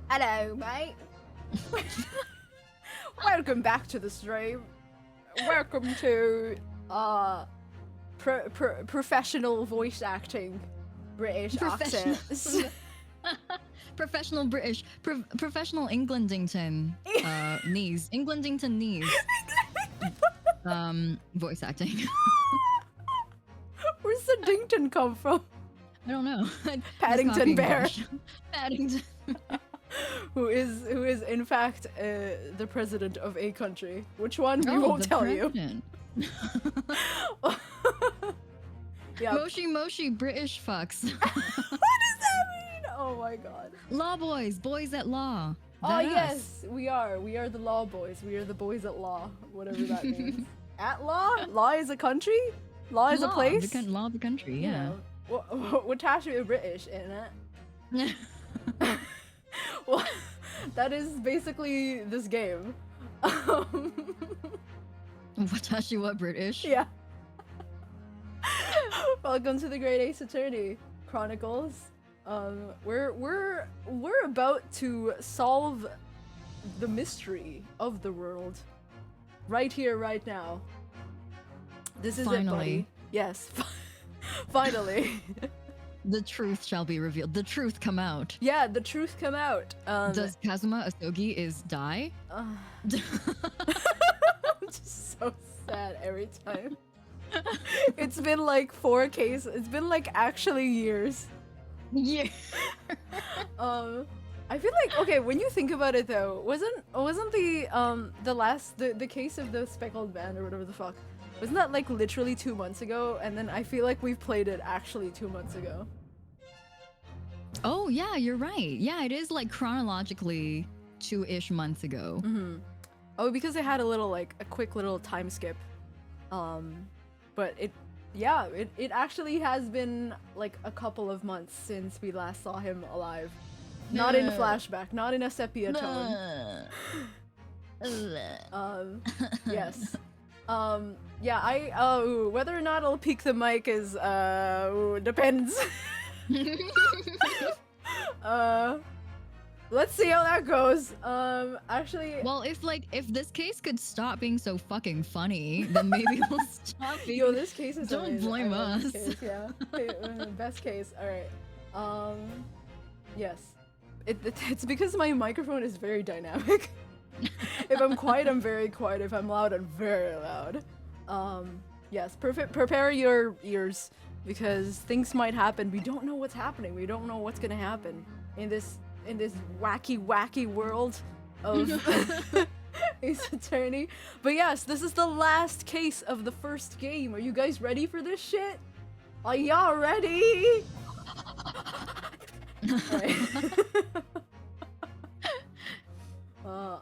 Hello, mate. Welcome back to the stream. Welcome to professional voice acting British accents. Professional British, professional Englandington, knees, Englandington knees, voice acting. Where's the Dington come from? I don't know. Paddington Bear. Paddington. who is in fact the president of a country. Which one? We won't tell president. You. Yeah. Moshi British fucks. What does that mean? Oh my god. Law boys, boys at law. Oh yes, we are. We are the law boys. We are the boys at law. Whatever that means. At law? Law is a country? Law is a place? Law of the country, yeah. What Tasha is British, isn't it? Well, that is basically this game. Watashi wa British? Yeah. Welcome to the Great Ace Attorney Chronicles. We're about to solve the mystery of the world. Right here, right now. This is it, buddy. Yes. Finally. The truth shall be revealed. The truth come out. Yeah, the truth come out. Does Kazuma Asogi die? I'm just so sad every time. It's been like 4 cases. It's been like actually years. Yeah. I feel like, okay, when you think about it though, wasn't the case of the speckled band or whatever the fuck, wasn't that like literally 2 months ago? And then I feel like we've played it actually 2 months ago. Oh yeah, you're right. Yeah, it is like chronologically 2-ish months ago. Mm-hmm. Oh, because it had a quick little time skip. But it actually has been like a couple of months since we last saw him alive. Not in flashback, not in a sepia tone. Yes. Yeah, whether or not I'll peek the mic is, depends. Let's see how that goes. Actually... Well, if this case could stop being so fucking funny, then maybe we'll stop being... Yo, this case is Don't amazing. blame us. Case, yeah. Best case. Alright. Yes. It's because my microphone is very dynamic. If I'm quiet, I'm very quiet. If I'm loud, I'm very loud. Yes, prepare your ears, because things might happen. We don't know what's happening. We don't know what's gonna happen in this wacky world of Ace Attorney. But yes, this is the last case of the first game. Are you guys ready for this shit? Are y'all ready?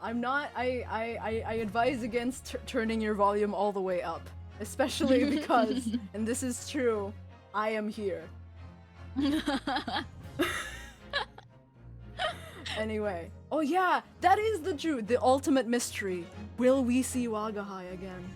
I'm not. I advise against turning your volume all the way up, especially because, and this is true, I am here. Anyway, oh yeah, that is the ultimate mystery. Will we see Wagahai again?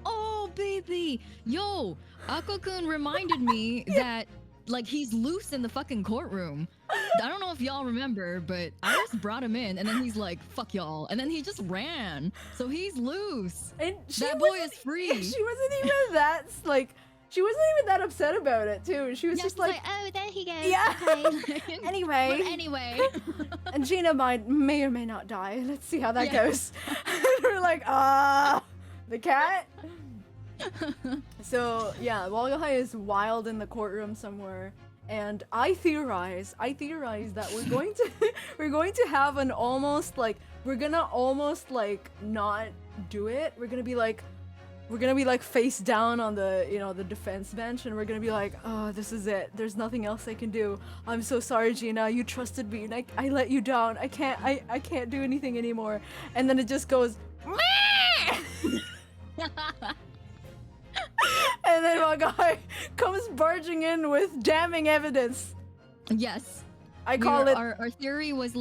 Oh baby, yo, Ako-kun reminded me that like he's loose in the fucking courtroom. I don't know if y'all remember, but I just brought him in and then he's like, fuck y'all. And then he just ran. So he's loose. And that boy is free. Yeah, she wasn't even that, she wasn't even that upset about it, too. She was just like, oh, there he goes. Yeah. Okay. Anyway. And Gina may or may not die. Let's see how that goes. And we're like, the cat? So, yeah, Wagahai is wild in the courtroom somewhere. And I theorize that we're going to have an almost we're gonna almost not do it. We're gonna be like face down on the the defense bench, and we're gonna be like, oh, this is it. There's nothing else I can do. I'm so sorry, Gina. You trusted me, and I let you down. I can't do anything anymore. And then it just goes, and then one guy comes barging in with damning evidence. Yes. I call it... Our theory was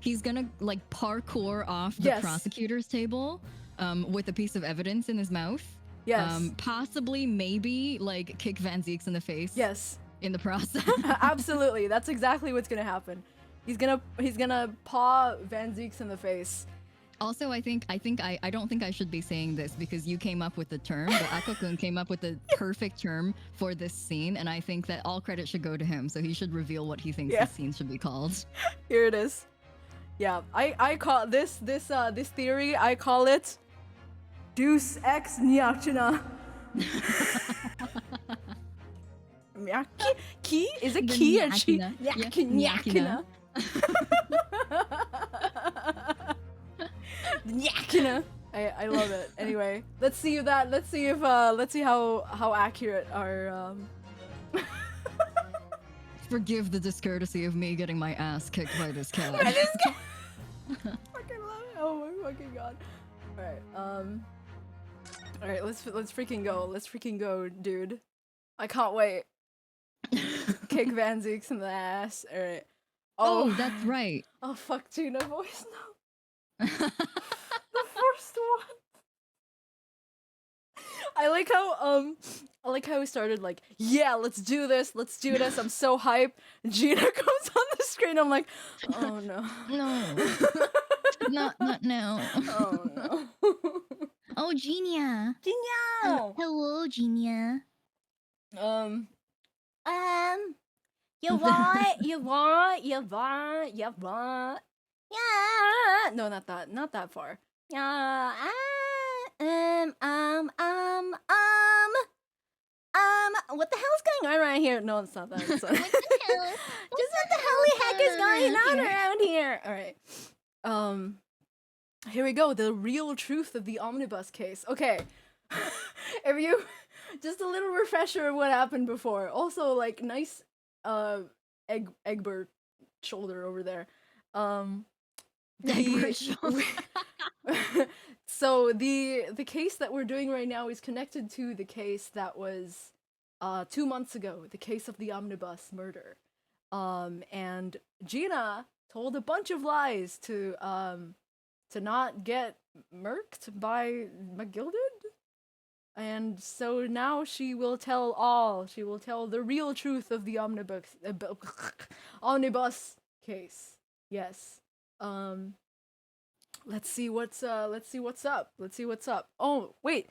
he's gonna parkour off the prosecutor's table with a piece of evidence in his mouth. Yes. Possibly, maybe, kick Van Zieks in the face. Yes. In the process. Absolutely. That's exactly what's gonna happen. He's gonna paw Van Zeeks in the face. Also, I don't think I should be saying this because you came up with the term, but AQUA+VERS came up with the perfect term for this scene, and I think that all credit should go to him. So he should reveal what he thinks this scene should be called. Here it is. Yeah, I call this theory. I call it Deus Ex Machina. Key? Is it key or chi? Nyakina. Nyakina. I love it. Anyway, let's see if let's see how accurate our Forgive the discourtesy of me getting my ass kicked by this cat. Fucking love it. Oh my fucking god. Alright, let's freaking go. Let's freaking go, dude. I can't wait. Kick Van Zeeks in the ass. Alright. Oh, that's right. Oh fuck, Gina voice no. The first one. I like how we started like, yeah, let's do this, I'm so hyped. Gina comes on the screen, I'm like, oh no. No. Not now. Oh no. Oh, Genia. Hello, Genia. You want? Yeah. No, not that far. What the hell's going on right here? No, it's not that. It's not. What the hell? Just what the holy heck is going on around here? All right. Here we go. The real truth of the omnibus case. Okay. If you just a little refresher of what happened before. Also, like, nice Egbert shoulder over there. So the case that we're doing right now is connected to the case that was 2 months ago, the case of the omnibus murder. And Gina told a bunch of lies to not get murked by McGilded. And so now she will tell all. She will tell the real truth of the omnibus case. Yes. Let's see what's up. Oh, wait.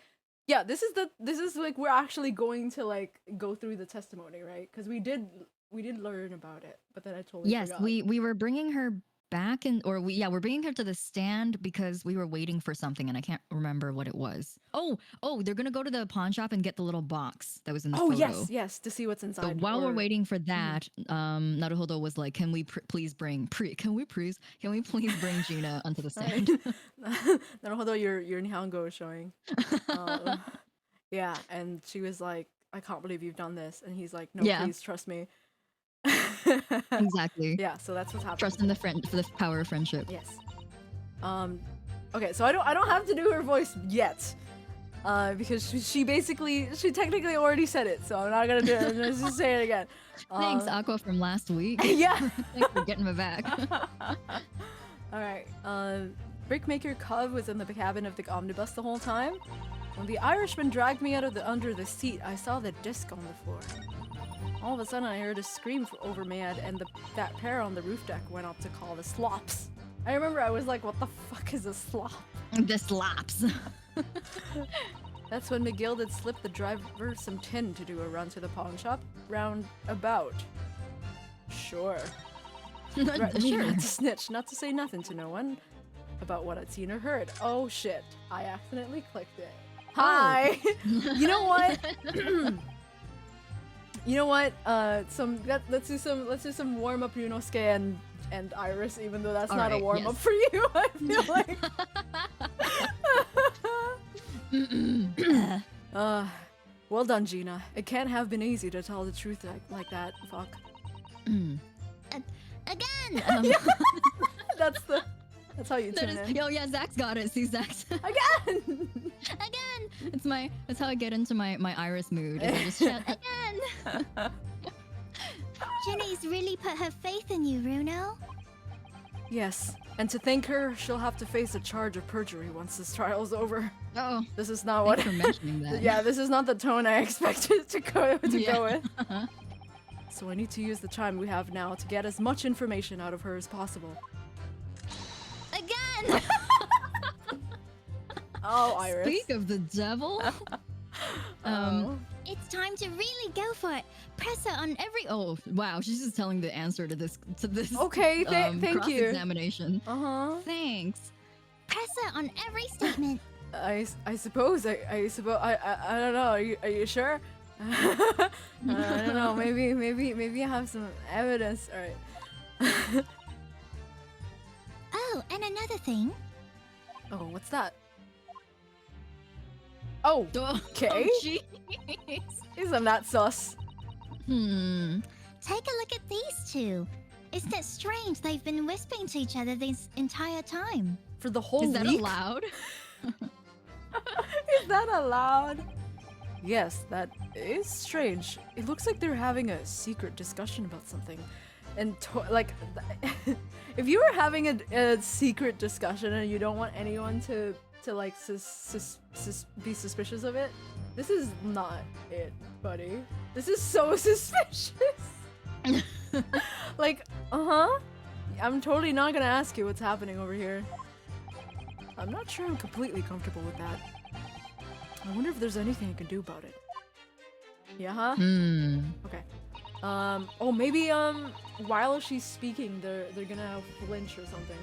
Yeah, this is like we're actually going to like go through the testimony, right? Cuz we did learn about it, but then I totally forgot. we were bringing her back we're bringing her to the stand because we were waiting for something and I can't remember what it was. Oh, they're gonna go to the pawn shop and get the little box that was in the photo. Oh yes, to see what's inside. So while we're waiting for that, Naruhodo was like, "Can we please bring Gina onto the stand?" Naruhodo, your Nihongo is showing. Yeah, and she was like, "I can't believe you've done this," and he's like, "No, please trust me." Exactly. Yeah, so that's what's happening. Trust in the power of friendship. Yes. Okay, so I don't have to do her voice yet, because she technically already said it, so I'm not gonna do it. I'm gonna just say it again. Thanks, Aqua from last week. Yeah. Thanks for getting me back. All right. Brickmaker Cub was in the cabin of the omnibus the whole time. When the Irishman dragged me out of under the seat, I saw the disc on the floor. All of a sudden, I heard a scream over my head, and that pair on the roof deck went up to call the slops. I remember I was like, what the fuck is a slop? The slops. That's when McGill had slipped the driver some tin to do a run to the pawn shop. Round about. Sure. Sure. Not to snitch, not to say nothing to no one about what I'd seen or heard. Oh shit, I accidentally clicked it. Hi! You know what? You know what? Let's do some warm up Yunosuke and Iris, even though that's not a warm up for you. I feel like. Well done, Gina. It can't have been easy to tell the truth like that. Fuck. Again. That's how you tune in. Yo, yeah, Zach's got it. See, Zach's again. That's how I get into my Iris mood. Is I just shout again. Ginny's really put her faith in you, Runo. Yes, and to thank her, she'll have to face a charge of perjury once this trial's over. Oh, this is not for mentioning that. Yeah, this is not the tone I expected to go with. So I need to use the time we have now to get as much information out of her as possible. Again! Oh, Iris. Speak of the devil. It's time to really go for it. Press her on every. Oh wow, she's just telling the answer to this. Okay, thank you. Examination. Thanks. Press her on every statement. I suppose I suppose I don't know. Are you sure? I don't know. Maybe I have some evidence. All right. Oh, and another thing. Oh, what's that? Oh, okay. Oh, jeez. Isn't that sus? Take a look at these two. Isn't it strange they've been whispering to each other this entire time? For the whole Is that week? allowed? Is that allowed? Yes, that is strange. It looks like they're having a secret discussion about something. And like, if you were having a secret discussion and you don't want anyone to like be suspicious of it, this is not it, buddy. This is so suspicious. Like, I'm totally not gonna ask you what's happening over here. I'm not sure I'm completely comfortable with that. I wonder if there's anything I can do about it. Yeah, huh? Okay. Oh, maybe, while she's speaking, they're gonna flinch or something.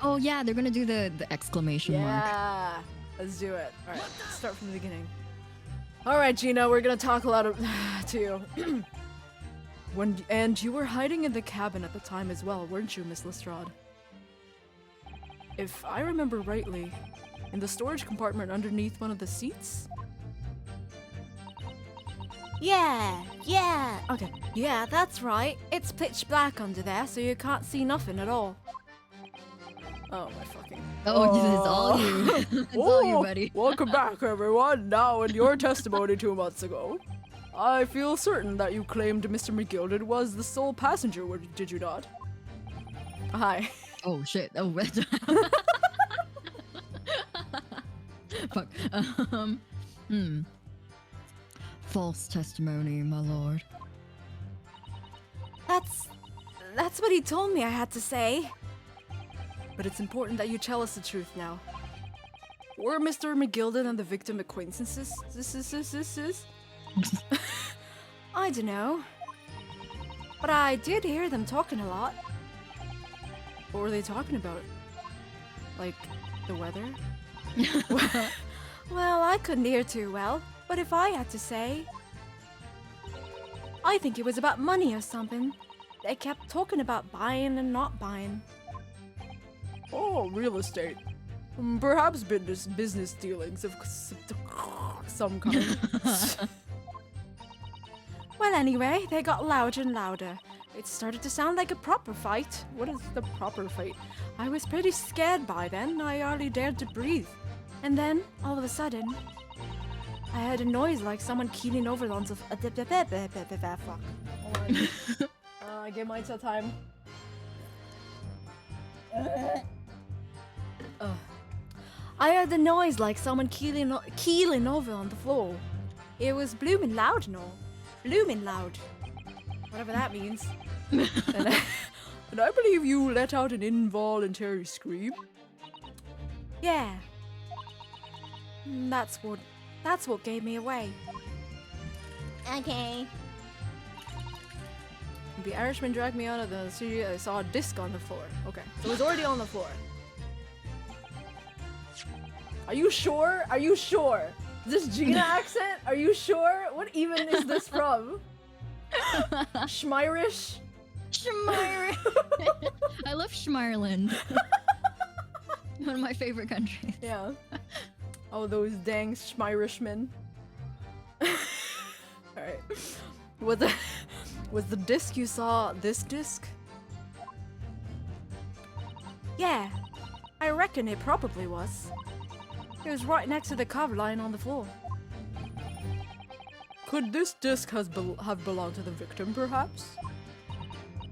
Oh yeah, they're gonna do the exclamation mark. Yeah, let's do it. All right, start from the beginning. All right, Gina, we're gonna talk a lot to you. And you were hiding in the cabin at the time as well, weren't you, Miss Lestrade? If I remember rightly, in the storage compartment underneath one of the seats? Yeah. Okay, yeah, that's right. It's pitch black under there, so you can't see nothing at all. Oh my fucking... Oh, it's all you. It's all you, buddy. Welcome back, everyone. Now, in your testimony 2 months ago, I feel certain that you claimed Mr. McGilded was the sole passenger, did you not? Hi. Oh shit. Oh, fuck. False testimony, my lord. That's what he told me I had to say. But it's important that you tell us the truth now. Were Mr. McGilded and the victim acquaintances? I don't know. But I did hear them talking a lot. What were they talking about? Like, the weather? Well, I couldn't hear too well, but if I had to say, I think it was about money or something. They kept talking about buying and not buying. Oh, real estate. Perhaps business dealings of some kind. Well, anyway, they got louder and louder. It started to sound like a proper fight. What is the proper fight? I was pretty scared by then. I hardly dared to breathe. And then, all of a sudden, I heard a noise like someone keying over on the... Fuck. Hold on. Give my time. I heard the noise like someone keeling over on the floor. It was blooming loud and all. Blooming loud. Whatever that means. And I believe you let out an involuntary scream. Yeah. That's what gave me away. Okay. The Irishman dragged me out of the studio. I saw a disc on the floor. Okay, so it was already on the floor. Are you sure? Are you sure? This Gina accent? Are you sure? What even is this from? Schmirish? Schmeiren. I love Schmeireland. One of my favorite countries. Yeah. Oh, those dang Schmirishmen. Alright. Was the disc you saw this disc? Yeah. I reckon it probably was. It was right next to the cover lying on the floor. Could this disc have belonged to the victim, perhaps?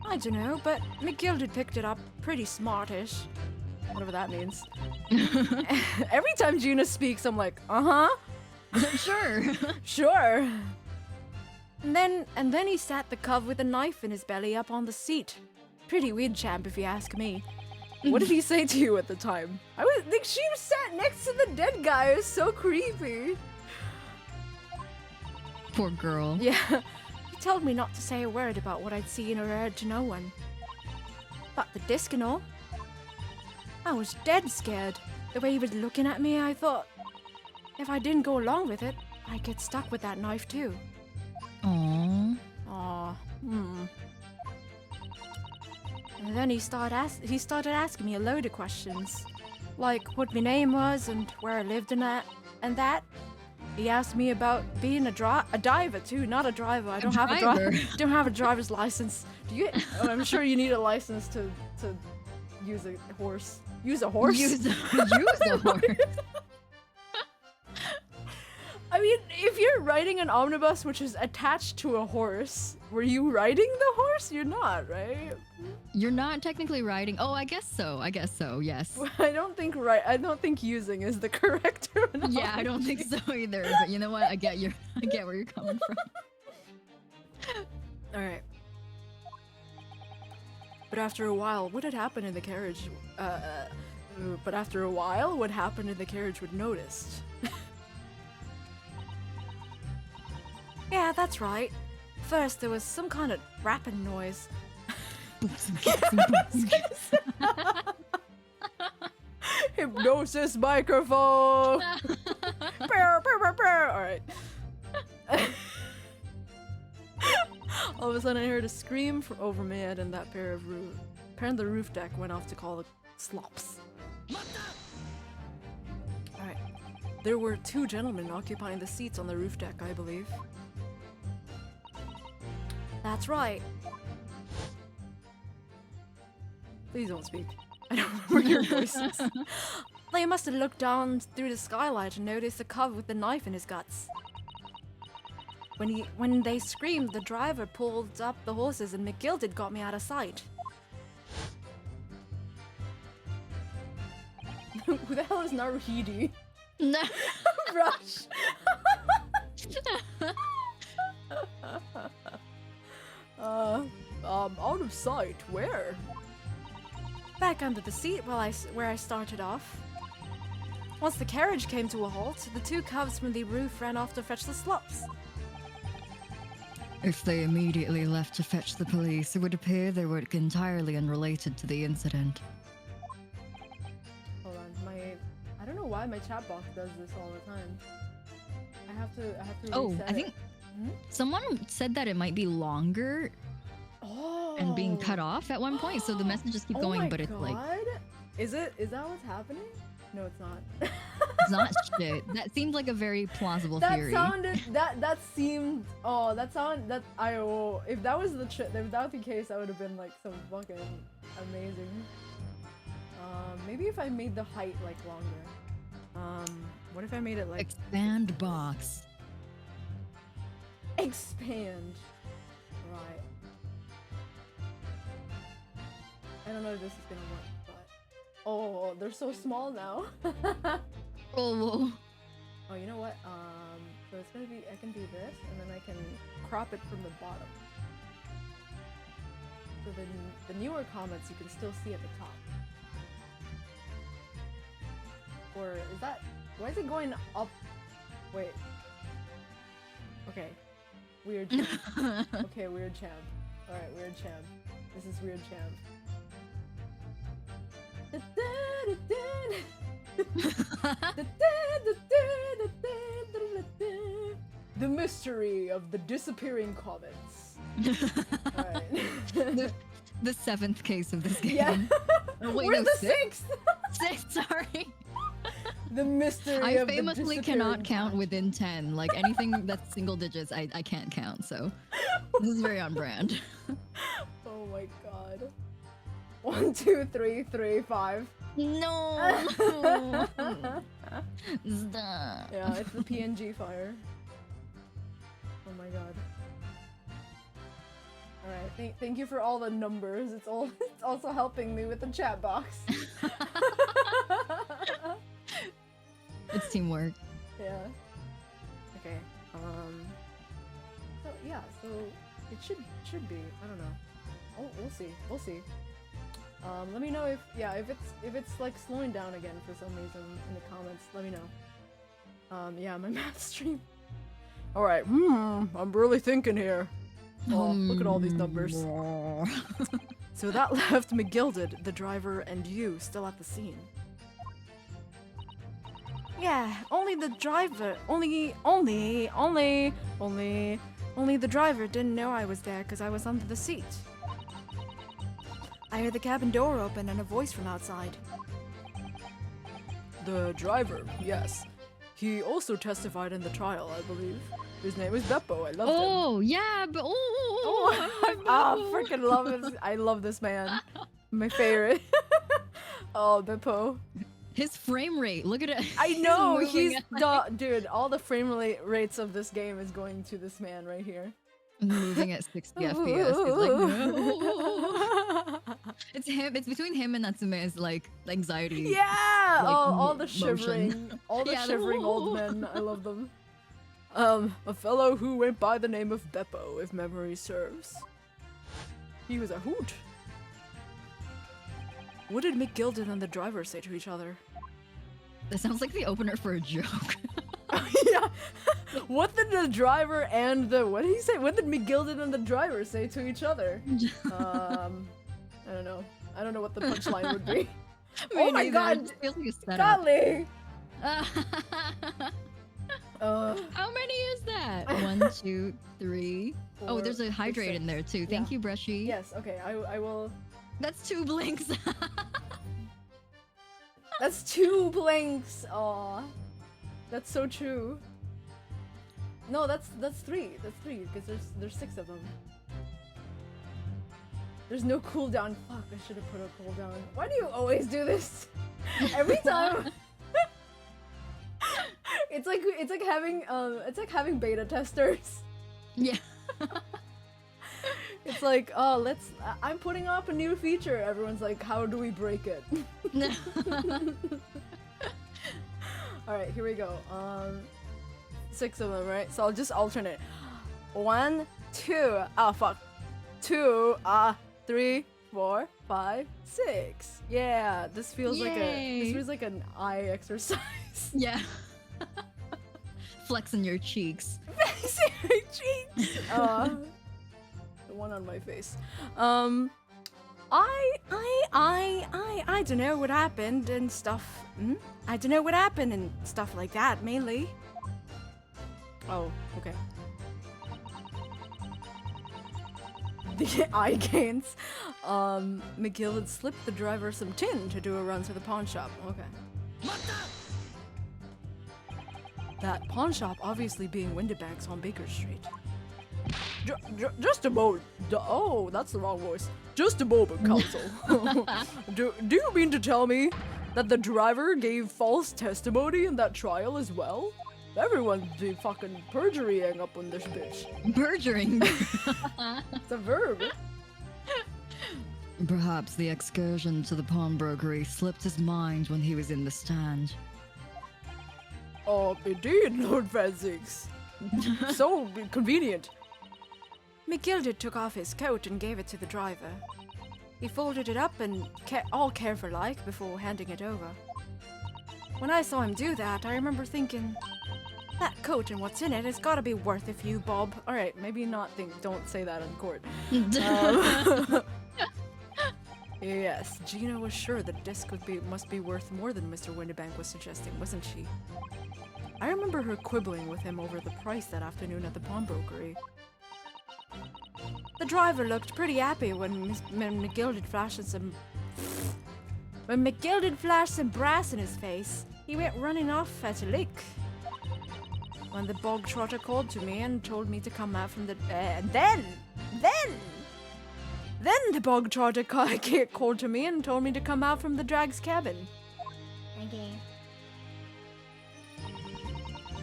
I don't know, but McGilded picked it up pretty smartish. Whatever that means. Every time Gina speaks, I'm like, uh-huh. Sure. Sure. And then he sat the cub with a knife in his belly up on the seat. Pretty weird, champ, if you ask me. What did he say to you at the time? I was like, she sat next to the dead guy. It was so creepy. Poor girl. Yeah, he told me not to say a word about what I'd seen or heard to no one. But the disc and all, I was dead scared. The way he was looking at me, I thought, if I didn't go along with it, I'd get stuck with that knife too. Aww. Aw, And then he started asking me a load of questions, like what my name was and where I lived and that. He asked me about being a diver too, not a driver. I don't have don't have a driver's license. Do you? Oh, I'm sure you need a license to use a horse. Use a horse? Use a horse. I mean, if you're riding an omnibus which is attached to a horse, were you riding the horse? You're not, right? You're not technically riding. Oh, I guess so. Yes. I don't think using is the correct terminology. Yeah, I don't think so either. But you know what? I get where you're coming from. All right. But after a while, what had happened in the carriage? But after a while, what happened in the carriage would noticed. Yeah, that's right. First, there was some kind of rapping noise. Hypnosis microphone. All right. All of a sudden, I heard a scream from over my head, and that pair on the roof deck went off to call the slops. All right. There were two gentlemen occupying the seats on the roof deck, I believe. That's right. Please don't speak. I don't remember your voices. They must have looked down through the skylight and noticed a cub with a knife in his guts. When they screamed, the driver pulled up the horses and McGilded got me out of sight. Who the hell is Naruhidi? No. Rush. Out of sight. Where? Back under the seat where I started off. Once the carriage came to a halt, the two cubs from the roof ran off to fetch the slops. If they immediately left to fetch the police, it would appear they were entirely unrelated to the incident. Hold on, I don't know why my chat box does this all the time. I have to Oh, reset I think someone said that it might be longer and being cut off at one point, so the messages keep going, but it's like... Is that what's happening? No, it's not. It's not shit. That seemed like a very plausible theory. If that was the case, that would have been like some fucking amazing. Maybe if I made the height like longer. What if I made it like expand box? Expand. Right. I don't know if this is gonna work, but oh, they're so small now. Oh. Oh, you know what? So it's gonna be, I can do this, and then I can crop it from the bottom. So then the newer comments you can still see at the top. Or is that, why is it going up? Wait. Okay. Weird champ. Okay, weird champ. Alright, weird champ. This is weird champ. The mystery of the disappearing comments. Alright. The seventh case of this game. Yeah. Oh, wait, Where's no, the sixth? Sixth, sorry. The mystery I of the famously disappearing cannot count comment. within 10. Like anything that's single digits, I can't count, so this is very on brand. Oh my god. 1, 2, 3, 3, 5. No. Stop. Yeah, it's the PNG fire. Oh my god. Alright, thank you for all the numbers. It's also helping me with the chat box. It's teamwork. Yeah. Okay. So yeah, so it should be. I don't know. Oh, we'll see. We'll see. Let me know if it's like slowing down again for some reason in the comments. Let me know. Yeah, my math stream. All right. I'm really thinking here. Oh, look at all these numbers. So that left McGilded, the driver, and you still at the scene. Yeah, only the driver, only the driver didn't know I was there because I was under the seat. I heard the cabin door open and a voice from outside. The driver, yes. He also testified in the trial, I believe. His name is Beppo. I love him. Oh, yeah, but I freaking love this. I love this man. My favorite. Oh, Beppo. His frame rate, look at it. I know, moving dude, all the frame rates of this game is going to this man right here. moving at 60 FPS. He's like, it's him. It's between him and Natsume's like anxiety. Yeah, like, all the motion. shivering, Yeah, shivering old men. I love them. A fellow who went by the name of Beppo, if memory serves. He was a hoot. What did McGilded and the driver say to each other? That sounds like the opener for a joke. Yeah. What did the driver and the what did he say? What did McGilded and the driver say to each other? I don't know. I don't know what the punchline would be. Oh my god! It feels like a setup. Golly! How many is that? 1, 2, 3. Oh, 4, there's a hydrate 6. in there too. Thank you, Brushy. Yes. Okay. I will. That's 2 blinks. That's 2 blinks. Aw. That's so true. No, that's 3. That's 3 because there's 6 of them. There's no cooldown. Fuck! I should have put a cooldown. Why do you always do this? Every time. It's like having beta testers. Yeah. It's like, oh, I'm putting up a new feature. Everyone's like, how do we break it? Alright, here we go. 6 of them, right? So I'll just alternate. 1, 2, oh fuck. 2, 3, 4, 5, 6. Yeah, this feels like an eye exercise. Yeah. Flexing your cheeks. Flexing your cheeks. The one on my face. I don't know what happened and stuff. I don't know what happened and stuff like that, mainly. Oh, okay. The eye gains. McGill had slipped the driver some tin to do a run to the pawn shop. Okay. That pawn shop obviously being Windibank's on Baker Street. Just a moment. Oh, that's the wrong voice. Just a moment, counsel. Do you mean to tell me that the driver gave false testimony in that trial as well? Everyone's been fucking perjurying up on this bitch. Perjuring. It's a verb. Perhaps the excursion to the pawnbrokery slipped his mind when he was in the stand. Oh, indeed, Lord Francis. So convenient. McGilded took off his coat and gave it to the driver. He folded it up and all careful-like before handing it over. When I saw him do that, I remember thinking, that coat and what's in it has got to be worth a few bob. All right, maybe not. Don't say that in court. Yes, Gina was sure the disc must be worth more than Mr. Windibank was suggesting, wasn't she? I remember her quibbling with him over the price that afternoon at the pawnbrokery. The driver looked pretty happy when McGilded flashed some. When McGilded flashed some brass in his face, he went running off at a lick. When the bog trotter called to me and told me to come out from the then the bog trotter called to me and told me to come out from the drag's cabin. Okay.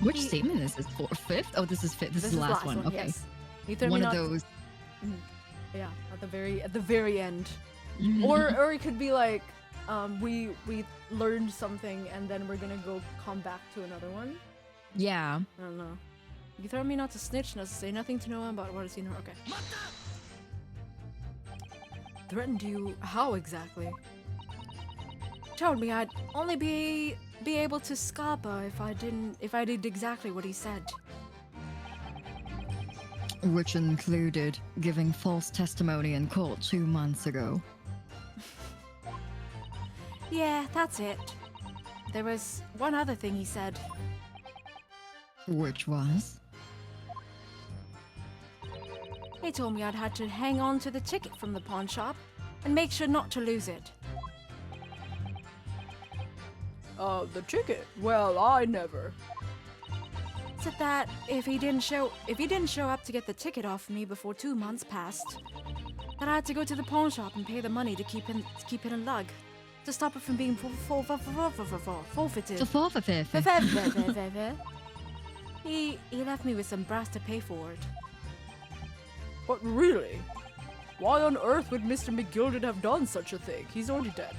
Which statement is this for? 5th? Oh, this is 5th. This is the last one. Okay. Yes. He told One me of not those. Yeah, at the very end. Or it could be like, we learned something and then we're gonna come back to another one. Yeah. I don't know. You threatened me not to snitch, not to say nothing to no one about what I've seen her. Okay. Threatened you? How exactly? Told me I'd only be able to scarper if I did exactly what he said. Which included giving false testimony in court 2 months ago. Yeah, that's it. There was one other thing he said. Which was? He told me I'd had to hang on to the ticket from the pawn shop and make sure not to lose it. The ticket? Well, I never. Said that if he didn't show up to get the ticket off me before 2 months passed, that I had to go to the pawn shop and pay the money to keep it in lug, to stop it from being forfeited. The forfeit. He left me with some brass to pay for it. But really? Why on earth would Mr. McGilded have done such a thing? He's already dead.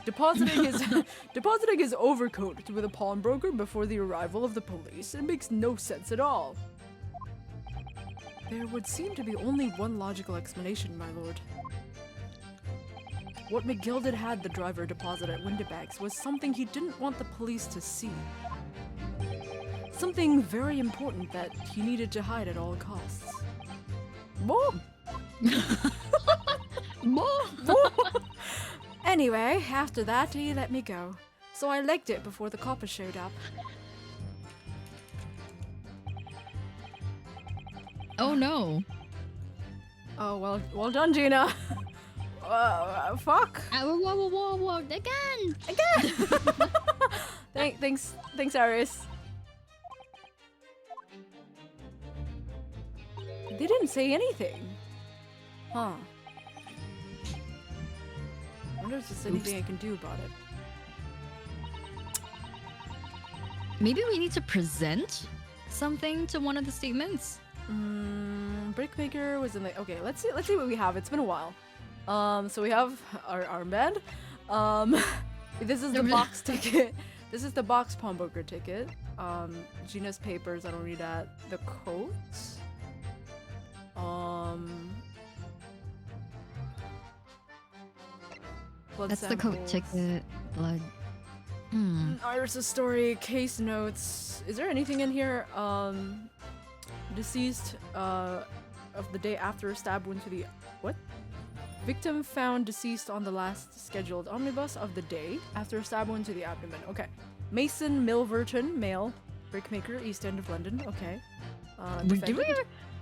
Depositing his overcoat with a pawnbroker before the arrival of the police, it makes no sense at all. There would seem to be only one logical explanation, my lord. What McGilded had the driver deposit at Windibags was something he didn't want the police to see. Something very important that he needed to hide at all costs. Mom! Anyway, after that, he let me go. So I legged it before the coppers showed up. Oh no. Oh, well done, Gina. Fuck. Whoa, again! Thanks, Aris. They didn't say anything. Huh. I wonder if there's anything I can do about it. Maybe we need to present something to one of the statements. Brickmaker was in the. Okay, let's see what we have. It's been a while. So we have our armband. This is the box ticket. This is the box pawnbroker ticket. Gina's papers. I don't read that. The coat. Blood That's the coat samples. ticket. Blood. Iris's story, case notes. Is there anything in here? Deceased of the day after a stab wound to the what? Victim found deceased on the last scheduled omnibus of the day after a stab wound to the abdomen. Okay. Mason Milverton, male, brickmaker, East End of London. Okay.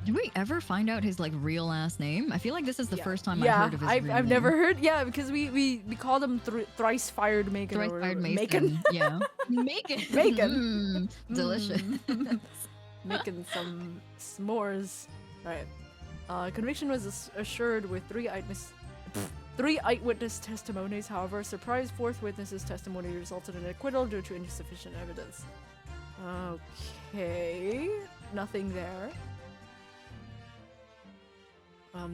Did we ever find out his like real last name? I feel like this is the first time I've Yeah, heard of his real name. I've never heard. Yeah, because we called him thrice fired Macon. Thrice or fired whatever. Mason. Yeah. Macon. Macon. Delicious. Making some s'mores. Right. Conviction was assured with three eyewitness testimonies. However, a surprise fourth witness's testimony resulted in acquittal due to insufficient evidence. Okay. Nothing there.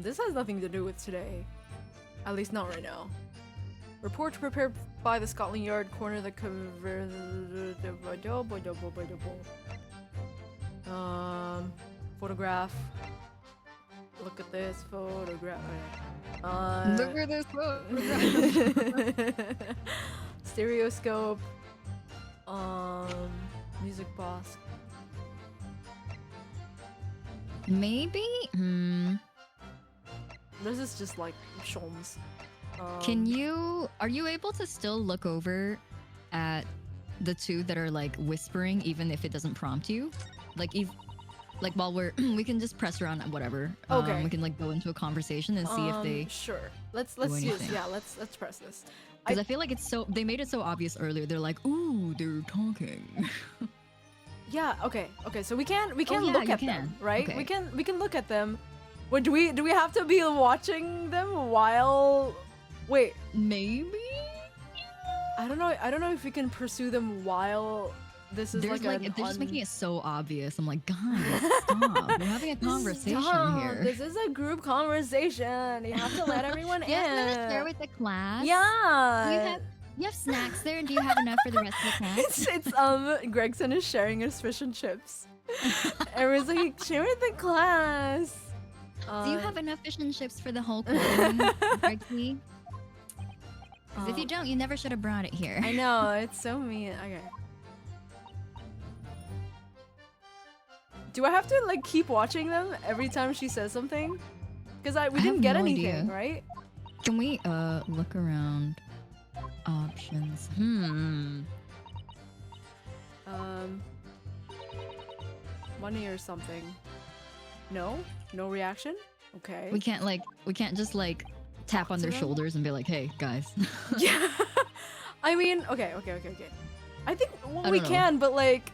This has nothing to do with today. At least not right now. Report prepared by the Scotland Yard coroner that covers photograph. Look at this photograph. Look at this photograph. Stereoscope. Music box. Maybe? This is just like Sholmes. Are you able to still look over at the two that are like whispering even if it doesn't prompt you? Like while we can just press around whatever. Okay. We can like go into a conversation and see if they Sure. Let's do use anything. let's press this. because I feel like they made it so obvious earlier. They're like, ooh, they're talking. Yeah, okay, so we can yeah, look you at them, can. right? Okay. We can look at them. Wait, do we have to be watching them while? Wait, Maybe? I don't know if we can pursue them while this is They're like just making it so obvious. I'm like, guys, stop. We're having a conversation here. This is a group conversation. You have to let everyone in. You have share with the class? Yeah. You have snacks there? Do you have enough for the rest of the class? It's Gregson is sharing his fish and chips. Everyone's like, share with the class. Do you have enough fish and chips for the whole courtroom, Ricky? Because if you don't, you never should have brought it here. I know, it's so mean. Okay. Do I have to like keep watching them every time she says something? Because we didn't get anything, idea. right? Can we look around? Options. Money or something. No? No reaction? Okay. We can't just like tap on their them? shoulders and be like, hey guys. Yeah. I mean, okay. I think I we don't know. can, but like,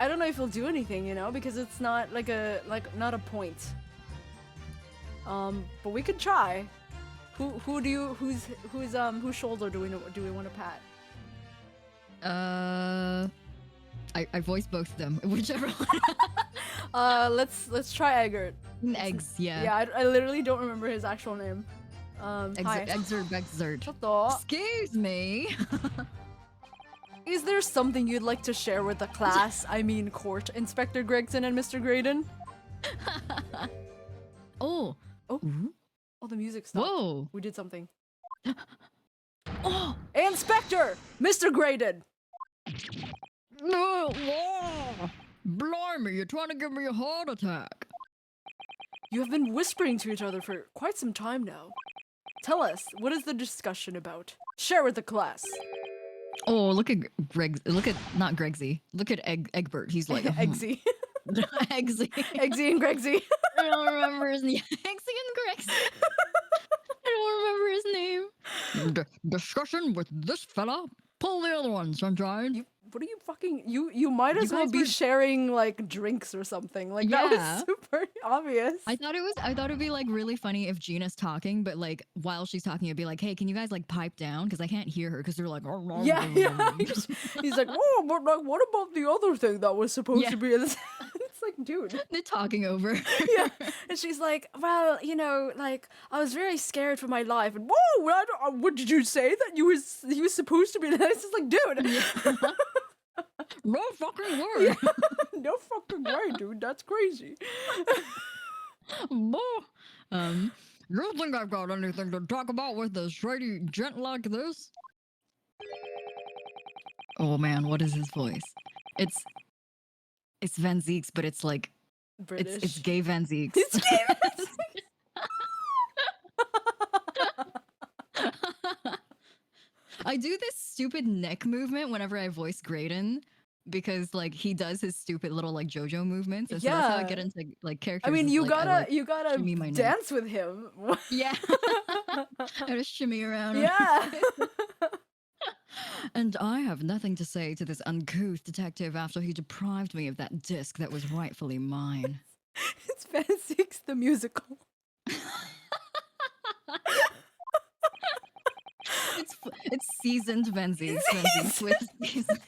I don't know if we'll do anything, you know, because it's not like not a point. But we could try. Whose shoulder do we want to pat? I voiced both of them, whichever one. Let's try Eggert. Eggs, yeah. Yeah, I literally don't remember his actual name. Hi. Exert. Hello. Excuse me. Is there something you'd like to share with the class? I mean, court, Inspector Gregson and Mr. Graydon? Oh, Oh, the music stopped. whoa. We did something. Oh, Inspector! Mr. Graydon! no. Blimey, you're trying to give me a heart attack. You have been whispering to each other for quite some time now. Tell us, what is the discussion about? Share with the class. Oh, look at not Gregsy. Look at Egbert. He's like Eggsy. Eggsy. Eggsy and Gregsy. I don't remember his name. Eggsy and Gregsy. I don't remember his name. Discussion with this fella. Pull the other one, sunshine. What are you fucking... You might as well guys be were- sharing, like, drinks or something. Like, that Yeah. was super obvious. I thought it'd be like really funny if Gina's talking, but like while she's talking, it'd be like, hey, can you guys like pipe down? Because I can't hear her because they're like, Yeah. He's like, oh, but like, what about the other thing that was supposed to be in this? It's like, dude. They're talking over. Yeah. And she's like, well, you know, like, I was very scared for my life. And whoa, what did you say? That he was supposed to be? It's just like, dude. No fucking word. Yeah. No fucking way, dude. That's crazy. You think I've got anything to talk about with a shady gent like this? Oh man, what is his voice? It's Van Zeeks, but it's like British. it's gay Van Zeeks. It's gay. I do this stupid neck movement whenever I voice Graydon because like he does his stupid little like JoJo movements. And so that's how I get into like characters. I mean, is, you like, gotta shimmy my neck. dance with him. Yeah. I gotta shimmy around. Yeah. And I have nothing to say to this uncouth detective after he deprived me of that disc that was rightfully mine. It's Van Zeeks the musical. It's seasoned Van Zeeks. Van Zeeks with seasoned.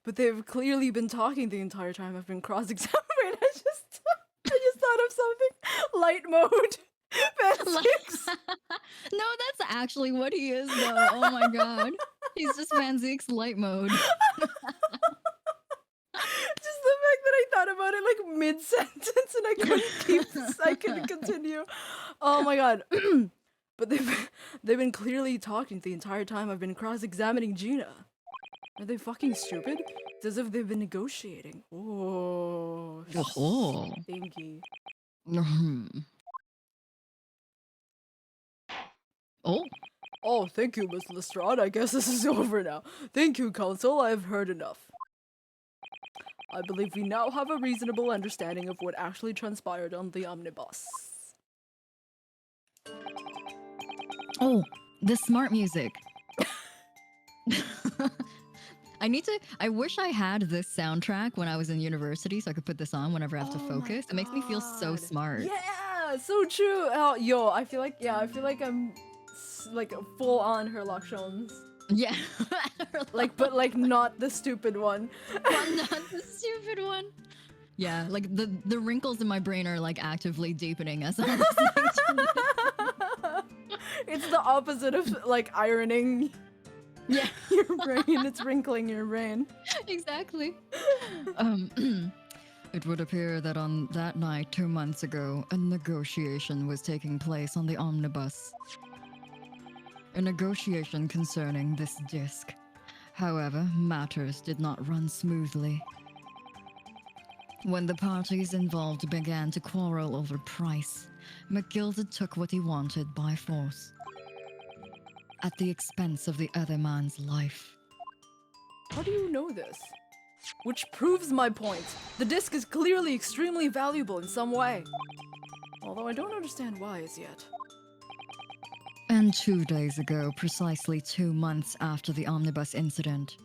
But they've clearly been talking the entire time I've been cross-examined. I just thought of something. Light mode. Van Zeeks. No, that's actually what he is, though. Oh my god, he's just Van Zeeks light mode. Just the fact that I thought about it like mid-sentence and I couldn't continue. Oh my god. But they've been clearly talking the entire time I've been cross-examining Gina. Are they fucking stupid? It's as if they've been negotiating. Oh. Oh. Stinky. Oh. Oh, thank you, Miss Lestrade. I guess this is over now. Thank you, Counsel. I have heard enough. I believe we now have a reasonable understanding of what actually transpired on the omnibus. Oh, the smart music. I wish I had this soundtrack when I was in university so I could put this on whenever I have to focus. It makes me feel so God. smart. Yeah, so true. Oh, yo, I feel like I'm like full on Herlock Sholmes. Yeah. But not the stupid one. Not the stupid one. Yeah, like the wrinkles in my brain are like actively deepening as I'm listening to It's the opposite of like ironing. Yeah. Your brain, it's wrinkling your brain. Exactly. It would appear that on that night 2 months ago, a negotiation was taking place on the omnibus. A negotiation concerning this disc. However, matters did not run smoothly. When the parties involved began to quarrel over price, McGilded took what he wanted by force, at the expense of the other man's life. How do you know this? Which proves my point. The disc is clearly extremely valuable in some way. Although I don't understand why as yet. And 2 days ago, precisely 2 months after the omnibus incident,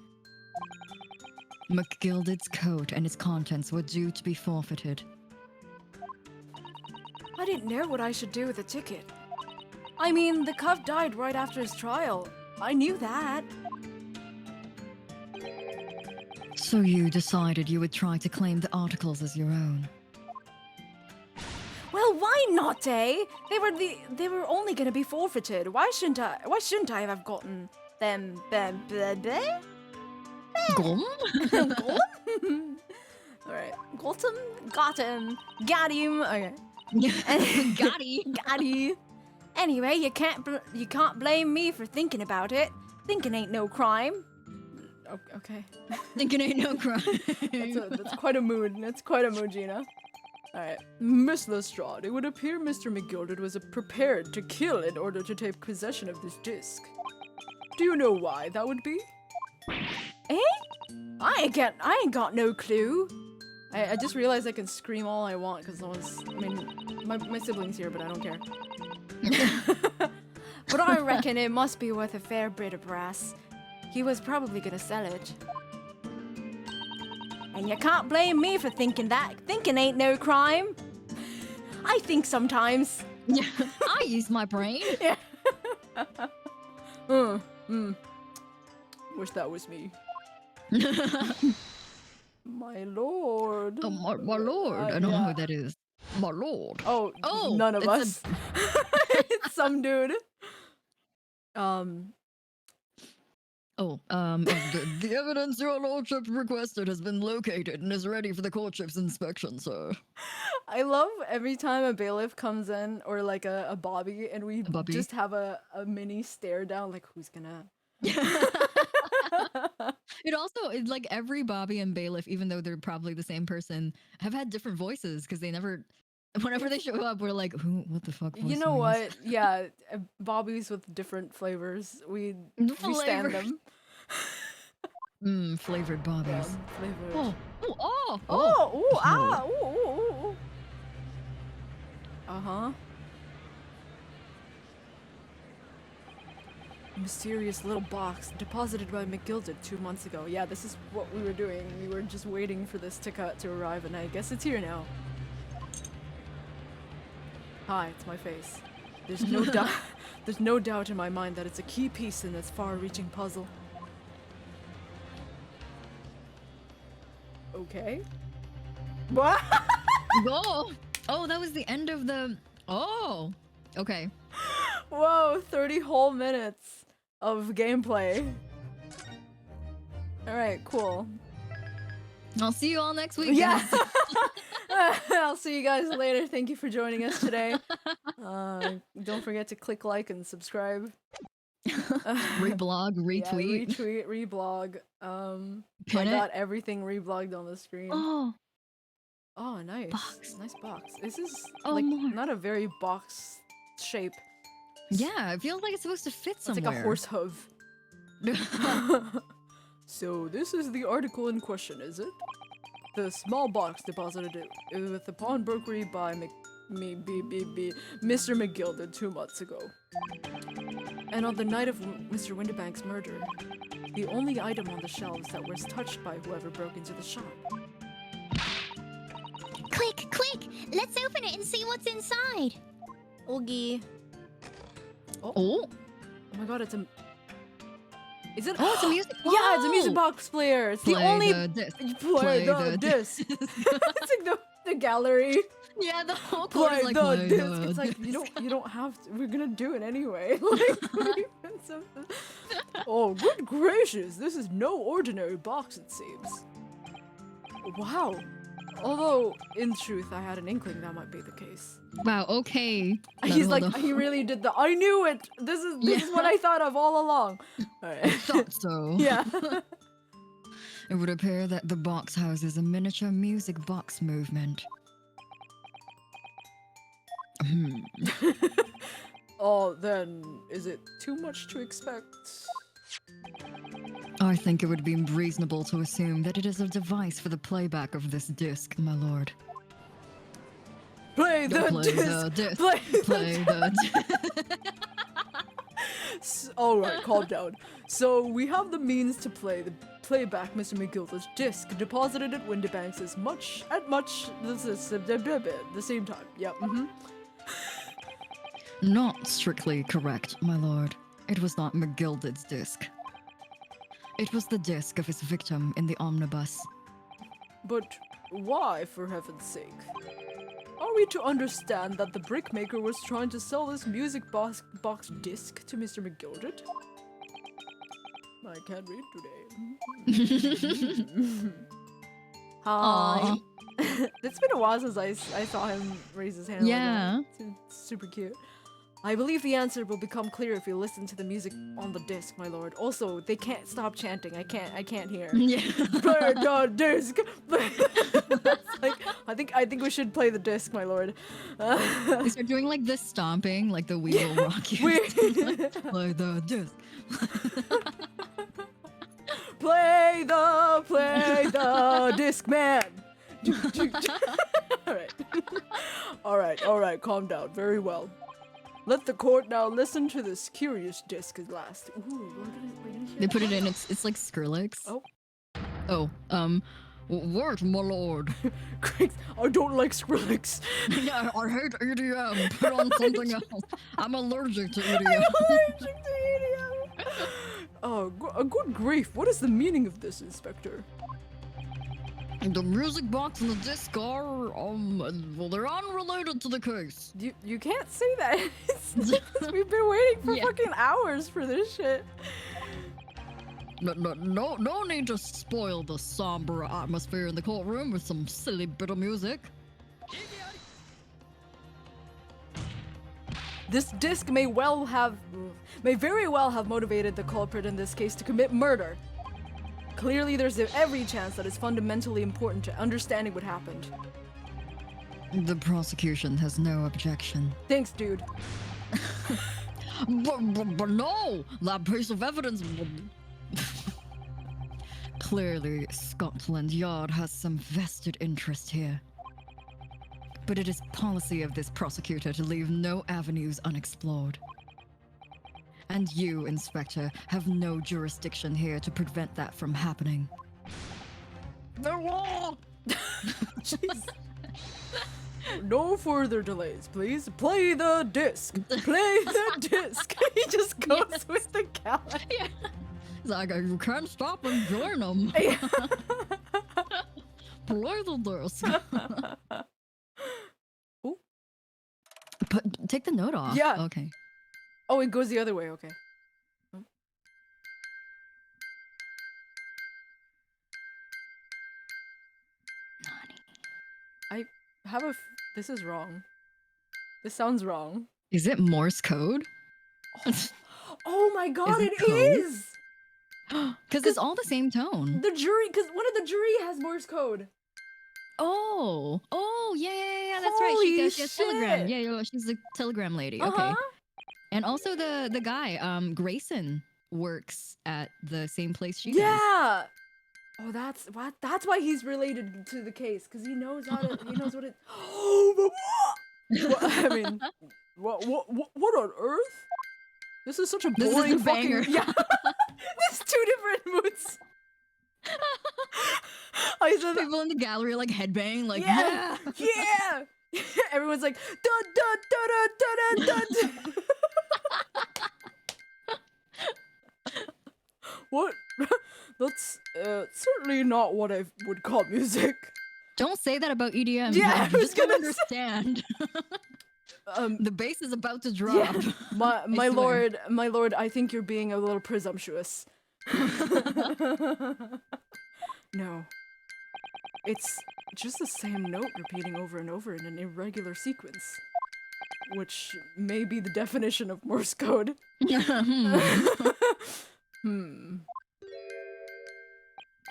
McGilded's coat and its contents were due to be forfeited. I didn't know what I should do with the ticket. I mean, the cub died right after his trial. I knew that. So you decided you would try to claim the articles as your own. Well, why not, eh? They were only gonna be forfeited. Why shouldn't I have gotten them? Gum? Alright. Got him. Okay. Got he. Anyway, you can't blame me for thinking about it. Thinking ain't no crime. Okay. Thinking ain't no crime. That's quite a mood. That's quite a mood, Gina. Alright. Miss Lestrade, it would appear Mr. McGilded was prepared to kill in order to take possession of this disc. Do you know why that would be? Eh? I ain't got no clue. I just realized I can scream all I want because my sibling's here, but I don't care. But I reckon it must be worth a fair bit of brass. He was probably gonna sell it. And you can't blame me for thinking that. Thinking ain't no crime. I think sometimes. Yeah, I use my brain. Yeah. Wish that was me. My lord. Oh, my lord. I don't know who that is. My lord. Oh, none of us. It's some dude. The evidence your lordship requested has been located and is ready for the courtship's inspection, sir. I love every time a bailiff comes in, or like a Bobby, and we just have a mini stare down, like who's gonna... It also, it's like every Bobby and bailiff, even though they're probably the same person, have had different voices because they never... Whenever they show up, we're like, who? What the fuck? You know what? Yeah, Bobbies with different flavors. We stand them. Flavored Bobbies. Yeah, flavored. Uh-huh. Mysterious little box deposited by McGilded 2 months ago. Yeah, this is what we were doing. We were just waiting for this ticket to arrive, and I guess it's here now. Hi, it's my face. There's no doubt. There's no doubt in my mind that it's a key piece in this far-reaching puzzle. Okay. What? Whoa! Oh, that was the end of the... Oh! Okay. Whoa, 30 whole minutes of gameplay. Alright, cool. I'll see you all next week. Yeah! I'll see you guys later. Thank you for joining us today. Don't forget to click like and subscribe. Reblog, retweet. Yeah, retweet, reblog. Pin I it. got everything reblogged on the screen. Oh, Nice. Box. Nice box. This is Oh, more. not a very box shape. yeah, it feels like it's supposed to fit It's somewhere. like a horse hoof. So this is the article in question, is it? The small box deposited with the pawnbrokery by Mr. McGilded 2 months ago. And on the night of Mr. Winterbank's murder, the only item on the shelves that was touched by whoever broke into the shop. Quick! Let's open it and see what's inside. Oogie. Oh Oh, my god, it's a... Is it? it's a music. Yeah, it's a music Whoa! box player. It's the Play only... the disc. Play the disc. It's like the gallery. Yeah, the whole chord Play is like the play disc. the It's like disc. you don't have to. We're gonna do it anyway. Like, oh, good gracious! This is no ordinary box, it seems. Wow. Although, in truth, I had an inkling that might be the case. Wow, okay. He's like, Naruto. he really did the. I knew it. This is what I thought of all along. Alright. Thought so. Yeah. It would appear that the box houses a miniature music box movement. Oh, then is it too much to expect? I think it would be reasonable to assume that it is a device for the playback of this disc, my lord. Play the Play disc. the disc. Play the All right, calm down. So we have the means to playback Mr. McGilda's disc deposited at Windibanks at the same time. Yep. Not strictly correct, my lord. It was not McGilded's disc. It was the disc of his victim in the omnibus. But why, for heaven's sake? Are we to understand that the brickmaker was trying to sell this music box disc to Mr. McGilded? I can't read today. Hi. It's been a while since I saw him raise his hand. Yeah. Like that. It's super cute. I believe the answer will become clear if you listen to the music on the disc, my lord. Also, they can't stop chanting. I can't hear. Yeah. Play the disc. Like, I think we should play the disc, my lord. They start doing like the stomping, like the We Will Rock You. Play the disc. Play the disc, man. All right, calm down. Very well. Let the court now listen to this curious disc at last. Ooh, we're gonna hear They put that. it in. It's like Skrillex. Oh. Oh. What, my lord? Great. I don't like Skrillex. Yeah, I hate EDM. Put on something else. I'm allergic to EDM. Allergic to EDM. Oh, good grief. What is the meaning of this, Inspector? The music box and the disc are, well, they're unrelated to the case. You can't say that. We've been waiting for Yeah. fucking hours for this shit. No need to spoil the somber atmosphere in the courtroom with some silly bit of music. This disc may very well have motivated the culprit in this case to commit murder. Clearly, there's every chance that it's fundamentally important to understanding what happened. The prosecution has no objection. Thanks, dude. But no! That piece of evidence... Clearly, Scotland Yard has some vested interest here. But it is policy of this prosecutor to leave no avenues unexplored. And you, Inspector, have no jurisdiction here to prevent that from happening. The law! Jeez. No further delays, please. Play the disc. Play the disc. He just goes with the calendar. Yeah. It's like, you can't stop enjoying them. Play the disc. Ooh. Take the note off. Yeah. Okay. Oh, it goes the other way. Okay. Oh. I have a. This is wrong. This sounds wrong. Is it Morse code? Oh my god, it it code? is! Because it's all the same tone. The jury, because one of the jury has Morse code. Oh, yeah. That's right. Holy She has Telegram. shit. Yeah, she's a Telegram lady. Okay. Uh-huh. And also the guy, Grayson, works at the same place she does. Yeah. Oh, that's why he's related to the case, because he knows how to. He knows what it. Oh, I mean, what on earth? This is such a This is boring a banger. fucking. Yeah. There's two different moods. I said that. People in the gallery like headbang, like Yeah. Yeah. Everyone's like dun dun dun dun dun dun. What? That's certainly not what I would call music. Don't say that about EDM. Yeah, I you was just don't gonna say- understand. The bass is about to drop. Yeah. My swear. lord, I think you're being a little presumptuous. No. It's just the same note repeating over and over in an irregular sequence. Which may be the definition of Morse code.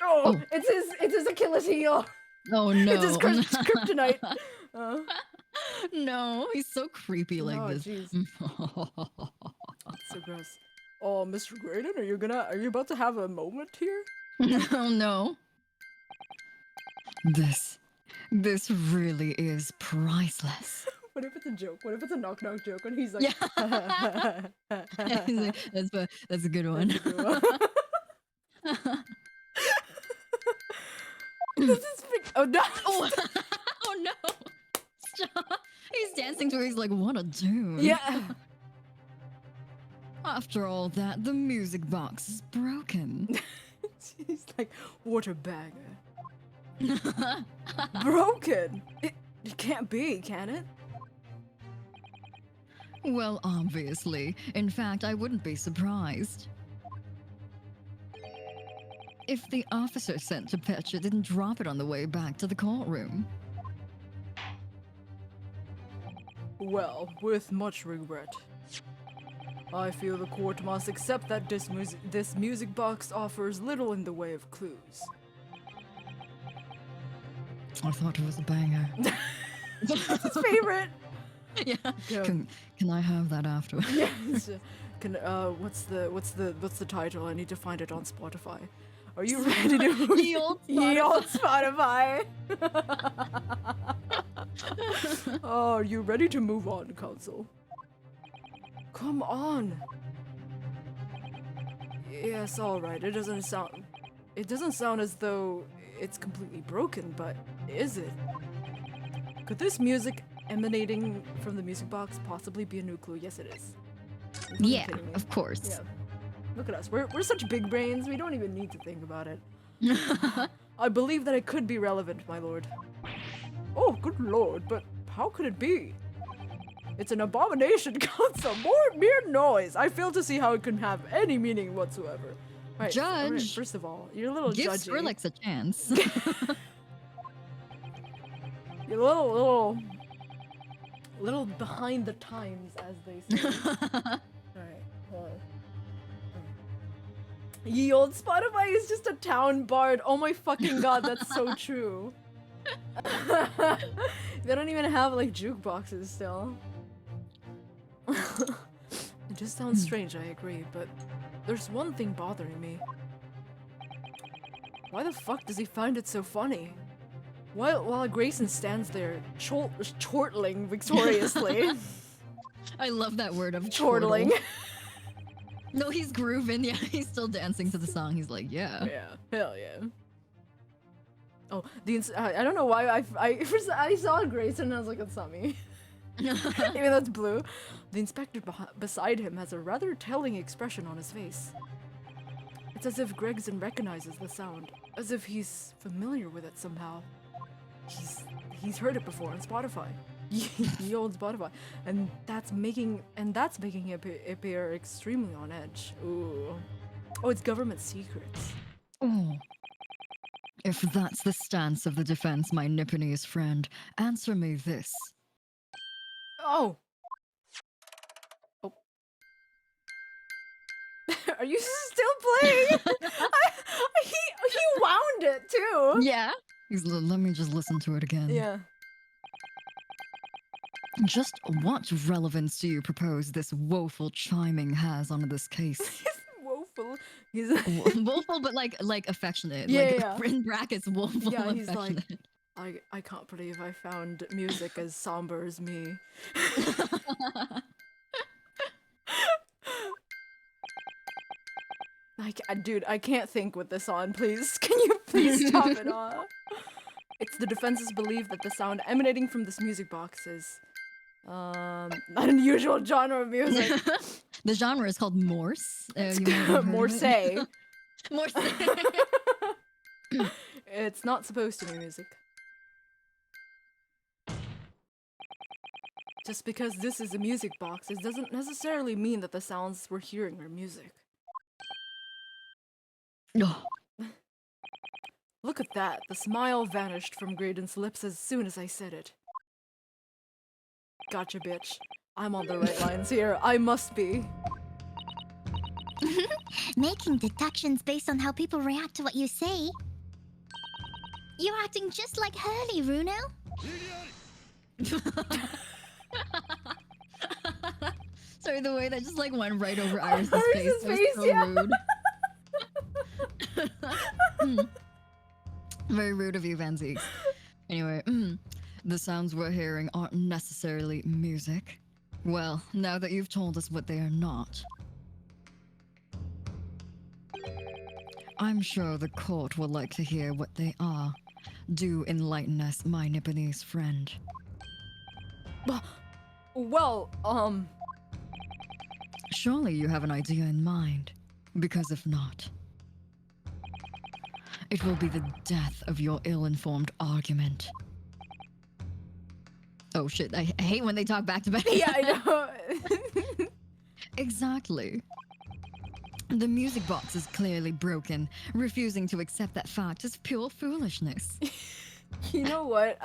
Oh, it's his Achilles heel. Oh no. It's his kryptonite. No, he's so creepy like Oh, this. jeez. So gross. Oh, Mr. Graydon, are you about to have a moment here? Oh no. This really is priceless. What if it's a joke? What if it's a knock-knock joke and he's like, That's a good one. That's a good one. This is oh no! Oh, oh no! Stop. He's dancing to it. He's like, what a tune. Yeah. After all that, the music box is broken. He's like, what a banger. Broken. It can't be, can it? Well, obviously. In fact, I wouldn't be surprised. If the officer sent to fetch it didn't drop it on the way back to the courtroom. Well, with much regret. I feel the court must accept that this music box offers little in the way of clues. I thought it was a banger. That's his favorite. Yeah. Yeah. Can I have that afterwards? Yes. What's the title? I need to find it on Spotify. Are you ready to Ye old Ye old Spotify? Oh, are you ready to move on, Council? Come on. Yes, all right. It doesn't sound as though it's completely broken, but is it? Could this music emanating from the music box possibly be a new clue? Yes, it is. You're Yeah, kidding me. of course. Yeah. Look at us. We're such big brains. We don't even need to think about it. I believe that it could be relevant, my lord. Oh, good lord, but how could it be? It's an abomination, Council. Mere noise. I fail to see how it can have any meaning whatsoever. Right, Judge. alright, first of all, you're a little Give judgy. Skrillex a chance. You're a little behind the times, as they say. Alright, hold on. Ye old Spotify is just a town bard. Oh my fucking god, that's so true. They don't even have like jukeboxes still. It just sounds strange, I agree, but there's one thing bothering me. Why the fuck does he find it so funny? While Grayson stands there chortling victoriously. I love that word of Chortling. chortle. No, he's grooving. Yeah, he's still dancing to the song. He's like, yeah. Yeah, hell yeah. Oh, I don't know why I saw Grayson and I was like, it's not me. Even though it's blue. The inspector beside him has a rather telling expression on his face. It's as if Gregson recognizes the sound, as if he's familiar with it somehow. He's heard it before on Spotify. Ye old Spotify, and that's making him appear extremely on edge. Ooh. Oh, it's government secrets. Oh. If that's the stance of the defense, my Nipponese friend, answer me this. Oh. Oh. Are you still playing? He wound it too. Yeah. Let me just listen to it again. Yeah. Just what relevance do you propose this woeful chiming has on this case? He's woeful. He's Woeful, but like affectionate. Yeah, like yeah. in brackets, woeful, Yeah, he's like, affectionate. I can't believe I found music as somber as me. Dude, I can't think with this on, please. Can you please stop it off? It's the defense's belief that the sound emanating from this music box is not an usual genre of music. The genre is called Morse. You might have heard of Morse. it. Morse. It's not supposed to be music. Just because this is a music box, it doesn't necessarily mean that the sounds we're hearing are music. No. Look at that. The smile vanished from Graydon's lips as soon as I said it. Gotcha, bitch. I'm on the right lines here. I must be. Making deductions based on how people react to what you say. You're acting just like Hurley, Runo. Sorry, the way that just like went right over Iris' Iris' face. It was face, so yeah. rude. Very rude of you, Van Zeeks. Anyway, the sounds we're hearing aren't necessarily music. Well, now that you've told us what they are not, I'm sure the court will like to hear what they are. Do enlighten us, my Nipponese friend. Well, Surely you have an idea in mind, because if not, it will be the death of your ill-informed argument. Oh shit, I hate when they talk back to back. yeah, I know. Exactly. The music box is clearly broken. Refusing to accept that fact is pure foolishness. You know what?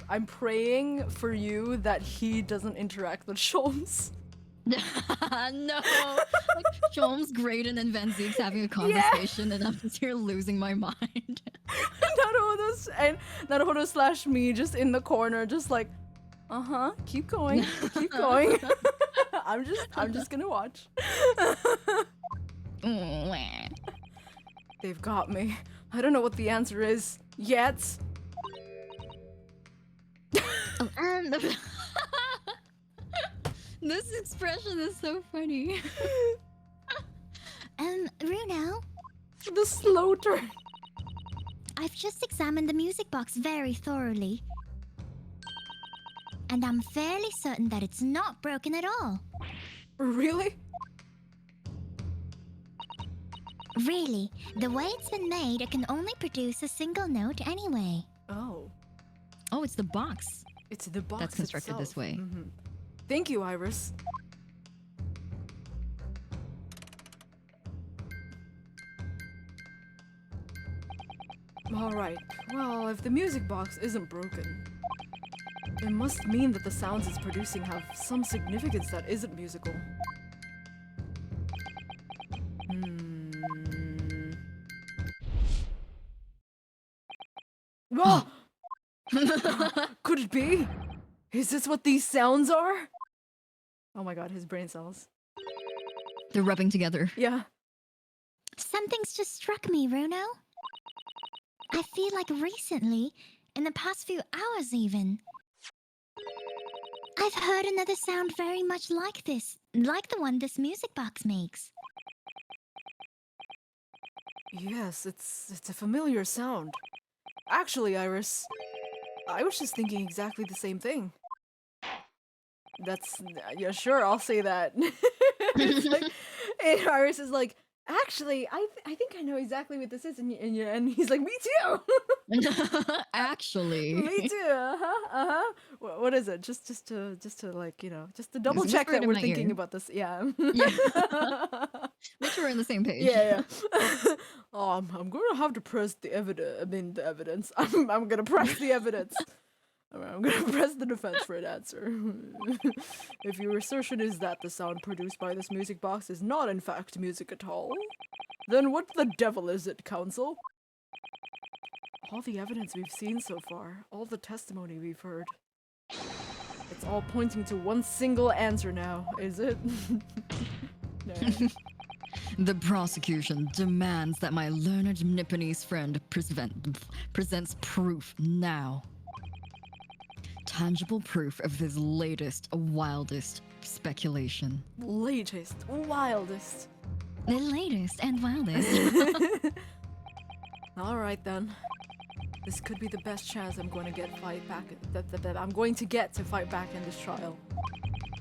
I'm praying for you that he doesn't interact with Sholmes. No! Like, Sholmes, Graydon, and Van Zeeks having a conversation, and I'm just here losing my mind. Naruhodo / me just in the corner, just like, keep going, keep going. I'm just gonna watch. They've got me. I don't know what the answer is yet. This expression is so funny. Runo, The slow turn. I've just examined the music box very thoroughly. And I'm fairly certain that it's not broken at all. Really? Really, the way it's been made, it can only produce a single note anyway. Oh, Oh, it's the box. it's the box That's constructed itself. this way. Mhm. Thank you, Iris. Alright, well, if the music box isn't broken, it must mean that the sounds it's producing have some significance that isn't musical. Whoa! Could it be? Is this what these sounds are? Oh my god, his brain cells. They're rubbing together. Yeah. Something's just struck me, Runo. I feel like recently, in the past few hours even, I've heard another sound very much like this, like the one this music box makes. Yes, it's a familiar sound. Actually, Iris, I was just thinking exactly the same thing. That's yeah, sure, I'll say that. It's like, and Iris is like, actually, I think I know exactly what this is, and he's like, me too. Actually. Me too. What is it? Just to like, you know, just to double Just check whisper it that in we're my thinking ear. about this. Yeah. Make sure we're on the same page. Yeah. I'm gonna have to press the evidence. I'm gonna press the evidence. I'm gonna press the defense for an answer. If your assertion is that the sound produced by this music box is not in fact music at all, then what the devil is it, counsel? All the evidence we've seen so far, all the testimony we've heard, it's all pointing to one single answer now, is it? No. The prosecution demands that my learned Nipponese friend presents proof now. Tangible proof of his latest, wildest speculation. Latest, wildest. The latest and wildest. Alright then. This could be the best chance I'm going to get that I'm going to get to fight back in this trial.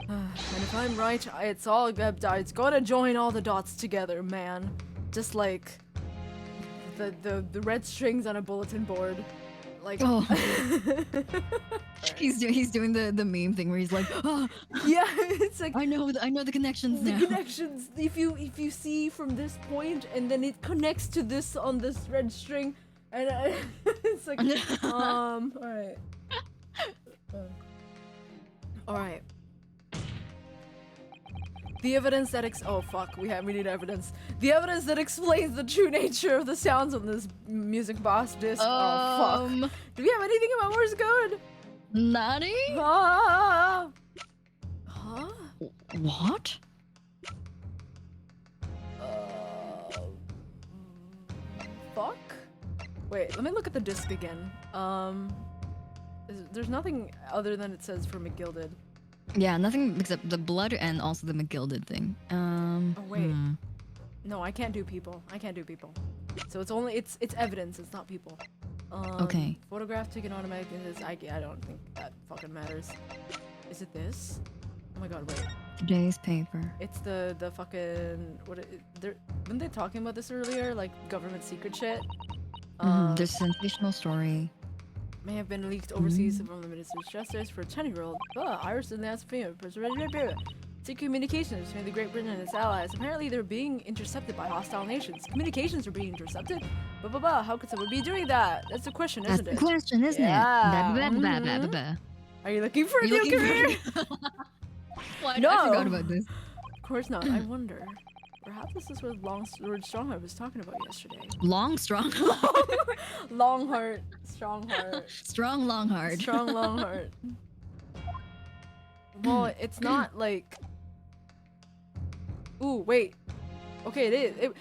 And if I'm right, it's gonna join all the dots together, man. Just like the red strings on a bulletin board. Like, Oh. He's doing the meme thing where he's like, oh, yeah, it's like I know the connections the now. connections. If you see from this point and then it connects to this on this red string, and it's like, all right, all right. The evidence that oh fuck, we need evidence. The evidence that explains the true nature of the sounds on this music box disc. Oh fuck. Do we have anything about Morse code? Nani? Ah! Huh? What? Fuck? Wait, let me look at the disc again. There's nothing other than it says for McGilded. Yeah, nothing except the blood and also the McGilded thing. Oh wait. No, I can't do people. I can't do people. So it's evidence, it's not people. Okay. Photograph taken automatically. I don't think that fucking matters. Is it this? Oh my god, wait. Today's paper. It's the fucking weren't they talking about this earlier? Like government secret shit? There's a sensational story. May have been leaked overseas from the Ministry of Justice for a 10-year-old. Iris and that's female. Secret communications between the Great Britain and its allies. Apparently they're being intercepted by hostile nations. Communications are being intercepted? How could someone be doing that? That's the question, isn't it? That's the question, isn't it? Are you looking for a new career? What? No. I forgot about this. Of course not. I wonder. Perhaps this is what Lord Strongheart was talking about yesterday. Long, strong. Long heart, strong heart. Strong, long, hard. Strong, long heart. Well, it's not like... Ooh, wait. Okay, it is.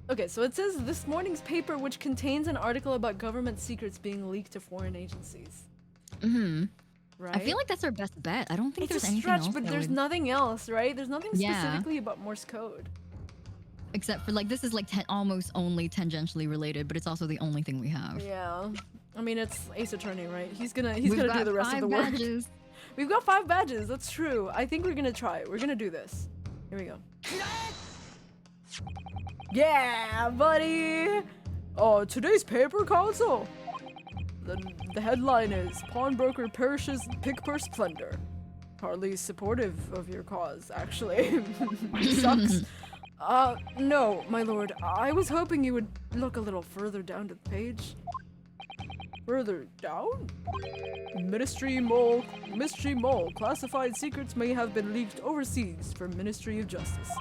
Okay, so it says this morning's paper, which contains an article about government secrets being leaked to foreign agencies. Right? I feel like that's our best bet. I don't think it's there's a anything stretch, else. but that there's would- nothing else, right? There's nothing Yeah. specifically about Morse code. Except for like this is like almost only tangentially related, but it's also the only thing we have. Yeah. I mean, it's Ace Attorney, right? He's gonna We've do got the rest of the 5 work. badges. We've got 5 badges. That's true. I think we're gonna try it. We're gonna do this. Here we go. Yeah, buddy. Oh, today's paper console. The headline is Pawnbroker perishes pick-purse plunder. Hardly supportive of your cause, actually. Sucks. No, my lord. I was hoping you would look a little further down to the page. Further down? Mystery Mole. Classified secrets may have been leaked overseas for Ministry of Justice.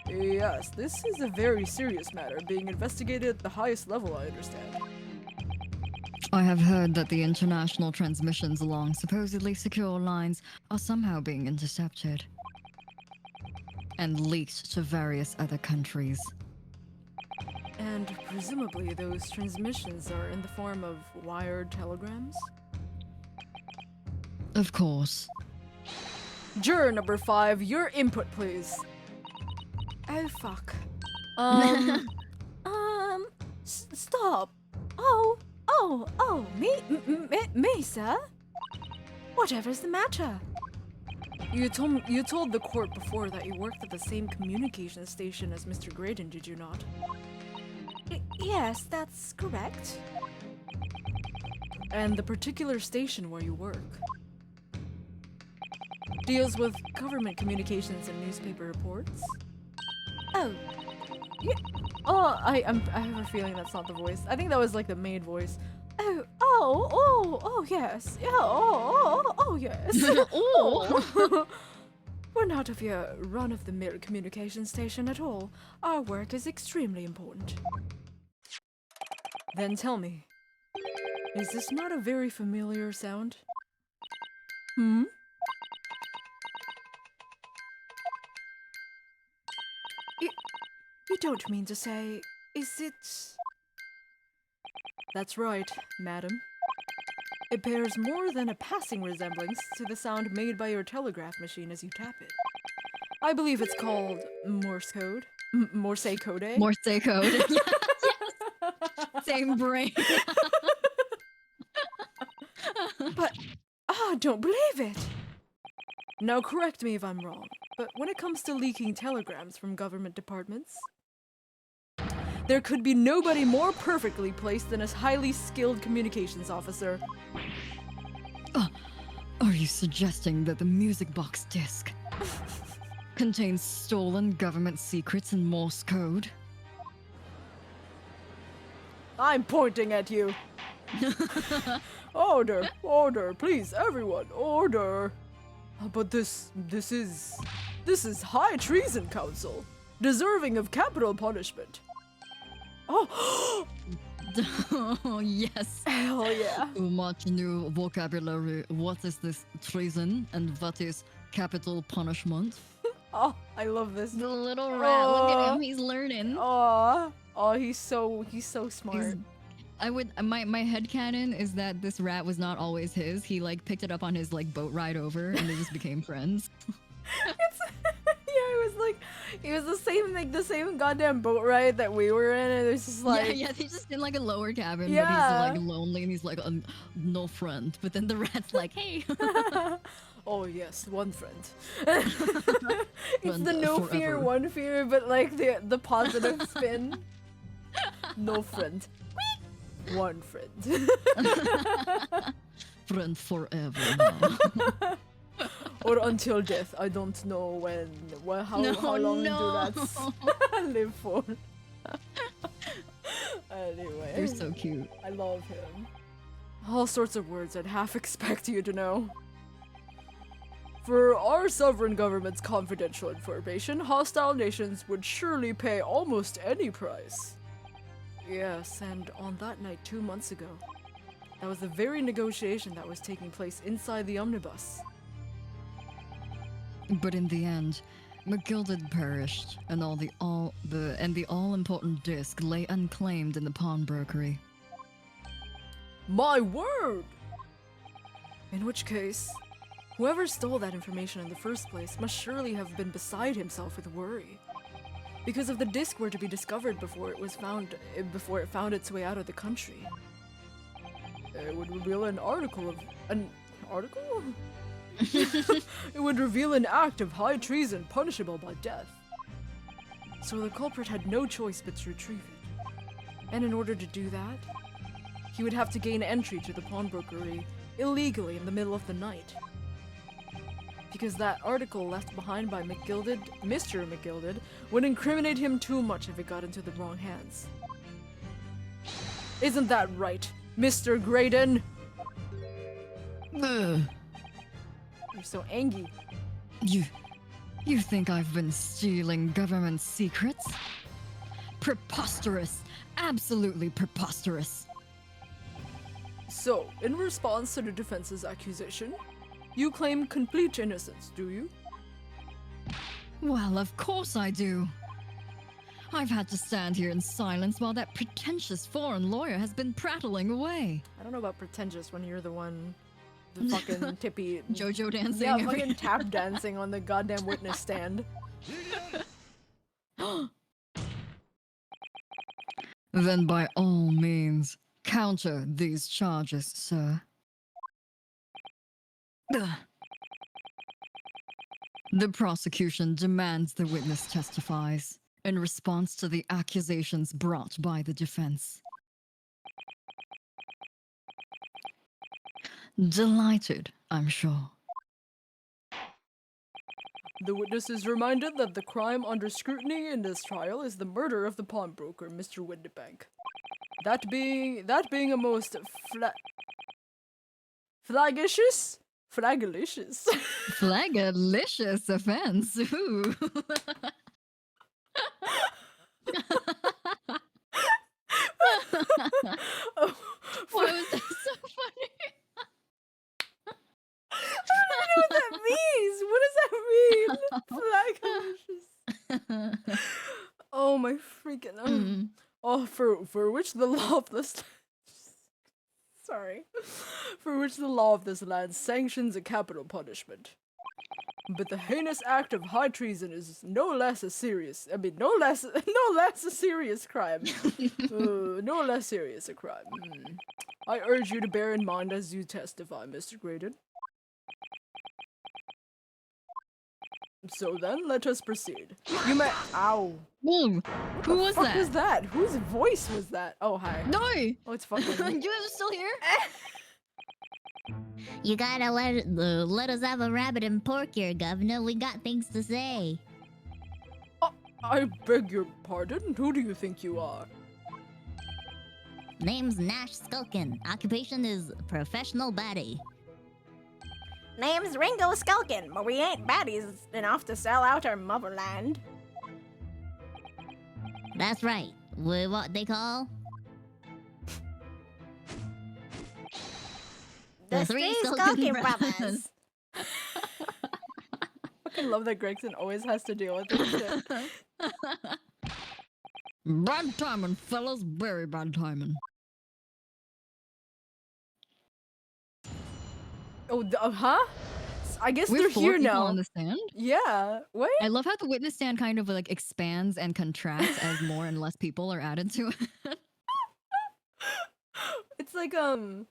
Yes, this is a very serious matter being investigated at the highest level, I understand. I have heard that the international transmissions along supposedly secure lines are somehow being intercepted and leaked to various other countries. And presumably those transmissions are in the form of wired telegrams? Of course. Juror number 5, your input, please. Oh, fuck. Stop. Me, sir? Whatever's the matter? You told the court before that you worked at the same communication station as Mr. Graydon, did you not? Yes, that's correct. And the particular station where you work deals with government communications and newspaper reports? Oh. Yeah. Oh, I have a feeling that's not the voice. I think that was like the maid voice. Oh, yes. Yeah, oh, yes. Oh. We're not of your run-of-the-mill communication station at all. Our work is extremely important. Then tell me, is this not a very familiar sound? Hmm? You don't mean to say, is it... That's right, madam. It bears more than a passing resemblance to the sound made by your telegraph machine as you tap it. I believe it's called Morse code. Morse code. Morse code. Yes. Same brain. But I don't believe it. Now correct me if I'm wrong, but when it comes to leaking telegrams from government departments, There could be nobody more perfectly placed than a highly skilled communications officer. Are you suggesting that the music box disc contains stolen government secrets in Morse code? I'm pointing at you. Order, order, please, everyone, order. But this is high treason, Council, deserving of capital punishment. Oh, Oh, yes. hell yeah. Too much new vocabulary. What is this treason and what is capital punishment? Oh, I love this. The little rat, look at Aw. him, he's learning. Oh, he's so smart. My headcanon is that this rat was not always his. He like picked it up on his like boat ride over and they just became friends. It was the same goddamn boat ride that we were in, and it was just like yeah, he's just in like a lower cabin, Yeah. but he's like lonely and he's like no friend. But then the rat's like, hey. oh yes, one friend. It's Friend the no fear, forever. one fear, but like the positive spin. No friend. One friend. Friend forever now. Or until death. I don't know how long no. do rats live for. Anyway. You're so cute. I love him. All sorts of words I'd half expect you to know. For our sovereign government's confidential information, hostile nations would surely pay almost any price. Yes, and on that night 2 months ago, that was the very negotiation that was taking place inside the omnibus. But in the end, McGilded perished, and the all-important disc lay unclaimed in the pawnbrokery. My word! In which case, whoever stole that information in the first place must surely have been beside himself with worry. Because if the disc were to be discovered before it found its way out of the country, it would reveal an article? It would reveal an act of high treason punishable by death. So the culprit had no choice but to retrieve it. And in order to do that, he would have to gain entry to the pawnbrokery illegally in the middle of the night. Because that article left behind by Mr. McGilded, would incriminate him too much if it got into the wrong hands. Isn't that right, Mr. Graydon? Ugh. You're so angry. You think I've been stealing government secrets? Preposterous! Absolutely preposterous! So, in response to the defense's accusation, you claim complete innocence, do you? Well, of course I do. I've had to stand here in silence while that pretentious foreign lawyer has been prattling away. I don't know about pretentious when you're the fucking tippy JoJo dancing. Yeah, fucking tap dancing on the goddamn witness stand. Then by all means, counter these charges, sir. Ugh. The prosecution demands the witness testifies in response to the accusations brought by the defense. Delighted, I'm sure. The witness is reminded that the crime under scrutiny in this trial is the murder of the pawnbroker, Mr. Windibank. That being a most flagalicious Flagalicious offense. Ooh. Why was that so funny? I don't know what that means. What does that mean? Flagalicious. Oh my freaking Oh, for which the law of this for which the law of this land sanctions a capital punishment. But the heinous act of high treason is no less a serious crime. No less serious a crime. I urge you to bear in mind as you testify, Mr. Graydon. So then, let us proceed. You may. Ow. Whoa, who was What that? was that? Whose voice was that? Oh, hi. No! Oh, it's fucking. You guys are still here? You gotta let us have a rabbit and pork here, Governor. We got things to say. I beg your pardon? Who do you think you are? Name's Nash Skulkin. Occupation is professional baddie. Name's Ringo Skulkin, but we ain't baddies enough to sell out our motherland. That's right. We're what they call The three Skulkin brothers. I love that Gregson always has to deal with this shit. Bad timing, fellas. Very bad timing. Oh, huh? I guess We they're have 4 here people now. on the stand. Yeah. What? I love how the witness stand kind of like expands and contracts as more and less people are added to it. It's like a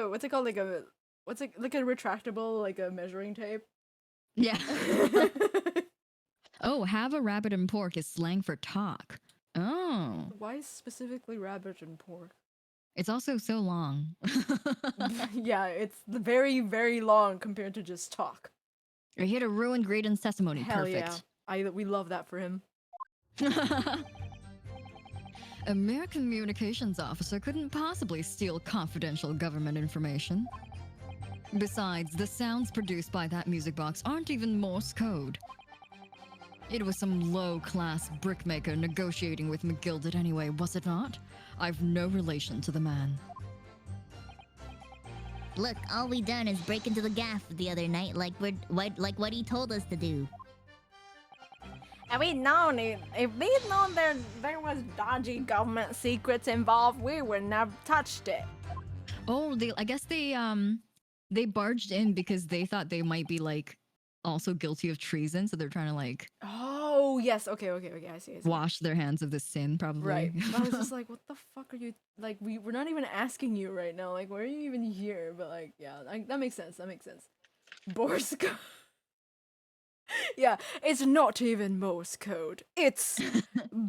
what's it called? Like a retractable like a measuring tape. Yeah. Oh, have a rabbit and pork is slang for talk. Oh. Why specifically rabbit and pork? It's also so long. Yeah, it's very, very long compared to just talk. You're here to ruin Graydon's testimony. Hell Perfect. yeah. We love that for him. A mere communications officer couldn't possibly steal confidential government information. Besides, the sounds produced by that music box aren't even Morse code. It was some low-class brickmaker negotiating with McGilded anyway, was it not? I've no relation to the man. Look, all we done is break into the gaff the other night like what he told us to do. And we'd known if we'd known there was dodgy government secrets involved, we wouldn't have touched it. Oh, I guess they barged in because they thought they might be like also guilty of treason, so they're trying to like Oh yes, okay, I see. wash their hands of this sin, probably. Right. I was just like, what the fuck are you like? We're not even asking you right now. Like, why are you even here? But like, yeah, that makes sense. Morse code. Yeah, it's not even Morse code. It's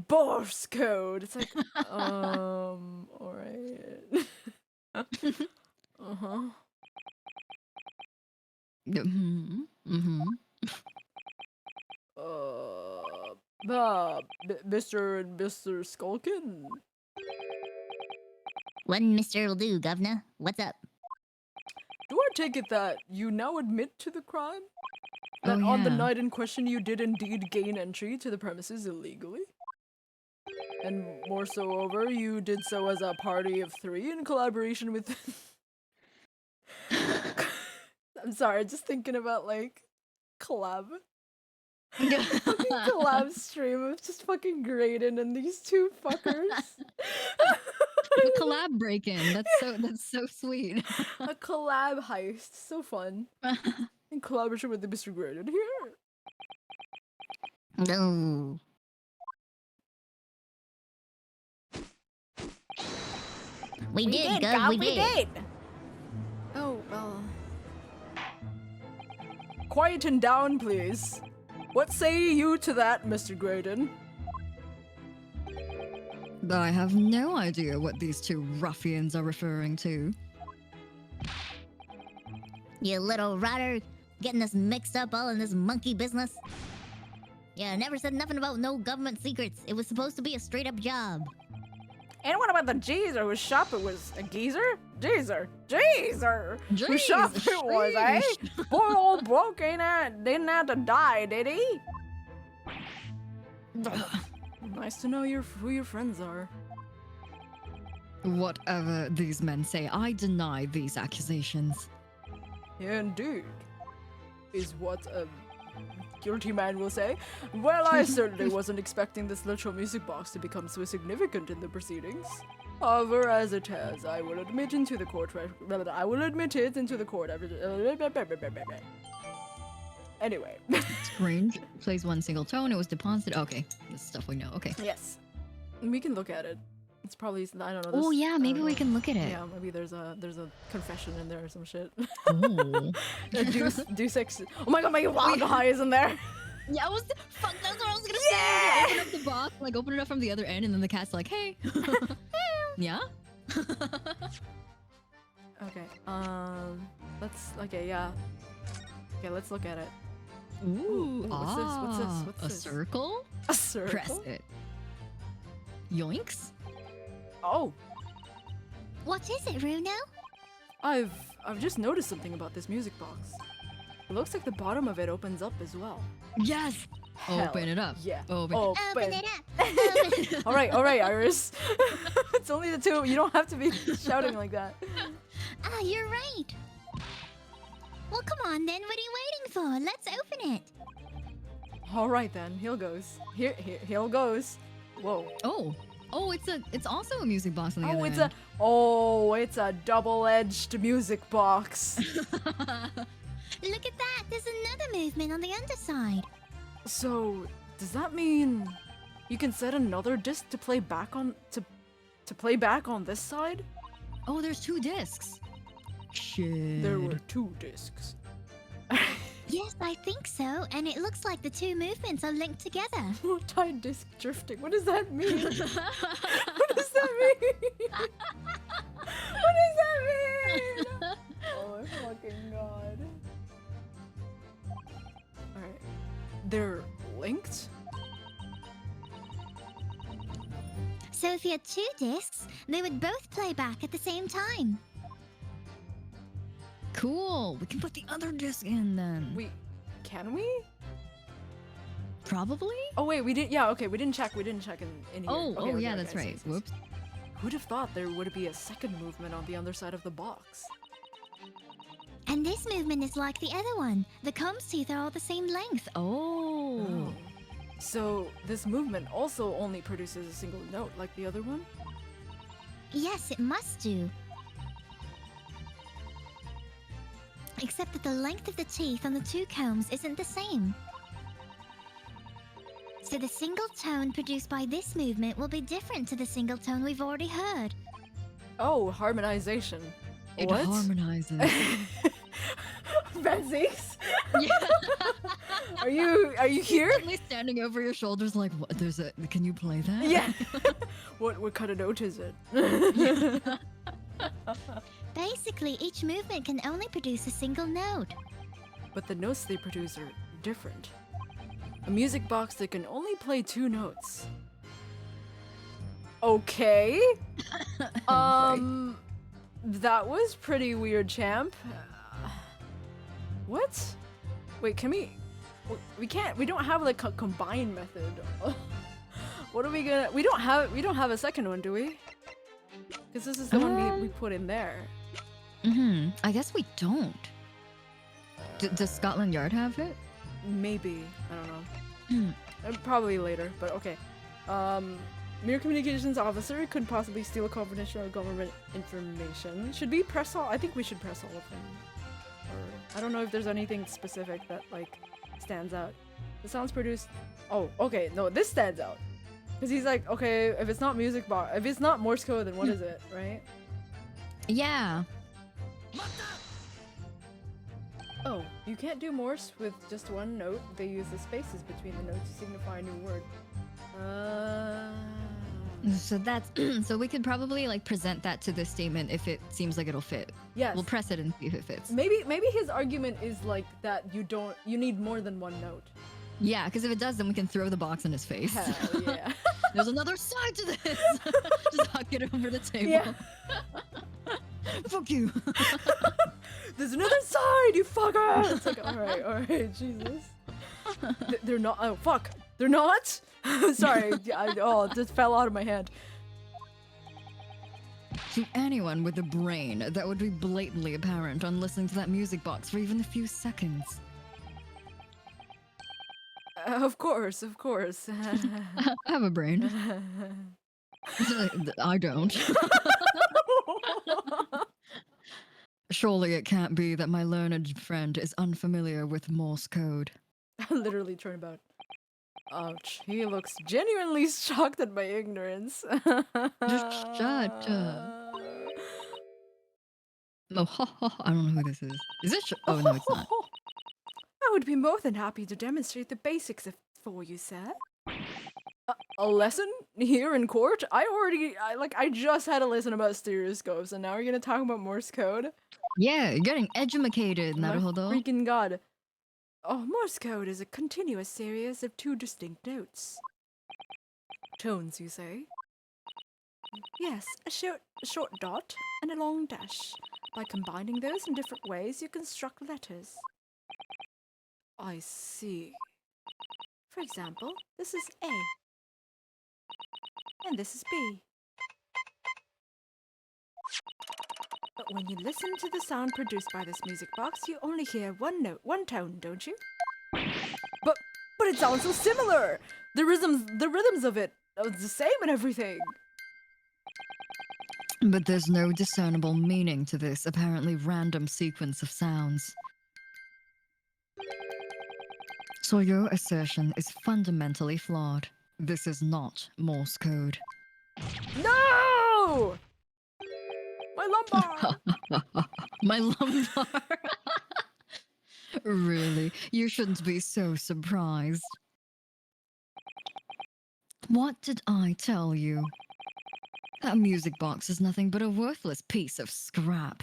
Morse code. It's like, all right. Uh-huh. Mm-hmm. Mm-hmm. Mr. and Mr. Skulkin. What Mr. will do, Governor? What's up? Do I take it that you now admit to the crime? That Oh, on the yeah. night in question you did indeed gain entry to the premises illegally? And more so over, you did so as a party of 3 in collaboration with... I'm sorry, just thinking about like collab. Fucking collab stream of just fucking Graydon and these 2 fuckers. A collab break-in. That's so sweet. A collab heist. So fun. In collaboration with the Mr. Graydon here. No. We did, Gov, we did. Oh, well. Quieten down, please. What say you to that, Mr. Graydon? I have no idea what these 2 ruffians are referring to. You little rotter, getting us mixed up all in this monkey business. Yeah, never said nothing about no government secrets. It was supposed to be a straight-up job. And what about the geezer whose shop it was? A geezer? Geezer! Whose shop it was, eh? Poor old bloke didn't have to die, did he? Nice to know who your friends are. Whatever these men say, I deny these accusations. Indeed. Is what a guilty man will say. Well, I certainly wasn't expecting this literal music box to become so significant in the proceedings. However, as it has, I will admit into the court. I will admit it into the court. Anyway. Strange. Plays 1 single tone. It was deposited. Okay, this stuff we know. Okay. Yes. We can look at it. It's probably I don't know. Oh this- yeah, I don't maybe we know. can look at it. Yeah, maybe there's a confession in there or some shit. Oh. Deus Ex. Oh my god, my wild high is in there. Yeah, fuck. That's what I was gonna say. Open up the box, like open it up from the other end, and then the cat's like, "Hey." Yeah. Okay. Yeah. Okay, let's look at it. Ooh. what's this? What's this? What's A this? circle. A circle. Press it. Yoinks. Oh, What is it, Runo? I've just noticed something about this music box. It looks like the bottom of it opens up as well. Yes. Hell Open it up. Yeah. Open. Open it up. Open it all right, Iris. It's only the two. You don't have to be shouting like that. Ah, you're right. Well, come on then. What are you waiting for? Let's open it. All right then. Here goes. Here goes. Whoa. Oh, it's also a music box on the other end. It's a double-edged music box. Look at that. There's another movement on the underside. So, does that mean you can set another disc to play back on to play back on this side? Oh, there's 2 discs. Shit. There were 2 discs. Yes, I think so. And it looks like the 2 movements are linked together. Multi-disc drifting. What does that mean? What does that mean? What does that mean? Oh my fucking god. Alright. They're linked? So if you had 2 discs, they would both play back at the same time. Cool. We can put the other disc in then. Can we? Probably. Oh wait, we did. Yeah, okay, we didn't check in here. Oh, Okay, okay, yeah, okay, that's I see, right. I see. Whoops. Who'd have thought there would be a second movement on the underside of the box? And this movement is like the other one. The comb's teeth are all the same length. Oh. So this movement also only produces a single note like the other one? Yes, it must do. Except that the length of the teeth on the 2 combs isn't the same. So the single tone produced by this movement will be different to the single tone we've already heard. Oh, harmonization. It What? harmonizes. Benzes? Yeah. Are you here? Suddenly standing over your shoulders like, what? Can you play that? Yeah. What kind of note is it? Basically, each movement can only produce a single note. But the notes they produce are different. A music box that can only play 2 notes. Okay. That was pretty weird, champ. What? Wait, can we? We can't. We don't have like a combine method. What are we gonna? We don't have a second one, do we? Because this is the one we put in there. I guess we don't. Does Scotland Yard have it? Maybe. I don't know. Probably later, but okay. Mere communications officer could possibly steal confidential government information. Should we press all? I think we should press all of them. Or I don't know if there's anything specific that like stands out. The sounds produced. Oh, okay. No, this stands out. Because he's like, okay, if it's not music box, if it's not Morse code, then what is it, right? Yeah. Oh, you can't do Morse with just one note. They use the spaces between the notes to signify a new word. So that's so we could probably like present that to this statement if it seems like it'll fit. Yes. We'll press it and see if it fits. Maybe his argument is like that you need more than one note. Yeah, because if it does, then we can throw the box in his face. Hell yeah. There's another side to this. Just huck it over the table. Yeah. Fuck you. There's another side, you fucker! It's like, alright, Jesus. They're not. Oh, fuck. They're not? Sorry. It just fell out of my hand. To anyone with a brain, that would be blatantly apparent on listening to that music box for even a few seconds. Of course. I have a brain. I don't. Surely it can't be that my learned friend is unfamiliar with Morse code. Literally turn about. Ouch. He looks genuinely shocked at my ignorance. Just shut up. Oh, I don't know who this is. Is it? Oh no, it's not. I would be more than happy to demonstrate the basics for you, sir. A lesson here in court? I just had a lesson about stereoscopes, and now we're gonna talk about Morse code. Yeah, you're getting educated, My Naruhodo. freaking god. Oh, Morse code is a continuous series of two distinct notes. Tones, you say? Yes, a short dot and a long dash. By combining those in different ways, you construct letters. I see. For example, this is A. And this is B. But when you listen to the sound produced by this music box, you only hear one note, one tone, don't you? But it sounds so similar! The rhythms of it are the same and everything! But there's no discernible meaning to this apparently random sequence of sounds. So your assertion is fundamentally flawed. This is not Morse code. No! My lumbar! My lumbar. Really? You shouldn't be so surprised. What did I tell you? That music box is nothing but a worthless piece of scrap.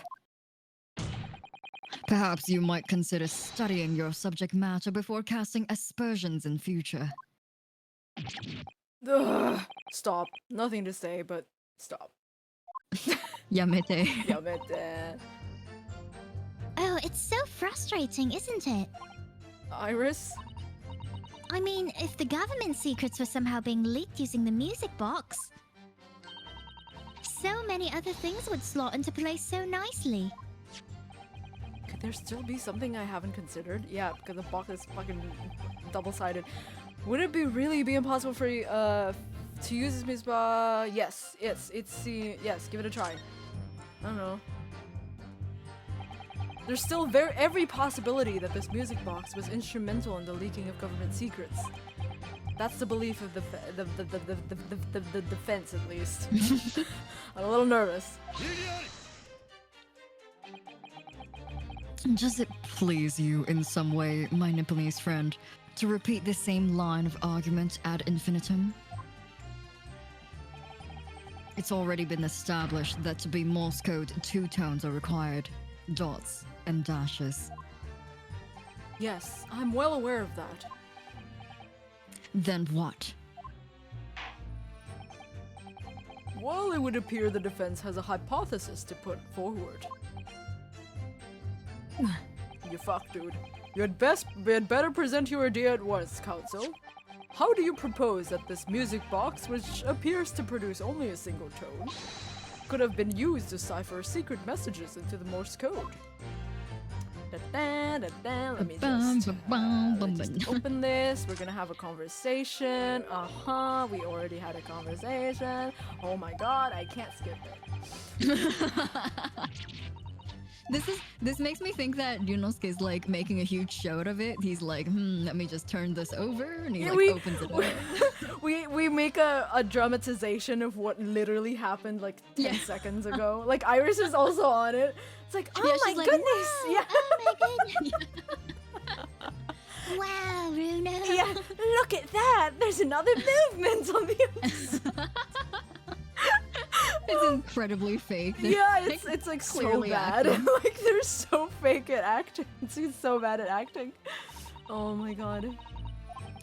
Perhaps you might consider studying your subject matter before casting aspersions in future. Ugh. Stop. Nothing to say, but stop. Yamete. Yamete. Oh, it's so frustrating, isn't it? Iris? I mean, if the government secrets were somehow being leaked using the music box, so many other things would slot into place so nicely. Could there still be something I haven't considered? Yeah, because the box is fucking double-sided. Would it really be impossible for you to use this music box? Yes, yes, yes, give it a try. I don't know. There's still every possibility that this music box was instrumental in the leaking of government secrets. That's the belief of the defense, at least. I'm a little nervous. Does it please you in some way, my Nepalese friend, to repeat the same line of argument ad infinitum? It's already been established that to be Morse code, 2 tones are required. Dots and dashes. Yes, I'm well aware of that. Then what? Well, it would appear the defense has a hypothesis to put forward. You fucked, dude. You had better present your idea at once, counsel. How do you propose that this music box, which appears to produce only a single tone, could have been used to cipher secret messages into the Morse code? Let me just open this. We're gonna have a conversation. We already had a conversation. Oh my god, I can't skip it. This makes me think that Yunosuke is like making a huge show out of it. He's like, let me just turn this over, and he opens it up. We make a dramatization of what literally happened like 10 seconds ago. Like Iris is also on it. It's like, oh my like, goodness! Wow, Yeah. Oh my goodness! Wow, Bruno! Yeah, look at that! There's another movement on the other side. It's incredibly fake. Yeah, it's like so clearly bad. acting. Like they're so fake at acting. She's so bad at acting. Oh my god.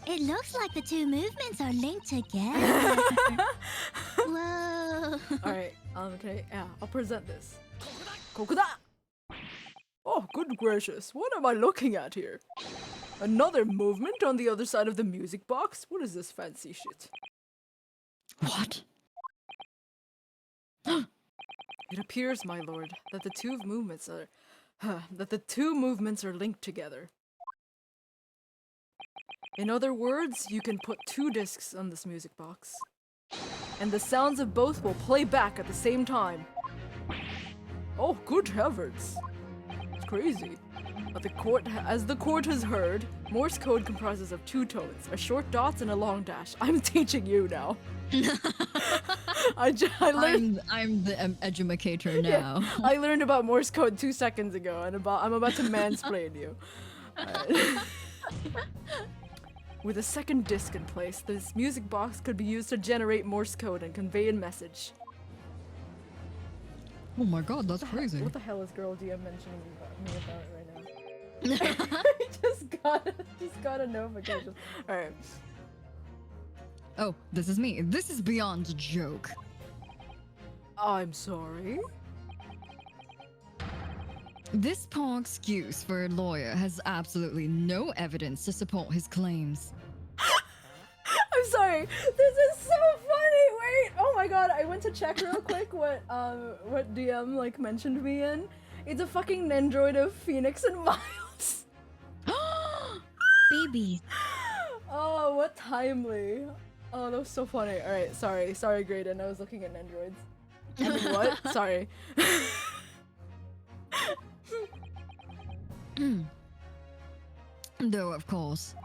It looks like the 2 movements are linked together. Whoa! Alright, okay, yeah, I'll present this. Kokuda! Oh, good gracious, what am I looking at here? Another movement on the other side of the music box? What is this fancy shit? What? It appears, my lord, that the two movements are linked together. In other words, you can put 2 discs on this music box, and the sounds of both will play back at the same time. Oh, good heavens! It's crazy. As the court has heard, Morse code comprises of 2 tones, a short dot and a long dash. I'm teaching you now. I learned. I'm the educator now. I learned about Morse code 2 seconds ago, and I'm about to mansplain you. Alright. With a second disc in place, this music box could be used to generate Morse code and convey a message. Oh my god, that's crazy. What the hell is girl DM mentioning me about right now? I just got a notification. Alright. Oh, this is me. This is beyond a joke. I'm sorry? This poor excuse for a lawyer has absolutely no evidence to support his claims. I'm sorry. This is so funny. Wait. Oh my god. I went to check real quick what DM like mentioned me in. It's a fucking Nendroid of Phoenix and Miles. Baby. Oh, what timely. Oh, that was so funny. All right. Sorry, Graydon. I was looking at Nendroids. I mean, what? Sorry. Though, of course,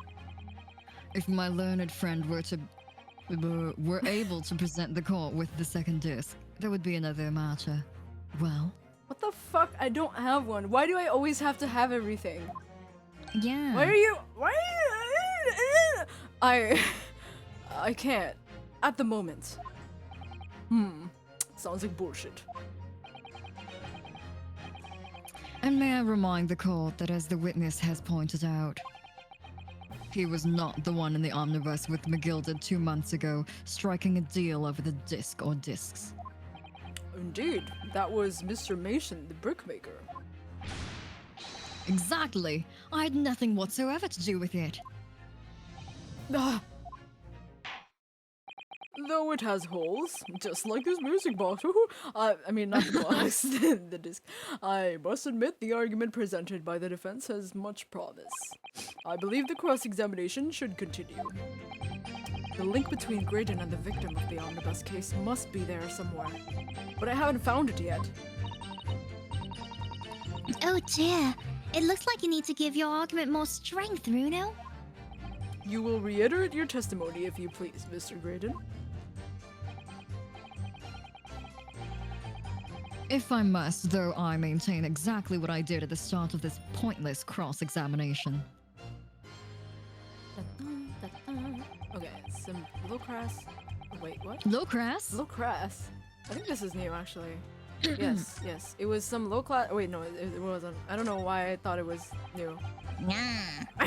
if my learned friend were able to present the court with the second disc, there would be another matter. Well, What the fuck? I don't have one. Why do I always have to have everything? yeah. Why are you? I can't. At the moment. Sounds like bullshit. And may I remind the court that, as the witness has pointed out, he was not the one in the omnibus with McGilded 2 months ago, striking a deal over the disc or discs. Indeed, that was Mr. Mason, the brickmaker. Exactly. I had nothing whatsoever to do with it. Ah. Though it has holes, just like this music box. I mean, not the box, the disc. I must admit the argument presented by the defense has much promise. I believe the cross-examination should continue. The link between Graydon and the victim of the omnibus case must be there somewhere, but I haven't found it yet. Oh dear. It looks like you need to give your argument more strength, Runo. You will reiterate your testimony if you please, Mr. Graydon. If I must, though, I maintain exactly what I did at the start of this pointless cross-examination. Okay, some Locras. Wait, what? Locras? Locras? I think this is new, actually. Yes. It was some low class. Wait, no, it wasn't. I don't know why I thought it was new. Nah.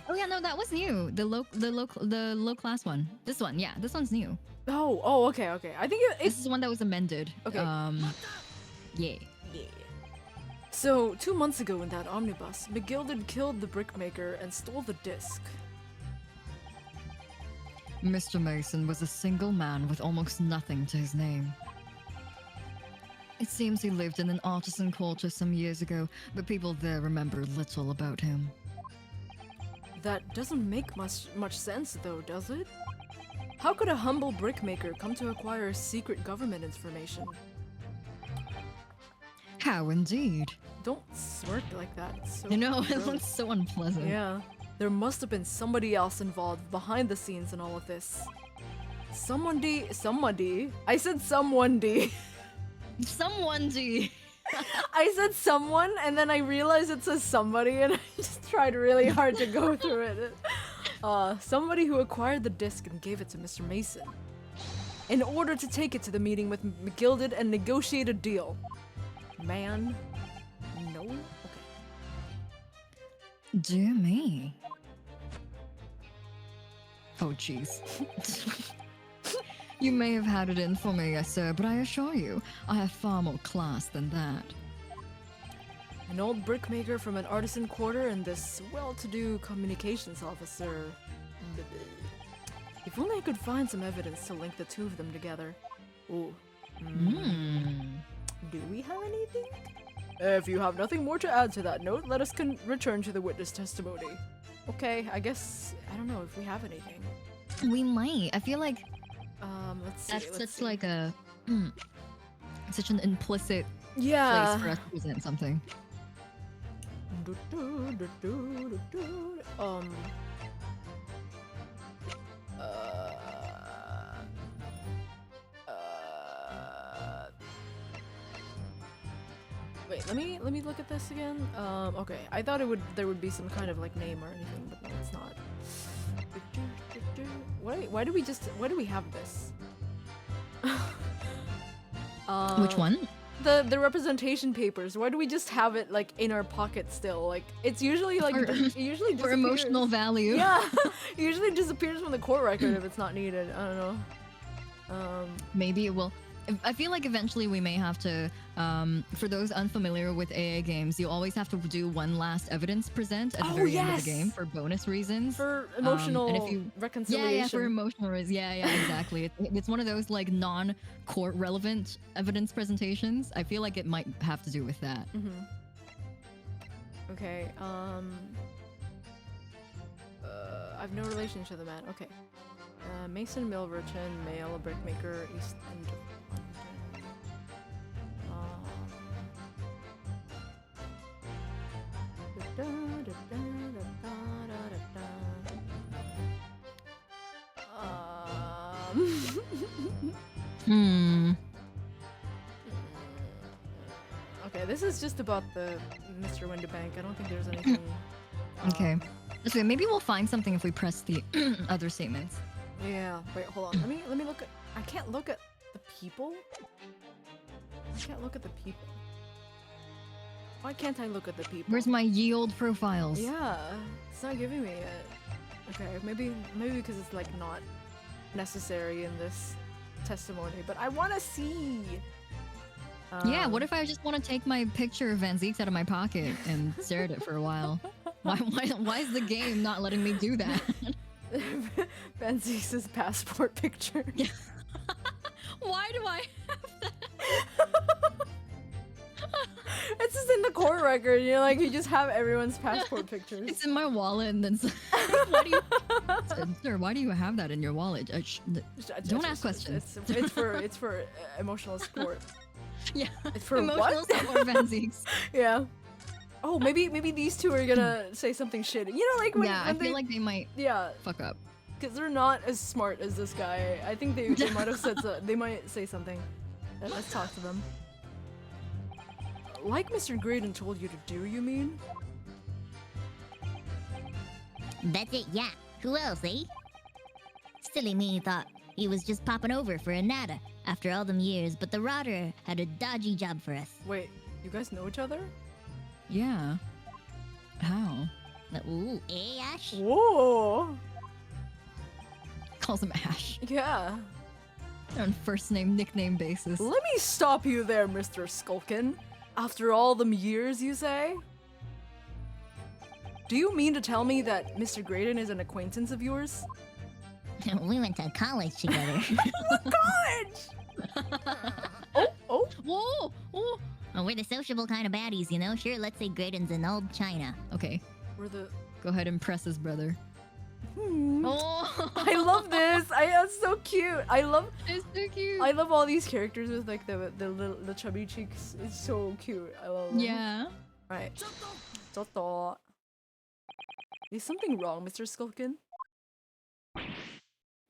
Oh yeah, no, that was new. The low class one. This one, yeah, this one's new. Oh, okay. I think This it's is one that was amended. Okay. Yeah. yeah. So 2 months ago in that omnibus, McGilded killed the brickmaker and stole the disc. Mr. Mason was a single man with almost nothing to his name. It seems he lived in an artisan quarter some years ago, but people there remember little about him. That doesn't make much sense, though, does it? How could a humble brickmaker come to acquire secret government information? How indeed. Don't smirk like that. It's so You know, it gross. looks so unpleasant. Yeah. There must have been somebody else involved behind the scenes in all of this. Somebody. I said someone D. Someone D. I said someone, and then I realized it says somebody, and I just tried really hard to go through it. Somebody who acquired the disc and gave it to Mr. Mason in order to take it to the meeting with McGilded and negotiate a deal. Man, no? Okay. Dear me. Oh, jeez. You may have had it in for me, sir, but I assure you, I have far more class than that. An old brickmaker from an artisan quarter and this well-to-do communications officer. If only I could find some evidence to link the two of them together. Ooh. Do we have anything? If you have nothing more to add to that note, let us return to the witness testimony. Okay, I guess, I don't know if we have anything. We might. I feel like Let's see. that's let's such see. like a such an implicit Yeah. place for us to present something. Wait, let me look at this again. Okay, I thought there would be some kind of like name or anything, but no, it's not. Why do we have this? Which one? The representation papers. Why do we just have it like in our pocket still? Like it's usually like it usually For disappears. emotional value. Yeah, it usually disappears from the court record if it's not needed. I don't know. Maybe it will. I feel like eventually we may have to, for those unfamiliar with AA games, you always have to do one last evidence present at the very end of the game for bonus reasons. For emotional and if you, reconciliation. Yeah, for emotional reasons. Yeah, exactly. It's one of those like non-court relevant evidence presentations. I feel like it might have to do with that. Okay, I've no relation to the man. Okay. Mason, mill merchant, male, a brickmaker, East End of Hmm. Okay, this is just about the Mr. Winterbank. I don't think there's anything. Okay. So maybe we'll find something if we press the other statements. Yeah. Wait, hold on. Let me look at. I can't look at the people. I can't look at the people. Why can't I look at the people? Where's my ye old profiles? Yeah, it's not giving me it. Okay, maybe because it's like not necessary in this testimony, but I want to see. Yeah, what if I just want to take my picture of Van Zeek's out of my pocket and stare at it for a while? Why is the game not letting me do that? Van Zeek's passport picture. Why do I have that? It's just in the court record, you know, like you just have everyone's passport pictures. It's in my wallet, and then sir, why do you have that in your wallet? Don't ask questions. It's for emotional support. Yeah, it's for emotional what? support Van Zeek's. Yeah. Oh, maybe these two are gonna say something shitty. You know, like when I feel like they might. Fuck up. Because they're not as smart as this guy. I think they might have said they might say something. Let's talk to them. Like Mr. Graydon told you to do, you mean? That's it, yeah. Who else, eh? Silly me thought he was just popping over for a nada after all them years, but the rotter had a dodgy job for us. Wait, you guys know each other? Yeah. How? Ooh, eh, Ash? Whoa! Calls him Ash. Yeah. On first name, nickname basis. Let me stop you there, Mr. Skulkin. After all them years, you say? Do you mean to tell me that Mr. Graydon is an acquaintance of yours? We went to college together. What college? Oh! Whoa! Oh! Well, we're the sociable kind of baddies, you know? Sure, let's say Graydon's in old China. Okay. We're the... Go ahead and press his brother. Oh! I love this! That's so cute! It's so cute! I love all these characters with like the chubby cheeks. It's so cute. I love them. Yeah. Right. Toto. Is something wrong, Mr. Skulkin?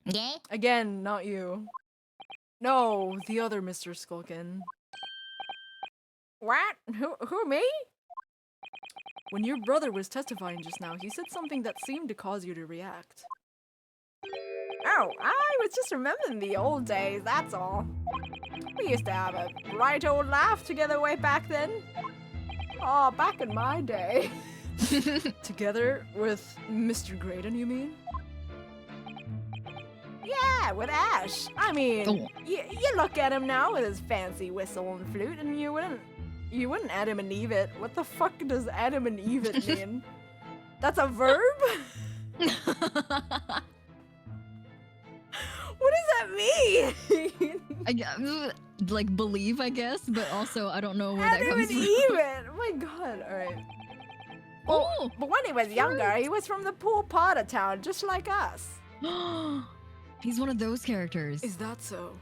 Yeah? Again, not you. No, the other Mr. Skulkin. What? Who, me? When your brother was testifying just now, he said something that seemed to cause you to react. Oh, I was just remembering the old days, that's all. We used to have a right old laugh together way back then. Oh, back in my day. Together with Mr. Graydon, you mean? Yeah, with Ash. I mean, you look at him now with his fancy whistle and flute, and you wouldn't Adam and Eve it. What the fuck does Adam and Eve it mean? That's a verb? What does that mean? Like believe, I guess, but also I don't know where Adam that comes and from. Eve it. Oh my god. All right. Oh, but when he was younger, he was from the poor part of town, just like us. He's one of those characters. Is that so?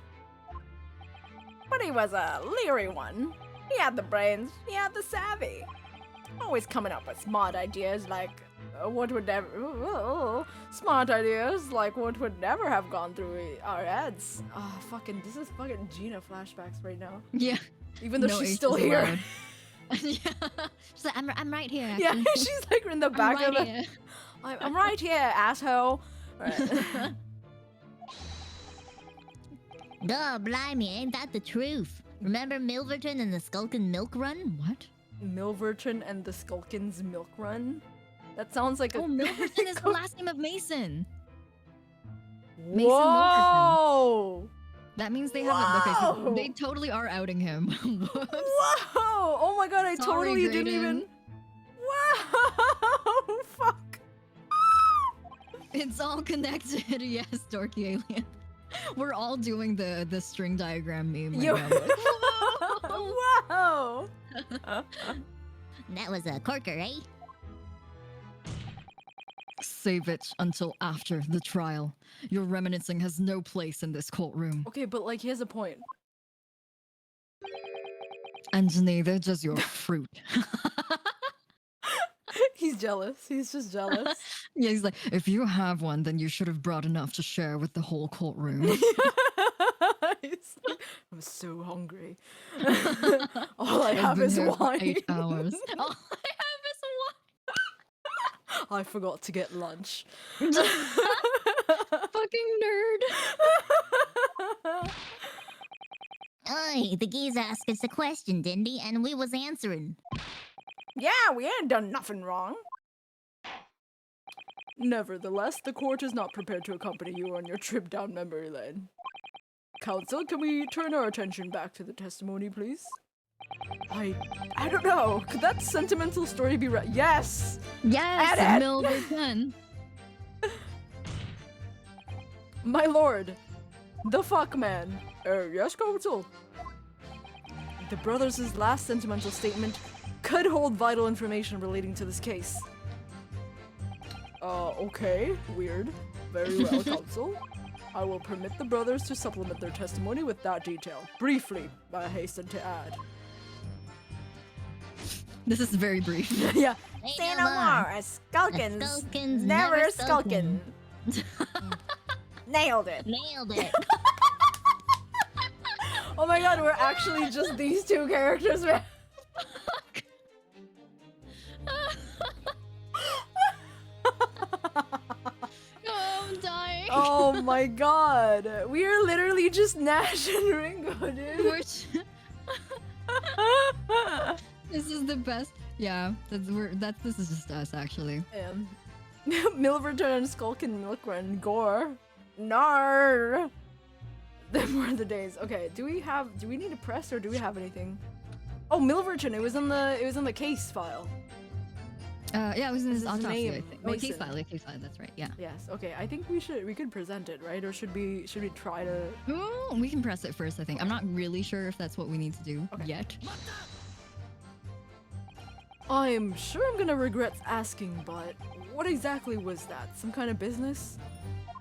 But he was a leery one. He had the brains, he had the savvy. Always coming up with smart ideas like what would never smart ideas like what would never have gone through our heads. Ah, fucking, this is fucking Gina flashbacks right now. Yeah. Even though No she's H still is here. allowed. Yeah. She's like, I'm right here. Yeah, actually." she's like in the back I'm of right the. here. I'm right here, asshole. Right. Duh, blimey, ain't that the truth? Remember Milverton and the Skulkin Milk Run? What? Milverton and the Skulkins Milk Run. That sounds like a. Oh, Milverton is the last name of Mason. Mason Whoa! That means they haven't. Okay, so Whoa! they totally are outing him. Whoops. Whoa! Oh my god, I Sorry, totally didn't Drayden. even. Wow! Fuck! It's all connected. Yes, dorky alien. We're all doing the string diagram meme right Yo- now. Like, Whoa! That was a corker, eh? save it until after the trial. Your reminiscing has no place in this courtroom. Okay, but like, he has a point. And neither does your fruit. He's jealous. He's just jealous. Yeah, he's like, if you have one, then you should have brought enough to share with the whole courtroom. He's like, I'm so hungry. All I I've have been is here for wine. 8 hours. All I have is I forgot to get lunch. wine. Fucking nerd. Aye, the geese asked us a question, didn't he? And we was answering. Yeah, we ain't done nothing wrong. Nevertheless, the court is not prepared to accompany you on your trip down memory lane. Counsel, can we turn our attention back to the testimony, please? I don't know. Could that sentimental story be right? Yes! Yes, Edit. Milverton. My lord, the fuck man. Yes, counsel. The brothers' last sentimental statement could hold vital information relating to this case. Okay, weird. Very well, counsel. I will permit the brothers to supplement their testimony with that detail. Briefly, I hasten to add. This is very brief. Yeah. Say Say no no more. more, a skulkins. Skulkins Never never skulkin'. Nailed it. Nailed it. Oh my god, we're actually just these two characters, man. Oh, I'm dying. Oh my god. We are literally just Nash and Ringo, dude. Which... This is the best. Yeah, this is just us actually. Milverton and Skulkin Milk Run Gore. Nar. Them were the days. Okay, do we need to press or do we have anything? Oh, Milverton, it was in the case file. Yeah, it was in This his is his autopsy, I name, think. Oh, case Mason. file, that's right, yeah. Yes, okay. I think we could present it, right? Or should we try to Ooh, we can press it first, I think. I'm not really sure if that's what we need to do Okay. yet. I'm sure I'm gonna regret asking, but what exactly was that? Some kind of business?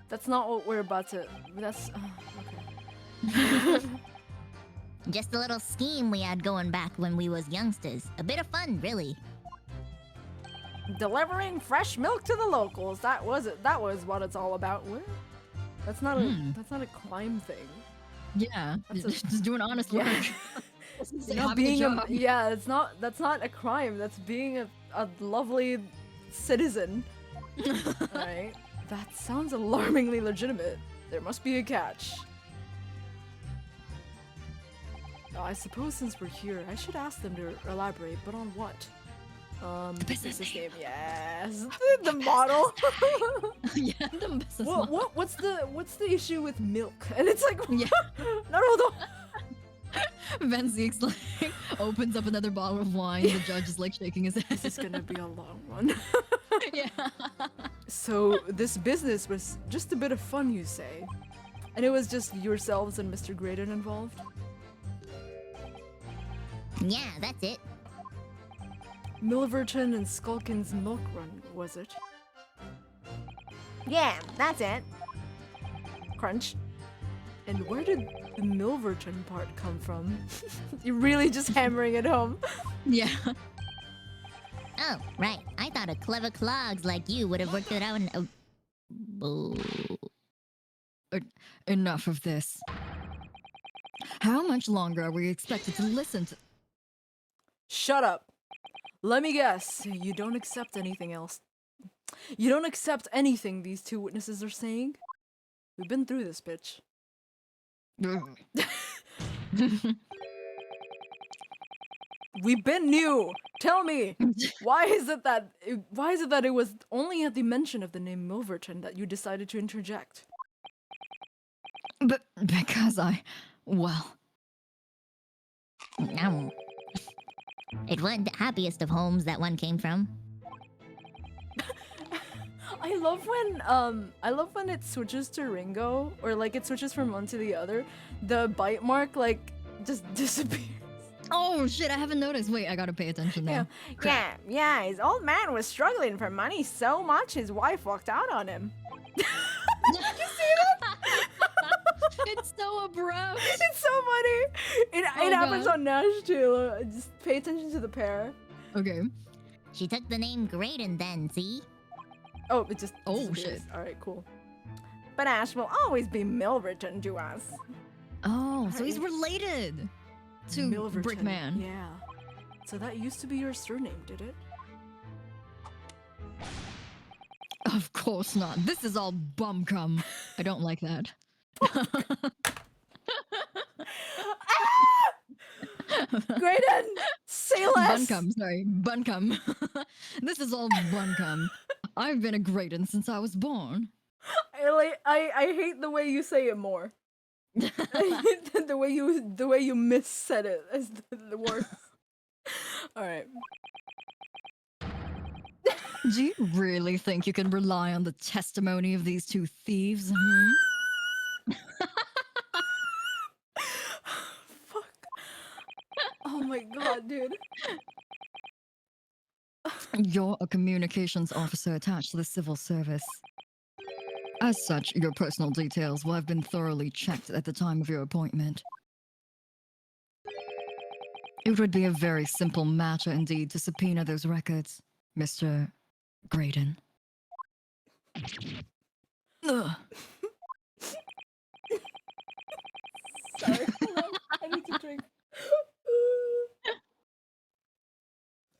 That's not what we're about to. That's okay. Just a little scheme we had going back when we was youngsters. A bit of fun, really. Delivering fresh milk to the locals. That was it. That was what it's all about. What? That's not a crime thing. Yeah, That's just doing honest Yeah. work. It's Like not having a being job. yeah. That's not a crime. That's being a lovely citizen. Right. That sounds alarmingly legitimate. There must be a catch. I suppose since we're here, I should ask them to elaborate, but on what? The business name. Yes. The model. Yeah, the business model. What's the issue with milk? And it's like, Yeah. no. Van Zeek's like opens up another bottle of wine. The judge is like shaking his head. This is gonna be a long one. Yeah. So this business was just a bit of fun, you say? And it was just yourselves and Mr. Graydon involved? Yeah, that's it. Milverton and Skulkin's Milk Run, was it? Yeah, that's it. Crunch. And where did the Milverton part come from? You're really just hammering it home. Yeah. Oh, right. I thought a clever clogs like you would have worked it out in... Oh. Enough of this. How much longer are we expected to listen to? Shut up. Let me guess. You don't accept anything else. You don't accept anything these two witnesses are saying? We've been through this, bitch. We've been new. Tell me, why is it that it was only at the mention of the name Milverton that you decided to interject? But because well, It wasn't the happiest of homes that one came from. I love when it switches to Ringo, or like it switches from one to the other. The bite mark like just disappears. oh shit, I haven't noticed. Wait, I gotta pay attention now. Yeah, his old man was struggling for money so much his wife walked out on him. It's so abrupt. It's so funny. It happens God. on Nash too. Just pay attention to the pair. Okay. She took the name Graydon then, see? Oh, it just Oh, disappears. shit. All right, cool. But Ash will always be Milverton to us. Oh, so he's related to Milverton. Brickman. Yeah. So that used to be your surname, did it? Of course not. This is all bumcum. I don't like that. Graydon, say less. Buncum, sorry. Buncum. This is all buncum. I've been a Graydon since I was born. I hate the way you say it more. I hate the way you missaid it as the word. All right. Do you really think you can rely on the testimony of these two thieves? Hmm? Fuck. Oh my god, dude. You're a communications officer attached to the civil service. As such, your personal details will have been thoroughly checked at the time of your appointment. It would be a very simple matter indeed to subpoena those records, Mr. Graydon. Ugh. Sorry. Hold on. I need to drink.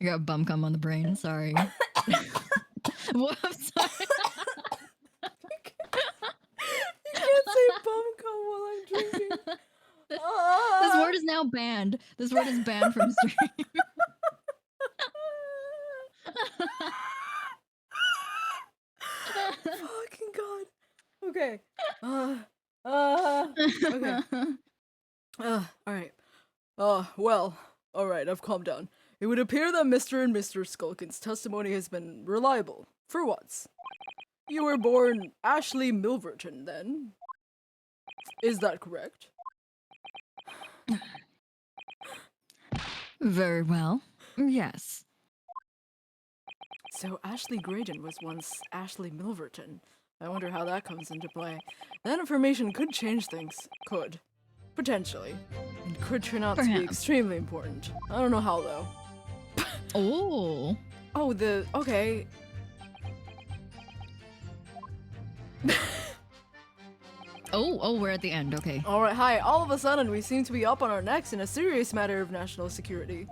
I got bumcum on the brain, sorry. Whoops, sorry. You can't say bumcum while I'm drinking. This word is now banned. This word is banned from stream. Fucking god. Okay. Okay. Alright. Well, alright, I've calmed down. It would appear that Mr. and Mr. Skulkin's testimony has been reliable, for once. You were born Ashley Milverton, then? Is that correct? Very well. Yes. So Ashley Graydon was once Ashley Milverton. I wonder how that comes into play. That information could change things. Could. Potentially. It could turn out to be Perhaps. extremely important. I don't know how, though. Oh. Oh, okay. Oh, we're at the end. Okay. Alright, hi. All of a sudden, we seem to be up on our necks in a serious matter of national security.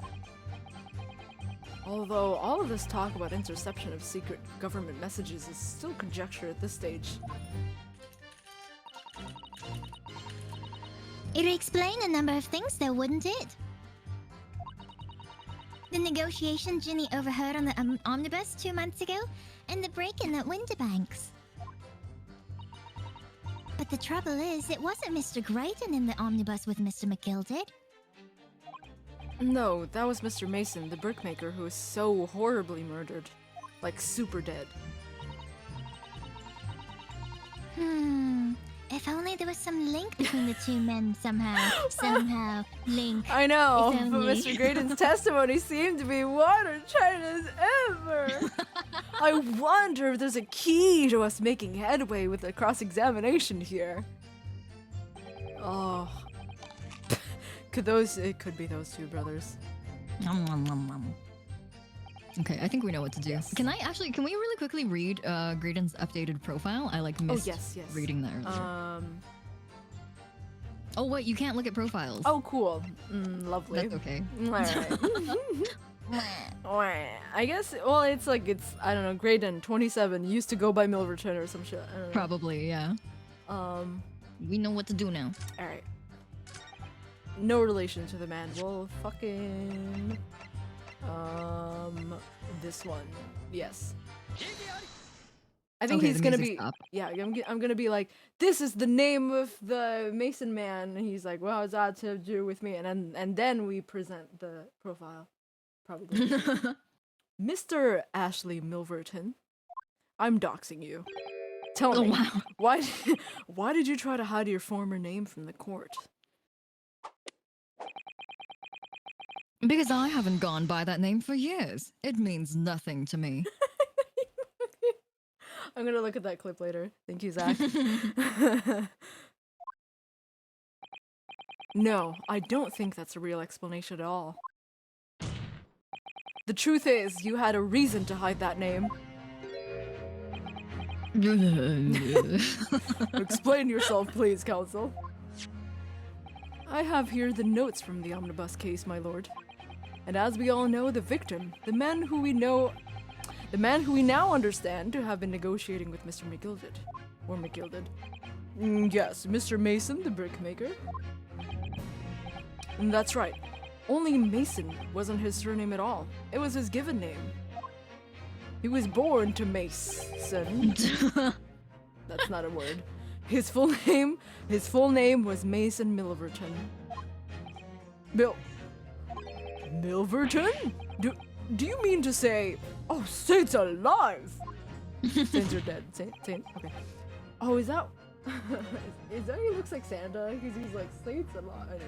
Although, all of this talk about interception of secret government messages is still conjecture at this stage. It'd explain a number of things, though, wouldn't it? The negotiation Ginny overheard on the omnibus 2 months ago, and the break-in at Winterbanks. But the trouble is, it wasn't Mr. Graydon in the omnibus with Mr. McGilded. No, that was Mr. Mason, the brickmaker who was so horribly murdered. Like, super dead. If only there was some link between the two men somehow. Link. I know, If but only. Mr. Graydon's testimony seemed to be watertight as ever. I wonder if there's a key to us making headway with the cross-examination here. Oh. It could be those two brothers. Nom, nom, nom, nom. Okay, I think we know what to do. Yes. Can we really quickly read Graydon's updated profile? I like missed yes. reading that earlier. Oh wait, you can't look at profiles. Oh, cool. Lovely. That's okay. Alright. I guess, well, it's, I don't know, Graydon, 27, used to go by Milverton or some shit. I don't know. Probably, yeah. We know what to do now. Alright. No relation to the man. Well, fucking... this one. Yes. I think Okay, he's the gonna music be... stopped. Yeah, I'm gonna be like, this is the name of the Mason man. And he's like, well, what's that to do with me? And then we present the profile. Probably. Mr. Ashley Milverton, I'm doxing you. Tell me, wow. why did you try to hide your former name from the court? Because I haven't gone by that name for years. It means nothing to me. I'm gonna look at that clip later. Thank you, Zach. No, I don't think that's a real explanation at all. The truth is, you had a reason to hide that name. Explain yourself, please, counsel. I have here the notes from the omnibus case, my lord. And as we all know, the victim, the man who we now understand to have been negotiating with Mr. McGilded. Or McGilded. Yes, Mr. Mason, the brickmaker. That's right. Only Mason wasn't his surname at all. It was his given name. He was born to Mason. That's not a word. His full name was Mason Milverton. Milverton? Do you mean to say, oh, Saint's alive? Saints are dead. Saint, okay. Oh, is that he looks like Santa? Because he's like, Saint's alive.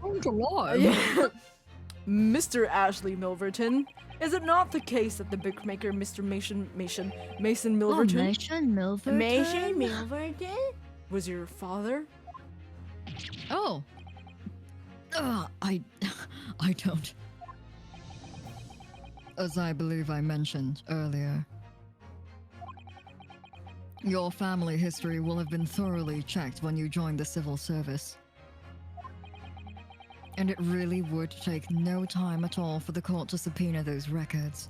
Saint's alive? Yeah. Mr. Ashley Milverton, is it not the case that the brickmaker Mr. Mason Milverton? Mason Milverton? Mason Milverton? Was your father? Oh. I don't. As I believe I mentioned earlier, your family history will have been thoroughly checked when you joined the civil service. And it really would take no time at all for the court to subpoena those records.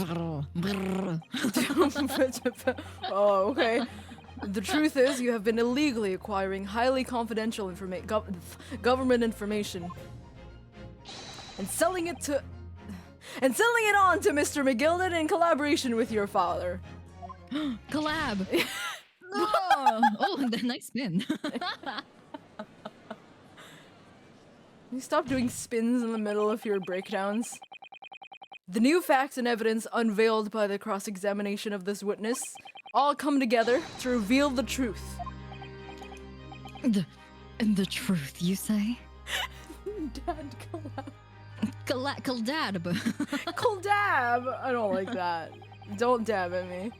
Oh, okay. The truth is, you have been illegally acquiring highly confidential government information and selling it on to Mr. McGilded in collaboration with your father. Collab. Oh, nice spin. You stop doing spins in the middle of your breakdowns. The new facts and evidence unveiled by the cross-examination of this witness all come together to reveal the truth. The truth, you say? Dad, collab. Dad. Dab! I don't like that. Don't dab at me.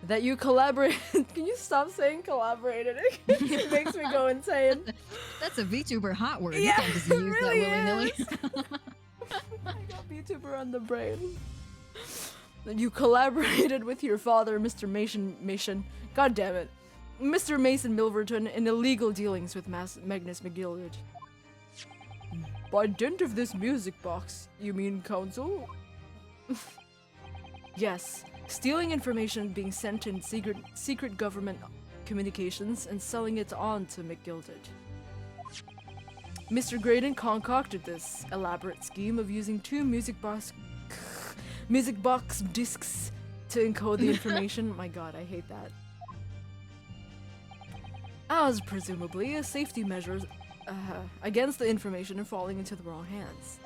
That you collaborate. Can you stop saying collaborated? It makes me go insane. That's a VTuber hot word. Yeah, You can't just use really that willy-nilly. I got VTuber on the brain. That you collaborated with your father, Mr. Mason. God damn it. Mr. Mason Milverton in illegal dealings with Magnus McGilded. By dint of this music box, you mean counsel? Yes. Stealing information being sent in secret government communications and selling it on to McGilded. Mr. Graydon concocted this elaborate scheme of using two music box discs to encode the information. My god, I hate that. As presumably a safety measure against the information and falling into the wrong hands.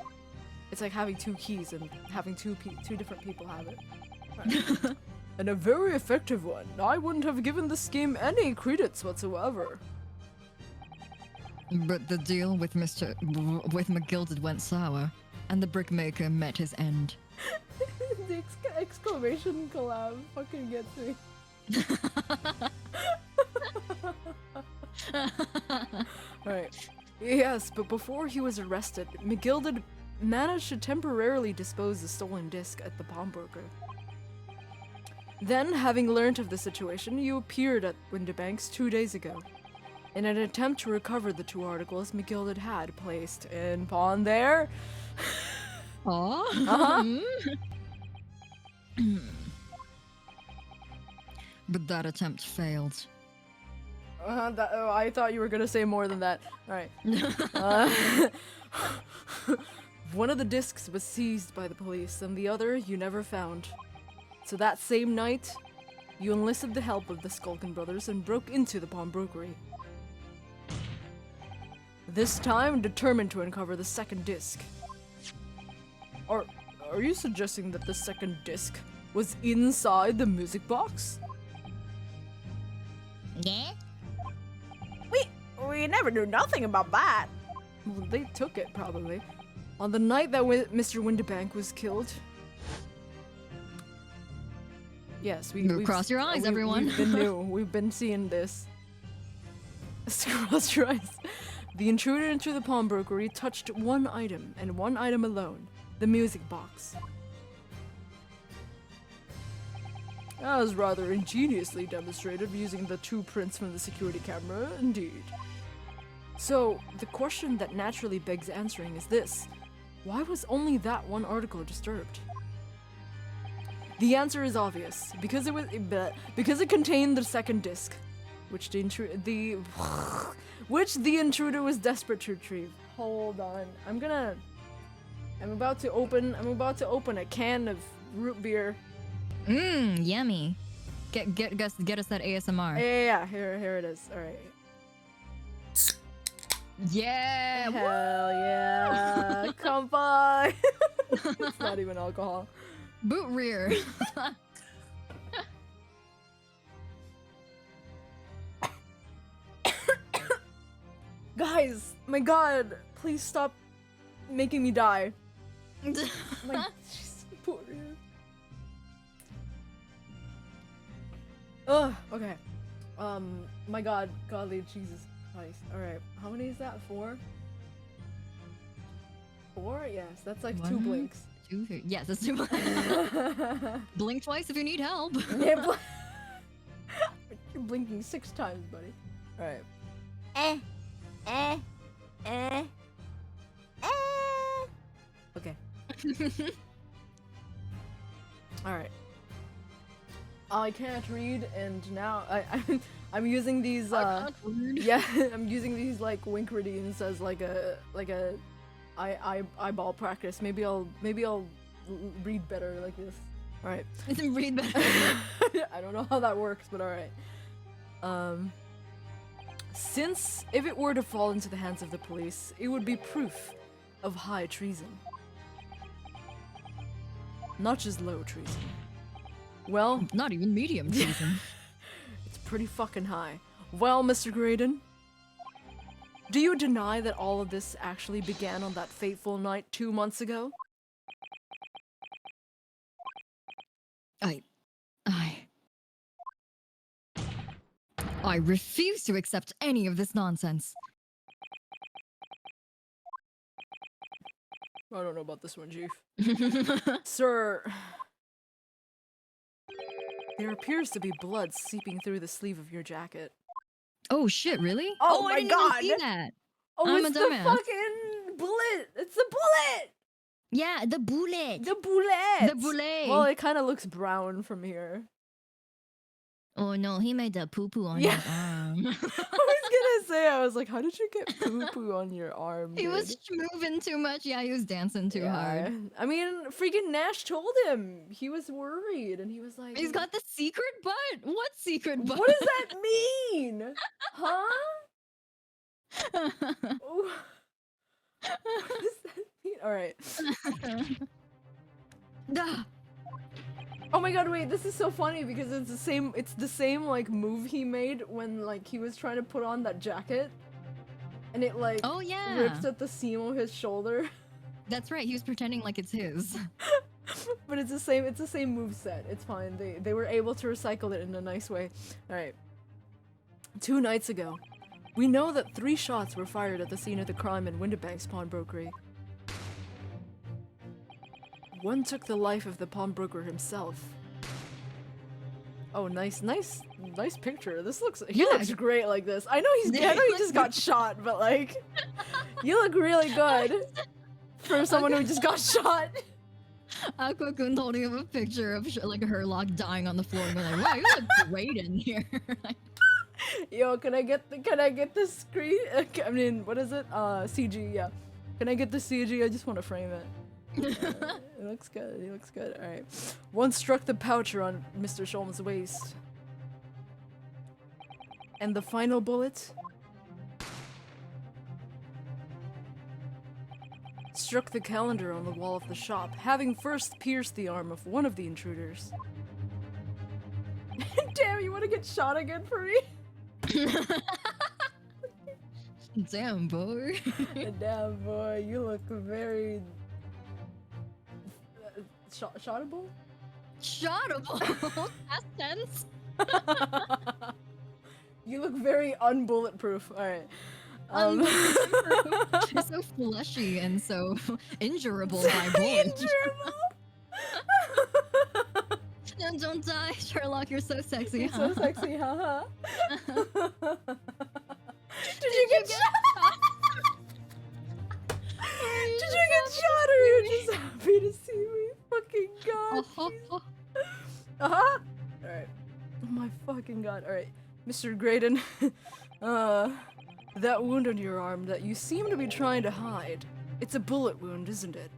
It's like having two keys and having two different people have it. Right. And a very effective one. I wouldn't have given the scheme any credence whatsoever. But the deal with McGilded went sour, and the brickmaker met his end. The exclamation collab fucking gets me. Alright. Yes, but before he was arrested, McGilded managed to temporarily dispose the stolen disc at the pawnbroker. Then, having learnt of the situation, you appeared at Windibank's 2 days ago in an attempt to recover the 2 articles McGilded had placed in pawn there. Oh. But that attempt failed. I thought you were gonna say more than that. Alright. One of the discs was seized by the police, and the other you never found. So that same night, you enlisted the help of the Skulkin brothers and broke into the pawnbrokery. This time, determined to uncover the second disc. Are you suggesting that the second disc was inside the music box? Yeah? We never knew nothing about that. Well, they took it, probably. On the night that Mr. Windibank was killed. Yes, we've cross your eyes, everyone. We've been seeing this. Cross your eyes. The intruder into the pawnbrokery touched one item, and one item alone. The music box. That was rather ingeniously demonstrated using the 2 prints from the security camera, indeed. So, the question that naturally begs answering is this. Why was only that one article disturbed? The answer is obvious, because it contained the second disc, which the intruder was desperate to retrieve. Hold on. I'm about to open a can of root beer. Yummy. Get us that ASMR. Yeah, here it is. All right. Yeah. Hell yeah. Come by. It's not even alcohol. Boot rear. Guys, my god, please stop making me die. My poor ear. Ugh, okay. My god, godly Jesus Christ. Alright, how many is that? 4? 4? Yes, that's like 2 blinks. 2, 3. Yes, that's 2 blinks. Blink twice if you need help. Yeah, you're blinking 6 times, buddy. Alright. Okay. Alright. I can't read, and now I'm using these yeah, I'm using these like wink readings as like a eyeball practice. Maybe I'll read better like this. All right. Read better. I don't know how that works, but all right. Since if it were to fall into the hands of the police, it would be proof of high treason, not just low treason. Well, not even medium treason. It's pretty fucking high. Well, Mr. Graydon, do you deny that all of this actually began on that fateful night 2 months ago? I refuse to accept any of this nonsense. I don't know about this one, Chief. Sir, there appears to be blood seeping through the sleeve of your jacket. Oh shit, really? Oh I my didn't god! even see that. Oh, I'm it's a the dumbass. fucking bullet! It's the bullet! Yeah, the bullet. The bullet! The bullet. Well, it kind of looks brown from here. Oh no, he made the poo-poo on Yeah. his arm. I was gonna say, I was like, how did you get poo-poo on your arm, He dude? was moving too much. Yeah, he was dancing too hard. I mean, freaking Nash told him. He was worried, and he was like... He's got the secret butt. What secret butt? What does that mean? Huh? Oh. What does that mean? Alright. Duh. Oh my god, wait, this is so funny because it's the same like move he made when like he was trying to put on that jacket and it like Oh yeah. rips at the seam of his shoulder. That's right. He was pretending like it's his. But it's the same move set. It's fine. They were able to recycle it in a nice way. Alright. 2 nights ago, we know that 3 shots were fired at the scene of the crime in Windibank's pawnbrokery. One took the life of the pawnbroker himself. Oh, nice picture. This looks, he looks great like this. I know he just got shot, but like, you look really good for someone who just got shot. AQUA+VERS holding up a picture of like Herlock dying on the floor and being like, wow, you look great in here. Yo, can I get the screen? I mean, what is it? CG, yeah. Can I get the CG? I just want to frame it. It looks good. He looks good. All right. One struck the pouch around Mr. Sholm's waist, and the final bullet struck the calendar on the wall of the shop, having first pierced the arm of one of the intruders. Damn, you want to get shot again for me? Damn, boy. Damn, boy, you look very shottable? Shottable? Past tense? You look very unbulletproof. Alright. You're so fleshy and so injurable by bullets. No, don't die, Sherlock. You're so sexy. You're so sexy, haha. Did you get shot? Did you get shot, or you're just happy to see me? Fucking god. Alright. Oh my fucking god. Alright. Mr. Graydon. That wound on your arm that you seem to be trying to hide. It's a bullet wound, isn't it?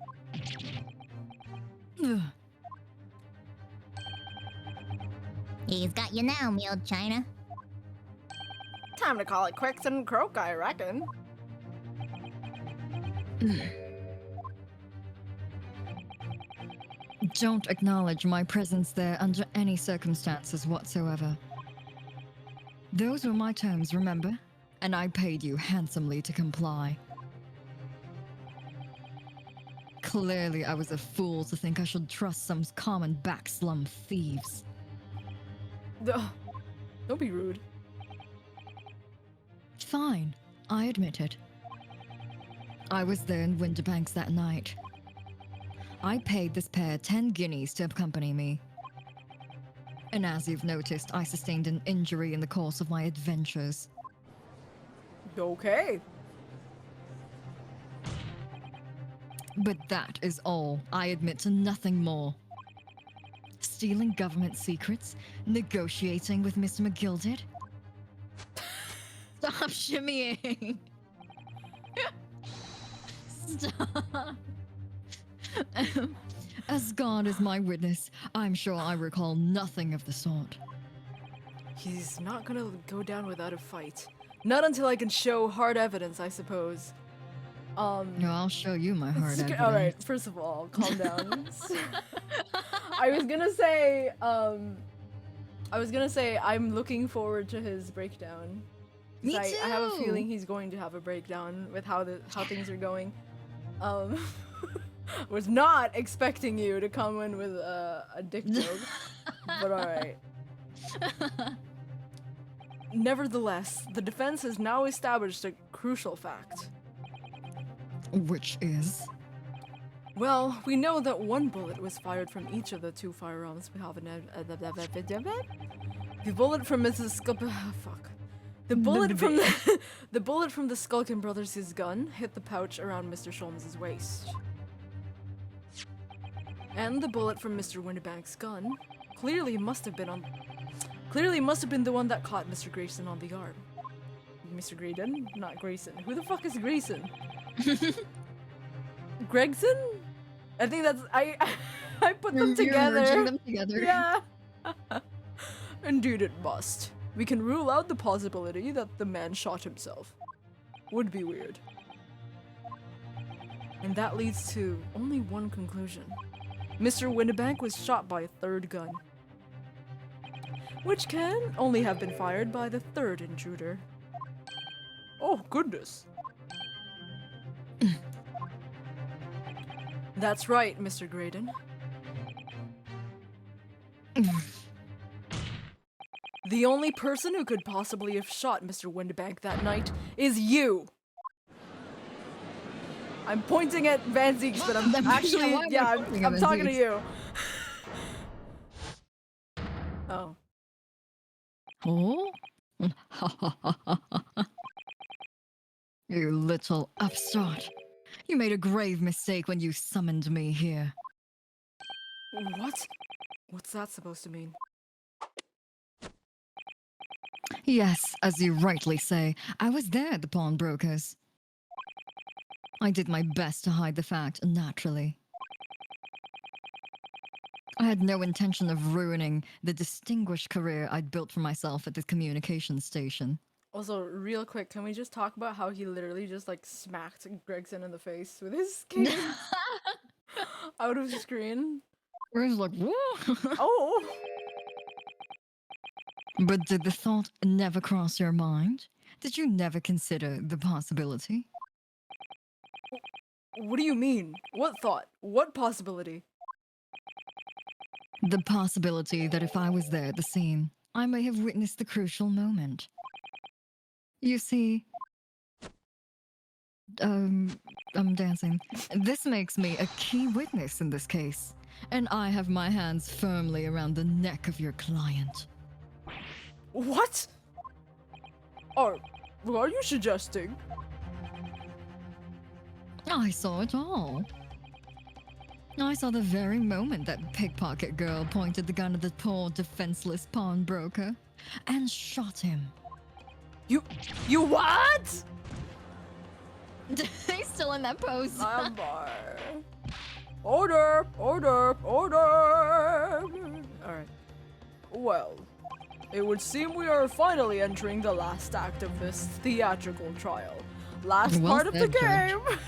He's got you now, me old China. Time to call it quits and croak, I reckon. Don't acknowledge my presence there under any circumstances whatsoever. Those were my terms, remember? And I paid you handsomely to comply. Clearly, I was a fool to think I should trust some common backslum thieves. Don't be rude. Fine, I admit it. I was there in Winterbanks that night. I paid this pair 10 guineas to accompany me. And as you've noticed, I sustained an injury in the course of my adventures. Okay. But that is all. I admit to nothing more. Stealing government secrets? Negotiating with Mr. McGilded? Stop shimmying! Stop! As God is my witness, I'm sure I recall nothing of the sort. He's not gonna go down without a fight. Not until I can show hard evidence, I suppose. No, I'll show you my hard evidence. Alright, first of all, calm down. I was gonna say I'm looking forward to his breakdown. Me too! I have a feeling he's going to have a breakdown with how things are going. Was not expecting you to come in with a dick joke, but alright. Nevertheless, the defense has now established a crucial fact. Which is? Well, we know that one bullet was fired from each of the two firearms we have in the bullet from Mrs. The bullet from the bullet from the Skulkin brothers' gun hit the pouch around Mr. Sholmes' waist. And the bullet from Mr. Winterbank's gun clearly must have been the one that caught Mr. Grayson on the arm. Mr. Graydon? Not Grayson. Who the fuck is Grayson? Gregson? I think that's I put them together. You're merging them together. Yeah. Indeed it must. We can rule out the possibility that the man shot himself. Would be weird. And that leads to only one conclusion. Mr. Winterbank was shot by a third gun, which can only have been fired by the third intruder. Oh, goodness. That's right, Mr. Graydon. The only person who could possibly have shot Mr. Winterbank that night is you! I'm pointing at Van Zeeks, but I'm actually, yeah, I'm talking to you. Oh. Oh? You little upstart. You made a grave mistake when you summoned me here. What? What's that supposed to mean? Yes, as you rightly say, I was there at the pawnbrokers. I did my best to hide the fact, naturally. I had no intention of ruining the distinguished career I'd built for myself at the communications station. Also, real quick, can we just talk about how he literally just like smacked Gregson in the face with his cane out of screen? Where he's like, whoa! Oh! But did the thought never cross your mind? Did you never consider the possibility? What do you mean? What thought? What possibility? The possibility that if I was there at the scene, I may have witnessed the crucial moment. You see, I'm dancing. This makes me a key witness in this case, and I have my hands firmly around the neck of your client. What? What are you suggesting? I saw it all. I saw the very moment that pickpocket girl pointed the gun at the poor defenseless pawnbroker and shot him. You what? He's still in that pose. Order! Order! Order! Alright. Well, it would seem we are finally entering the last act of this theatrical trial. Last Well part of the said, Judge. game!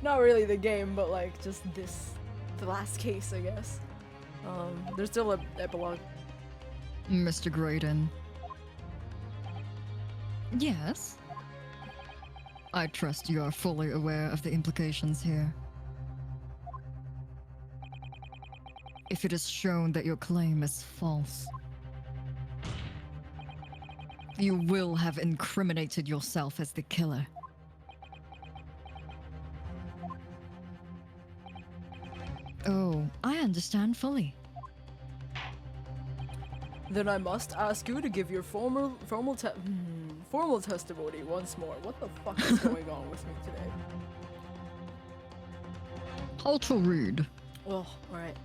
Not really the game, but like just the last case, I guess. There's still an epilogue. Mr. Graydon. Yes? I trust you are fully aware of the implications here. If it is shown that your claim is false, you will have incriminated yourself as the killer. Oh, I understand fully. Then I must ask you to give your formal testimony once more. What the fuck is going on with me today? How to read. Oh, alright.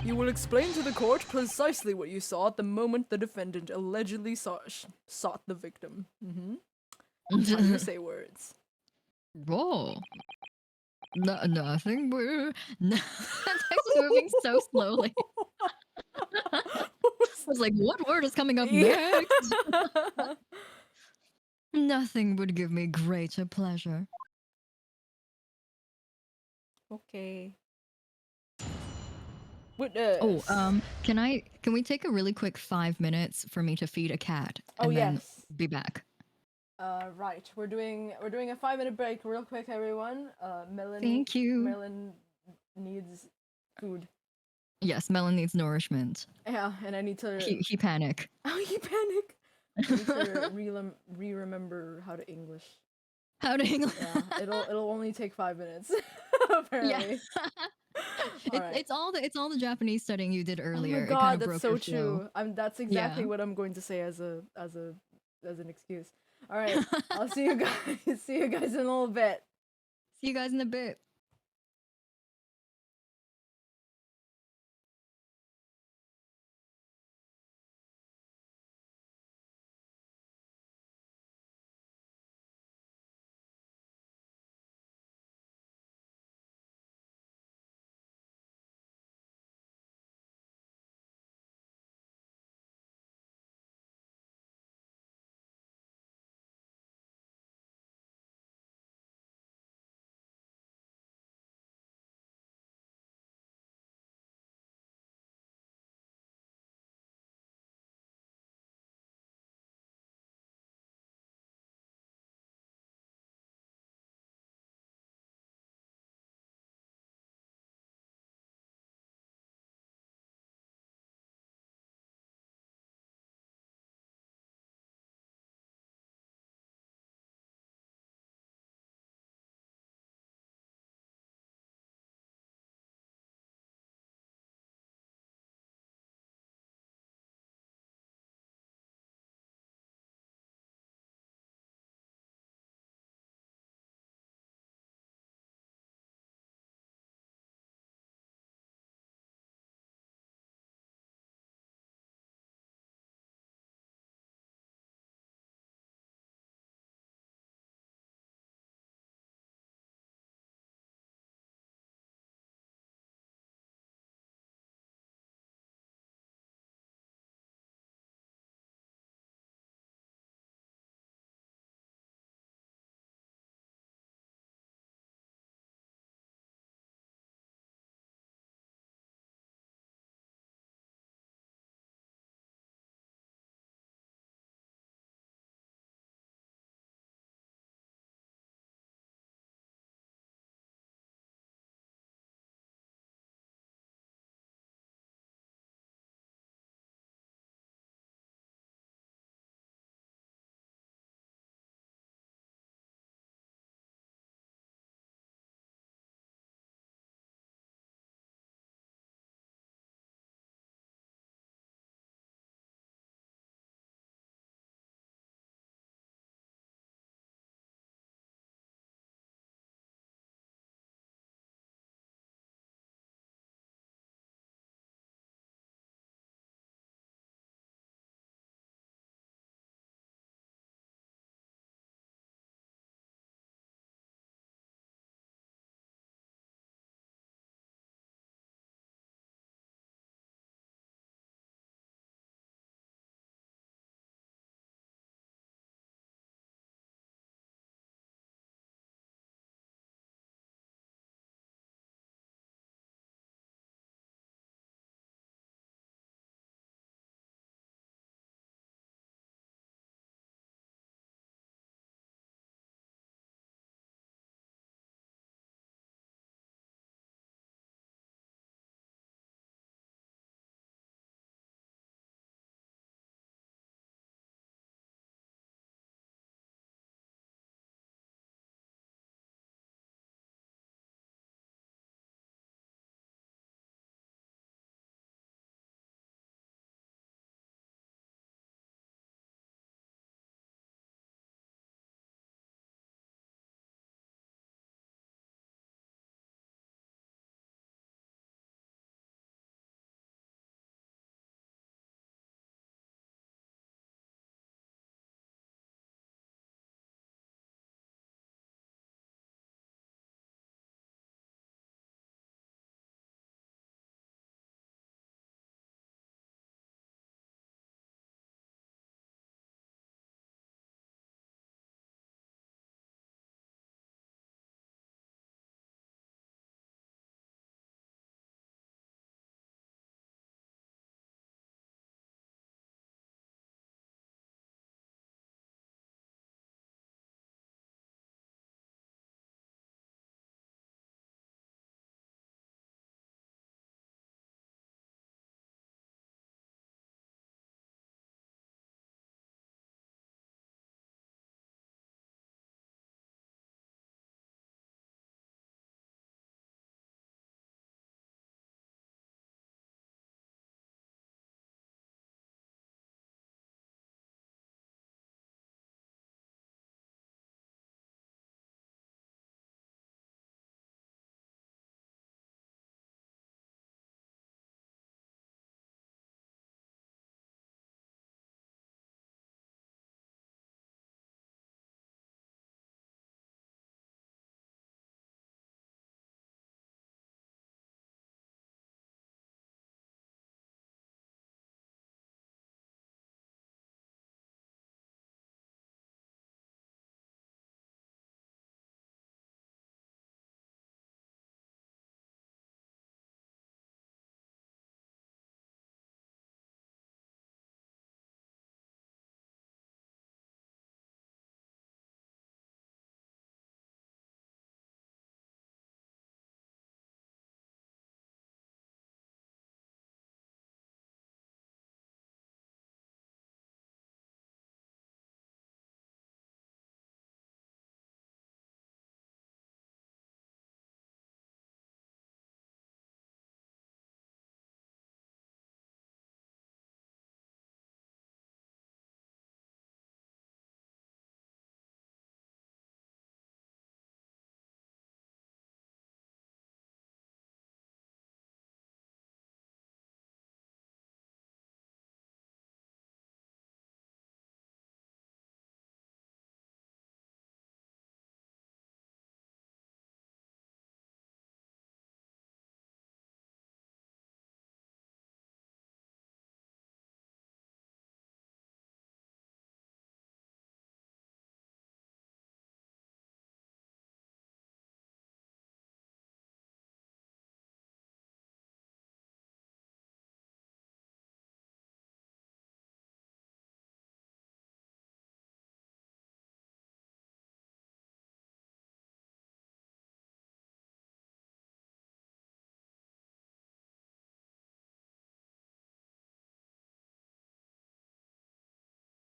You will explain to the court precisely what you saw at the moment the defendant allegedly sought the victim. How you say words. Whoa. Nothing. It's moving so slowly. I was like, what word is coming up next? Nothing would give me greater pleasure. Okay. Witness. Oh, can we take a really quick 5 minutes for me to feed a cat Oh, and then yes. be back? Right. We're doing a 5-minute break real quick, everyone. Melon. Thank you. Melon needs food. Yes, Melon needs nourishment. Yeah, and I need to. He panic. Oh, you panic. I need to remember how to English. How to English? Yeah, it'll only take 5 minutes. Apparently. Yeah. It's all the Japanese studying you did earlier. Oh my It god, kind of that's broke so your true. flow. That's exactly Yeah. what I'm going to say as an excuse. All right, I'll see you guys. See you guys in a little bit. See you guys in a bit.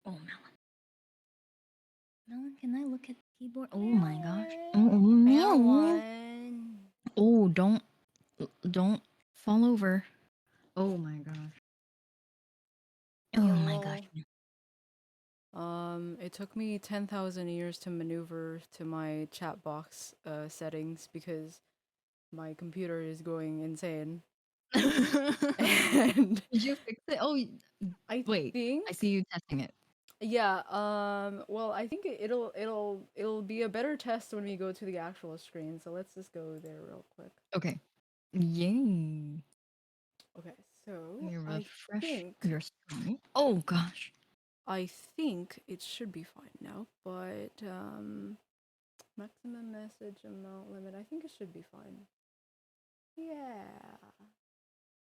Oh, Melon. Melon, can I look at the keyboard? Oh my gosh. Oh, Melon. Melon. Oh, don't fall over. Oh my gosh. Oh my gosh. It took me 10,000 years to maneuver to my chat box settings because my computer is going insane. And Did you fix it? Oh, I wait. think I see you testing it. yeah, well, I think it'll be a better test when we go to the actual screen. So let's just go there real quick. Okay. Yay. Okay, so You I refresh think your screen. Oh gosh. I think it should be fine now, but maximum message amount limit, I think it should be fine. Yeah.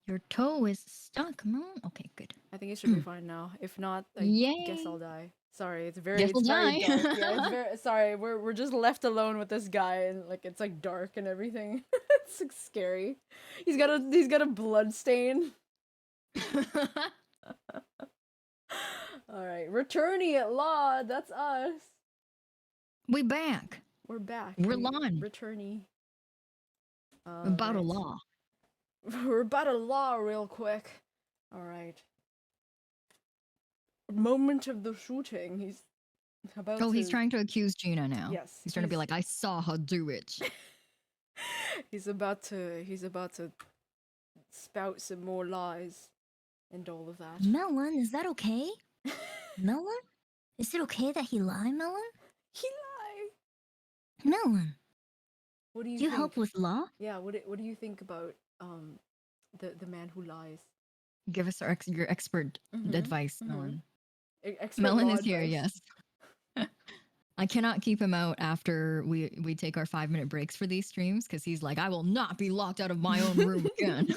Your toe is stuck, Melon. Okay, good. I think it should be fine now. If not, I guess Yay. I'll die. Sorry, it's very Guess it's I'll very die. dark. Yeah, it's very sorry. We're just left alone with this guy and like it's like dark and everything. It's like scary. He's got a blood stain. Alright, returnee at law, that's us. We back. We're back. We're live. Returnee. About a Right. law. We're about a law real quick. Alright. Moment of the shooting. He's about Oh, to... he's trying to accuse Gina now. Yes. He's trying to be like, I saw her do it. He's about to spout some more lies and all of that. Melon, is that okay? Melon? Is it okay that he lied, Melon? He lied. Melon, What do you do you think? help with law? Yeah, what do you think about the man who lies? Give us your expert Mhm, advice, mhm. Melon. Expert Melon law is here, advice. yes. I cannot keep him out after we take our 5-minute breaks for these streams because he's like, I will not be locked out of my own room again.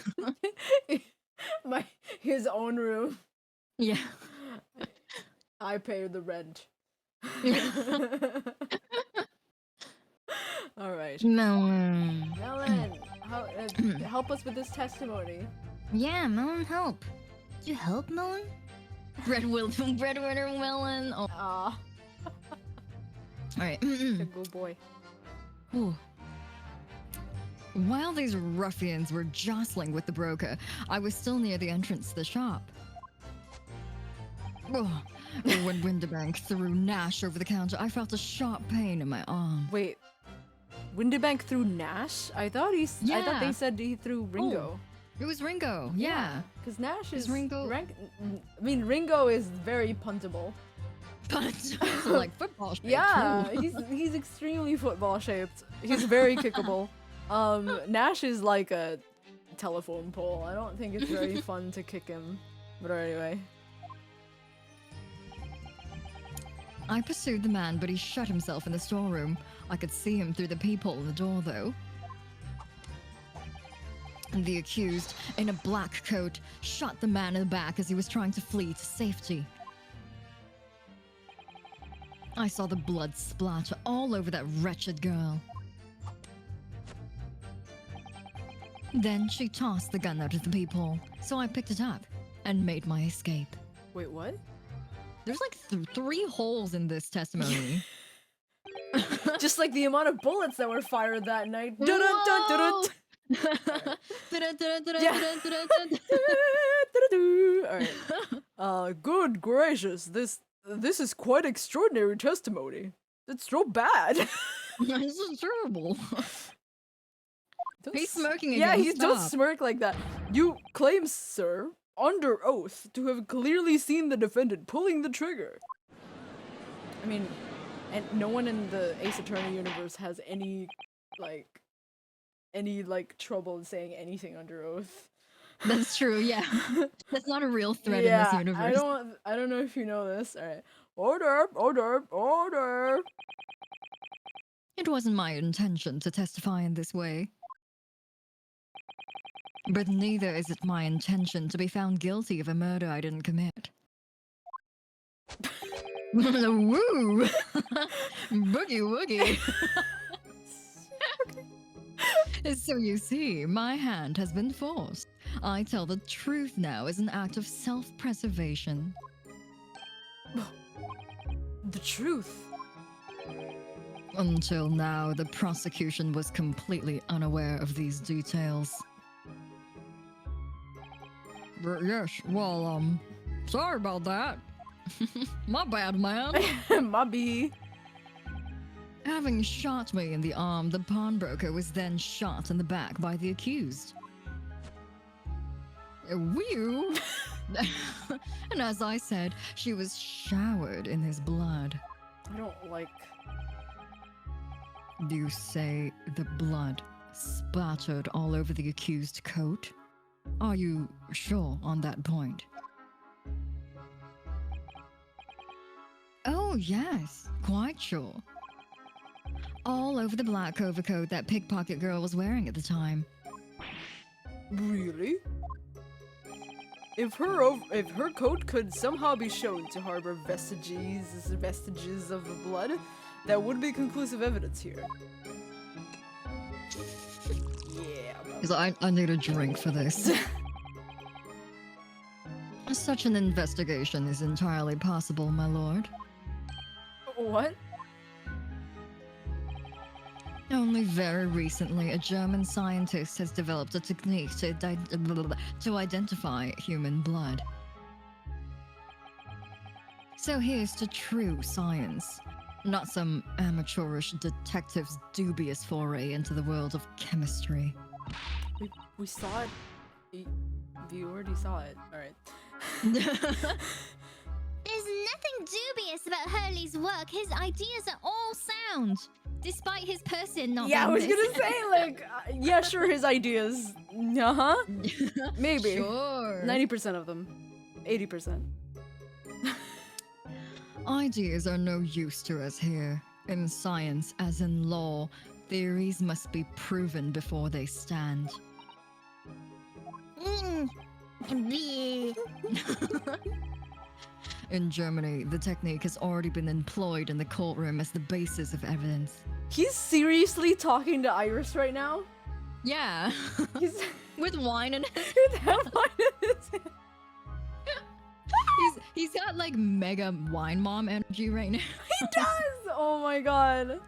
His own room. Yeah. I pay the rent. All right. Melon. Melon, help us with this testimony. Yeah, Melon, help. Do you help, Melon? Breadwinner Melon. Oh. Ah, All right. good boy. Ooh. While these ruffians were jostling with the broker, I was still near the entrance to the shop. Oh, when Winterbank threw Nash over the counter, I felt a sharp pain in my arm. Wait, Winterbank threw Nash? I thought I thought they Yeah. said he threw Ringo. It was Ringo, yeah. Because Nash Is is Ringo- I mean, Ringo is very puntable. But also like football shape, Yeah, too. he's extremely football shaped. He's very kickable. Nash is like a telephone pole. I don't think it's very fun to kick him. But anyway. I pursued the man, but he shut himself in the storeroom. I could see him through the peephole in the door, though. The accused, in a black coat, shot the man in the back as he was trying to flee to safety. I saw the blood splatter all over that wretched girl. Then she tossed the gun out of the peephole, so I picked it up and made my escape. Wait, what? There's like 3 holes in this testimony. Just like the amount of bullets that were fired that night. Whoa! Alright. Good gracious, this is quite extraordinary testimony. It's so bad. This is terrible. Don't He's s- smirking Yeah, again. he's don't Stop. smirk like that. You claim, sir, under oath, to have clearly seen the defendant pulling the trigger. I mean, and no one in the Ace Attorney universe has any trouble saying anything under oath. That's true, yeah. That's not a real threat Yeah, in this universe. I don't know if you know this. Alright. Order. It wasn't my intention to testify in this way. But neither is it my intention to be found guilty of a murder I didn't commit. Woo! Boogie woogie! So you see, my hand has been forced. I tell the truth now as an act of self-preservation. The truth. Until now, the prosecution was completely unaware of these details. Yes, well, sorry about that. My bad, man. Mobby. Having shot me in the arm, the pawnbroker was then shot in the back by the accused. Whew. And as I said, she was showered in his blood. I don't like. You say the blood spattered all over the accused coat? Are you sure on that point? Oh, yes, quite sure. All over the black overcoat that pickpocket girl was wearing at the time. Really? If her coat could somehow be shown to harbor vestiges of the blood, that would be conclusive evidence here. Yeah. Because I need a drink for this. Such an investigation is entirely possible, my lord. What? Only very recently, a German scientist has developed a technique to identify human blood. So here's to true science, not some amateurish detective's dubious foray into the world of chemistry. We saw it. You already saw it. All right. There's nothing dubious about Hurley's work. His ideas are all sound, despite his person not Yeah, I being was this. gonna say like, yeah, sure, his ideas. Maybe. Sure. 90% of them. 80%. Ideas are no use to us here. In science, as in law, theories must be proven before they stand. Bleh. In Germany, the technique has already been employed in the courtroom as the basis of evidence. He's seriously talking to Iris right now? Yeah. He's With wine in his with that line in his hand. He's got like mega wine mom energy right now. He does! Oh my god.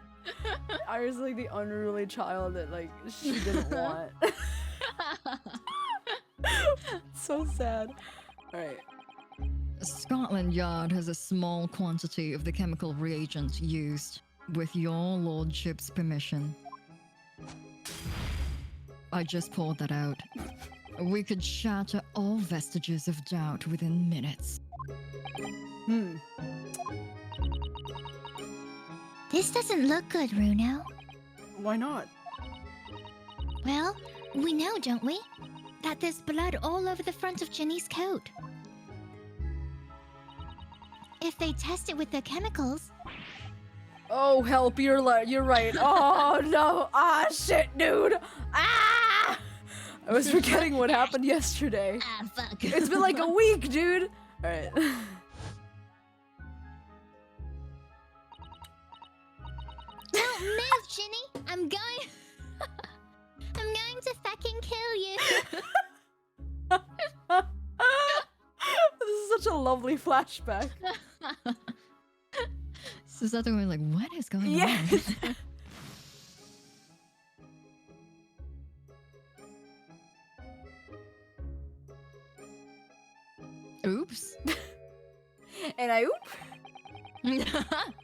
Iris is like the unruly child that like she didn't want. So sad. Alright. Scotland Yard has a small quantity of the chemical reagent used, with your lordship's permission. I just poured that out. We could shatter all vestiges of doubt within minutes. This doesn't look good, Runo. Why not? Well, we know, don't we? That there's blood all over the front of Jenny's coat. If they test it with the chemicals... Oh, help, you're right. Oh, no. Ah, shit, dude. Ah! I was forgetting what happened yesterday. Ah, fuck. It's been like a week, dude. Alright. Don't move, Ginny! I'm going to fucking kill you! This is such a lovely flashback. So is that the one like, what is going Yes. on? Oops. And I oop.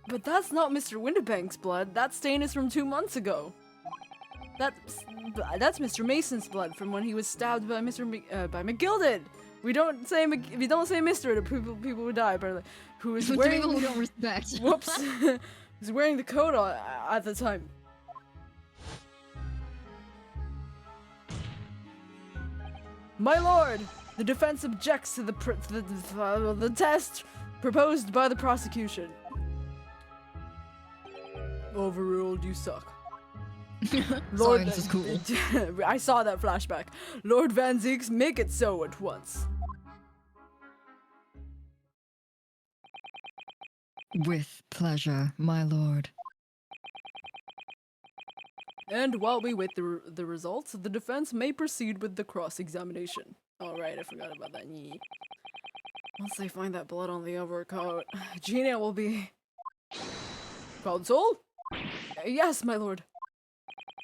But that's not Mr. Windibank's blood. That stain is from 2 months ago. That's Mr. Mason's blood from when he was stabbed by by McGilded. We don't say if you don't say Mr. to people who die, but who is To wearing people who don't respect. whoops, was wearing the coat at the time. My lord, the defense objects to the test proposed by the prosecution. Overruled, you suck. Science is cool. I saw that flashback. Lord Van Zeeks, make it so at once. With pleasure, my lord. And while we wait the results, the defense may proceed with the cross-examination. Alright, I forgot about that. Once they find that blood on the overcoat, Gina will be... Counsel? Yes, my lord.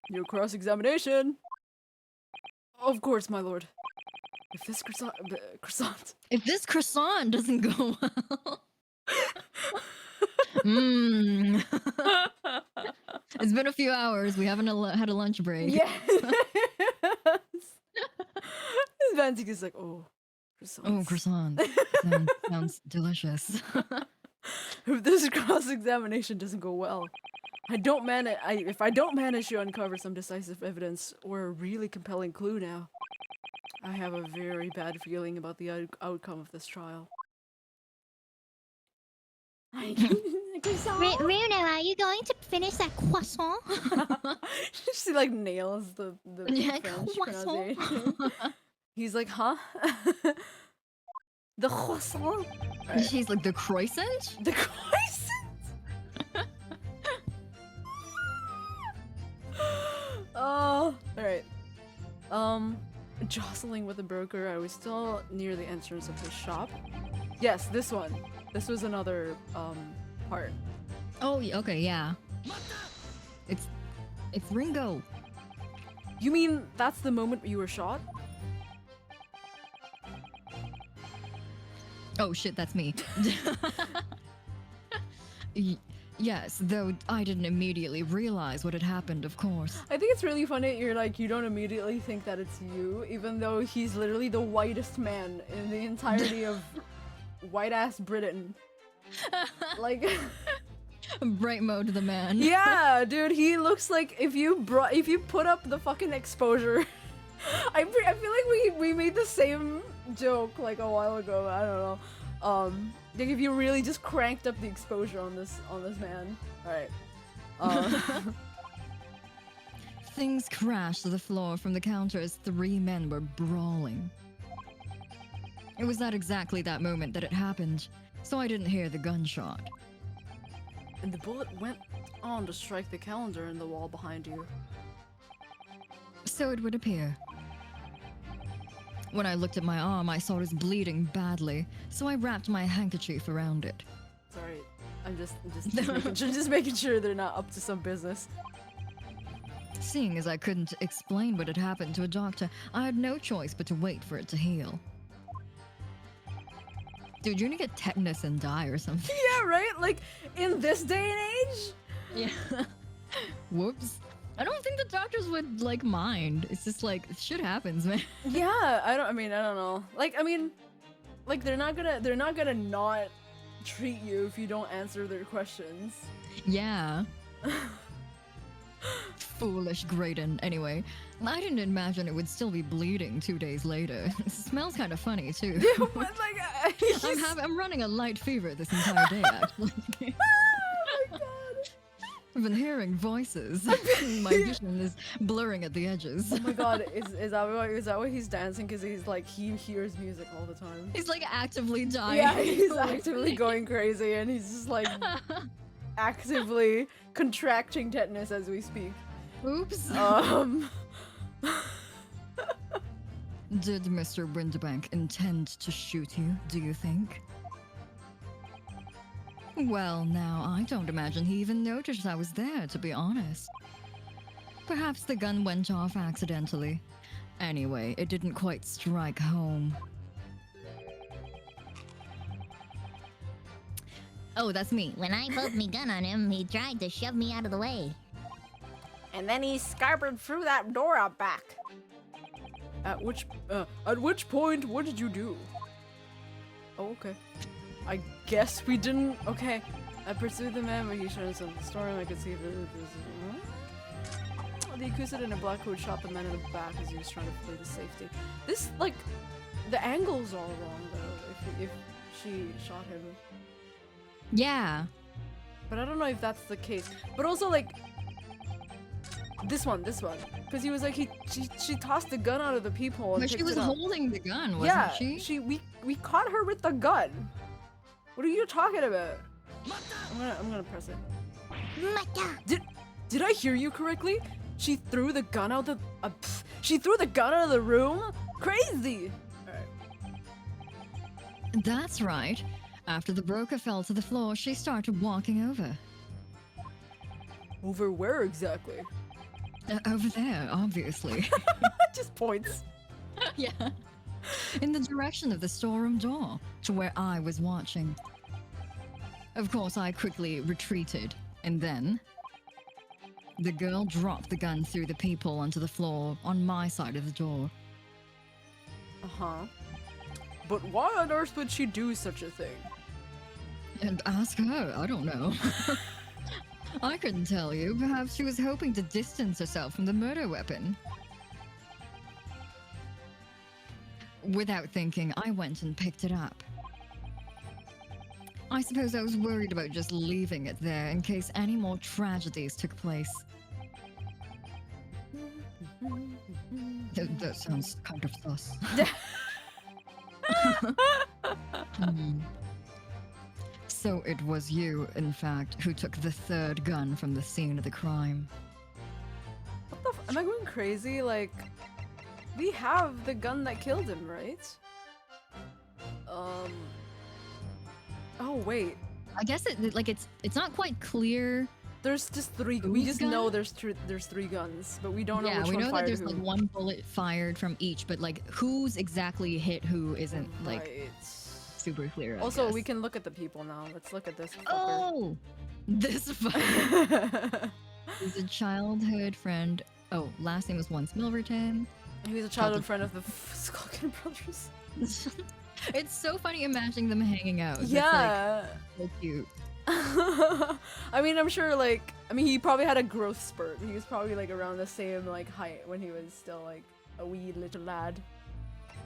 Your cross-examination. Of course, my lord. If this croissant... If this croissant doesn't go well... Mmm. It's been a few hours. We haven't had a lunch break. Yes! Vantic is like, oh, croissants. Oh, croissant. Sounds delicious. If this cross-examination doesn't go well, if I don't manage to uncover some decisive evidence or a really compelling clue now, I have a very bad feeling about the outcome of this trial. Runa, are you going to finish that croissant? She like nails the Yeah, French croissant. pronunciation. He's like, huh? The croissant? Right. She's like, the croissant? The croissant? Oh, alright. Jostling with the broker, I was still near the entrance of his shop. Yes, this one. This was another, part. Oh, okay, yeah. It's Ringo. You mean that's the moment you were shot? Oh shit, that's me. Yes, though I didn't immediately realize what had happened, of course. I think it's really funny you're like, you don't immediately think that it's you, even though he's literally the whitest man in the entirety of white-ass Britain. Like... Bright mode the man. Yeah, dude, he looks like if you put up the fucking exposure. I feel like we made the same joke like a while ago. I don't know. Like if you really just cranked up the exposure on this man. All right. Things crashed to the floor from the counter as three men were brawling. It was at exactly that moment that it happened, so I didn't hear the gunshot. And the bullet went on to strike the calendar in the wall behind you. So it would appear. When I looked at my arm, I saw it was bleeding badly, so I wrapped my handkerchief around it. Sorry, I'm just making sure they're not up to some business. Seeing as I couldn't explain what had happened to a doctor, I had no choice but to wait for it to heal. Dude, you're gonna get tetanus and die or something. Yeah, right? Like, in this day and age? Yeah. Whoops. I don't think the doctors would, like, mind. It's just like, shit happens, man. Yeah, I don't know. Like, they're not gonna not treat you if you don't answer their questions. Yeah. Foolish Graydon. Anyway, I didn't imagine it would still be bleeding 2 days later. It smells kind of funny, too. Yeah, but like, I'm running a light fever this entire day, actually. Oh my god. I've been hearing voices. My vision is blurring at the edges. Oh my god, is that why he's dancing? Because he's like, he hears music all the time. He's like actively dying. Yeah, he's actively going crazy and he's just like actively contracting tetanus as we speak. Oops. Did Mr. Winterbank intend to shoot you, do you think? Well, now, I don't imagine he even noticed I was there, to be honest. Perhaps the gun went off accidentally. Anyway, it didn't quite strike home. Oh, that's me. When I pulled me gun on him, he tried to shove me out of the way. And then he scarpered through that door out back. At which point, what did you do? Oh, okay. I guess we didn't. Okay. I pursued the man, but he showed us in the storm. I could see the accused in a black coat shot the man in the back as he was trying to flee to safety. This, like, the angle's all wrong though. If she shot him. Yeah. But I don't know if that's the case. But also, like, this one, because he was like she tossed the gun out of the peephole. But she was holding the gun, wasn't she? We caught her with the gun. What are you talking about? I'm gonna press it. Mata! Did I hear you correctly? She threw the gun out the she threw the gun out of the room. Crazy. All right. That's right. After the broker fell to the floor, she started walking over. Over where exactly? Over there, obviously. Just points. Yeah. In the direction of the storeroom door, to where I was watching. Of course, I quickly retreated, and then the girl dropped the gun through the peephole onto the floor on my side of the door. Uh-huh. But why on earth would she do such a thing? And ask her, I don't know. I couldn't tell you. Perhaps she was hoping to distance herself from the murder weapon. Without thinking, I went and picked it up. I suppose I was worried about just leaving it there in case any more tragedies took place. That sounds kind of sus. Hmm. So it was you, in fact, who took the third gun from the scene of the crime. What the am I going crazy? Like, we have the gun that killed him, right? Oh wait. I guess it's not quite clear. There's just three. Whose We just know gun? there's three guns, but we don't know Yeah, which we one know that fired there's who. like one bullet fired from each, but like who's exactly hit who isn't like Right. super clear. I Also, guess. we can look at the people now. Let's look at this fucker. Oh, this fucker. He's a childhood friend. Oh, last name was once Milverton. He was a childhood friend of the Skulkin brothers. It's so funny imagining them hanging out. That's, Yeah. like, so cute. I mean, I'm sure, like, he probably had a growth spurt. He was probably, like, around the same, like, height when he was still, like, a wee little lad.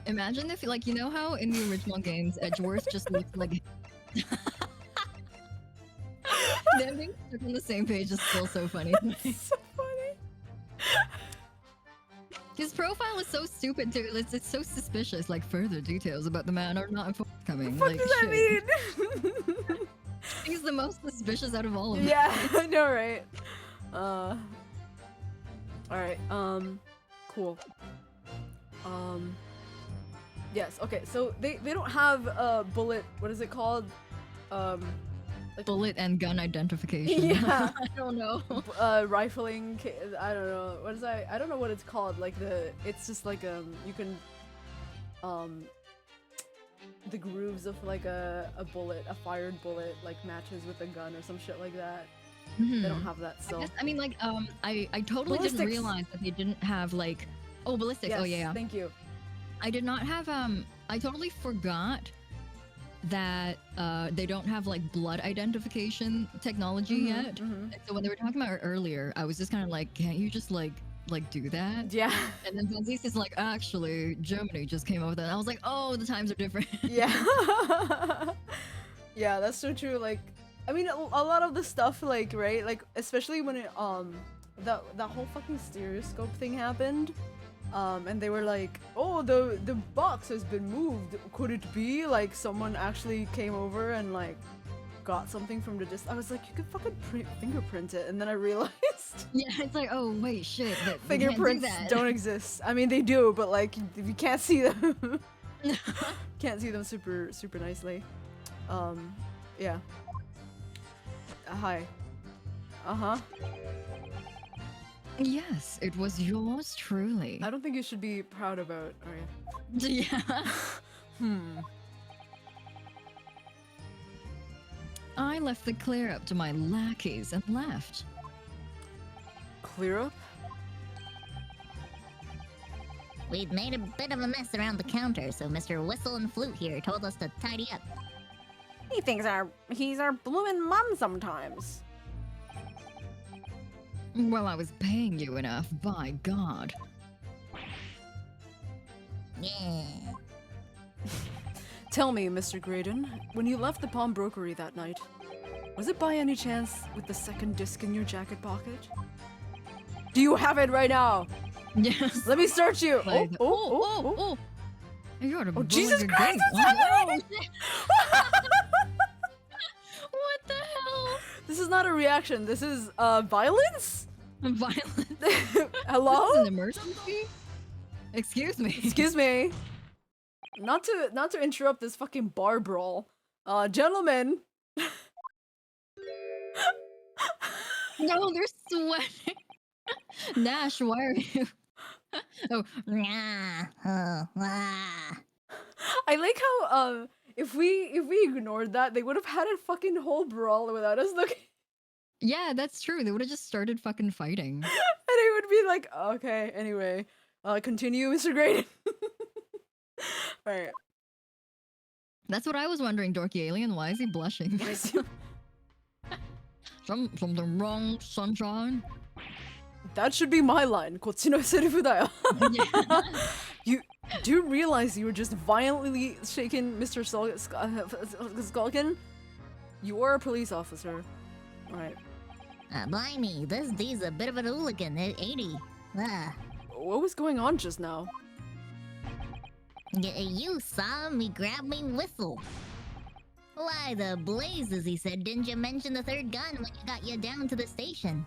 Imagine if, like, you know how in the original games Edgeworth just looks like. Them being stuck on the same page is still so funny. So funny. His profile is so stupid too. It's so suspicious. Like further details about the man are not forthcoming. What Like does that shit. mean? He's the most suspicious out of all of them. Yeah, I know, right? Alright, cool. Yes, okay, so they don't have a bullet, what is it called? Bullet and gun identification. Yeah. I don't know. Rifling, I don't know, what is that? I don't know what it's called, like it's just like, you can, the grooves of like a bullet, a fired bullet, like matches with a gun or some shit like that. Mhm. They don't have that, so. I mean, like, I totally didn't Ballistics. realize that they didn't have like, oh, ballistics. Yes, Oh yeah. thank you. I did not have I totally forgot that they don't have like blood identification technology yet. Mhm. And so when they were talking about it earlier, I was just kind of like, can't you just like do that? Yeah. And then Francis is like, actually, Germany just came up with that. And I was like, oh, the times are different. Yeah. Yeah, that's so true. Like, I mean, a lot of the stuff, like, right? Like, especially when it, that whole fucking stereoscope thing happened. And they were like, oh, the box has been moved. Could it be, like, someone actually came over and, like, got something from the distance? I was like, you could fucking fingerprint it. And then I realized Yeah, it's like, oh, wait, shit. fingerprints can't do that. don't exist. I mean, they do, but, like, you can't see them. Can't see them super nicely. Yeah. Hi. Uh-huh. Yes, it was yours truly. I don't think you should be proud about, are you? Yeah. Hmm. I left the clear up to my lackeys and left. Clear up? We'd made a bit of a mess around the counter, so Mr. Whistle and Flute here told us to tidy up. He thinks he's our bloomin' mum sometimes. Well, I was paying you enough, by God. Yeah. Tell me, Mr. Graydon, when you left the pawnbrokery that night, was it by any chance with the second disc in your jacket pocket? Do you have it right now? Yes. Let me search you! Like, Oh. You got a Oh, Jesus bullet Christ, gate. what's happening? What the hell? This is not a reaction, this is, violence? Violence. This is Hello? an emergency? Excuse me. Excuse me. not to interrupt this fucking bar brawl. Gentlemen. No, they're sweating. Nash, why are you? Oh, Nah. I like how if we ignored that, they would have had a fucking whole brawl without us looking. yeah, that's true. They would have just started fucking fighting. And it would be like, okay, anyway. Continue, Mr. Graydon. Alright. That's what I was wondering, Dorky Alien. Why is he blushing? Something wrong, sunshine? That should be my line. こっちのセリフだよ. You do realize you were just violently shaking Mr. Skulkin? You are a police officer. Right. Blimey, this D's a bit of an hooligan at 80. What was going on just now? You saw me grab me whistle. Why the blazes, he said, didn't you mention the third gun when you got you down to the station?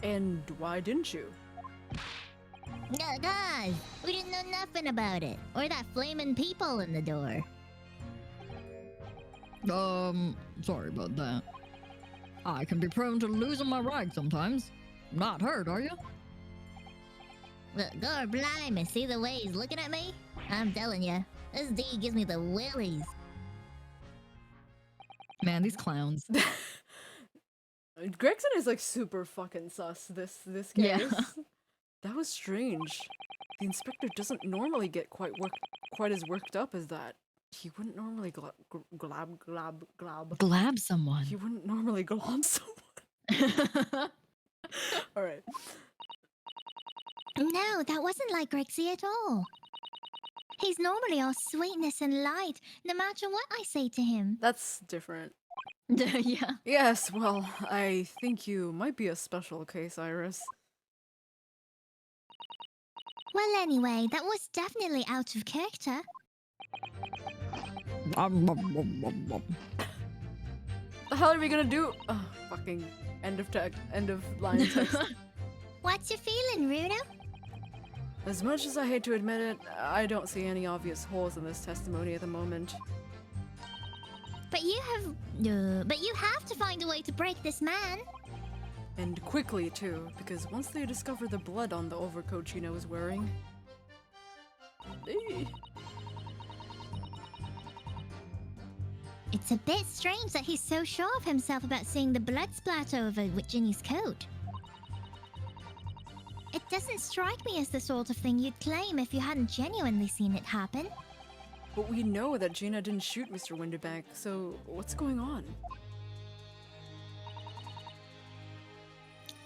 And why didn't you? Guys, we didn't know nothing about it. Or that flaming people in the door. Sorry about that. I can be prone to losing my ride sometimes. Not hurt, are you? God blimey, see the way he's looking at me? I'm telling you, this D gives me the willies. Man, these clowns. Gregson is like super fucking sus this case. Yeah. That was strange. The inspector doesn't normally get quite as worked up as that. He wouldn't normally Glab someone. He wouldn't normally glob someone. Alright. No, that wasn't like Grixie at all. He's normally all sweetness and light, no matter what I say to him. That's different. Yeah. Yes, well, I think you might be a special case, Iris. Well, anyway, that was definitely out of character. The hell are we gonna do? Oh, fucking end of line text. What's your feeling, Rudo? As much as I hate to admit it, I don't see any obvious holes in this testimony at the moment. But you have to find a way to break this man. And quickly, too, because once they discover the blood on the overcoat Gina was wearing... It's a bit strange that he's so sure of himself about seeing the blood splatter over Ginny's coat. It doesn't strike me as the sort of thing you'd claim if you hadn't genuinely seen it happen. But we know that Gina didn't shoot Mr. Winterbank, so what's going on?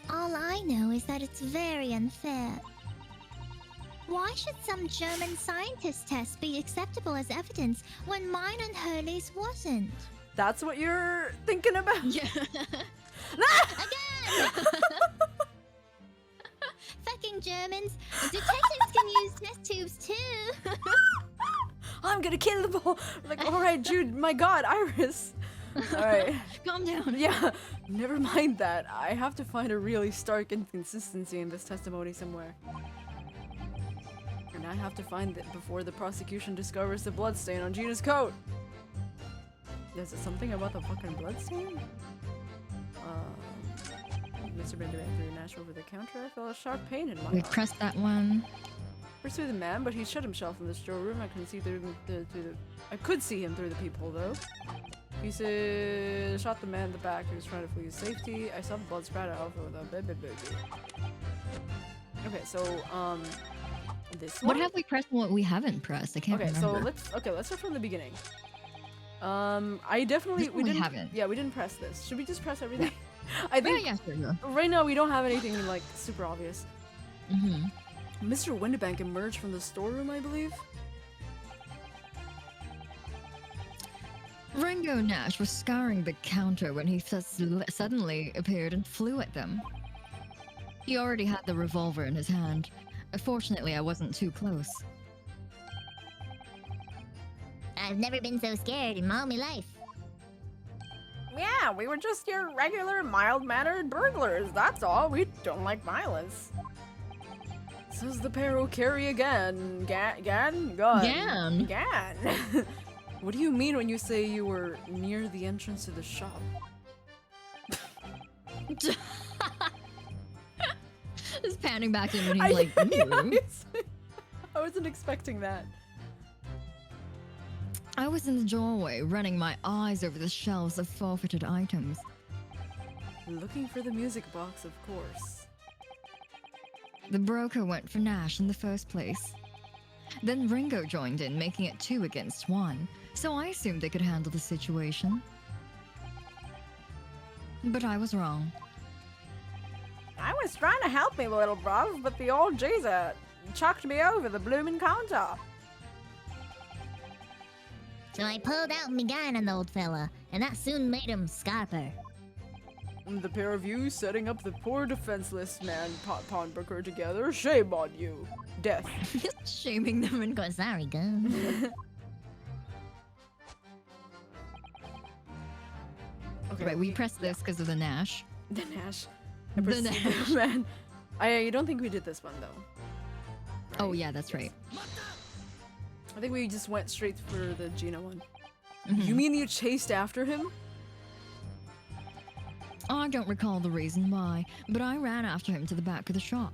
All I know is that it's very unfair. Why should some German scientist test be acceptable as evidence when mine and Hurley's wasn't? That's what you're thinking about? Yeah. Again! Fucking Germans! Detectives can use test tubes too! I'm gonna kill them all! Like, alright, Jude, my god, Iris! Alright. Calm down. Yeah, never mind that. I have to find a really stark inconsistency in this testimony somewhere. And I have to find it before the prosecution discovers the bloodstain on Gina's coat. Is it something about the fucking bloodstain? Mr. Benjamin threw Nash over the counter. I felt a sharp pain in my We arm. pressed that one. Pursued the man, but he shut himself in the storeroom. I couldn't see I could see him through the peephole though. He said, shot the man in the back who was trying to flee his safety. I saw the blood splatter out of the baby. Okay, so this one. What have we pressed and what we haven't pressed? I can't Okay, remember. so let's start from the beginning. I definitely This one we haven't. Yeah, we didn't press this. Should we just press everything? I think yeah, sure. right now we don't have anything like super obvious. Mm-hmm. Mr. Winterbank emerged from the storeroom, I believe. Ringo Nash was scouring the counter when he suddenly appeared and flew at them. He already had the revolver in his hand. Fortunately, I wasn't too close. I've never been so scared in all my life. Yeah, we were just your regular mild-mannered burglars, that's all. We don't like violence. Says the pair will carry again. Gun? Gan. Gan. What do you mean when you say you were near the entrance to the shop? Just panning back in when he's like, ooh. I wasn't expecting that. I was in the doorway, running my eyes over the shelves of forfeited items. Looking for the music box, of course. The broker went for Nash in the first place. Then Ringo joined in, making it 2 against 1, so I assumed they could handle the situation. But I was wrong. I was trying to help me, little bruv, but the old geezer chucked me over the bloomin' counter. So I pulled out me gun on the old fella, and that soon made him scarper. The pair of you setting up the poor defenseless man pawnbroker together. Shame on you. Death. Shaming them and Go, sorry, gun. Okay, Right, we pressed this because of the Nash. The Nash. The Nash. Man. I don't think we did this one though. Oh yeah, that's right. I think we just went straight for the Gina one. Mhm. You mean you chased after him? I don't recall the reason why, but I ran after him to the back of the shop.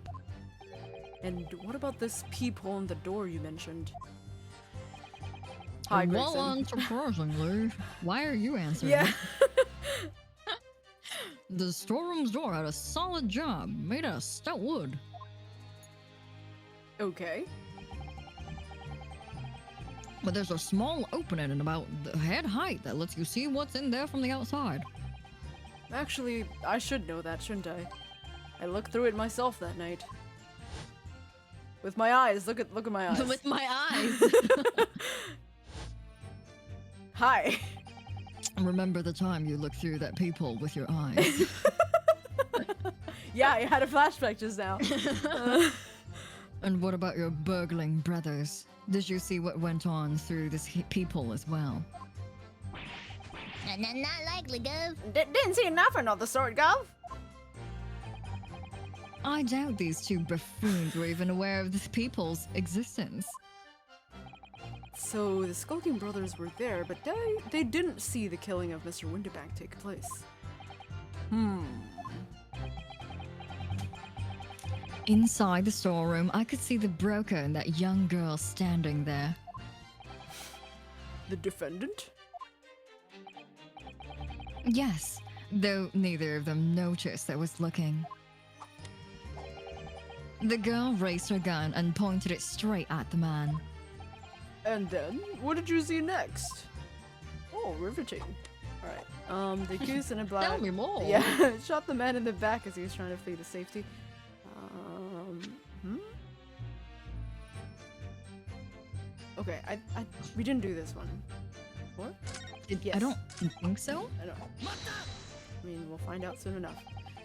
And what about this peephole in the door you mentioned? Hi, Well, Gregson. unsurprisingly, why are you answering? Yeah. The storeroom's door had a solid job, made out of stout wood. Okay. But there's a small opening at about the head height that lets you see what's in there from the outside. Actually, I should know that, shouldn't I? I looked through it myself that night. With my eyes. Look at my eyes. With my eyes. Hi. Remember the time you looked through that peephole with your eyes? Yeah, I had a flashback just now. And what about your burgling brothers? Did you see what went on through this peephole as well? Not likely, Gov. Didn't see nothing of the sort, Gov. I doubt these two buffoons were even aware of this peephole's existence. So the Skulking Brothers were there, but they didn't see the killing of Mr. Winterbank take place. Inside the storeroom, I could see the broker and that young girl standing there. The defendant? Yes, though neither of them noticed I was looking. The girl raised her gun and pointed it straight at the man. And then, what did you see next? Oh, riveting. Alright, the accused in a black... Tell me more. Yeah, shot the man in the back as he was trying to flee to safety. Okay, we didn't do this one. What? Yes. I don't think so. I don't. I mean, we'll find out soon enough.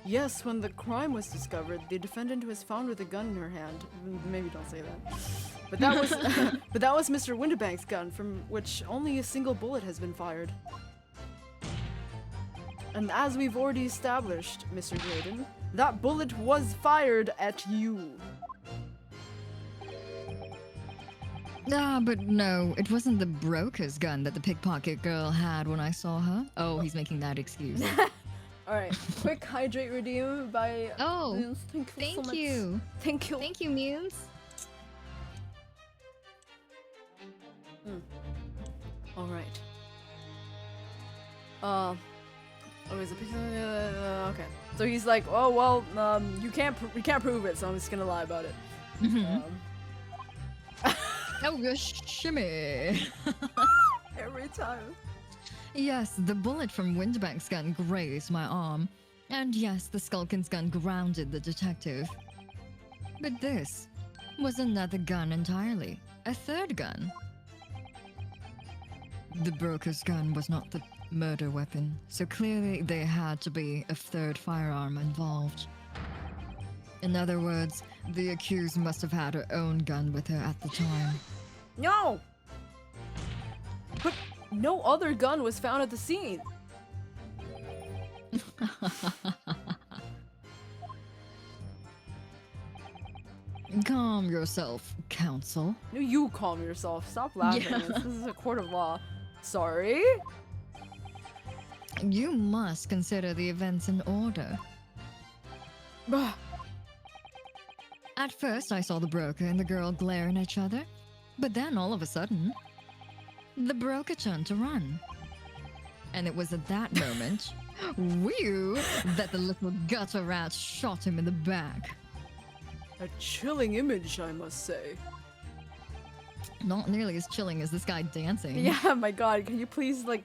Yes, when the crime was discovered, the defendant was found with a gun in her hand. Maybe don't say that. But that was, but that was Mr. Winterbank's gun, from which only a single bullet has been fired. And as we've already established, Mr. Graydon, that bullet was fired at you. Ah, but no, it wasn't the broker's gun that the pickpocket girl had when I saw her. Oh, he's making that excuse. Alright, quick hydrate redeem by... Oh, Muse. Thank you so Thank much. you. Thank you. Thank you, Muse. Alright. Oh, is it okay. So he's like, oh well, you can't prove it, so I'm just gonna lie about it. Oh, you shimmy. Every time. Yes, the bullet from Winterbank's gun grazed my arm. And yes, the Skulkin's gun grounded the detective. But this was another gun entirely. A third gun. The broker's gun was not the murder weapon, so clearly there had to be a third firearm involved. In other words, the accused must have had her own gun with her at the time. No! But no other gun was found at the scene. Calm yourself, counsel. No, you calm yourself. Stop laughing. Yeah. This is a court of law. Sorry? You must consider the events in order. Bah. At first, I saw the broker and the girl glaring at each other. But then, all of a sudden, the broker turned to run. And it was at that moment, whew, that the little gutter rat shot him in the back. A chilling image, I must say. Not nearly as chilling as this guy dancing. Yeah, my god, can you please, like,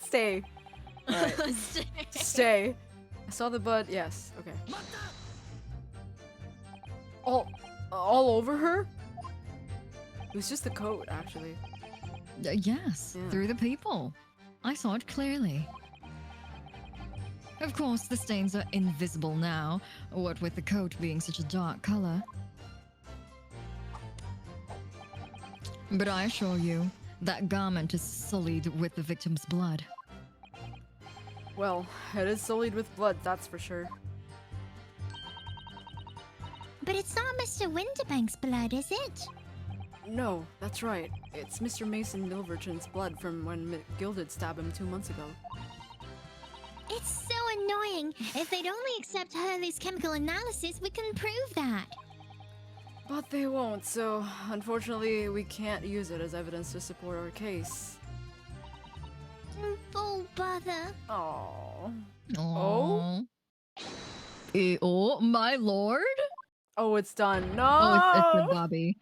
stay? Alright. Stay. I saw the blood, yes, okay. All over her? It was just the coat, actually. Yes, Yeah. through the people. I saw it clearly. Of course, the stains are invisible now, what with the coat being such a dark color. But I assure you, that garment is sullied with the victim's blood. Well, it is sullied with blood, that's for sure. But it's not Mr. Winterbank's blood, is it? No, that's right. It's Mr. Mason Milverton's blood from when Gilded stabbed him 2 months ago. It's so annoying. If they'd only accept Hurley's chemical analysis, we can prove that. But they won't, so unfortunately we can't use it as evidence to support our case. Oh, bother. Oh. Oh? Oh, my lord? Oh, it's done. No! Oh, it's a Bobby.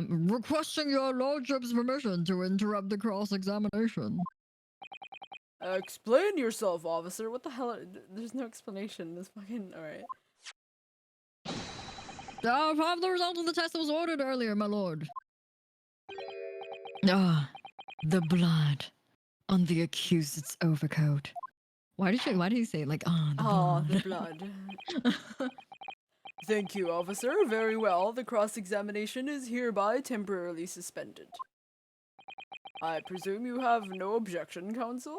Requesting your lordship's permission to interrupt the cross-examination. Explain yourself, officer. What the hell? There's no explanation. This fucking... Alright. I have the result of the test that was ordered earlier, my lord. Ah, the blood on the accused's overcoat. Why did he say it like, the Oh, blood? the blood. Thank you, officer. Very well. The cross-examination is hereby temporarily suspended. I presume you have no objection, counsel?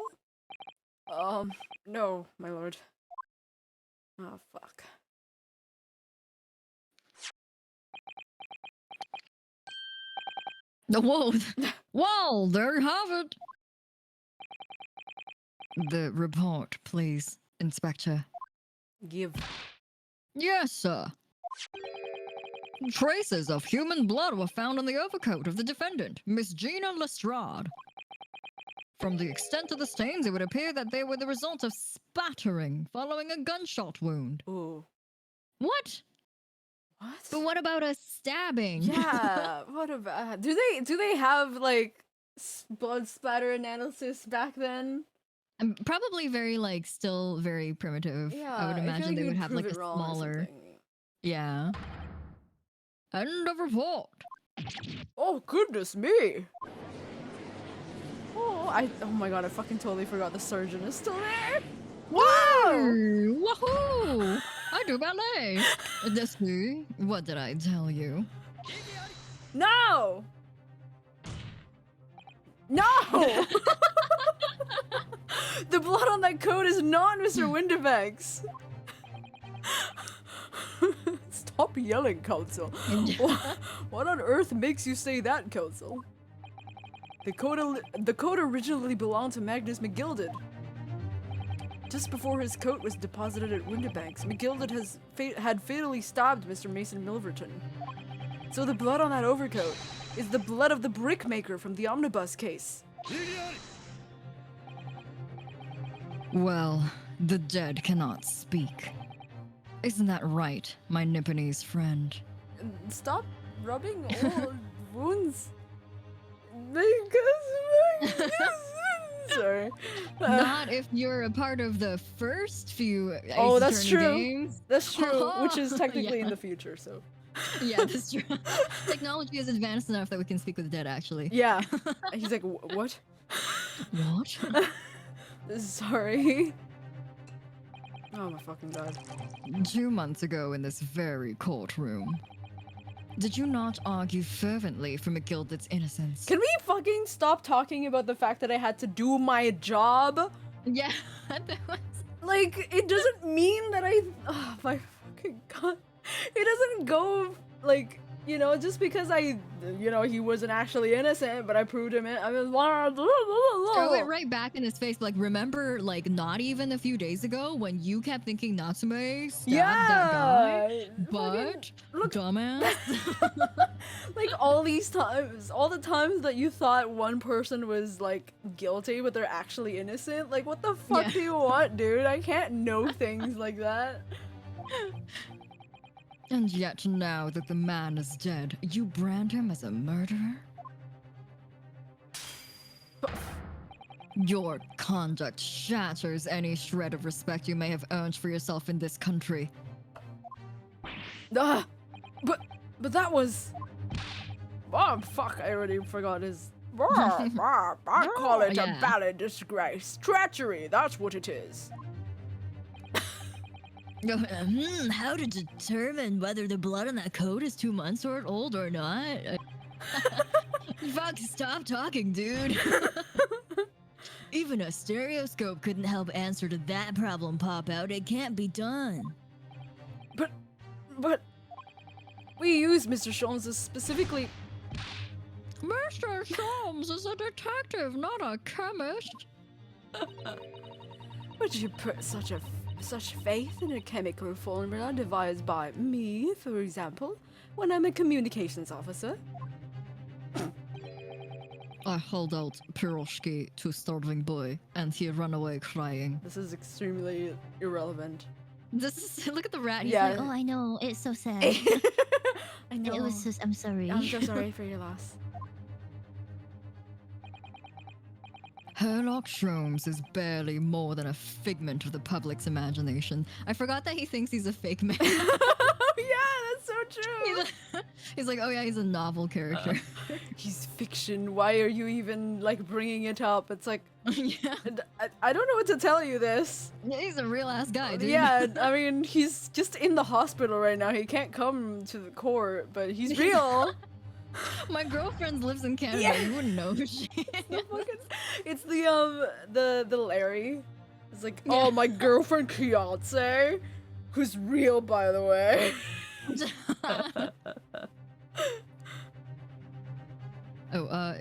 No, my lord. Oh, fuck. Whoa! Well, there you have it. The report, please, Inspector. Give. Yes, sir. Traces of human blood were found on the overcoat of the defendant, Miss Gina Lestrade. From the extent of the stains, it would appear that they were the result of spattering following a gunshot wound. Ooh. What? What? But what about a stabbing? Yeah, what about... Do they have, like, blood splatter analysis back then? Probably very, like, still very primitive. Yeah, I would feel imagine like they you'd would have, prove like, a it wrong or smaller... something. Yeah. End of report. Oh, goodness me! Oh my god, I fucking totally forgot the surgeon is still there! Whoa! Woohoo! I do ballet. Destiny, what did I tell you? No! No! The blood on that coat is not Mr. Winterbank's. Stop yelling, Counsel. What on earth makes you say that, Counsel? The coat originally belonged to Magnus McGilded. Just before his coat was deposited at Winterbank's, McGilded had fatally stabbed Mr. Mason Milverton. So the blood on that overcoat is the blood of the brickmaker from the omnibus case. Well, the dead cannot speak. Isn't that right, my Nipponese friend? Stop rubbing old wounds. Sorry. Not if you're a part of the first few Ace Oh, that's Attorney true. games. That's true, which is technically in Yeah. the future, so. Yeah, that's true. Technology is advanced enough that we can speak with the dead, actually. Yeah. He's like, what? What? Sorry. Oh my fucking god. 2 months ago in this very courtroom, did you not argue fervently for McGilded's innocence? Can we fucking stop talking about the fact that I had to do my job? Yeah, that was... Like, it doesn't mean that oh my fucking god. It doesn't go, like, You know, just because he wasn't actually innocent, but I proved him in. I mean, Throw it right back in his face. Like, remember, like, not even a few days ago when you kept thinking Natsume stabbed that guy? But, dumbass. Like, all these times, all the times that you thought one person was, like, guilty, but they're actually innocent. Like, what the fuck do you want, dude? I can't know things like that. And yet now that the man is dead, you brand him as a murderer? Your conduct shatters any shred of respect you may have earned for yourself in this country. But that was... Oh, fuck, I already forgot his... I call it a valid disgrace. Treachery, that's what it is. How to determine whether the blood on that coat is 2 months old or not? Fuck, stop talking, dude. Even a stereoscope couldn't help answer to that problem, Pop Out. It can't be done. But... We use Mr. Sholmes as specifically... Mr. Sholmes is a detective, not a chemist. Would you put such faith in a chemical formula devised by me, for example, when I'm a communications officer? I held out pierogi to a starving boy, and he ran away crying. This is extremely irrelevant. Look at the rat. He's Yeah. like, oh, I know. It's so sad. I know. It was so... I'm sorry. I'm so sorry for your loss. Herlock Sholmes is barely more than a figment of the public's imagination. I forgot that he thinks he's a fake man. Yeah, that's so true. He's like, oh yeah, he's a novel character. He's fiction. Why are you even, like, bringing it up? It's like... Yeah. I don't know what to tell you this. He's a real ass guy, dude. Yeah, I mean, he's just in the hospital right now. He can't come to the court, but he's real. My girlfriend lives in Canada. Yeah. You wouldn't know who she is. It's the Larry. It's like, oh, my girlfriend Kiance, who's real, by the way.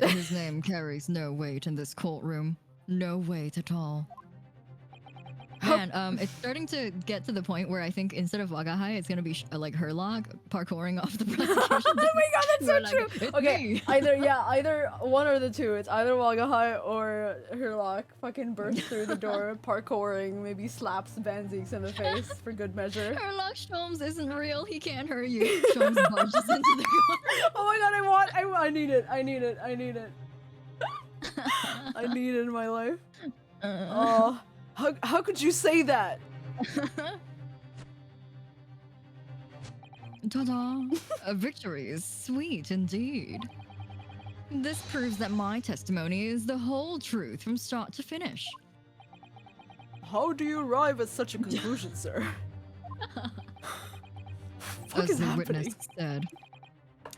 His name carries no weight in this courtroom. No weight at all. Man, it's starting to get to the point where I think instead of Wagahai, it's gonna be like Herlock parkouring off the prosecution. Oh my god, that's so Like, true. "It's Okay, me." either one or the two. It's either Wagahai or Herlock fucking bursts through the door, parkouring, maybe slaps Banzix in the face for good measure. Herlock Sholmes isn't real. He can't hurt you. Sholmes barges into the court. Oh my god, I need it. I need it in my life. Oh, how could you say that? Ta-da! A victory is sweet indeed. This proves that my testimony is the whole truth from start to finish. How do you arrive at such a conclusion, sir? What As is the happening? witness said,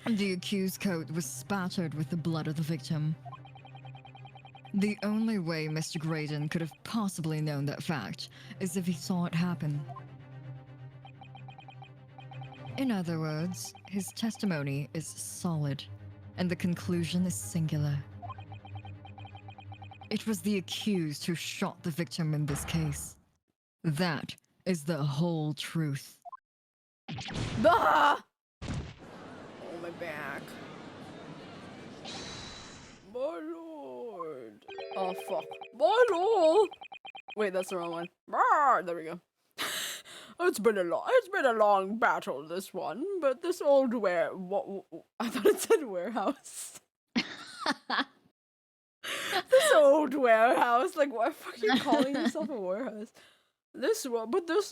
the accused coat was spattered with the blood of the victim. The only way Mr. Graydon could have possibly known that fact is if he saw it happen. In other words, his testimony is solid, and the conclusion is singular. It was the accused who shot the victim in this case. That is the whole truth. Ah! Oh, my back. My lord. Oh, fuck. My lord. Wait, that's the wrong one. Ah, there we go. It's been a long battle, this one, but this old I thought it said warehouse. This old warehouse, like, why the fuck are you calling yourself a warehouse? This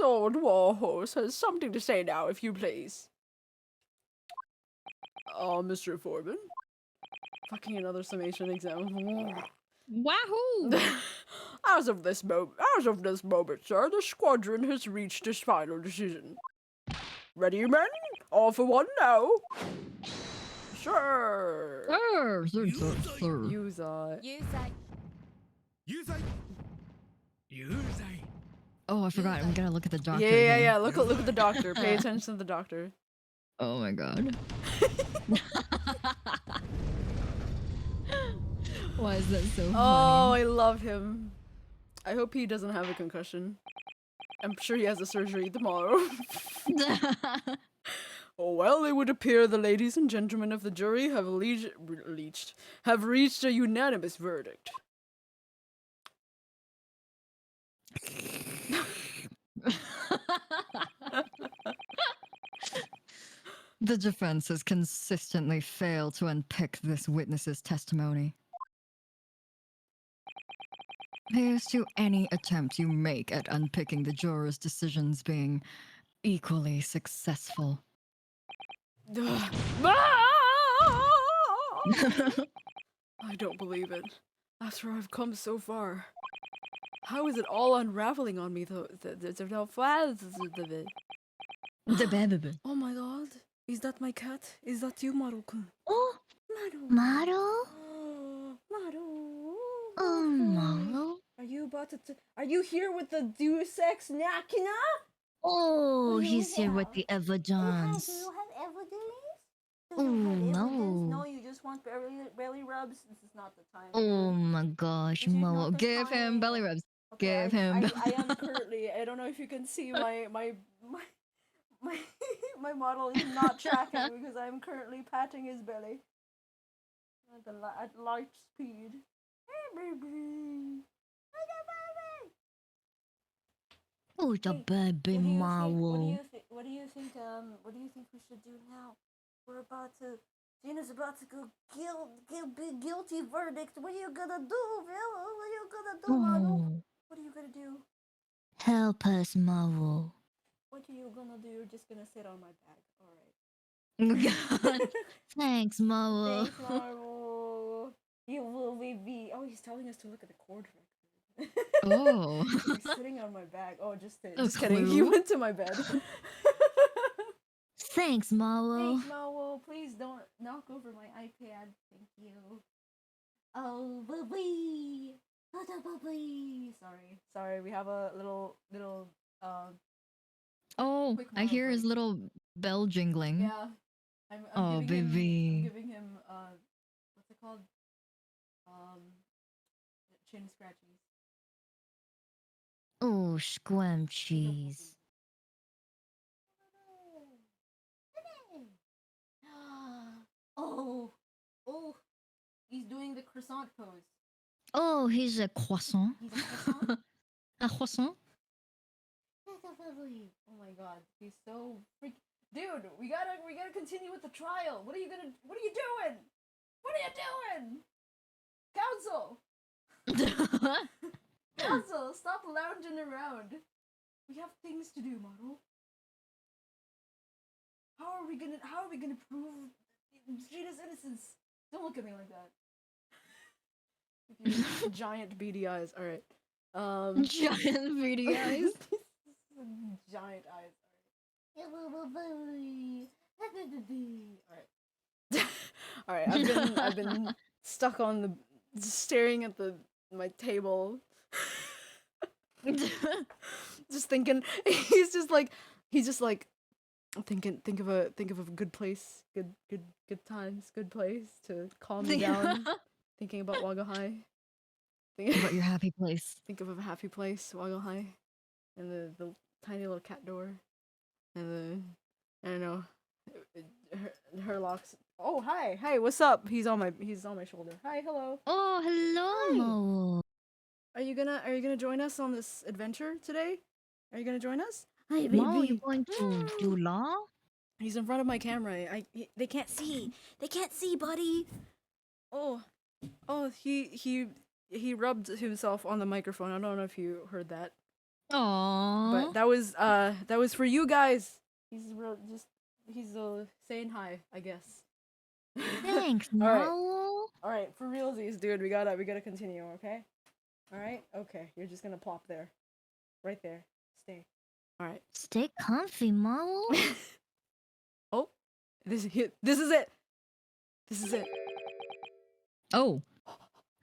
old warhorse has something to say now, if you please. Oh, Mr. Foreman. Fucking another summation exam. Wahoo! As of this moment, sir, the squadron has reached its final decision. Ready, men? All for one now. Sure. Sir. Use Oh, I forgot. We gotta look at the doctor. Yeah. again. Look at the doctor. Pay attention to the doctor. Oh my god. Why is that so Oh, funny? I love him. I hope he doesn't have a concussion. I'm sure he has a surgery tomorrow. Oh, well, it would appear the ladies and gentlemen of the jury have reached a unanimous verdict. The defense has consistently failed to unpick this witness's testimony. Here's to any attempt you make at unpicking the jurors' decisions being equally successful. I don't believe it. After I've come so far. How is it all unraveling on me though? Oh my god. Is that my cat? Is that you, Maru-kun? Oh, Maru. Maru? Oh, Maru. Oh, Maru? Are you about to... Are you here with the Deus Ex Machina? Oh, Oh, he's here with yeah. the evidence. Do you have evidence? Oh, no. No, you just want belly rubs. This is not the time. Oh my gosh, This is Maru. not the Give him time. belly rubs. Okay, Give him I am currently... I don't know if you can see my my model is not tracking because I'm currently patting his belly at light speed. Hey, baby. Hey, baby. Oh, the baby Maru. What do you think we should do now? We're about to... Gina's about to go big guilty verdict. What are you gonna do, Bill? What are you gonna do, Maru? Oh, What are you gonna do? help us, Maru. What are you gonna do? You're just gonna sit on my back. Alright. Thanks, Maru. Thanks, Marvel. You will be. Oh, he's telling us to look at the cord record. Oh. He's sitting on my back. Oh, just A kidding. He clue? went to my bed. Thanks, Maru. Thanks, Marvel. Please don't knock over my iPad. Thank you. Oh, baby. Oh, baby. Sorry. We have a little. Oh, Quick I hear his break. little bell jingling. Yeah. I'm Oh, giving baby. I'm giving him what's it called? Chin scratchies. Oh, squam cheese. Oh, he's doing the croissant pose. Oh, he's a croissant. He's a croissant. A croissant? Oh my god, he's so freak. Dude, we gotta continue with the trial. What are you doing? What are you doing? Counsel, stop lounging around. We have things to do, model. How are we gonna prove Gina's innocence? Don't look at me like that. With your giant beady eyes. All right. Giant beady eyes. Giant eyes. All right. I've been stuck on staring at my table. Just thinking. He's just like think of a good place, good times, good place to calm me down. Thinking about Wagahai. About your happy place. Think of a happy place, Wagahai, and the tiny little cat door, and I don't know, her locks. Oh, hi, what's up? He's on my shoulder. Hi, hello. Oh, hello, Hi. Maru. Are you gonna join us on this adventure today? Are you gonna join us? Hi, Maru, you going to do law? He's in front of my camera. They can't see. They can't see, buddy. Oh, he rubbed himself on the microphone. I don't know if you heard that, Aww. but that was for you guys. He's saying hi, I guess. Thanks, All right. Maru. All right, for realsies, dude. We gotta continue, okay? All right, okay. You're just gonna plop there, right there. Stay. All right. Stay comfy, Maru. Oh, this is it. This is it. Oh.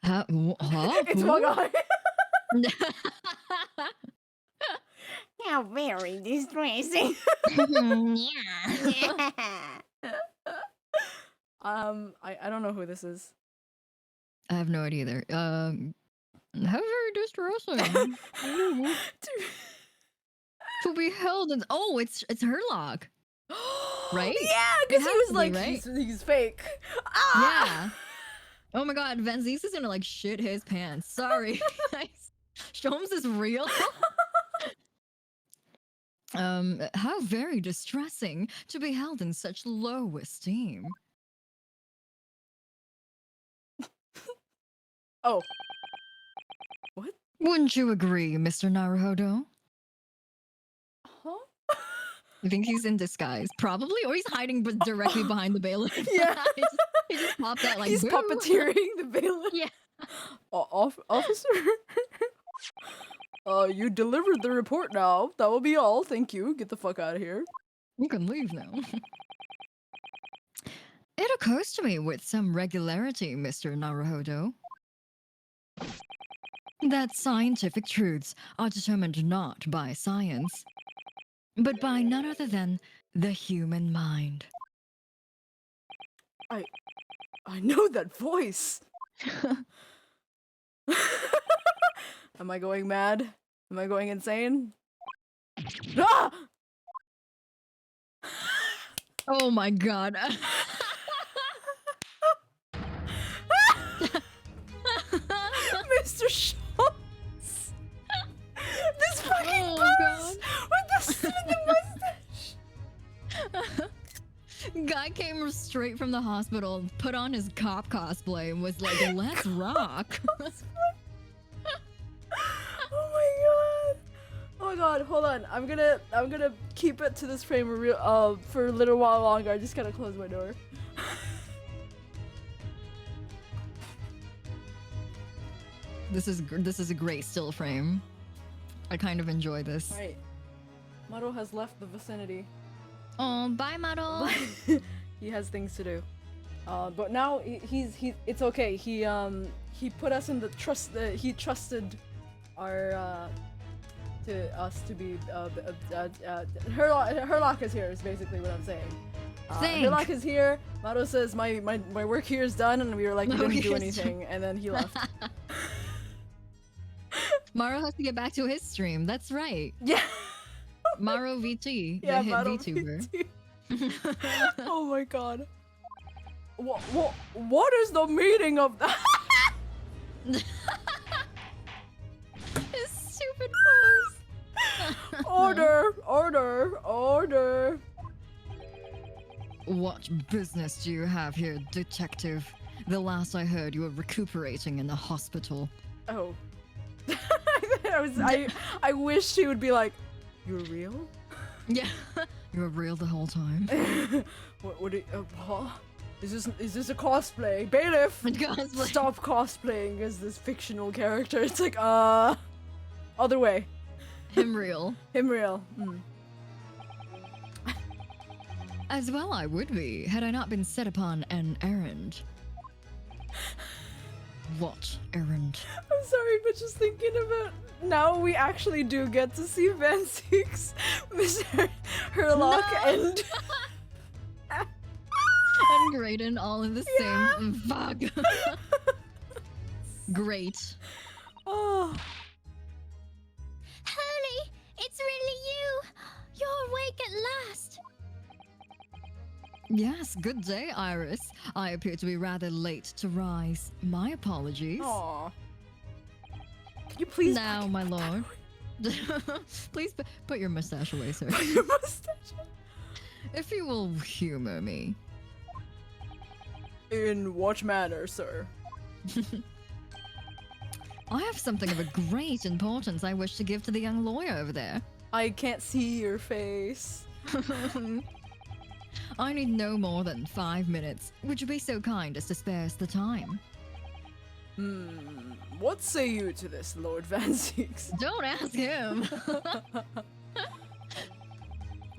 Huh? It's Who? Wagahai. How very distressing. Yeah. I don't know who this is. I have no idea either. How very distressing. Ooh. To be held in. Oh, it's Herlock. Right? Yeah, It because he has was to be, like, right? he's fake. Ah! Yeah. Oh my god, Vanzeus is gonna like shit his pants. Sorry. Guys. Sholmes is real. How very distressing to be held in such low esteem. Oh. What? Wouldn't you agree, Mr. Naruhodo? Huh? I think he's in disguise, probably, or he's hiding but directly behind the bailiff. Yeah. he just popped out like He's boo. puppeteering the bailiff. Yeah. Officer? You delivered the report now. That will be all. Thank you. Get the fuck out of here. You can leave now. It occurs to me with some regularity, Mr. Naruhodo, that scientific truths are determined not by science, but by none other than the human mind. I know that voice. Am I going mad? Am I going insane? Ah! Oh my god. Mr. Schultz! This fucking Oh, pose! God. With the mustache! Guy came straight from the hospital, put on his cop cosplay, and was like, let's rock. Oh my god, hold on. I'm gonna keep it to this frame for a little while longer. I just gotta close my door. This is a great still frame. I kind of enjoy this. Alright. Maro has left the vicinity. Oh, bye, Maro. He has things to do. But now it's okay. He put us in the trust. He trusted our to be Herlock is here. Is basically what I'm saying. Herlock is here. Maro says my work here is done, and we were like, we didn't do anything, and then he left. Maro has to get back to his stream. That's right. Yeah. Maro VT, Yeah, the hit Maro VTuber. VT. Oh my god. What is the meaning of that? His stupid pose. Order. What business do you have here, detective? The last I heard, you were recuperating in the hospital. Oh. I wish she would be like, you're real? Yeah, you were real the whole time. What huh? Is this a cosplay? Bailiff! Cosplay. Stop cosplaying as this fictional character. It's like, other way. Him real. Him real. Mm. As well I would be, had I not been set upon an errand. What errand? I'm sorry, but just thinking about now we actually do get to see Van Sieks, Mr. Herlock, and And Graydon all in the same fuck. Great. Oh. Hurley, it's really you. You're awake at last. Yes, good day, Iris. I appear to be rather late to rise. My apologies. Aw. Can you please Now, my lord. Please put your mustache away, sir. your mustache? If you will humor me. In what manner, sir? I have something of a great importance I wish to give to the young lawyer over there. I can't see your face. I need no more than 5 minutes. Would you be so kind as to spare us the time? What say you to this, Lord Van Sieks? Don't ask him.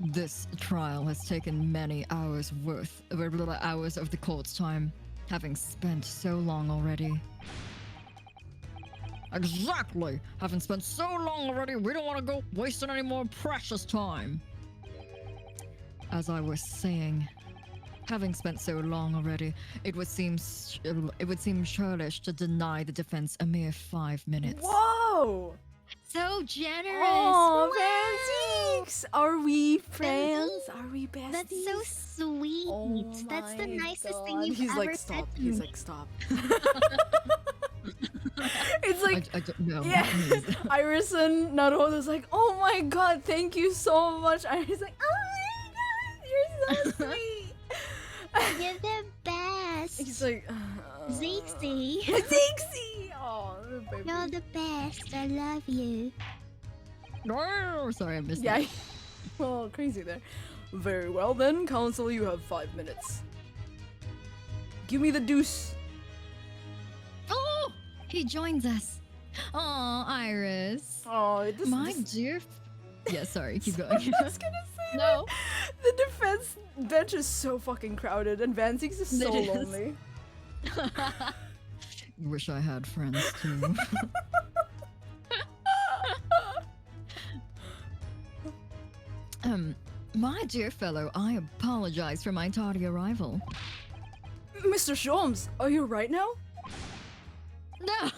This trial has taken many hours of the court's time, having spent so long already. Exactly! Having spent so long already, we don't want to go wasting any more precious time. As I was saying, Having spent so long already, it would seem churlish to deny the defense a mere 5 minutes. Whoa! So generous. Oh, Vanzeeks! Are we friends? Are we besties? That's so sweet. Oh That's the my nicest thing God. you've He's ever like, said stop. to He's me. like, stop. It's like, I don't know. yeah, Iris and Naruto's like, oh my god, thank you so much. Iris like, oh my god, you're so sweet. You're the best. He's like, Zeexy. Zeexy! Oh, baby. You're the best. I love you. Oh, sorry, I missed Yeah, that. well, crazy there. Very well then, Council, you have 5 minutes. Give me the deuce. Oh, he joins us. Oh, Iris. Oh, this My dear. Yeah, sorry, keep going. I was gonna say No. the defense bench is so fucking crowded, and Vanzeeks is so It is. lonely. Wish I had friends too. My dear fellow, I apologize for my tardy arrival. Mr. Sholmes, are you right now? No.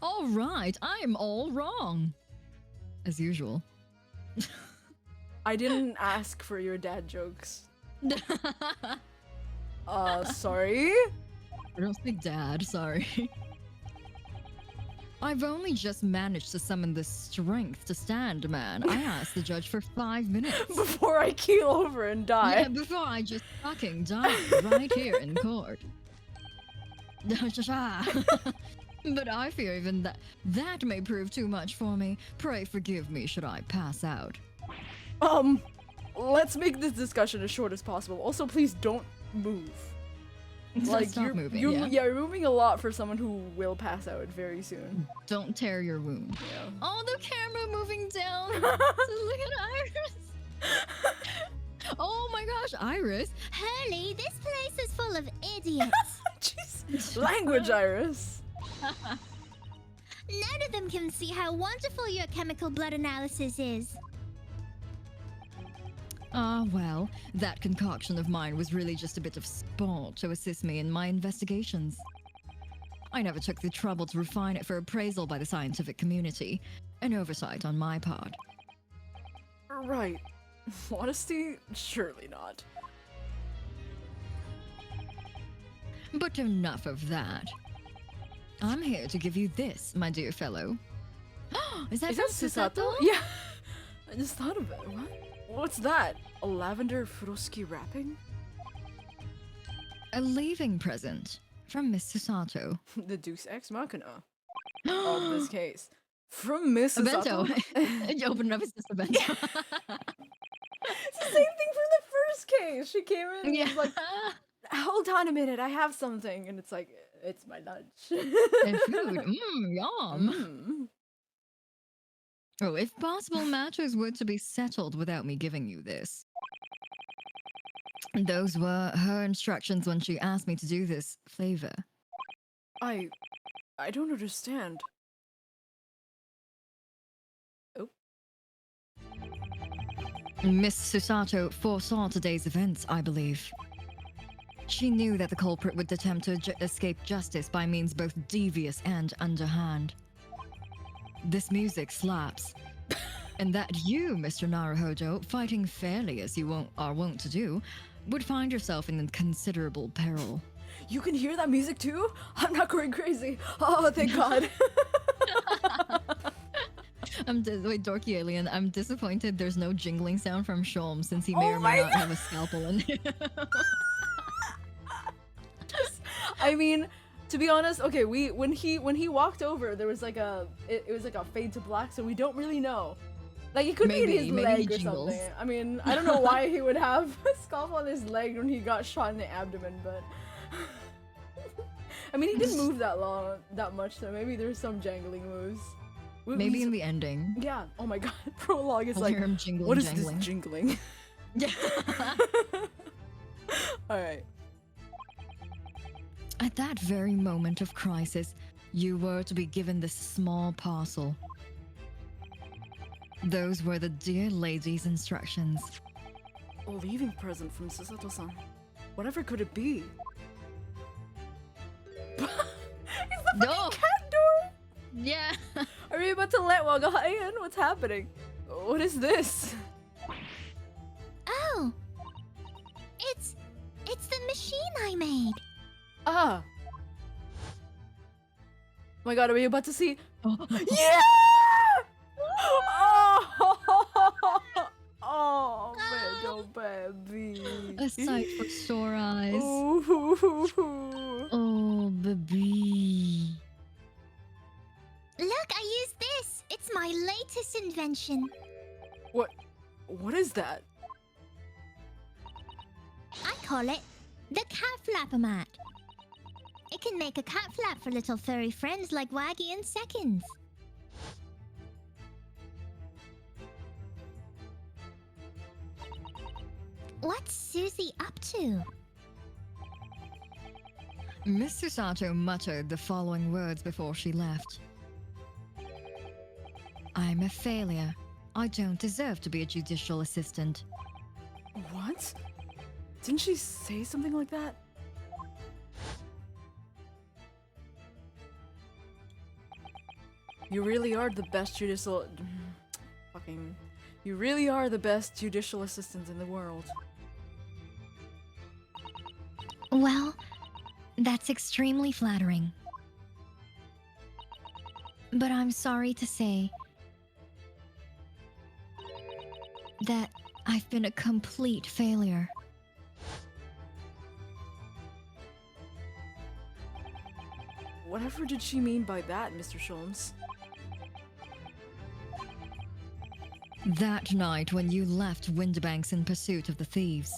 All right, I'm all wrong. As usual. I didn't ask for your dad jokes. Sorry? I don't speak dad, sorry. I've only just managed to summon the strength to stand, man. I asked the judge for 5 minutes. Before I keel over and die. Yeah, before I just fucking die right here in court. But I fear even that may prove too much for me. Pray forgive me should I pass out. Let's make this discussion as short as possible. Also, please don't move. Like Stop moving, you're yeah. you're moving a lot for someone who will pass out very soon. Don't tear your wound. Yeah. Oh, the camera moving down. So look at Iris. Oh my gosh, Iris. Hurley, this place is full of idiots. Jeez. Language, Iris. None of them can see how wonderful your chemical blood analysis is. Ah, well, that concoction of mine was really just a bit of sport to assist me in my investigations. I never took the trouble to refine it for appraisal by the scientific community, an oversight on my part. Right. Modesty? Surely not. But enough of that. I'm here to give you this, my dear fellow. Is that from Susato? Yeah. I just thought of it. What? What's that? A lavender Furoski wrapping? A leaving present from Miss Susato. The Deuce Ex Machina of this case. From Miss A bento. Susato. You opened it up, it's just a bento. It's the same thing from the first case. She came in and was like, hold on a minute, I have something. And it's like, it's my lunch. And food. Yum. Mm. Oh, if possible, matters were to be settled without me giving you this. Those were her instructions when she asked me to do this favor. I don't understand. Oh. Miss Susato foresaw today's events, I believe. She knew that the culprit would attempt to escape justice by means both devious and underhand. This music slaps. And that you, Mr. Naruhodo, fighting fairly as you are wont to do, would find yourself in considerable peril. You can hear that music too? I'm not going crazy. Oh, thank God. Wait, Dorky Alien, I'm disappointed there's no jingling sound from Sholm since he may Oh or my may not God. have a scalpel in him. I mean, to be honest, okay, when he walked over, there was like it was like a fade to black, so we don't really know. Like it could be in his Maybe leg he or jingles. something. I mean, I don't know why he would have a scalpel on his leg when he got shot in the abdomen, but I mean, he didn't move that much, so maybe there's some jangling moves. Maybe in the ending. Yeah. Oh my God. Prologue is I'll like, hear him jingling, what is jangling. this jingling? Yeah. All right. At that very moment of crisis, you were to be given this small parcel. Those were the dear lady's instructions. A leaving present from Susato-san. Whatever could it be? It's the No. fucking cat door! Yeah. Are we about to let Wagahai in? What's happening? What is this? Oh, it's the machine I made. Ah! Oh my god, are we about to see? Oh. Yeah! Oh, little baby. A sight for sore eyes. Ooh. Oh, baby. Look, I used this. It's my latest invention. What is that? I call it the cat flapper-mat. It can make a cat flap for little furry friends like Waggy in seconds. What's Susie up to? Miss Susato muttered the following words before she left. I'm a failure. I don't deserve to be a judicial assistant. What? Didn't she say something like that? You really are the best judicial... Fucking... You really are the best judicial assistant in the world. Well, that's extremely flattering. But I'm sorry to say that I've been a complete failure. Whatever did she mean by that, Mr. Sholmes? That night when you left Windbanks in pursuit of the thieves,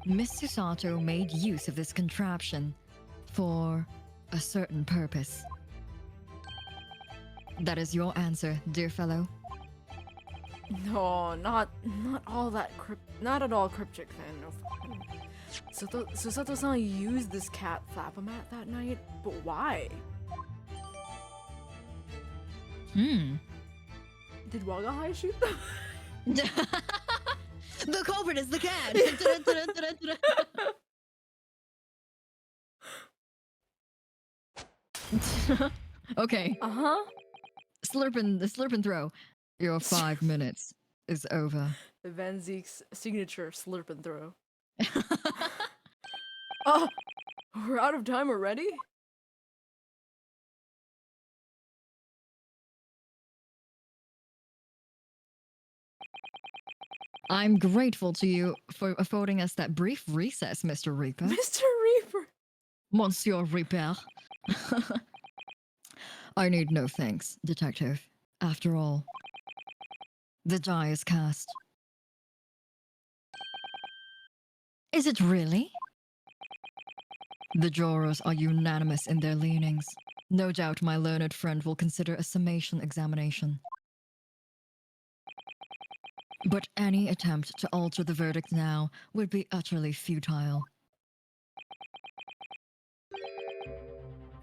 Miss Susato made use of this contraption for a certain purpose. That is your answer, dear fellow. No, not all that not at all cryptic then. No fucking... Susato-san used this cat flap-a-mat that night, but why? Did Wagahai shoot them? The culprit is the cat! Okay. Uh-huh. The slurp and throw. Your 5 minutes is over. The Van Zeek's signature slurp and throw. Oh, we're out of time already? I'm grateful to you for affording us that brief recess, Mr. Reaper. Mr. Reaper! Monsieur Reaper. I need no thanks, Detective. After all, the die is cast. Is it really? The jurors are unanimous in their leanings. No doubt my learned friend will consider a summation examination. But any attempt to alter the verdict now would be utterly futile.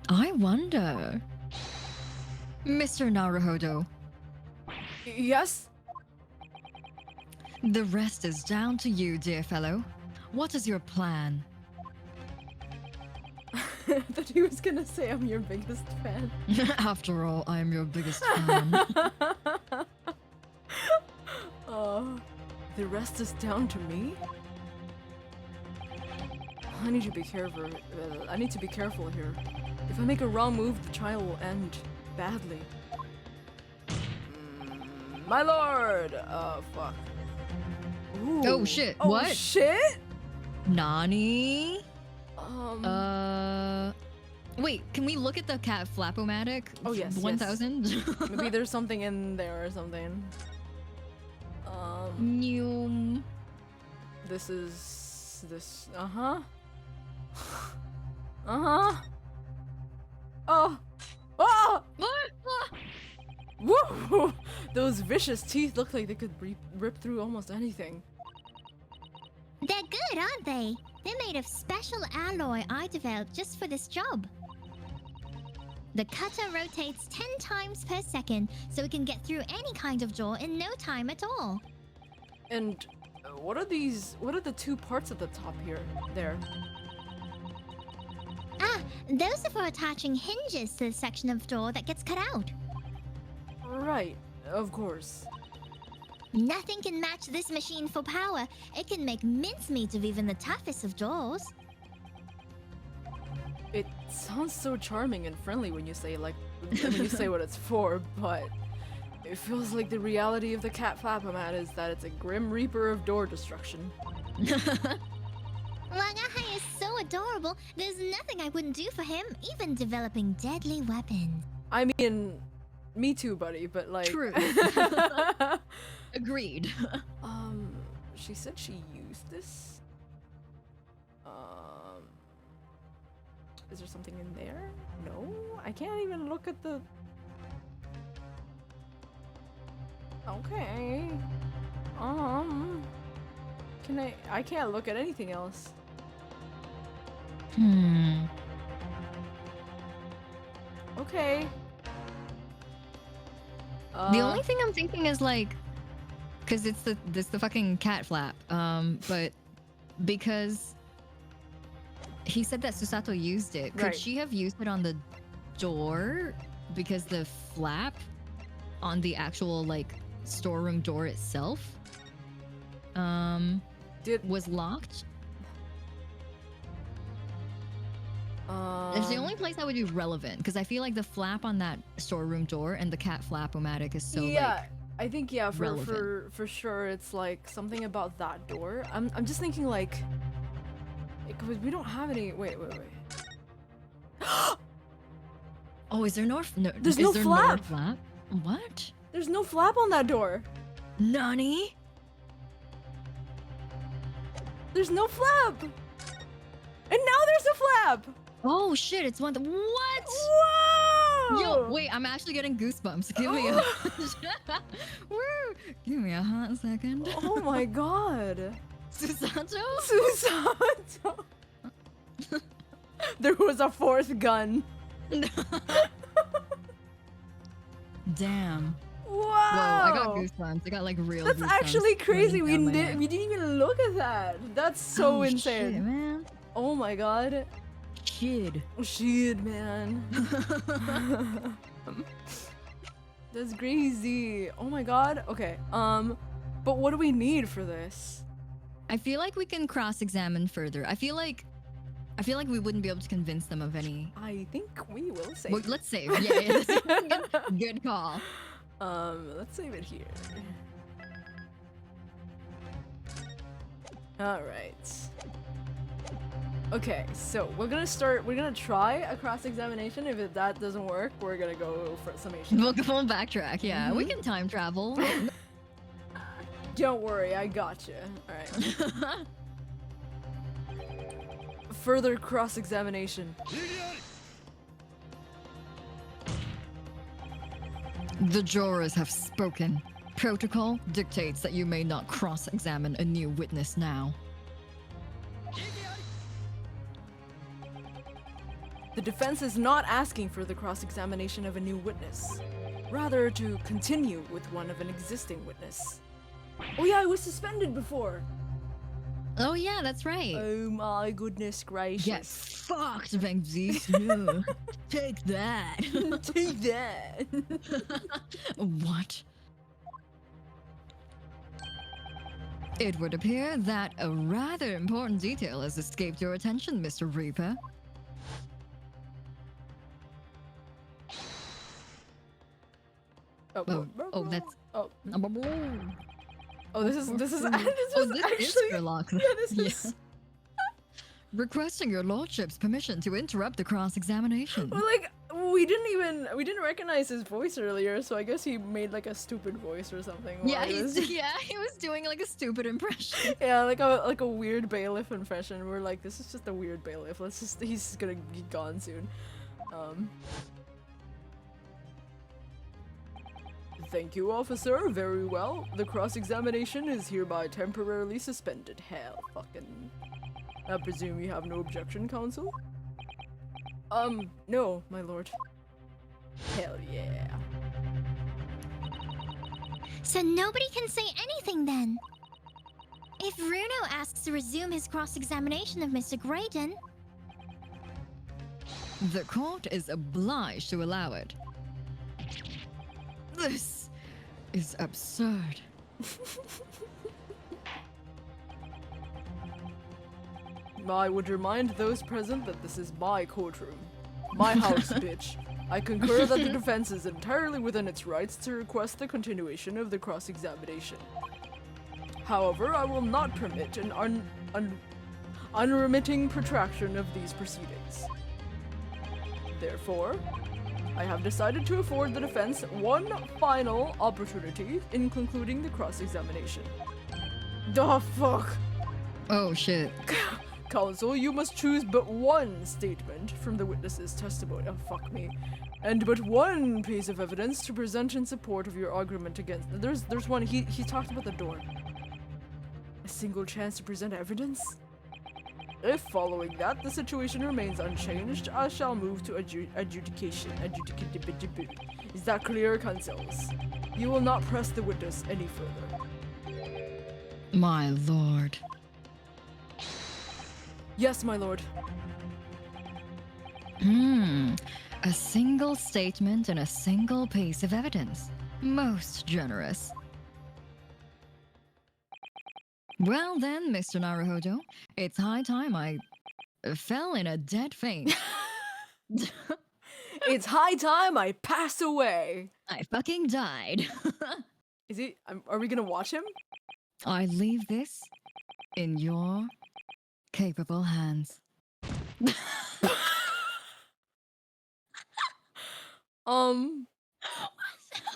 I wonder... Mr. Naruhodo, Yes? the rest is down to you, dear fellow. What is your plan? I thought he was gonna say I'm your biggest fan. After all, I am your biggest fan. The rest is down to me? I need to be careful. I need to be careful here. If I make a wrong move, the trial will end badly. My lord! Fuck. Ooh. Oh, shit. Oh, What? shit? Nani? Um, Wait, can we look at the cat flapomatic? Oh, yes, 1000? maybe there's something in there or something. Noom. This is... this... uh-huh. Uh-huh. Oh! Oh! What? Ah! Woo! Those vicious teeth look like they could rip through almost anything. They're good, aren't they? They're made of special alloy I developed just for this job. The cutter rotates 10 times per second, so it can get through any kind of door in no time at all. And what are these? What are the two parts at the top here? There. Ah, those are for attaching hinges to the section of door that gets cut out. Right. Of course. Nothing can match this machine for power. It can make mincemeat of even the toughest of doors. It sounds so charming and friendly when you say like what it's for, but it feels like the reality of the cat Flapomat is that it's a grim reaper of door destruction. Wagahai is so adorable. There's nothing I wouldn't do for him, even developing deadly weapons. I mean, me too, buddy, but like True. Agreed. She said she used this. Is there something in there? No, I can't even look at the. Okay. Can I? I can't look at anything else. Okay. The only thing I'm thinking is like, cause it's the fucking cat flap. But because he said that Susato used it, could Right. she have used it on the door? Because the flap on the actual like storeroom door itself, was locked. It's the only place that would be relevant because I feel like the flap on that storeroom door and the cat flap-o-matic is so like. I think for sure it's like something about that door. I'm just thinking like we don't have any. Wait. Oh, is there no? There's is no there flap. No flap. What? There's no flap on that door. Nani? There's no flap. And now there's a flap. Oh shit! It's one. What? Whoa! Yo, wait! I'm actually getting goosebumps. Give me a. Woo! Give me a hot second. Oh my god. Susato? Susato. There was a fourth gun. Damn. Wow. Whoa! I got goosebumps. I got like real. That's goosebumps actually crazy. We running down my neck. didn't even look at that. That's so Oh, insane. shit, man. Oh my god. Shit. Shit, man. That's crazy. Oh my god. Okay. But what do we need for this? I feel like we can cross-examine further. I feel like we wouldn't be able to convince them of any. I think we will save. Well, let's save. Yeah, that's good call. Let's save it here. All right. Okay, so we're gonna try a cross-examination. If that doesn't work, we're gonna go for summation. We'll backtrack. Yeah, we can time travel. Don't worry, I got you. All right. Further cross-examination. The jurors have spoken. Protocol dictates that you may not cross-examine a new witness now. The defense is not asking for the cross-examination of a new witness, rather to continue with one of an existing witness. Oh yeah, I was suspended before. Oh yeah, that's right. Oh my goodness gracious. Get fucked, Bengzi. Take that. Take that. What? It would appear that a rather important detail has escaped your attention, Mr. Reaper. That's. Oh. Oh, this is this actually is Sherlock. Yeah, this is. Requesting your lordship's permission to interrupt the cross-examination. Well, like we didn't recognize his voice earlier, so I guess he made like a stupid voice or something. Yeah, he was he was doing like a stupid impression. yeah, like a weird bailiff impression. We're like, this is just a weird bailiff. He's gonna be gone soon. Thank you, officer. Very well. The cross-examination is hereby temporarily suspended. Hell, fucking. I presume you have no objection, counsel? No, my lord. Hell yeah. So nobody can say anything then. If Runo asks to resume his cross-examination of Mr. Graydon, The court is obliged to allow it. This is absurd. I would remind those present that this is my courtroom. My house, bitch. I concur that the defense is entirely within its rights to request the continuation of the cross-examination. However, I will not permit an unremitting protraction of these proceedings. Therefore, I have decided to afford the defense one final opportunity in concluding the cross-examination. The fuck? Oh shit. Counsel, you must choose but one statement from the witness's testimony. Oh, fuck me. And but one piece of evidence to present in support of your argument against. There's one. He talked about the door. A single chance to present evidence? If following that, the situation remains unchanged, I shall move to adjudication. Is that clear, counsels? You will not press the witness any further. My lord. Yes, my lord. A single statement and a single piece of evidence. Most generous. Well then, Mr. Naruhodo, it's high time I fell in a dead faint. It's high time I pass away. I fucking died. Is he? Are we gonna watch him? I leave this in your capable hands.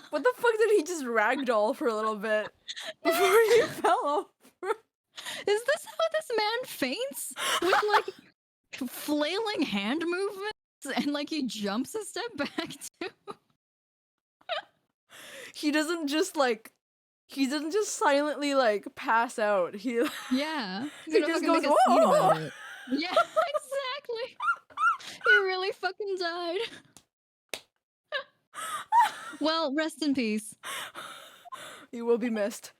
What the fuck did he just ragdoll for a little bit before he fell off? Is this how this man faints? With like flailing hand movements and like he jumps a step back too? He doesn't just silently like pass out. Yeah. He just goes, make a scene "Whoa!" about it. Yeah, exactly. He really fucking died. Well, rest in peace. He will be missed.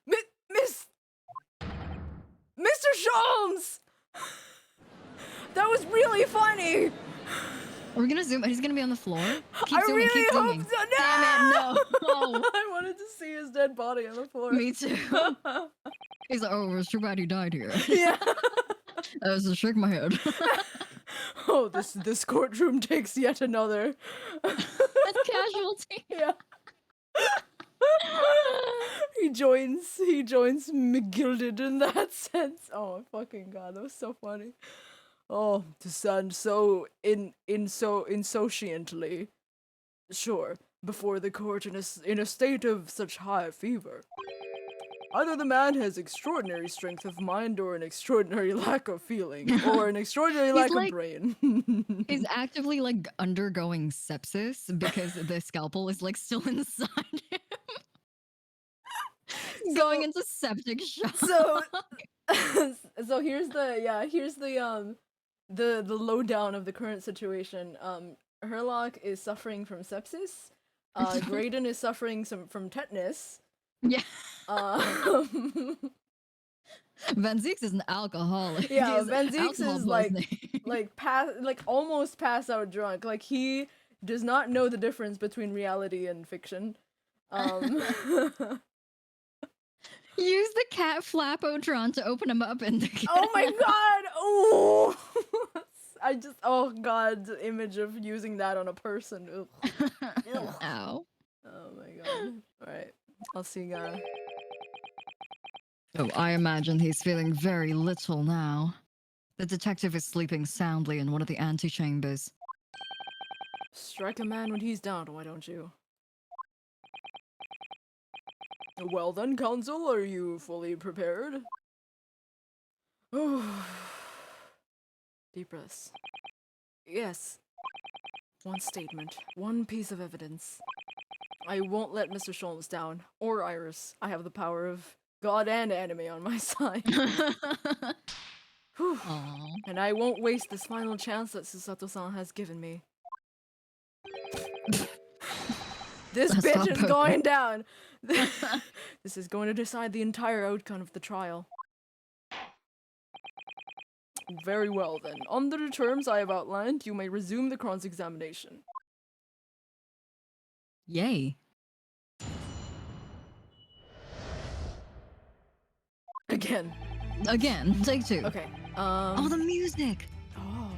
Mr. Sholmes! That was really funny! We're gonna zoom. He's gonna be on the floor. Keep I zooming, really keep hope zooming. so. No! Damn it, no. Oh, I wanted to see his dead body on the floor. me too. He's like, oh, it's too bad he died here. Yeah. I was just shaking my head. Oh, this courtroom takes yet another. That's casualty. Yeah. He joins McGilded in that sense. Oh fucking god, that was so funny. Oh, to sound so insouciantly. Sure, before the court in a state of such high fever. Either the man has extraordinary strength of mind or an extraordinary lack of feeling, or an extraordinary lack of brain. He's actively like undergoing sepsis because the scalpel is like still inside him. Going into septic shock. So here's the lowdown of the current situation. Herlock is suffering from sepsis. Graydon is suffering from tetanus. Yeah. Van Zieks is an alcoholic. Yeah, He's Van Zieks alcohol is poisoning. almost pass out drunk. Like he does not know the difference between reality and fiction. Use the cat Flapotron to open him up in the Oh my god! Oh, oh god, the image of using that on a person. Ugh. Ugh. Ow. Oh my god. Alright, I'll see you guys. Oh, I imagine he's feeling very little now. The detective is sleeping soundly in one of the antechambers. Strike a man when he's down, why don't you? Well then, counsel, are you fully prepared? Deep breaths. Yes. One statement. One piece of evidence. I won't let Mr. Sholmes down. Or Iris. I have the power of God and anime on my side. And I won't waste this final chance that Susato-san has given me. This That's bitch not is poker. going down. This is going to decide the entire outcome of the trial. Very well then. Under the terms I have outlined, you may resume the cross-examination. Yay. Again. Again, take two. Okay. Oh, the music. Oh.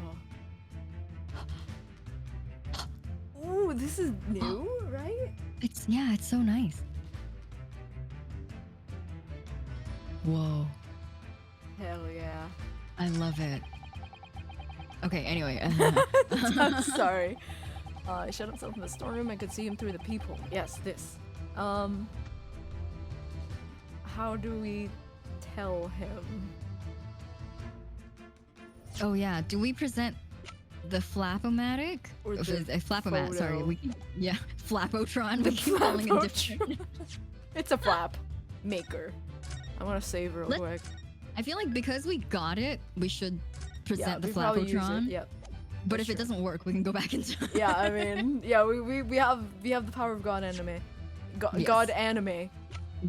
Ooh, this is new, right? It's so nice. Whoa. Hell yeah. I love it. Okay, anyway. I'm sorry. He shut himself in the storeroom. I could see him through the peephole. Yes, this. How do we tell him? Oh yeah, do we present the flapomatic? Or the flapomat, sorry. photo. Yeah, flapotron. We keep calling it different. It's a flap maker. I want to save real Let's- quick. I feel like because we got it, we should Yeah, present the we probably use it. flapotron. Yep. But that's if it true. doesn't work, we can go back into Yeah, I mean, yeah, we have the power of God anime. Yes. God anime.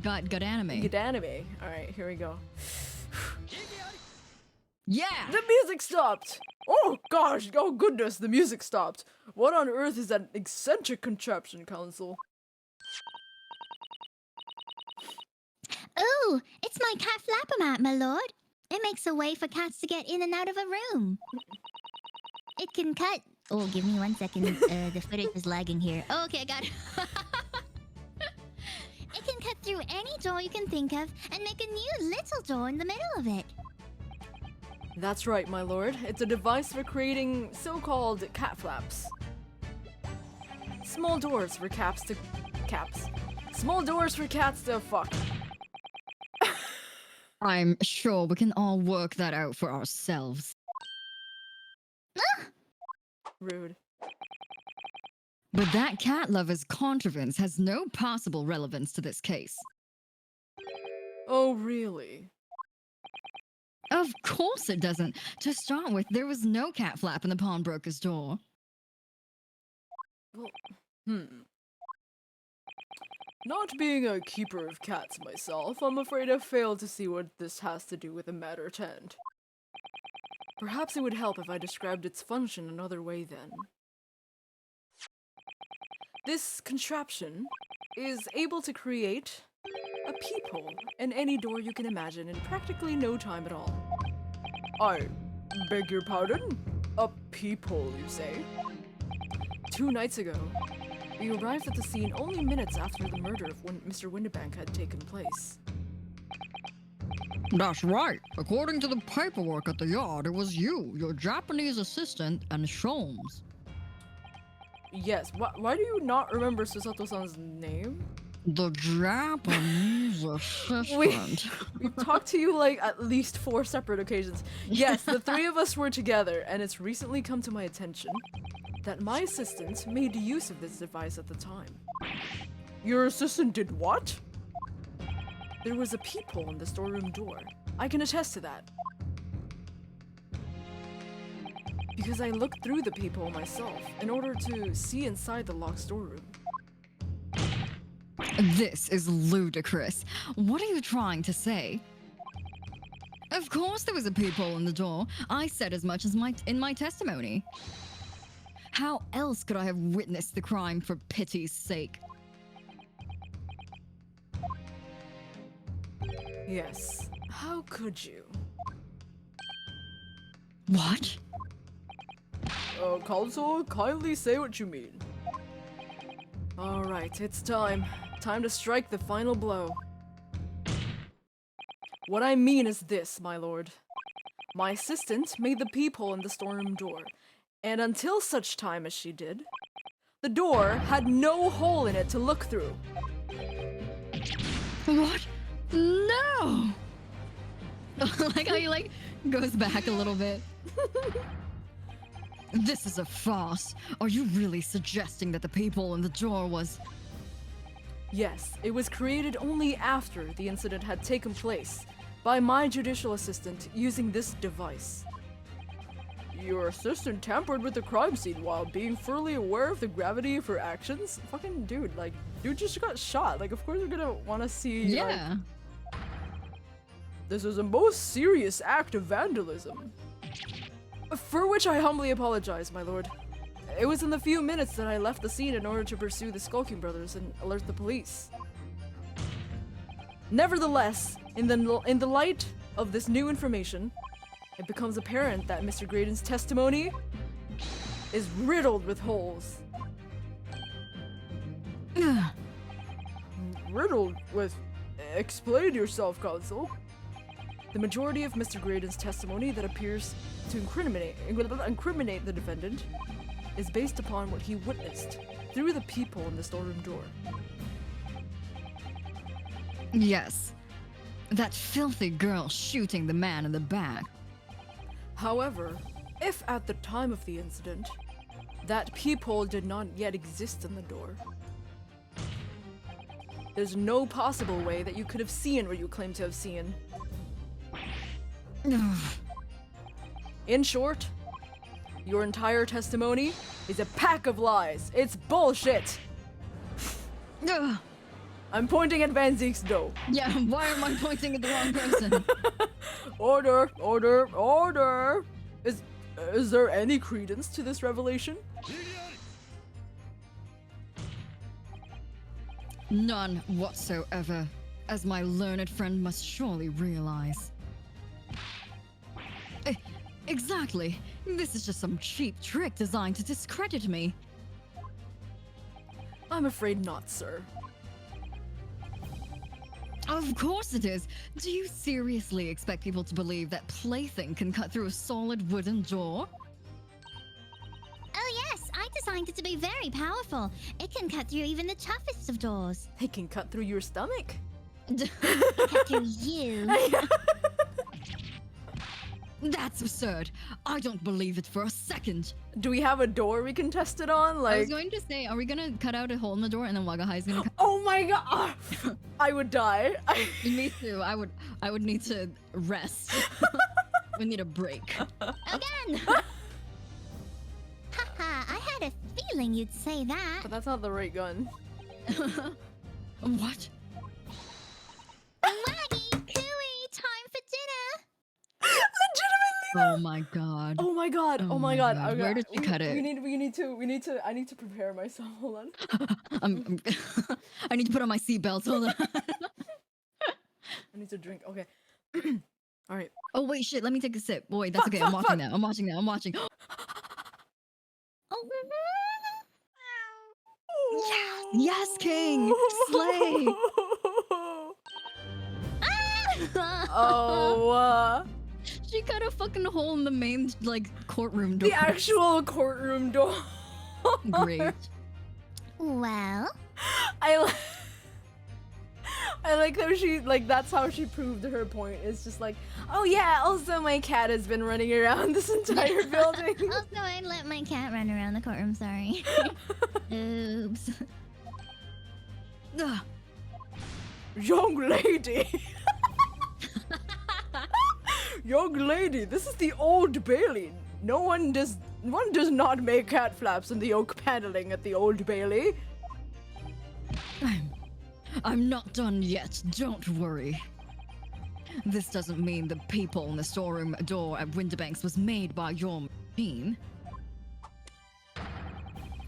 Good anime. Good anime. All right, here we go. Yeah. The music stopped! Oh gosh, oh goodness, the music stopped. What on earth is that eccentric contraption, Council? Ooh, it's my cat Flappermat, my lord. It makes a way for cats to get in and out of a room. It can cut. Oh, give me 1 second. The footage is lagging here. Oh, okay, I got it. It can cut through any door you can think of and make a new little door in the middle of it. That's right, my lord. It's a device for creating so-called cat flaps. Small doors for caps. Small doors for cats to fuck. I'm sure we can all work that out for ourselves. Rude. But that cat lover's contrivance has no possible relevance to this case. Oh, really? Of course it doesn't. To start with, there was no cat flap in the pawnbroker's door. Well, Not being a keeper of cats myself, I'm afraid I've failed to see what this has to do with the matter at hand. Perhaps it would help if I described its function another way then. This contraption is able to create a peephole in any door you can imagine in practically no time at all. I beg your pardon? A peephole, you say? 2 nights ago, we arrived at the scene only minutes after the murder of Mr. Windibank had taken place. That's right. According to the paperwork at the yard, it was you, your Japanese assistant, and Sholmes. Yes, why do you not remember Susato-san's name? The Japanese assistant. We've talked to you like at least 4 separate occasions. Yes, the 3 of us were together, and it's recently come to my attention that my assistant made use of this device at the time. Your assistant did what? There was a peephole in the storeroom door. I can attest to that. Because I looked through the peephole myself in order to see inside the locked storeroom. This is ludicrous. What are you trying to say? Of course there was a peephole in the door. I said as much as in my testimony. How else could I have witnessed the crime for pity's sake? Yes. How could you? What? Counsel, kindly say what you mean. Alright, it's time. Time to strike the final blow. What I mean is this, my lord. My assistant made the peephole in the storeroom door, and until such time as she did, the door had no hole in it to look through. What? No! Like how he goes back a little bit. This is a farce. Are you really suggesting that the peephole in the door was... Yes, it was created only after the incident had taken place by my judicial assistant using this device. your assistant tampered with the crime scene while being fully aware of the gravity of her actions. Fucking dude, like, dude just got shot. Like, of course we're gonna want to see. Yeah. Like, this is a most serious act of vandalism, for which I humbly apologize, my lord. It was in the few minutes that I left the scene in order to pursue the skulking brothers and alert the police. Nevertheless, in the light of this new information, it becomes apparent that Mr. Graydon's testimony is riddled with holes. Riddled with... Explain yourself, counsel. The majority of Mr. Graydon's testimony that appears to incriminate the defendant is based upon what he witnessed through the peephole in the storeroom door. Yes. That filthy girl shooting the man in the back. However, if at the time of the incident, that peephole did not yet exist in the door, there's no possible way that you could have seen what you claim to have seen. In short, your entire testimony is a pack of lies. It's bullshit. I'm pointing at Van Zeek's dough. Yeah, why am I pointing at the wrong person? Order, order, order. Is there any credence to this revelation? None whatsoever, as my learned friend must surely realize. Exactly. This is just some cheap trick designed to discredit me. I'm afraid not, sir. Of course it is. Do you seriously expect people to believe that plaything can cut through a solid wooden door? Oh yes, I designed it to be very powerful. It can cut through even the toughest of doors. It can cut through your stomach. Cut through you. That's absurd. I don't believe it for a second. Do we have a door we can test it on? I Like, was going to say, are we gonna cut out a hole in the door and then Wagahai's gonna cut? oh my god, I would die. Me too. I would need to rest. We need a break. Again! Haha, I had a feeling you'd say that. But that's not the right gun. What? Waggy, cooey, time for dinner! Legitimately Oh my god. Oh my god. Oh, Oh my my god. God. Okay, Where did you cut it? I need to prepare myself. Hold on. I need to put on my seatbelt. Hold on. I need to drink. Okay. All right. Oh wait, shit. Let me take a sip. Wait, that's Fuck, okay. I'm fuck, watching fuck. now. I'm watching now. I'm watching. Oh, Yes, King. Slay. Oh, She cut a fucking hole in the main like courtroom door. the actual courtroom door. Great. well, I like how she, like, that's how she proved her point. It's just like, oh yeah, also my cat has been running around this entire building. also I let my cat run around the courtroom, sorry. Oops. Ugh. Young lady. Young lady, this is the Old Bailey. One does not make cat flaps in the oak paneling at the Old Bailey. I'm not done yet. Don't worry. This doesn't mean the peephole in the storeroom door at Winterbanks was made by your machine.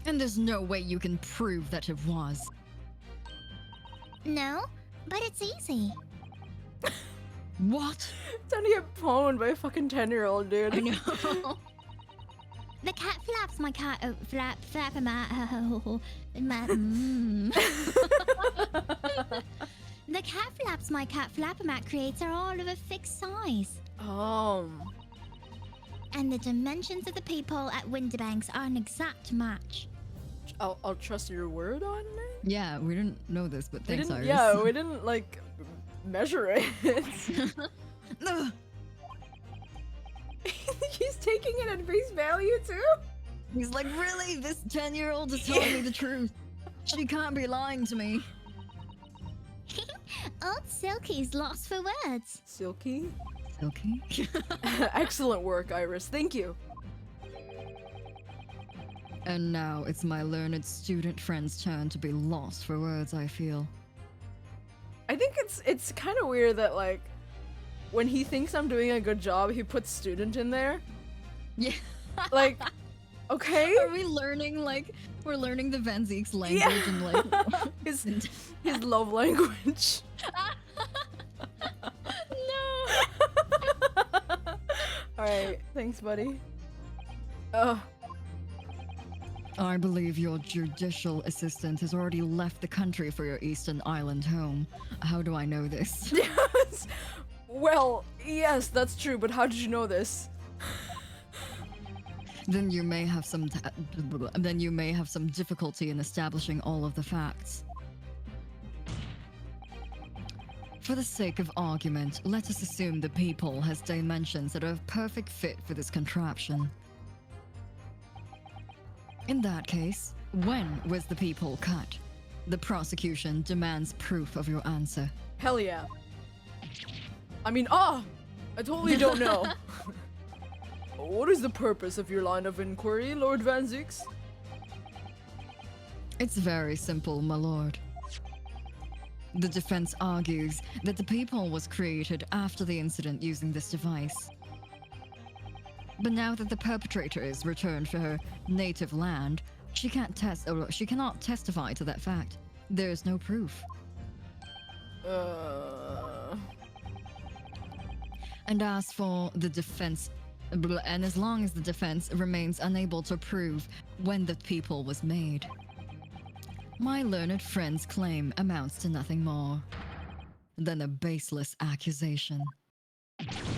And there's no way you can prove that it was. No, but it's easy. What? Time to get pwned by a fucking 10-year-old dude. I know. The cat flaps my cat flap my The cat flaps my cat flapomat creates are all of a fixed size. And the dimensions of the peephole at Winterbanks are an exact match. I'll trust your word on it. Yeah, we didn't know this, but We thanks, didn't, Iris. yeah, we didn't like measure it. Ugh. He's taking it at face value too. He's like, really? This 10-year-old is telling me the truth. She can't be lying to me. Old Silky's lost for words. Silky. Okay. Excellent work, Iris. Thank you. And now it's my learned student friend's turn to be lost for words, I feel. I think it's kind of weird that like when he thinks I'm doing a good job, he puts student in there. Yeah. Like, okay. Are we learning like we're learning the Van Zeek's language and like his love language. No. All right, thanks, buddy. I believe your judicial assistant has already left the country for your Eastern Island home. How do I know this? Yes. Well, yes, that's true. But how did you know this? Then you may have some difficulty in establishing all of the facts. For the sake of argument, let us assume the people has dimensions that are a perfect fit for this contraption. In that case, when was the people cut? The prosecution demands proof of your answer. Hell yeah. I mean, I totally don't know. What is the purpose of your line of inquiry, Lord Van Zeeks? It's very simple, my lord. The defense argues that the peephole was created after the incident using this device. But now that the perpetrator is returned for her native land, she cannot testify to that fact. There is no proof. And as for the defense, and as long as the defense remains unable to prove when the peephole was made, my learned friend's claim amounts to nothing more than a baseless accusation.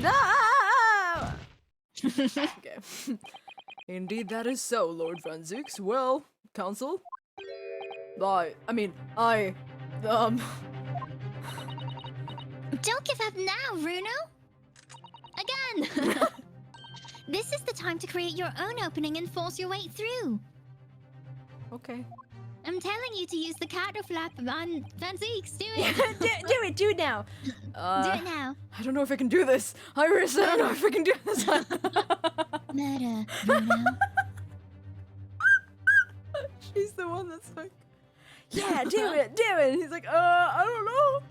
Ah! Okay. Indeed, that is so, Lord Van Zeeks. Well, counsel? I Don't give up now, Runo! Again! This is the time to create your own opening and force your way through. Okay. I'm telling you to use the counter flap on Van Zeeks. Do it! Do it now. Do it now. I don't know if I can do this. Iris, I don't know if I can do this. Murder, Runo. She's the one that's like, yeah, do it. And he's like, I don't know.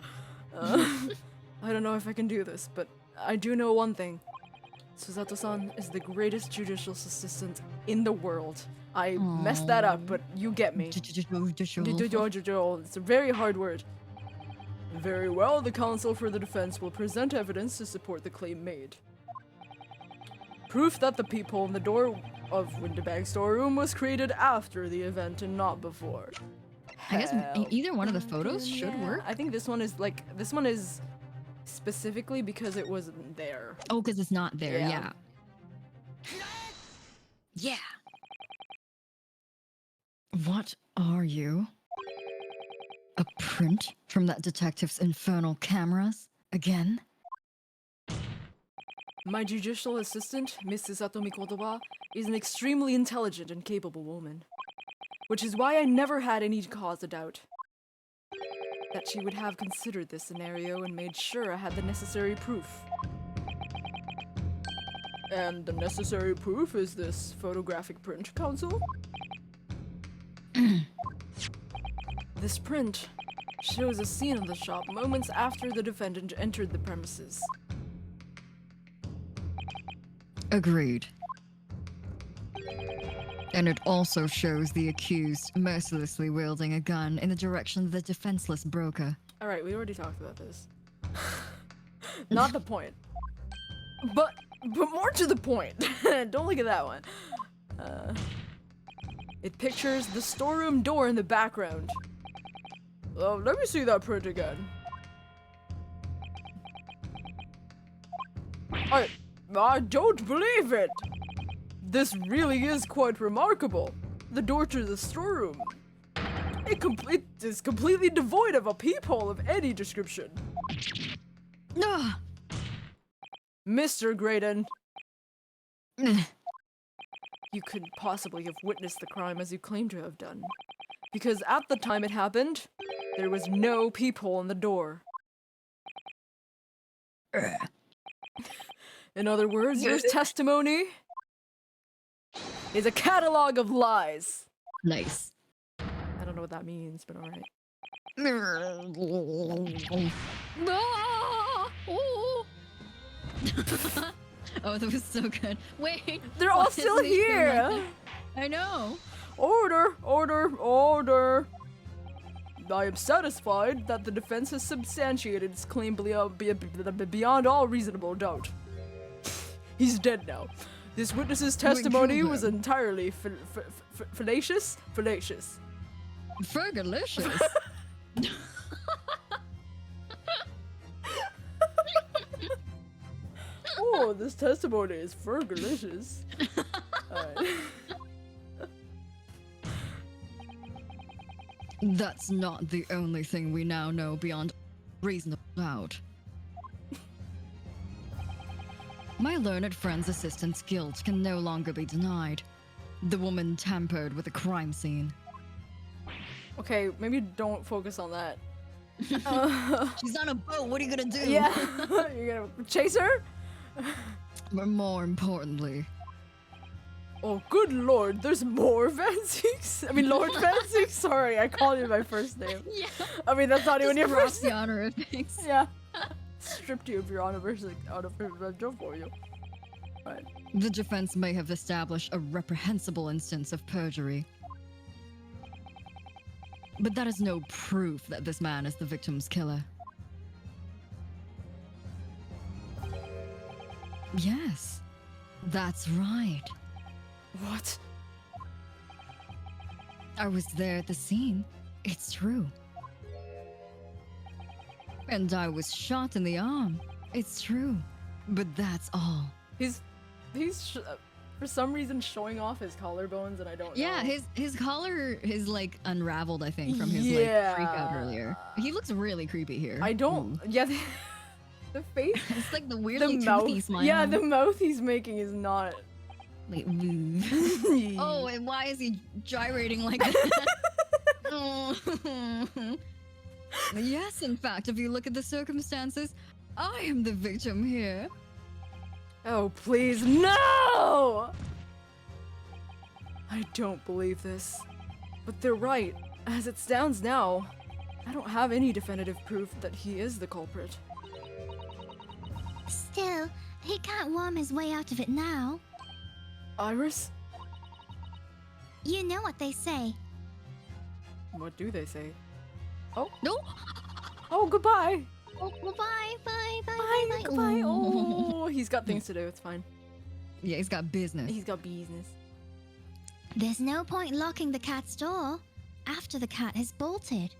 I don't know if I can do this, but I do know one thing. Susato-san is the greatest judicial assistant in the world. I messed that up, but you get me. It's a very hard word. Very well, the counsel for the defense will present evidence to support the claim made. Proof that the peephole in the door of Winterbag's storeroom was created after the event and not before. I guess either one of the photos should work. I think this one is specifically because it wasn't there. Oh, because it's not there, Yeah. Yeah. What are you? A print from that detective's infernal cameras? Again? My judicial assistant, Mrs. Satomi Kotoba, is an extremely intelligent and capable woman. Which is why I never had any cause of doubt that she would have considered this scenario and made sure I had the necessary proof. And the necessary proof is this photographic print, counsel? This print shows a scene of the shop moments after the defendant entered the premises. Agreed. And it also shows the accused mercilessly wielding a gun in the direction of the defenseless broker. Alright, we already talked about this. Not the point. But more to the point. Don't look at that one. It pictures the storeroom door in the background. Let me see that print again. I don't believe it! This really is quite remarkable. The door to the storeroom. It is completely devoid of a peephole of any description. Ah! Mr. Graydon. You couldn't possibly have witnessed the crime as you claim to have done. Because at the time it happened, there was no peephole in the door. In other words, your testimony is a catalog of lies. Nice. I don't know what that means, but alright. Ah! Oh. Oh, that was so good. Wait, They're all why still is he doing here! that? I know. Order! Order! Order! I am satisfied that the defense has substantiated its claim beyond all reasonable doubt. He's dead now. This witness's testimony killed was him. entirely fallacious. Fallacious. Fergalicious. Oh, this testimony is fergalicious. Alright. That's not the only thing we now know beyond reasonable doubt. My learned friend's assistant's guilt can no longer be denied. The woman tampered with a crime scene. Okay, maybe don't focus on that. She's on a boat, what are you gonna do? Yeah, you're gonna chase her? But more importantly, Oh, good lord, there's more Vansies? I mean, Lord Vansies? Sorry, I called you my first name. yeah, I mean, that's not even your drops first the name. honor of things. Yeah. Stripped you of your honorific joke for you. Right. The defense may have established a reprehensible instance of perjury. But that is no proof that this man is the victim's killer. Yes, that's right. What? I was there at the scene. It's true. And I was shot in the arm. It's true. But that's all. He's for some reason showing off his collarbones, and I don't know. Yeah, his collar is like unraveled, I think, from his Yeah. like freak out earlier. He looks really creepy here. I don't. Yeah, the face, It's like the the weirdly mouth. toothy smile. Yeah, the mouth he's making is not. Like, oh, and why is he gyrating like that? Oh. Yes, in fact, if you look at the circumstances, I am the victim here. Oh, please, no! I don't believe this. But they're right. As it stands now, I don't have any definitive proof that he is the culprit. Still, he can't worm his way out of it now. Iris? You know what they say. What do they say? No. Oh, goodbye! Oh, bye, bye, bye, Bye, bye, bye. goodbye! Oh, he's got things to do, it's fine. Yeah, he's got business. He's got business. There's no point locking the cat's door after the cat has bolted.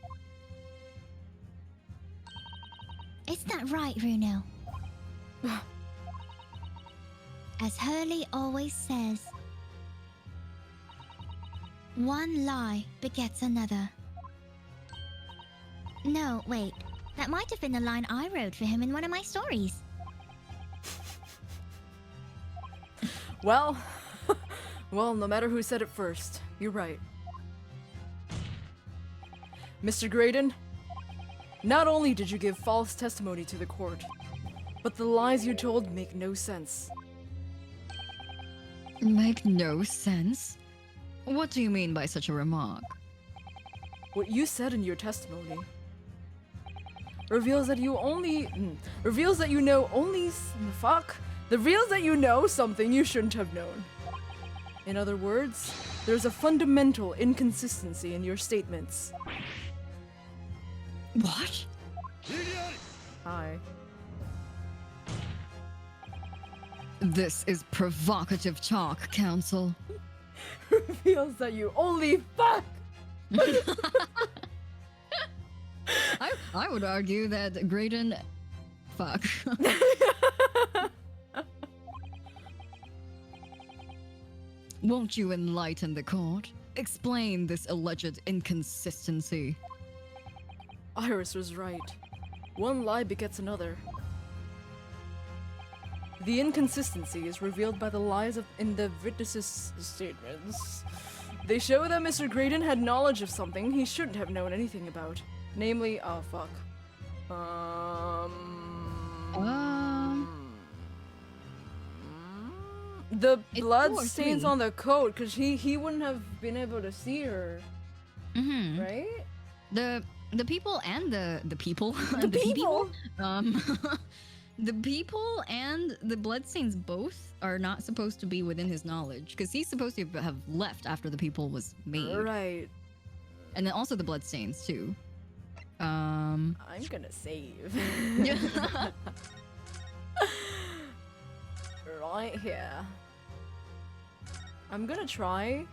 Is that right, Runo? As Hurley always says, one lie begets another. No, wait. That might have been the line I wrote for him in one of my stories. Well, well, no matter who said it first, you're right. Mr. Graydon, not only did you give false testimony to the court, but the lies you told make no sense. Make no sense? What do you mean by such a remark? What you said in your testimony reveals that you reveals that you know reveals that you know something you shouldn't have known. In other words, there's a fundamental inconsistency in your statements. What? Hi. This is provocative talk, Counsel. Reveals that you only fuck. I would argue that Graydon... Fuck. Won't you enlighten the court? Explain this alleged inconsistency. Iris was right. One lie begets another. The inconsistency is revealed by the lies in the witnesses' statements. They show that Mr. Graydon had knowledge of something he shouldn't have known anything about. Namely, oh fuck. the It's blood 2 or stains 3. on the coat, because he wouldn't have been able to see her, Mm-hmm. right? The people and the people The people. the people and the bloodstains both are not supposed to be within his knowledge because he's supposed to have left after the people was made, Right. and then also the bloodstains too. I'm gonna save. Right here. I'm gonna try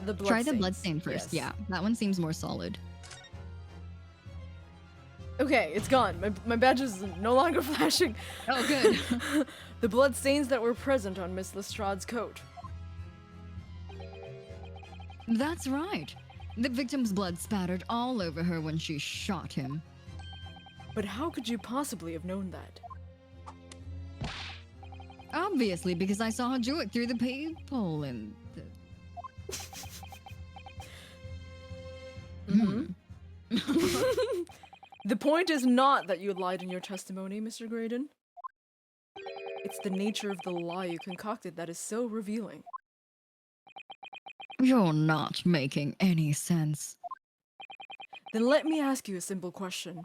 the blood Try the stains. bloodstain first. Yes. Yeah, that one seems more solid. Okay, it's gone. My badge is no longer flashing. Oh, good. The blood stains that were present on Miss Lestrade's coat. That's right. The victim's blood spattered all over her when she shot him. But how could you possibly have known that? Obviously, because I saw her do it through the peephole and the... The point is not that you lied in your testimony, Mr. Graydon. It's the nature of the lie you concocted that is so revealing. You're not making any sense. Then let me ask you a simple question.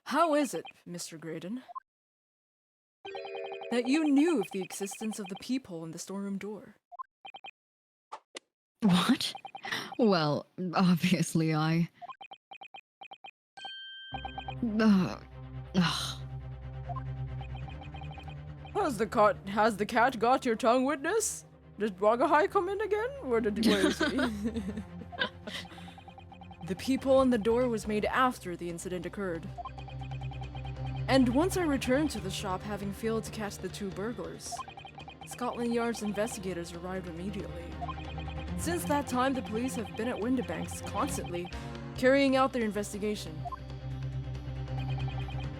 How is it, Mr. Graydon, that you knew of the existence of the peephole in the storeroom door? What? Well, obviously I... Ugh. Has the cat got your tongue, witness? Did Wagahai come in again? Where is he? The peephole on the door was made after the incident occurred. And once I returned to the shop having failed to catch the 2 burglars, Scotland Yard's investigators arrived immediately. Since that time, the police have been at Windibanks constantly, carrying out their investigation.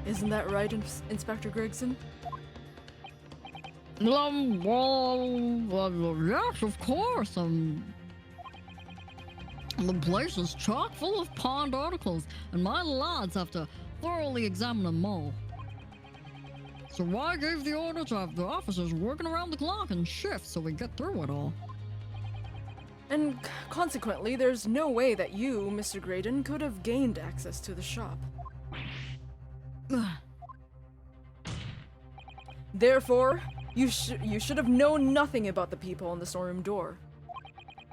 Isn't that right, Inspector Gregson? Yes, of course. The place is chock full of pawned articles, and my lads have to thoroughly examine them all. So I gave the order to have the officers working around the clock in shifts so we get through it all. And consequently, there's no way that you, Mr. Graydon, could have gained access to the shop. Therefore, you should have known nothing about the people on the storeroom door.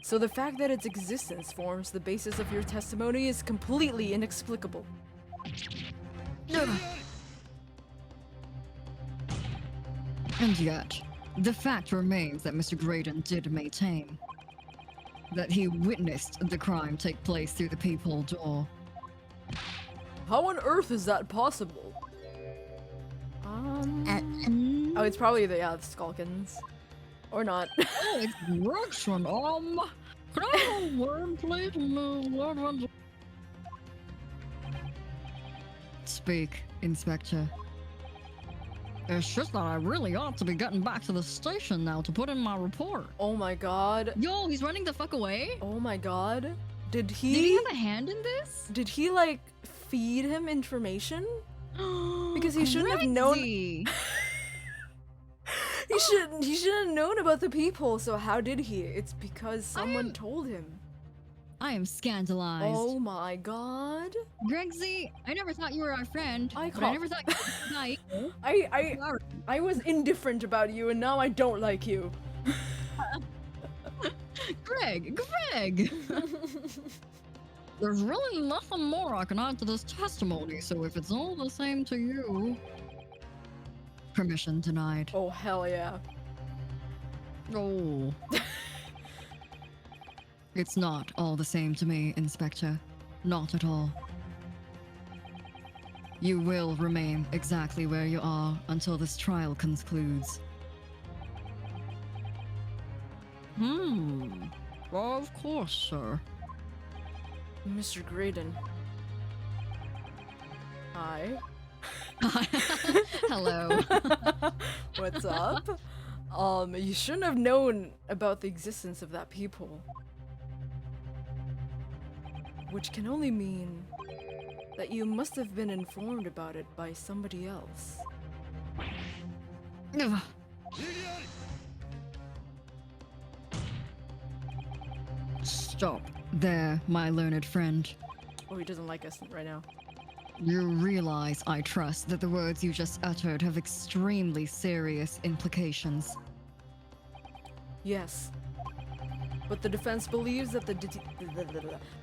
So the fact that its existence forms the basis of your testimony is completely inexplicable. And yet, the fact remains that Mr. Graydon did maintain that he witnessed the crime take place through the peephole door. How on earth is that possible? Oh, it's probably the Skulkins. Or not. Oh, it's Gregson. Can I have a word, please? Speak, Inspector. It's just that I really ought to be getting back to the station now to put in my report. Oh my god. Yo, he's running the fuck away? Oh my god. Did Did he he have a hand in this? did he like feed him information? Because he shouldn't have known. Crazy. He shouldn't have known about the peephole, so how did he? It's because someone told him. I am scandalized. Oh my god. Gregsy, I never thought you were our friend. I but I never thought you were nice. I was indifferent about you and now I don't like you. Greg! There's really nothing more I can add to this testimony, so if it's all the same to you... Permission denied. Oh hell yeah. Oh. It's not all the same to me, Inspector. Not at all. You will remain exactly where you are until this trial concludes. Of course, sir. Mr. Graydon. Hi. Hello. What's up? You shouldn't have known about the existence of that peephole. Which can only mean that you must have been informed about it by somebody else. Ugh. Stop there, my learned friend. Oh, he doesn't like us right now. You realize, I trust, that the words you just uttered have extremely serious implications. Yes. But the defense believes that the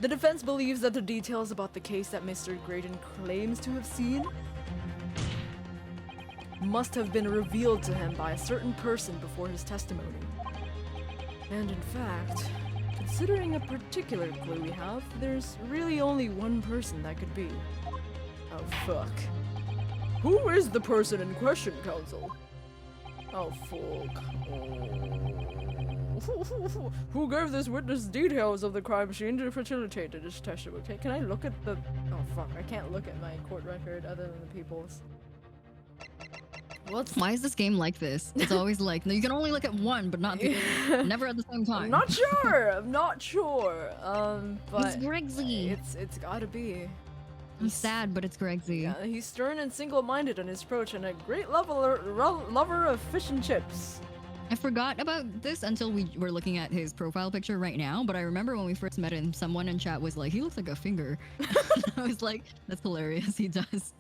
defense believes that the details about the case that Mr. Graydon claims to have seen must have been revealed to him by a certain person before his testimony. And in fact, considering a particular clue we have, there's really only one person that could be. Oh fuck. Who is the person in question, counsel? Oh fuck. Oh. Who gave this witness details of the crime scene to facilitate his testimony? Can I look at the... Oh fuck, I can't look at my court record other than the people's. What's... Why is this game like this? It's always like, no, you can only look at one, but not the other. Never at the same time. I'm not sure. I'm not sure. But It's Gregsy. it's gotta be. I'm sad, but it's Gregsy. Yeah, he's stern and single-minded in his approach, and a great lover of fish and chips. I forgot about this until we were looking at his profile picture right now, but I remember when we first met him, someone in chat was like, he looks like a finger. I was like, that's hilarious, he does.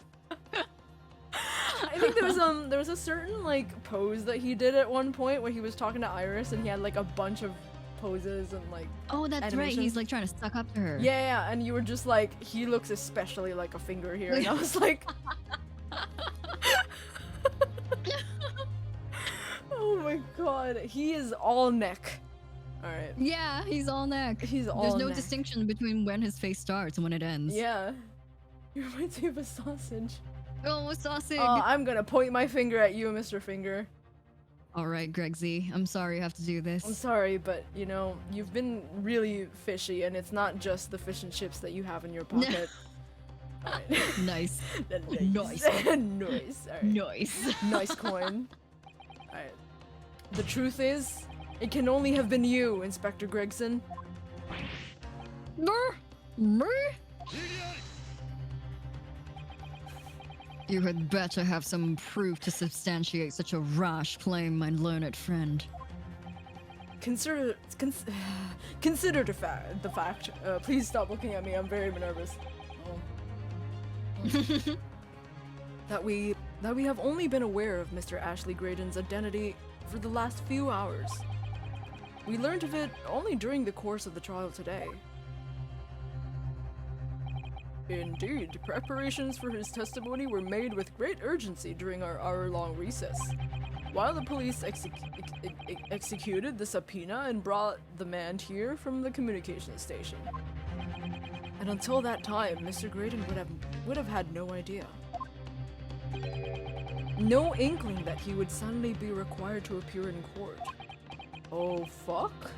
I think there was a certain like pose that he did at one point where he was talking to Iris, and he had like a bunch of poses and like Oh, that's right, animations. he's like trying to suck up to her. yeah, and you were just like, he looks especially like a finger here, and I was like, oh my god, he is all neck. All right. Yeah, he's all neck. He's all There's no neck. distinction between when his face starts and when it ends. Yeah. You reminds me of a sausage. Oh, a sausage. I'm gonna point my finger at you, Mr. Finger. All right, Gregsy, I'm sorry you have to do I'm this. sorry, but you know, you've been really fishy, and it's not just the fish and chips that you have in your pocket. Alright. Nice. Nice. Nice. Alright. Nice. Nice coin. Alright. The truth is, it can only have been you, Inspector Gregson. Me? You had better have some proof to substantiate such a rash claim, my learned friend. Consider the fact. Please stop looking at me. I'm very nervous. Oh. that we have only been aware of Mr. Ashley Graydon's identity for the last few hours. We learned of it only during the course of the trial today. Indeed, preparations for his testimony were made with great urgency during our hour-long recess. While the police executed the subpoena and brought the man here from the communications station. And until that time, Mr. Graydon would have had no idea. No inkling that he would suddenly be required to appear in court. Oh fuck?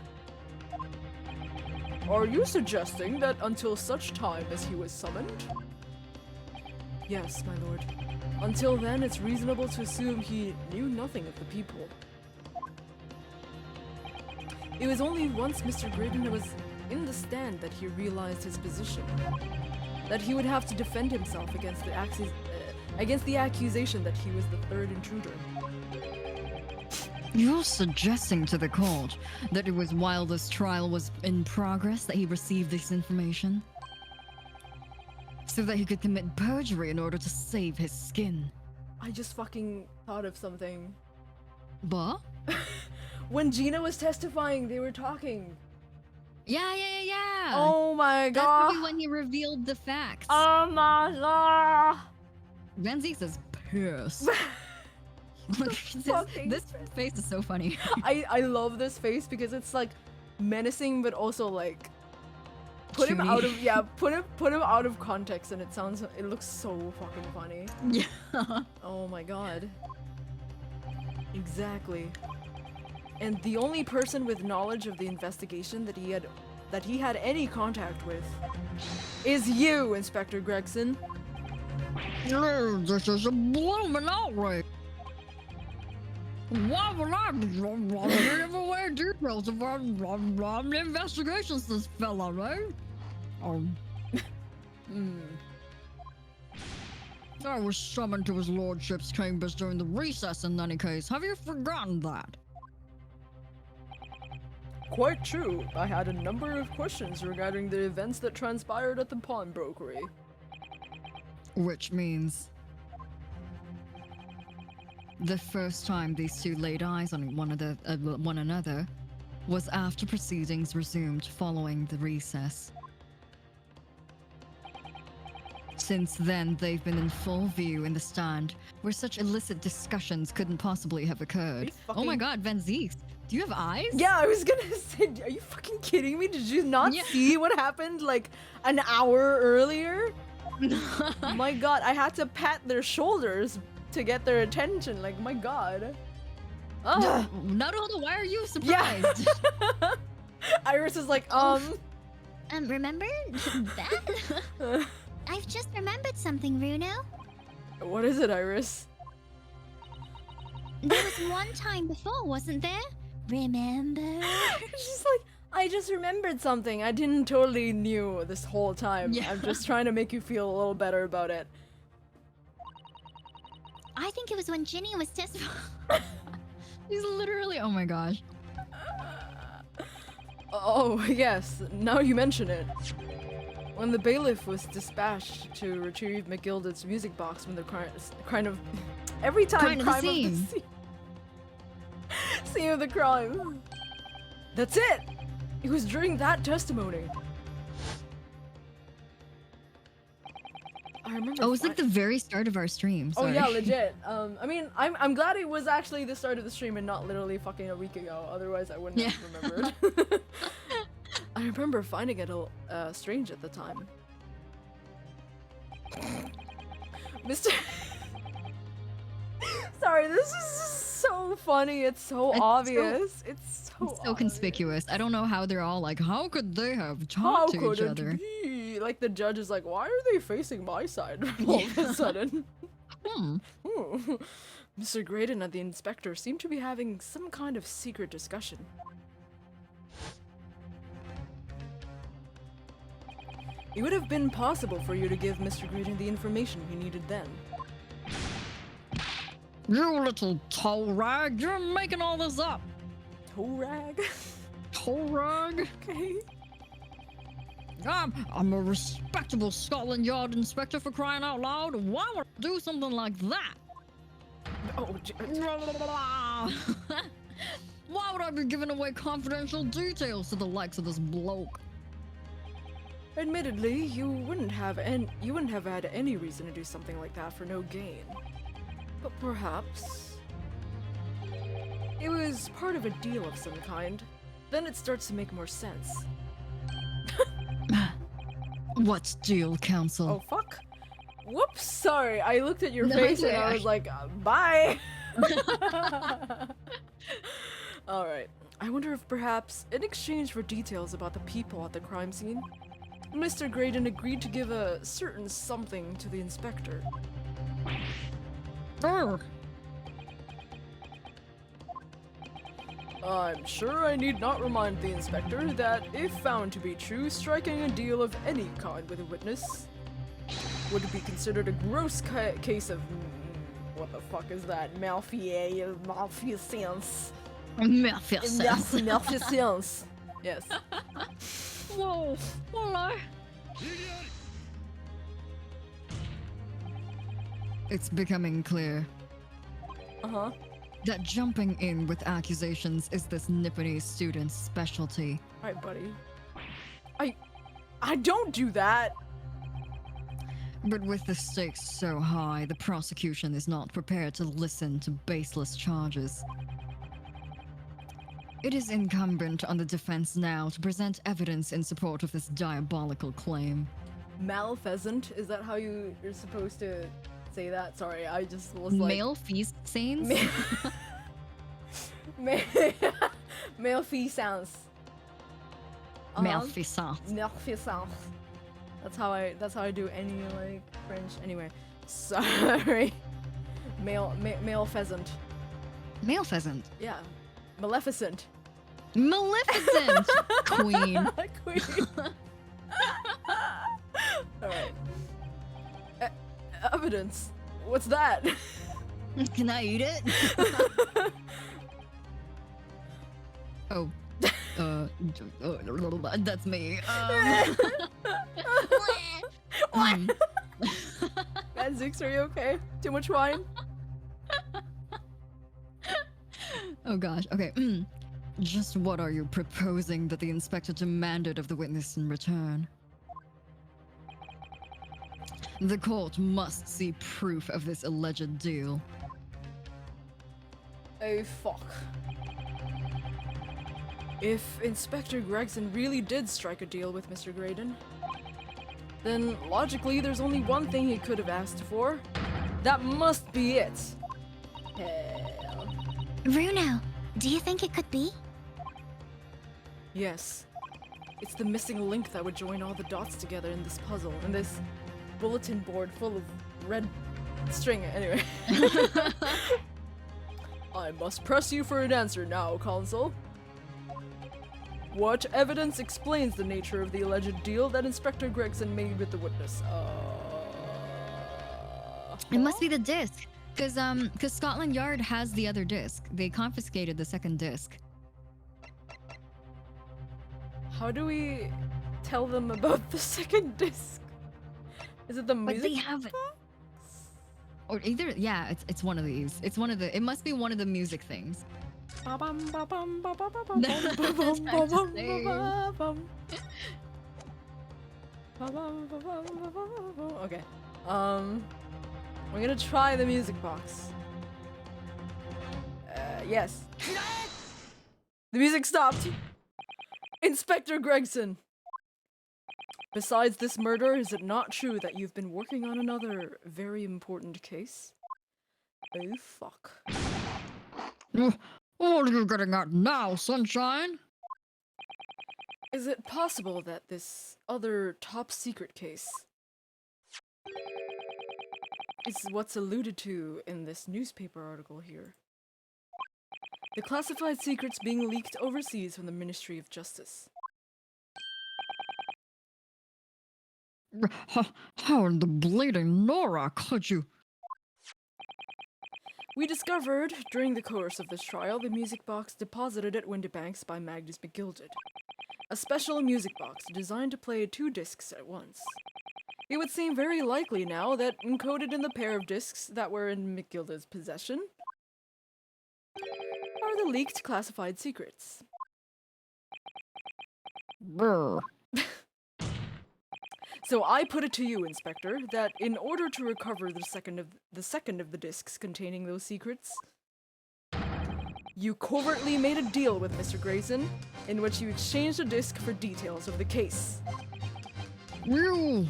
Are you suggesting that until such time as he was summoned? Yes, my lord. Until then, it's reasonable to assume he knew nothing of the people. It was only once Mr. Graydon was in the stand that he realized his position. That he would have to defend himself against the accusation that he was the third intruder. You're suggesting to the court that it was while this trial was in progress that he received this information? So that he could commit perjury in order to save his skin? I just fucking thought of something. Bah? When Gina was testifying, they were talking. Yeah. Oh my That's god. probably when he revealed the facts. Oh my god. Renzies is pissed. Look, Fucking this face is so funny. I love this face because it's like menacing, but also like put him Chewy. out of put him out of context, and it looks so fucking funny. Yeah. Oh my god. Exactly. And the only person with knowledge of the investigation that he had any contact with is you, Inspector Gregson. This is a blooming outrage. Why would I be giving away details of our investigations, this fella, right? I was summoned to his lordship's chambers during the recess in any case. Have you forgotten that? Quite true. I had a number of questions regarding the events that transpired at the pawnbrokery. Which means... the first time these two laid eyes on one another was after proceedings resumed following the recess. Since then, they've been in full view in the stand, where such illicit discussions couldn't possibly have occurred. Oh my god, Van Zeeks, do you have eyes? Yeah, I was gonna say, are you fucking kidding me? Did you not Yeah. see what happened like an hour earlier? My god, I had to pat their shoulders to get their attention. Like, my god. Oh. Naruto, why are you Yeah. surprised? Iris is like, Remember that? I've just remembered something, Runo. What is it, Iris? There was one time before, wasn't there? Remember? She's like, I just remembered something. I didn't totally knew this whole time. Yeah. I'm just trying to make you feel a little better about it. I think it was when Ginny was testifying. He's literally, oh my gosh. Oh, yes. Now you mention it. When the bailiff was dispatched to retrieve McGilded's music box from the crime of... Every time, Crime of the crime of the scene. scene of the crime. That's it! It was during that testimony. I remember... Oh, it was like the very start of our stream. Oh Sorry. yeah, legit. I mean, I'm glad it was actually the start of the stream and not literally fucking a week ago. Otherwise, I wouldn't have remembered. I remember finding it strange at the time. Mr. Sorry, this is so funny. It's so obvious. It's so obvious. conspicuous. I don't know how they're all like, how could they have How talked to could each it other? be? Like the judge is like, why are they facing my side all of a sudden? Mr. Graydon and the inspector seem to be having some kind of secret discussion. It would have been possible for you to give Mr. Graydon the information he needed then. You little toe rag, you're making all this up. Toe rag? Toe rag? Okay. I'm a respectable Scotland Yard inspector, for crying out loud. Why would I do something like that? Oh, Why would I be giving away confidential details to the likes of this bloke? admittedly, you wouldn't have had any reason to do something like that for no gain. But perhaps it was part of a deal of some kind. Then it starts to make more sense. What deal, Counsel? Oh fuck! Whoops! Sorry, I looked at your No, face and yeah. I was like, bye! Alright, I wonder if perhaps, in exchange for details about the people at the crime scene, Mr. Graydon agreed to give a certain something to the inspector. Urgh. I'm sure I need not remind the inspector that, if found to be true, striking a deal of any kind with a witness would be considered a gross case of... what the fuck is that? Malfeasance. Malfeasance. Yes. Whoa. Hello. It's becoming clear Uh-huh. that jumping in with accusations is this Nippony student's specialty. Alright, buddy. I don't do that! But with the stakes so high, the prosecution is not prepared to listen to baseless charges. It is incumbent on the defense now to present evidence in support of this diabolical claim. Malpheasant? Is that how you're supposed to say that? Sorry, I just was like... Male feast saints? Malfeasance. Malfeasance. Malfeasance. That's how I do any like French. Anyway, sorry. Male pheasant. Male pheasant. Yeah, maleficent. Maleficent! Queen. Queen. All right. Evidence? What's that? Can I eat it? Oh. That's me. Um, Man, Zooks, are you okay? Too much wine? oh gosh, okay. Just what are you proposing that the inspector demanded of the witness in return? The court must see proof of this alleged deal. Oh, fuck. If Inspector Gregson really did strike a deal with Mr. Graydon, then logically there's only one thing he could have asked for. That must be it. Hell. Bruno, do you think it could be? Yes. It's the missing link that would join all the dots together in this puzzle, in this bulletin board full of red string. Anyway. I must press you for an answer now, Consul. What evidence explains the nature of the alleged deal that Inspector Gregson made with the witness? It must be the disc. Cause Scotland Yard has the other disc. They confiscated the second disc. How do we tell them about the second disc? Is it the music? But they have it. Or either, yeah, it's one of these. It's one of the. It must be one of the music things. Okay. We're gonna try the music box. Yes. The music stopped. Inspector Gregson. Besides this murder, is it not true that you've been working on another very important case? Oh, fuck. What are you getting at now, sunshine? Is it possible that this other top secret case is what's alluded to in this newspaper article here? The classified secrets being leaked overseas from the Ministry of Justice. How in the bleeding Nora could you? We discovered, during the course of this trial, the music box deposited at Windibanks by Magnus McGilded. A special music box designed to play 2 discs at once. It would seem very likely now that encoded in the pair of discs that were in McGilded's possession are the leaked classified secrets. Brr. So I put it to you, Inspector, that in order to recover the second of the discs containing those secrets, you covertly made a deal with Mr. Grayson, in which you exchanged a disc for details of the case. You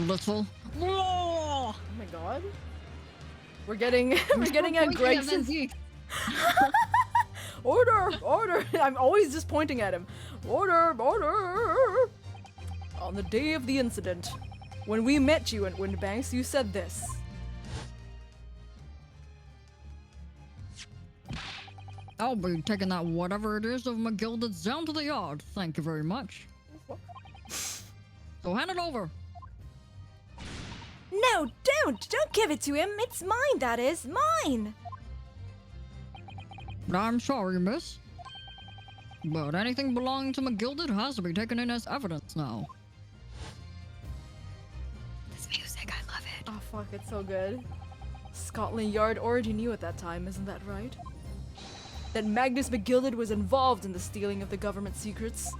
little. Oh my god. We're getting at Gregson's. Order! Order! I'm always just pointing at him. Order! Order! On the day of the incident, when we met you at Windbanks, you said this. I'll be taking that whatever it is of McGilded's down to the yard. Thank you very much. So hand it over. No, don't! Don't give it to him! It's mine, that is! Mine! I'm sorry, miss. But anything belonging to McGilded has to be taken in as evidence now. This music, I love it. Oh fuck, it's so good. Scotland Yard already knew at that time, isn't that right? That Magnus McGilded was involved in the stealing of the government secrets.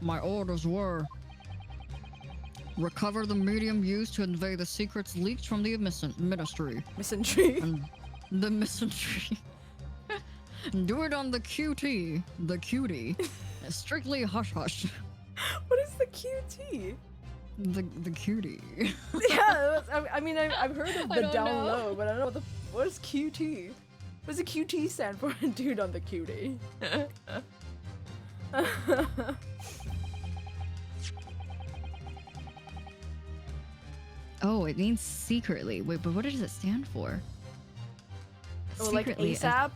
My orders were recover the medium used to convey the secrets leaked from the ministry. Misandry. And the misandry. Do it on the QT, the cutie. Strictly hush hush. What is the QT? The cutie. Yeah, I mean, I've heard of the don't down know. low, but I don't know what is QT? What does the QT stand for? Dude on the cutie. Oh, it means secretly. Wait, but what does it stand for? Oh, like Secretly as- ASAP?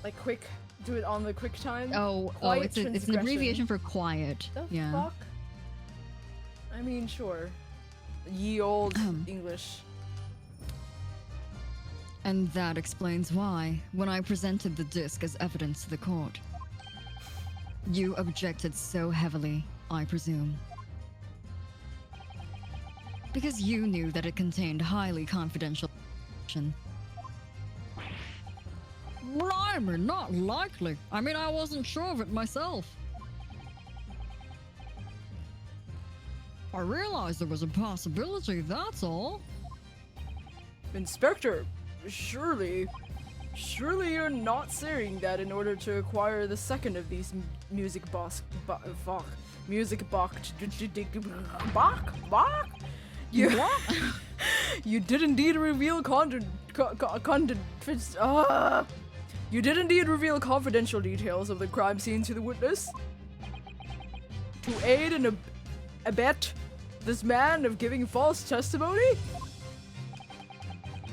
Like quick, do it on the quick time? It's an abbreviation for quiet. The Yeah. fuck? I mean, sure. ye old English. And that explains why, when I presented the disc as evidence to the court, you objected so heavily, I presume. Because you knew that it contained highly confidential information. Blimey, not likely. I mean, I wasn't sure of it myself. I realized there was a possibility, that's all. Inspector, surely you're not saying that in order to acquire the second of these music box, you, you did indeed reveal you did indeed reveal confidential details of the crime scene to the witness to aid and abet this man of giving false testimony?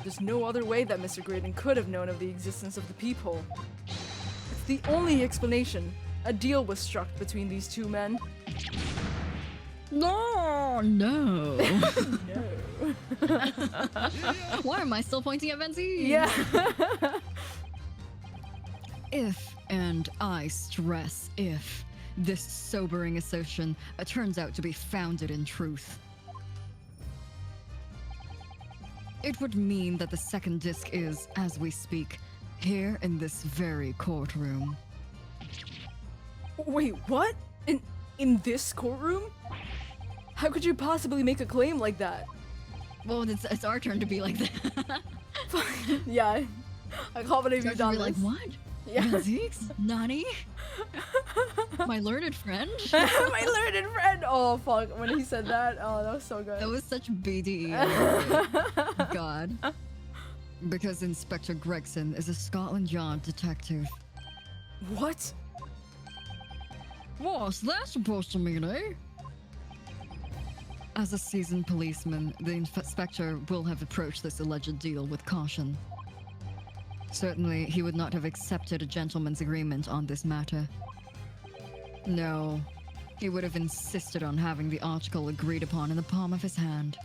There's no other way that Mr. Graydon could have known of the existence of the peephole. It's the only explanation. A deal was struck between these two men. No. No. Why am I still pointing at Benzie? Yeah. If, and I stress if, this sobering assertion turns out to be founded in truth, it would mean that the second disc is, as we speak, here in this very courtroom. Wait, what? In this courtroom? How could you possibly make a claim like that? Well, it's our turn to be like that. Yeah, I can't believe you've done like, this. what? Yeah. Benzies? Nani? My learned friend? My learned friend! Oh, fuck. When he said that, oh, that was so good. That was such BD. God. Because Inspector Gregson is a Scotland Yard detective. What? What's that supposed to mean, eh? As a seasoned policeman, the inspector will have approached this alleged deal with caution. Certainly, he would not have accepted a gentleman's agreement on this matter. No, he would have insisted on having the article agreed upon in the palm of his hand.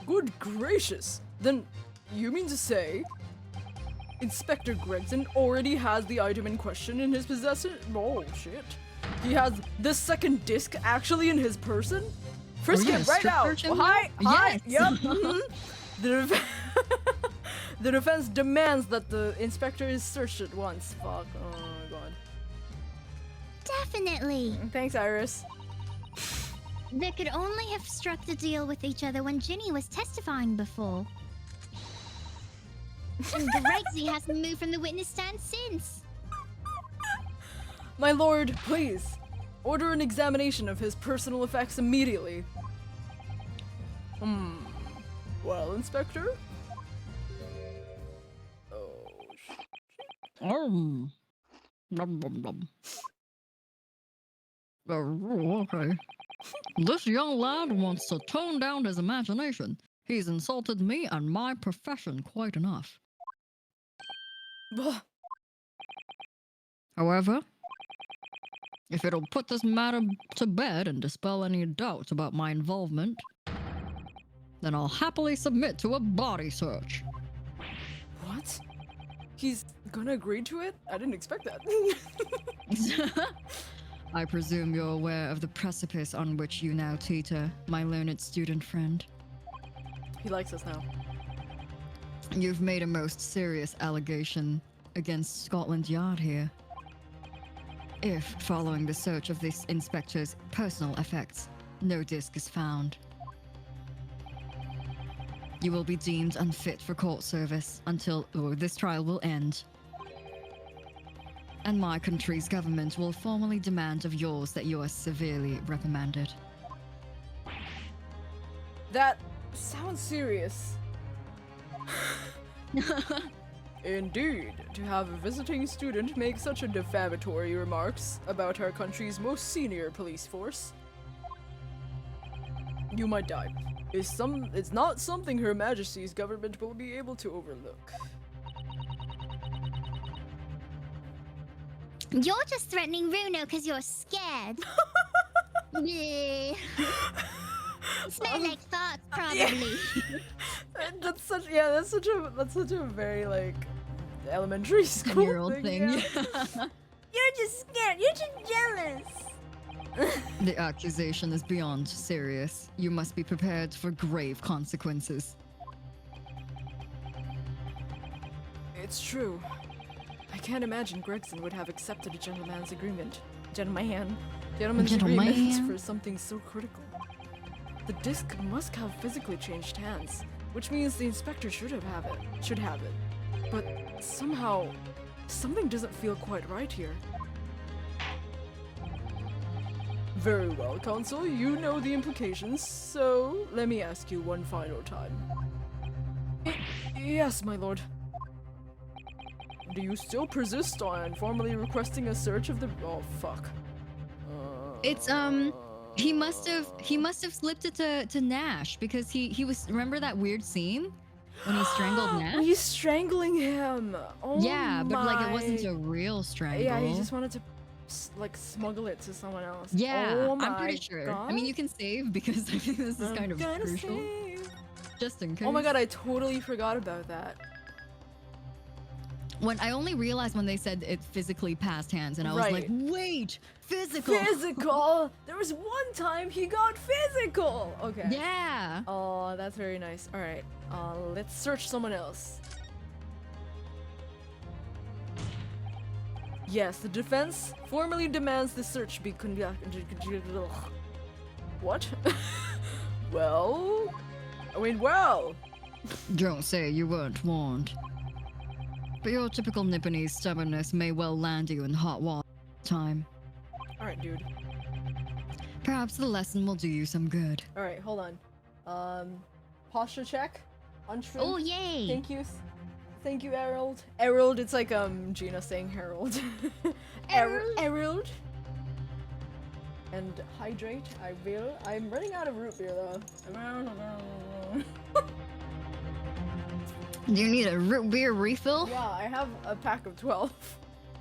Good gracious! Then, you mean to say Inspector Gregson already has the item in question in his possession? Oh, shit. He has this second disc actually in his person? Frisk him right now! Oh, hi! Hi! Yes. Yep! The defense demands that the inspector is searched at once. Fuck. Oh my god. Definitely. Thanks, Iris. They could only have struck the deal with each other when Ginny was testifying before. And Gregsy hasn't moved from the witness stand since. My lord, please. Order an examination of his personal effects immediately. Well, Inspector? Oh, Okay. This young lad wants to tone down his imagination. He's insulted me and my profession quite enough. However, if it'll put this matter to bed and dispel any doubts about my involvement, then I'll happily submit to a body search. What? He's gonna agree to it? I didn't expect that. I presume you're aware of the precipice on which you now teeter, my learned student friend. He likes us now. You've made a most serious allegation against Scotland Yard here. If, following the search of this inspector's personal effects, no disc is found, you will be deemed unfit for court service until this trial will end. And my country's government will formally demand of yours that you are severely reprimanded. That sounds serious. Indeed, to have a visiting student make such a defamatory remarks about our country's most senior police force. You might die. It's not something Her Majesty's government will be able to overlook. You're just threatening Runo because you're scared. Bleh. Smell like thoughts, probably. That's such a very like elementary school 10-year-old thing. yeah. Yeah. You're just scared. You're just jealous. The accusation is beyond serious. You must be prepared for grave consequences. It's true. I can't imagine Gregson would have accepted a gentleman's agreement. Gentleman's agreement Gentleman. for something so critical. The disc must have physically changed hands, which means the inspector should have it. But somehow, something doesn't feel quite right here. Very well, Counsel. You know the implications, so let me ask you one final time. Yes, my lord. Do you still persist on formally requesting a search of the— oh, fuck. It's he must have slipped it to Nash because he was, remember that weird scene when he strangled Nash? He's strangling him! Oh Yeah, but like it my- wasn't a real strangle. Yeah, he just wanted to like smuggle it to someone else. Yeah, oh I'm pretty my sure. God. I mean, you can save because I think this is I'm kind of gonna crucial. save. Just in case. Oh my god, I totally forgot about that. When I only realized when they said it physically passed hands, and I was Right. like, wait, physical. Physical! There was one time he got physical! Okay. Yeah. Oh, that's very nice. Alright, let's search someone else. Yes, the defense formally demands the search be conducted. What? Well? I mean, well! Don't say you weren't warned. But your typical Nipponese stubbornness may well land you in hot water time. Alright, dude. Perhaps the lesson will do you some good. Alright, hold on. Posture check. Unshrimp. Oh, yay! Thank you. Thank you, Harold. Harold, it's like Gina saying Harold. Harold. And hydrate, I will. I'm running out of root beer though. Do you need a root beer refill? Yeah, I have a pack of 12.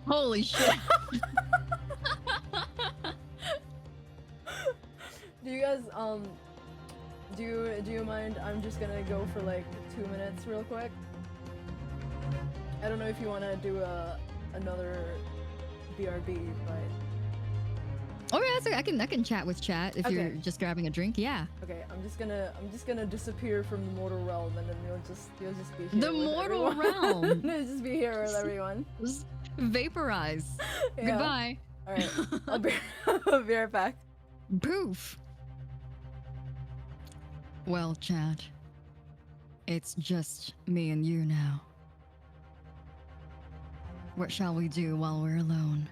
Holy shit. Do you guys do you mind? I'm just gonna go for like 2 minutes real quick. I don't know if you want to do another BRB, but Oh yeah, so I can chat with chat if you're Okay. just grabbing a drink. Yeah. okay. I'm just gonna disappear from the mortal realm, and then you'll just be here. The with mortal everyone. realm. You'll just be here with everyone. Just vaporize. Yeah. Goodbye. All right. I'll be right back. Poof. Well, chat. It's just me and you now. What shall we do while we're alone?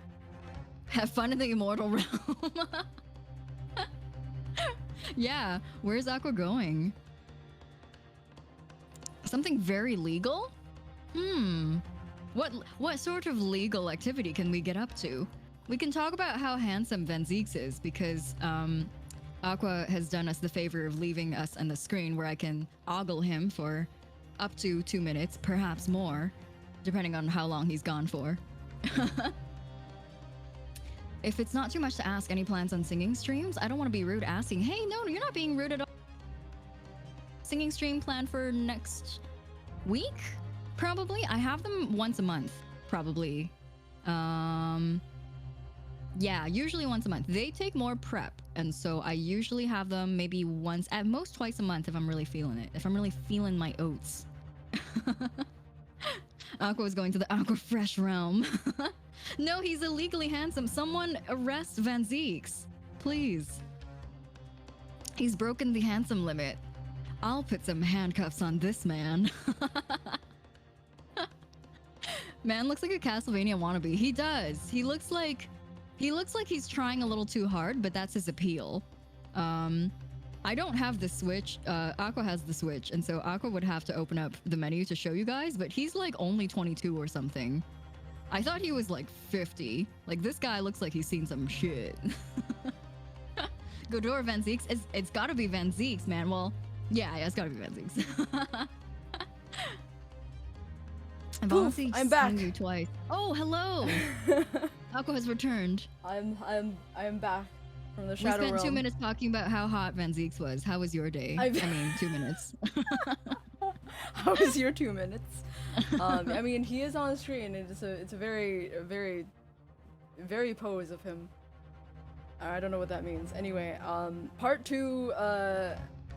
Have fun in the immortal realm. Yeah, where's Aqua going? Something very legal? What sort of legal activity can we get up to? We can talk about how handsome Van Zeeks is because Aqua has done us the favor of leaving us on the screen where I can ogle him for up to 2 minutes, perhaps more, depending on how long he's gone for. If it's not too much to ask, any plans on singing streams? I don't want to be rude asking. Hey, no, you're not being rude at all. Singing stream planned for next week? Probably. I have them once a month, probably. Yeah, usually once a month. They take more prep, and so I usually have them maybe once, at most twice a month if I'm really feeling it. If I'm really feeling my oats. Aqua is going to the Aqua Fresh realm. No, he's illegally handsome. Someone arrest Van Zeeks, please. He's broken the handsome limit. I'll put some handcuffs on this man. Man looks like a Castlevania wannabe. He does. He looks like he's trying a little too hard, but that's his appeal. I don't have the Switch. Aqua has the Switch, and so Aqua would have to open up the menu to show you guys, but he's like only 22 or something. I thought he was like 50. Like, this guy looks like he's seen some shit. Godor Van Zeeks? It's gotta be Van Zeeks, man. Well, yeah, it's gotta be Van Zeeks. I've honestly I'm back. seen you twice. Oh, hello! Aqua has returned. I'm back. from the We Shadow spent 2 Realm. minutes talking about how hot Van Zeek's was. How was your day? I mean, 2 minutes. How was your 2 minutes? I mean, he is on the screen. It's a very pose of him. I don't know what that means. Anyway, part 2.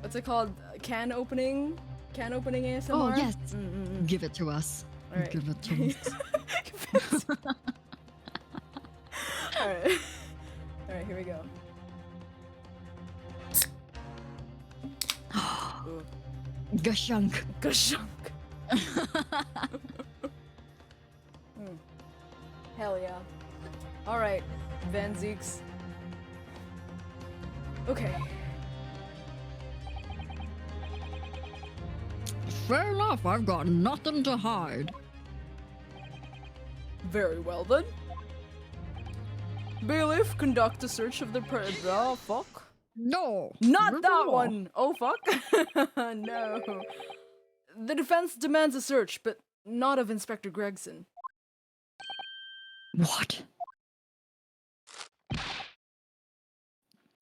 What's it called? Can opening ASMR. Oh yes. Mm-mm-mm. Give it to us. All right. Give it to us. All right. All right. Here we go. Ooh. Gashunk. Gashunk. Hell yeah. Alright, Van Zeeks. Okay. Fair enough. I've got nothing to hide. Very well then. Bailiff, conduct a search of the oh, fuck. No. Not that no. one! Oh, fuck. No. The defense demands a search, but not of Inspector Gregson. What?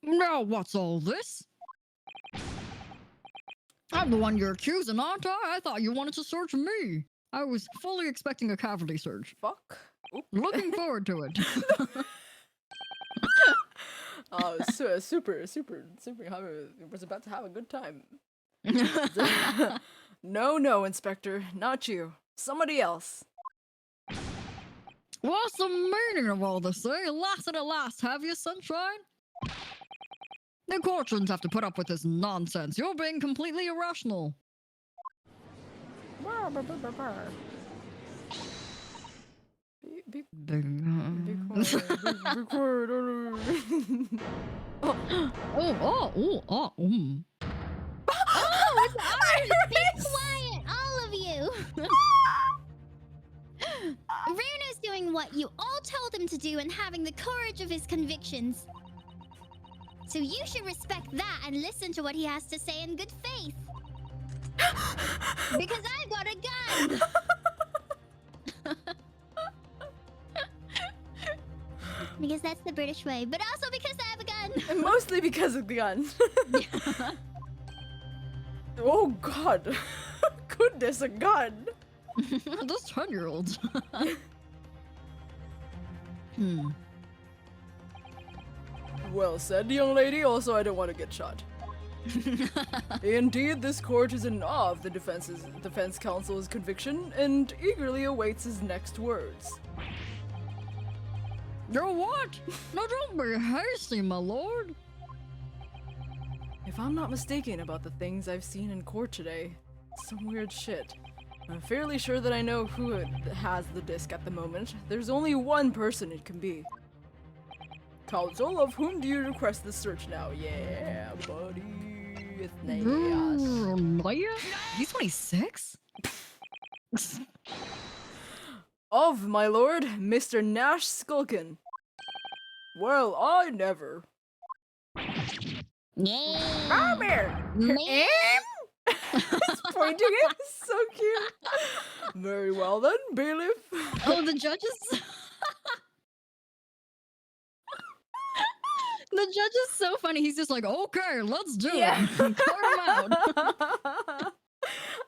Now what's all this? I'm the one you're accusing, aren't I? I thought you wanted to search me. I was fully expecting a cavity search. Fuck. Oop. Looking forward to it. Oh, super. I was about to have a good time. No, Inspector. Not you. Somebody else. What's the meaning of all this, eh? Lasted at last, have you, sunshine? The court shouldn't have to put up with this nonsense. You're being completely irrational. Be Big- quiet. Oh. Be quiet, all of you! Runo's doing what you all told him to do and having the courage of his convictions. So you should respect that and listen to what he has to say in good faith. Because I've got a gun! Because that's the British way, but also because I have a gun! And mostly because of the gun. Oh god. Goodness, a gun. Those 10-year-olds. Well said, young lady. Also, I don't want to get shot. Indeed, this court is in awe of the defense counsel's conviction and eagerly awaits his next words. You're what? No, don't be hasty, my lord. If I'm not mistaken about the things I've seen in court today, some weird shit. I'm fairly sure that I know who has the disc at the moment. There's only one person it can be. Counsel, of whom do you request the search now? Yeah, buddy. It's Nash. Naya? He's 26? Of, my lord, Mr. Nash Skulkin. Well, I never. Yeah. Come here! He's pointing it. So cute. Very well then, bailiff. Oh, the judges? The judge is so funny. He's just like, okay, let's do it. Clear him out.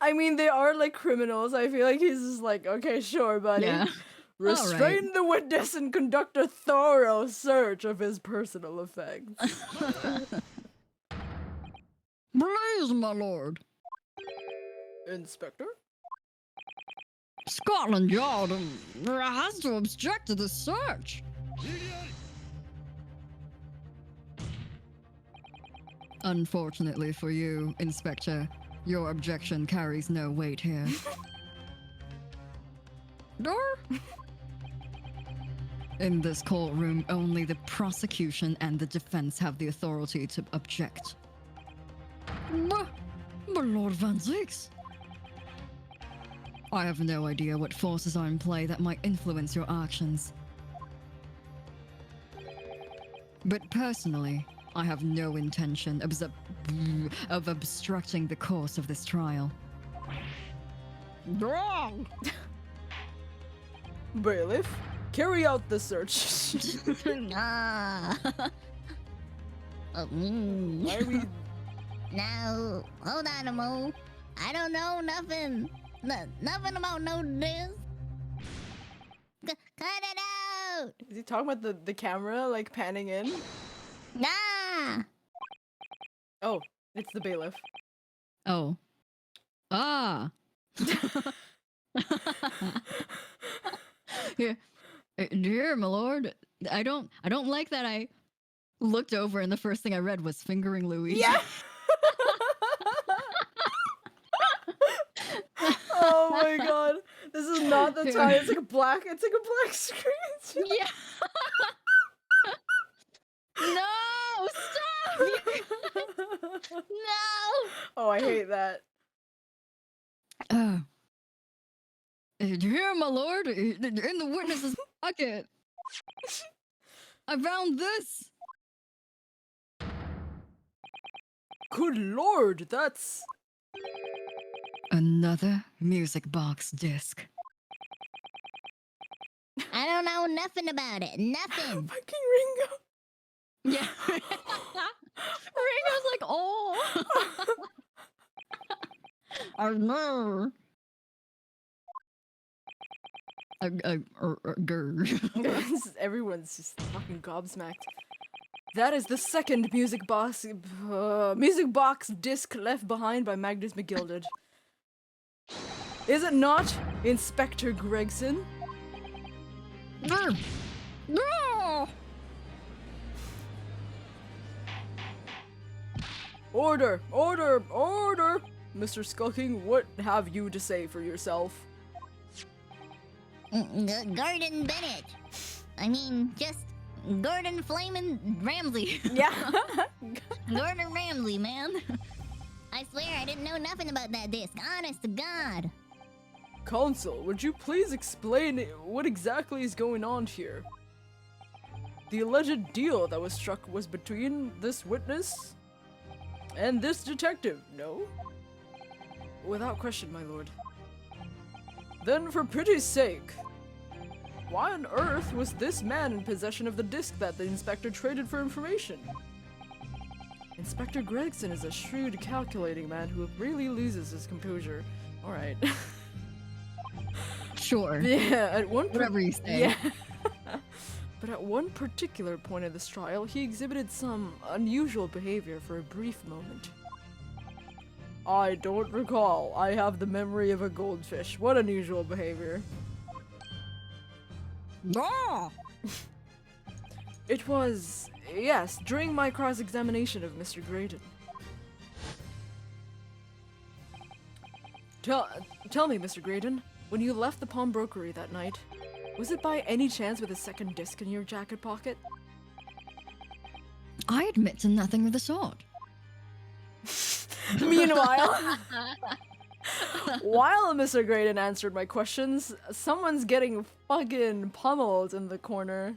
I mean, they are like criminals. I feel like he's just like, okay, sure, buddy. Yeah. Restrain the witness and conduct a thorough search of his personal effects. Please, my lord. Inspector? Scotland Yard has to object to this search. Unfortunately for you, Inspector, your objection carries no weight here. No? In this courtroom, only the prosecution and the defense have the authority to object. But Lord Van Zeeks, I have no idea what forces are in play that might influence your actions. But personally, I have no intention of obstructing the course of this trial. Wrong! Bailiff, carry out the search. Oh, Why are we? Now, hold on a mo. I don't know nothing. Nothing about no this. Cut it out! Is he talking about the camera like panning in? Nah! Oh, it's the bailiff. Oh. Ah. Here, my lord. I don't like that I looked over and the first thing I read was fingering Louis. Yeah. Oh my god. This is not the time. It's like a black screen. Yeah. No, stop! No! Oh, I hate that. Here, my lord, in the witness's pocket. I found this. Good lord, that's Another music box disc. I don't know nothing about it. Nothing. fucking Ringo. Yeah. Ringo's like, oh. I know. Everyone's just fucking gobsmacked. That is the second music box disc left behind by Magnus McGilded. Is it not, Inspector Gregson? No. Order! Order! Order! Mr. Skulking, what have you to say for yourself? Gordon Bennett. I mean, just Gordon Flamin' Ramsay. Yeah. Gordon Ramsay, man. I swear I didn't know nothing about that disc. Honest to God. Consul, would you please explain what exactly is going on here? The alleged deal that was struck was between this witness and this detective, no? Without question, my lord. Then for pity's sake, why on earth was this man in possession of the disc that the inspector traded for information? Inspector Gregson is a shrewd, calculating man who really loses his composure. Alright. Sure. Yeah, at one Whatever you say. Yeah. But at one particular point of this trial, he exhibited some unusual behavior for a brief moment. I don't recall. I have the memory of a goldfish. What unusual behavior? No. It was, yes, during my cross-examination of Mr. Graydon. Tell me, Mr. Graydon, when you left the pawnbrokery that night, was it by any chance with a second disc in your jacket pocket? I admit to nothing of the sort. Meanwhile, while Mr. Graydon answered my questions, someone's getting fucking pummeled in the corner.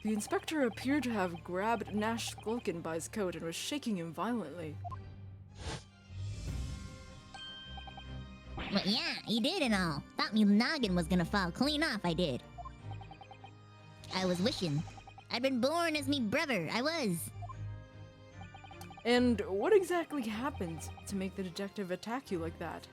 The inspector appeared to have grabbed Nash Skulkin by his coat and was shaking him violently. But yeah, he did and all. Thought me noggin was gonna fall clean off, I did. I was wishing. I'd been born as me brother, I was. And what exactly happened to make the detective attack you like that?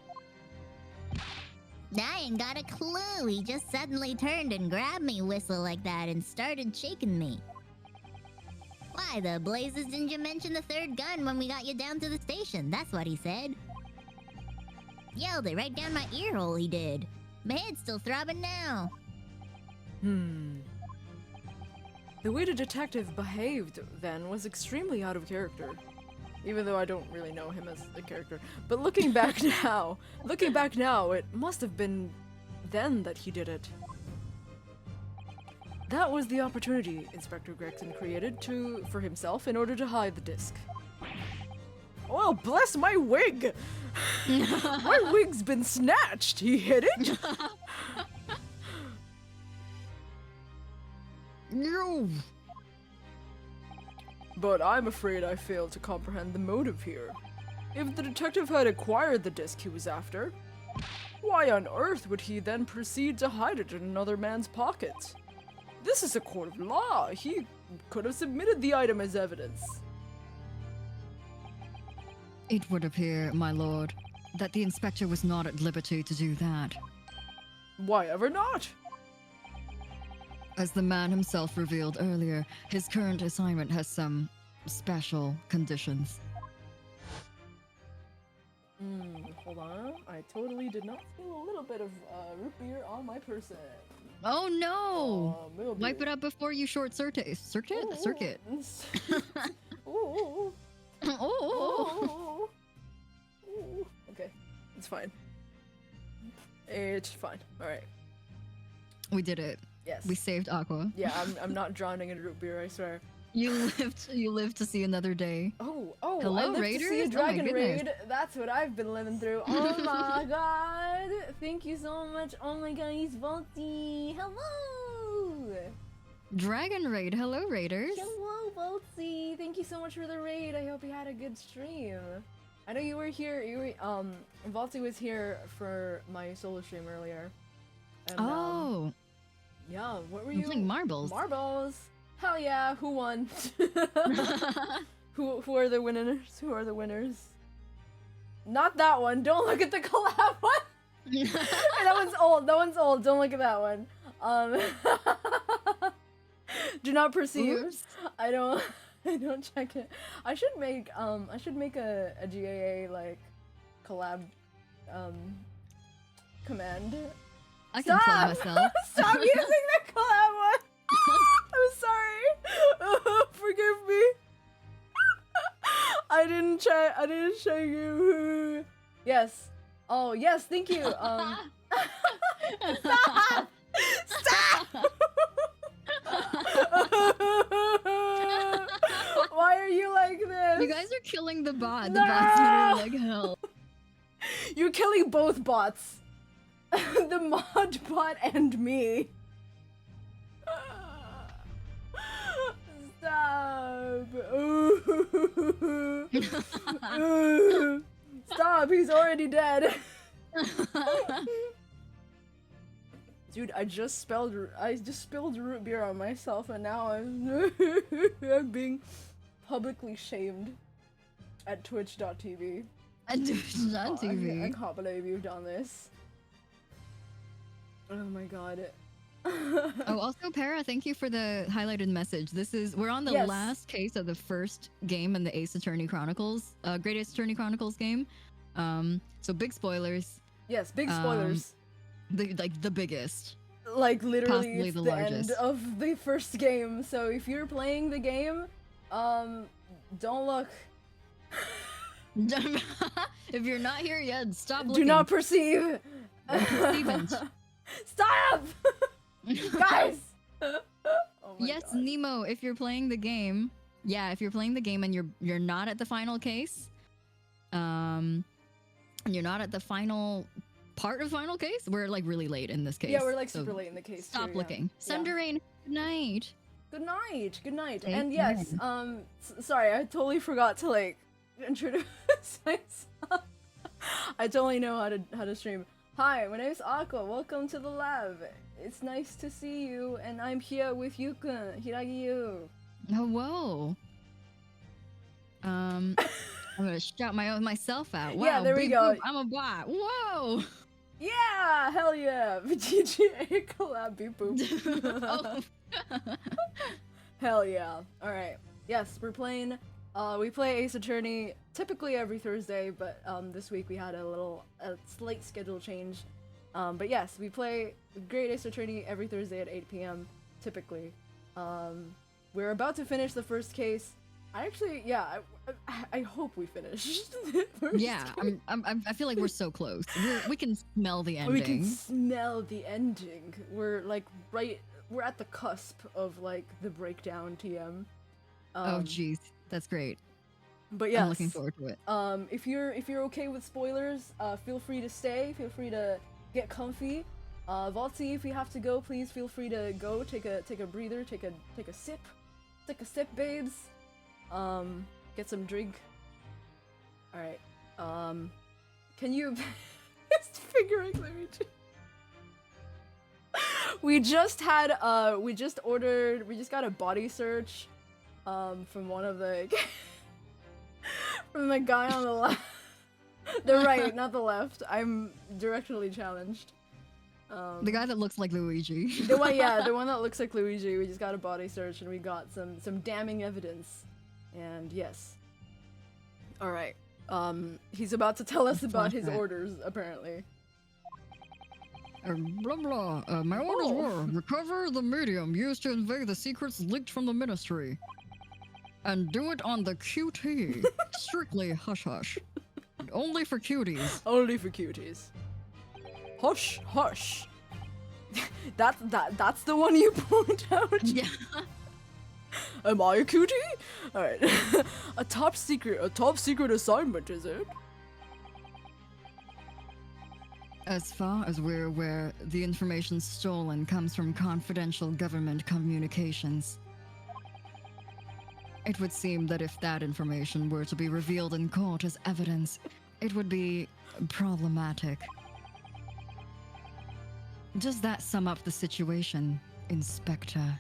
I ain't got a clue. He just suddenly turned and grabbed me whistle like that and started shaking me. Why the blazes didn't you mention the third gun when we got you down to the station? That's what he said. Yelled it right down my ear hole, he did. My head's still throbbing now. The way the detective behaved then was extremely out of character. Even though I don't really know him as a character. But looking back now, it must have been then that he did it. That was the opportunity Inspector Gregson created for himself in order to hide the disc. Oh, bless my wig! My wig's been snatched! He hid it? No. But I'm afraid I fail to comprehend the motive here. If the detective had acquired the disc he was after, why on earth would he then proceed to hide it in another man's pocket? This is a court of law. He could have submitted the item as evidence. It would appear, my lord, that the inspector was not at liberty to do that. Why ever not? As the man himself revealed earlier, his current assignment has some special conditions. Hold on. I totally did not feel a little bit of root beer on my person. Oh no! Wipe Beer. it up before you short circuit. Circuit? Ooh, Circuit. Ooh. Oh. Ooh. Okay, it's fine. It's fine. All right. We did it. Yes. We saved Aqua. Yeah, I'm not drowning in root beer. I swear. You lived to see another day. Oh, Hello, I lived to Raiders? see a Oh my dragon goodness. raid. That's what I've been living through. Oh my god! Thank you so much. Oh my god, he's Volty. Hello. Dragon Raid. Hello, Raiders. Hello, Volty. Thank you so much for the raid. I hope you had a good stream. I know you were here. Volty was here for my solo stream earlier. And, Oh, yeah. What were I'm you? playing marbles. Marbles. Hell yeah! Who won? Who are the winners? Who are the winners? Not that one. Don't look at the collab one. That one's old. That one's old. Don't look at that one. Do not perceive. Oops. I don't check it. I should make a GAA like collab command. I can play myself. Stop using the collab one. I'm sorry. Forgive me. I didn't check you. Yes. Oh yes, thank you. Stop! Stop! Why are you like this? You guys are killing the bot. No! The bot's literally like hell. You're killing both bots. The mod bot and me. Stop. Stop, he's already dead. Dude, I just spilled root beer on myself and now I'm being publicly shamed at twitch.tv. And on TV. I can't believe you've done this. Oh my god. Oh, also, Para, thank you for the highlighted message. We're on the Yes. last case of the first game in the Ace Attorney Chronicles, Great Ace Attorney Chronicles game. So big spoilers. Yes, big spoilers. The biggest. Like literally possibly it's the the largest. end of the first game. So if you're playing the game, don't look. If you're not here yet, stop Do looking. not perceive. Perceivant. Stop! Guys! Oh my Yes, God. Nemo, if you're playing the game, if you're playing the game and you're not at the final case, and you're not at the final part of final case, we're like really late in this case. Yeah, we're like so super late in the case. Stop too, yeah. looking. Yeah. Sunderain, good night. Good night. Good night. Take And yes, sorry, I totally forgot to like introduce myself. I totally know how to stream. Hi, my name is Aqua. Welcome to the lab. It's nice to see you, and I'm here with Yukun, Hiiragi Yuu. Oh, whoa. I'm gonna shout myself out. Wow, Yeah, there we beep go. boop, I'm a bot. Whoa. Yeah, hell yeah. VGA collab beep boop. Oh. Hell yeah. Alright. Yes, we're playing. We play Ace Attorney typically every Thursday, but this week we had a slight schedule change. But yes, we play Great Ace Attorney every Thursday at 8 p.m. typically. We're about to finish the first case. I hope we finish. The first Yeah, case. I feel like we're so close. We can smell the ending. We can smell the ending. We're like we're at the cusp of like the breakdown TM. Oh jeez, that's great. But yes, I'm looking forward to it. If you're okay with spoilers, feel free to stay. Feel free to get comfy. Valti, if you have to go, please feel free to go. Take a breather. Take a sip. Take a sip, babes. Get some drink. All right. Can you? It's figuring. Let me. we just got a body search from one of the from the guy on the left. The right, not the left. I'm directionally challenged. The guy that looks like Luigi. The one that looks like Luigi. We just got a body search and we got some damning evidence. And yes. All right. He's about to tell us about his orders, apparently. Blah blah. My orders were recover the medium used to convey the secrets leaked from the ministry, and do it on the QT. Strictly hush hush. Only for cuties. Only for cuties. Hush, hush. That's the one you point out. Yeah. Am I a cutie? All right. A top secret assignment, is it? As far as we're aware, the information stolen comes from confidential government communications. It would seem that if that information were to be revealed in court as evidence, it would be problematic. Does that sum up the situation, Inspector?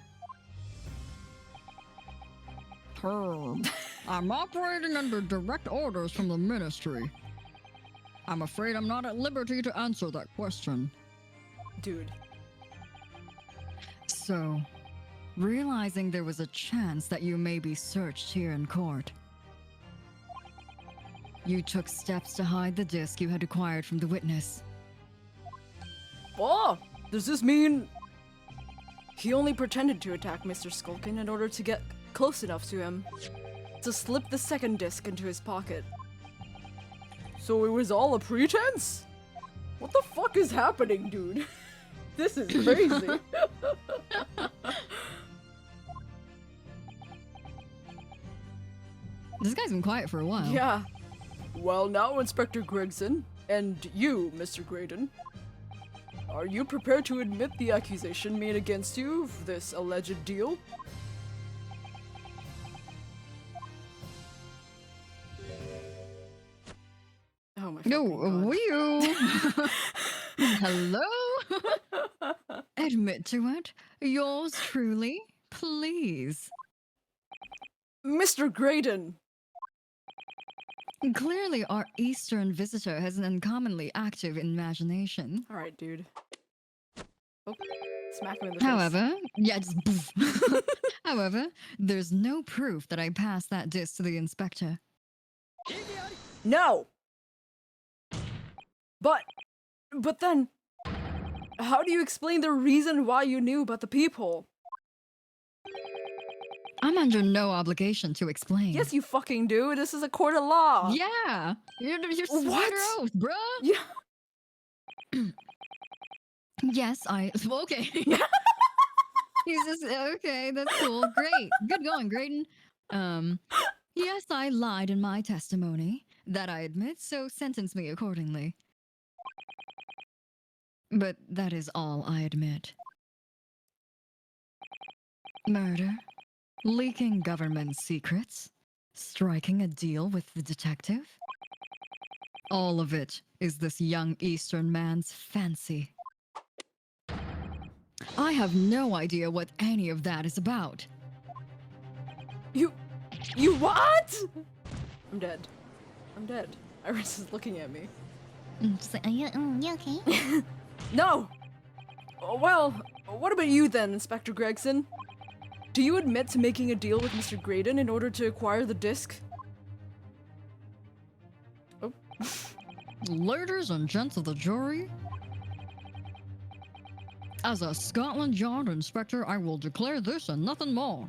I'm operating under direct orders from the ministry. I'm afraid I'm not at liberty to answer that question. Dude. So, realizing there was a chance that you may be searched here in court, you took steps to hide the disc you had acquired from the witness. Oh, does this mean he only pretended to attack Mr. Skulkin in order to get close enough to him to slip the second disc into his pocket? So it was all a pretense? What the fuck is happening, dude? This is crazy. This guy's been quiet for a while. Yeah. Well, now, Inspector Gregson, and you, Mr. Graydon, are you prepared to admit the accusation made against you of this alleged deal? Oh my No, fucking God. you. Hello? Admit to it. Yours truly, please. Mr. Graydon! Clearly, our Eastern visitor has an uncommonly active imagination. Alright, dude. Oh, smack him in the face. However, yeah, just poof. However, there's no proof that I passed that disc to the inspector. No! But then, how do you explain the reason why you knew about the peephole? I'm under no obligation to explain. Yes, you fucking do. This is a court of law. Yeah! You're swear What? oath, bruh! Yeah. Yes, okay. He's just, okay, that's cool. Great. Good going, Graydon. Yes, I lied in my testimony. That I admit, so sentence me accordingly. But that is all I admit. Murder, leaking government secrets, striking a deal with the detective. All of it is this young Eastern man's fancy. I have no idea what any of that is about. You what? I'm dead. I'm dead. Iris is looking at me. Just like, you okay? No! Well, what about you then, Inspector Gregson? Do you admit to making a deal with Mr. Graydon in order to acquire the disc? Oh. Ladies and gents of the jury, as a Scotland Yard inspector, I will declare this and nothing more.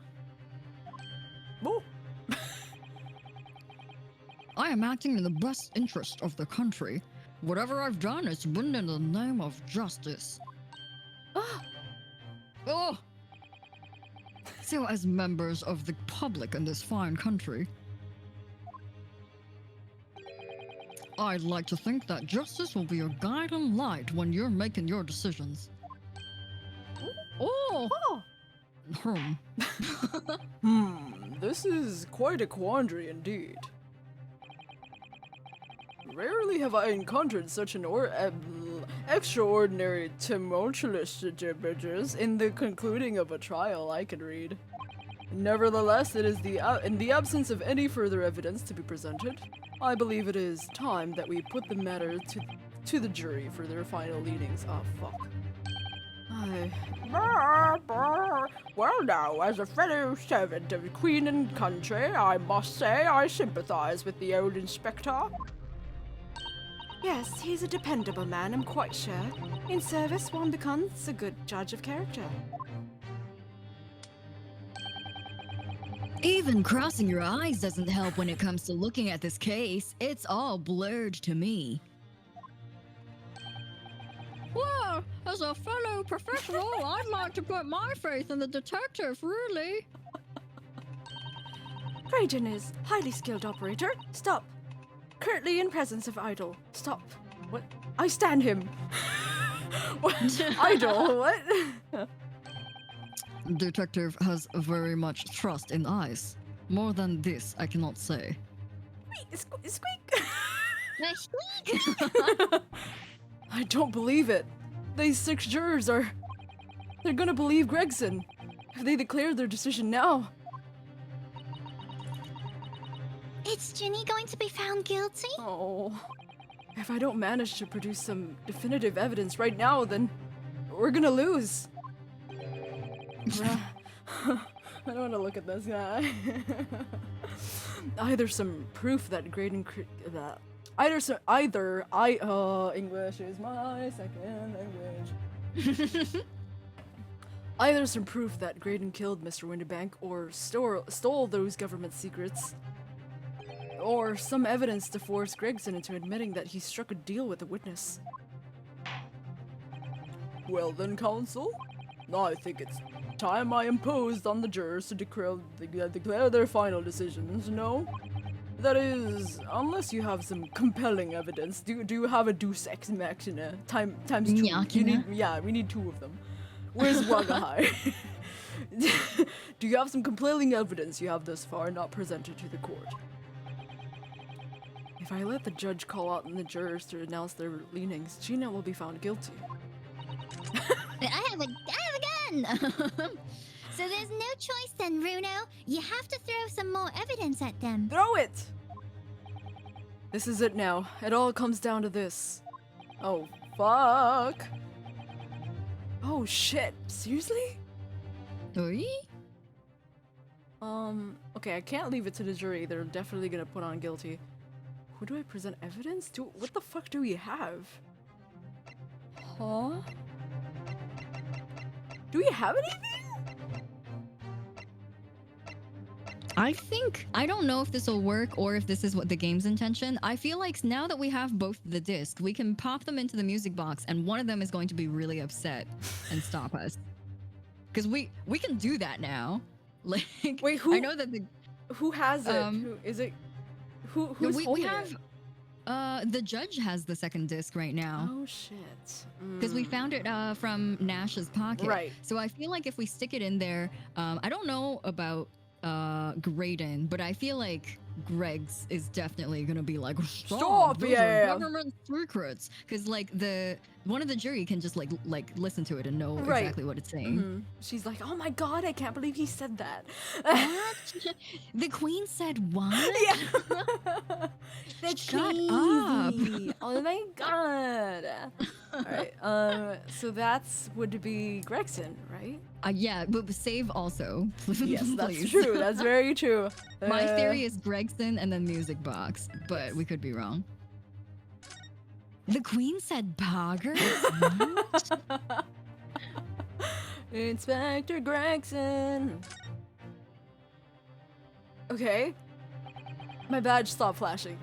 Oh. I am acting in the best interest of the country. Whatever I've done is been in the name of justice. Oh! So as members of the public in this fine country, I'd like to think that justice will be your guiding light when you're making your decisions. Oh! This is quite a quandary indeed. Rarely have I encountered such an extraordinary tumultuous images in the concluding of a trial I can read. Nevertheless, it is in the absence of any further evidence to be presented, I believe it is time that we put the matter to the jury for their final leanings. Oh, fuck. Well now, as a fellow servant of Queen and country, I must say I sympathize with the old inspector. Yes, he's a dependable man, I'm quite sure. In service, one becomes a good judge of character. Even crossing your eyes doesn't help when it comes to looking at this case. It's all blurred to me. Well, as a fellow professional, I'd like to put my faith in the detective, really. Raiden is highly skilled operator. Stop. Currently in presence of idol. Stop. What? I stand him. What? Idol, what? Detective has very much trust in eyes. More than this, I cannot say. Squeak! Squeak! I don't believe it. These 6 jurors they're gonna believe Gregson. If they declare their decision now. Is Ginny going to be found guilty? Oh. If I don't manage to produce some definitive evidence right now, then we're gonna lose. I don't want to look at this guy. Either some proof that Graydon English is my second language. Either some proof that Graydon killed Mr. Winterbank or stole those government secrets, or some evidence to force Gregson into admitting that he struck a deal with a witness. Well then, counsel, I think it's time I imposed on the jurors to declare their final decisions, no? That is, unless you have some compelling evidence. Do you have a deus ex machina? Times 2. We need 2 of them. Where's Wagahai? Do you have some compelling evidence you have thus far not presented to the court? If I let the judge call out the jurors to announce their leanings, Gina will be found guilty. I have a gun! So there's no choice then, Runo. You have to throw some more evidence at them. Throw it! This is it now. It all comes down to this. Oh, fuck. Oh, shit. Seriously? Oi? Okay, I can't leave it to the jury. They're definitely gonna put on guilty. Who do I present evidence to? What the fuck do we have? Huh? Do we have anything? I don't know if this will work or if this is what the game's intention. I feel like now that we have both the discs, we can pop them into the music box and one of them is going to be really upset and stop us. Because we can do that now. Like, wait, who? I know that who has it? Who is it? Who's holding it? The judge has the second disc right now. Oh shit. Because we found it from Nash's pocket. Right. So I feel like if we stick it in there, I don't know about Graydon, but I feel like Greg's is definitely gonna be like, stop, those are government secrets. Because like one of the jury can just like listen to it and know exactly what it's saying. Mm-hmm. She's like, oh my god, I can't believe he said that. What? The queen said what? Yeah. Shut up. Oh my god. Alright, so that's would be Gregson, right? Yeah, but save also. Yes, that's please. true. That's very true. My theory is Gregson and then music box, but we could be wrong. The queen said poggers? What? Inspector Gregson. Okay. My badge stopped flashing.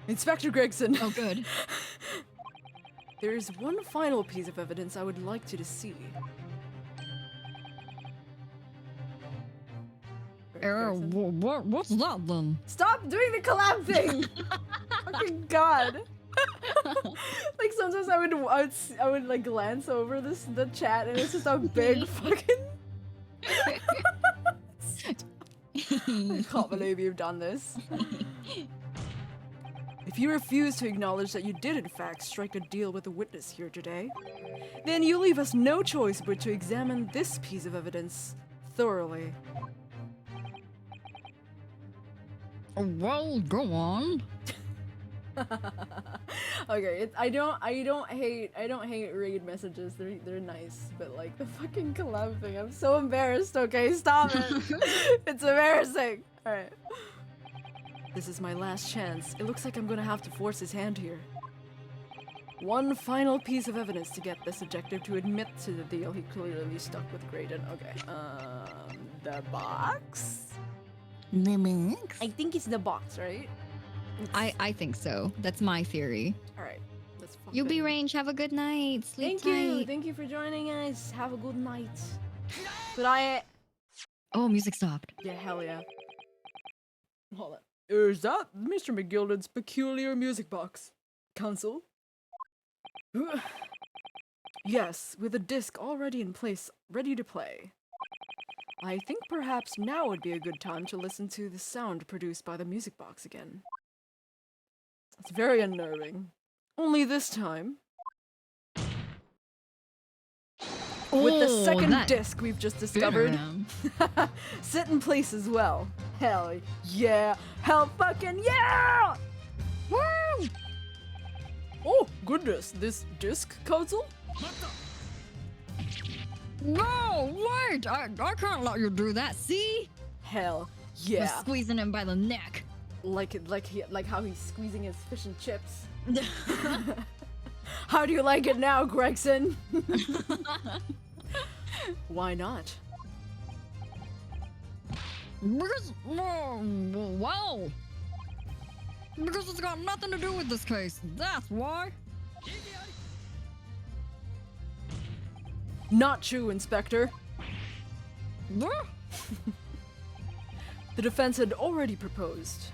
Inspector Gregson. Oh, good. There's one final piece of evidence I would like you to see. What's that then? Stop doing the collab thing! Fucking god. Like sometimes I would like glance over the chat and it's just a big fucking I can't believe you've done this. If you refuse to acknowledge that you did in fact strike a deal with the witness here today, then you leave us no choice but to examine this piece of evidence thoroughly. Well, go on. Okay, I don't hate raid messages. They're nice, but like the fucking collab thing, I'm so embarrassed. Okay, stop it. It's embarrassing. All right. This is my last chance. It looks like I'm gonna have to force his hand here. One final piece of evidence to get this objective to admit to the deal he clearly stuck with Graydon. Okay, the box? The box? I think it's the box, right? I think so. That's my theory. Alright, let's fucking... You be range. Have a good night. Sleep Thank you! tight. Thank you for joining us. Have a good night. But I... Oh, music stopped. Yeah, hell yeah. Hold on. Is that Mr. McGilden's peculiar music box? Council? Yes, with a disc already in place, ready to play. I think perhaps now would be a good time to listen to the sound produced by the music box again. It's very unnerving. Only this time, with the second that disc we've just discovered, sit in place as well. Hell yeah! Hell fucking yeah! Woo! Oh goodness, this disc console? No, wait! I can't let you do that. See? Hell You're yeah! squeezing him by the neck. Like how he's squeezing his fish and chips. How do you like it now, Gregson? Why not? Because, well, because it's got nothing to do with this case. That's why. Not true, Inspector. Huh? The defense had already proposed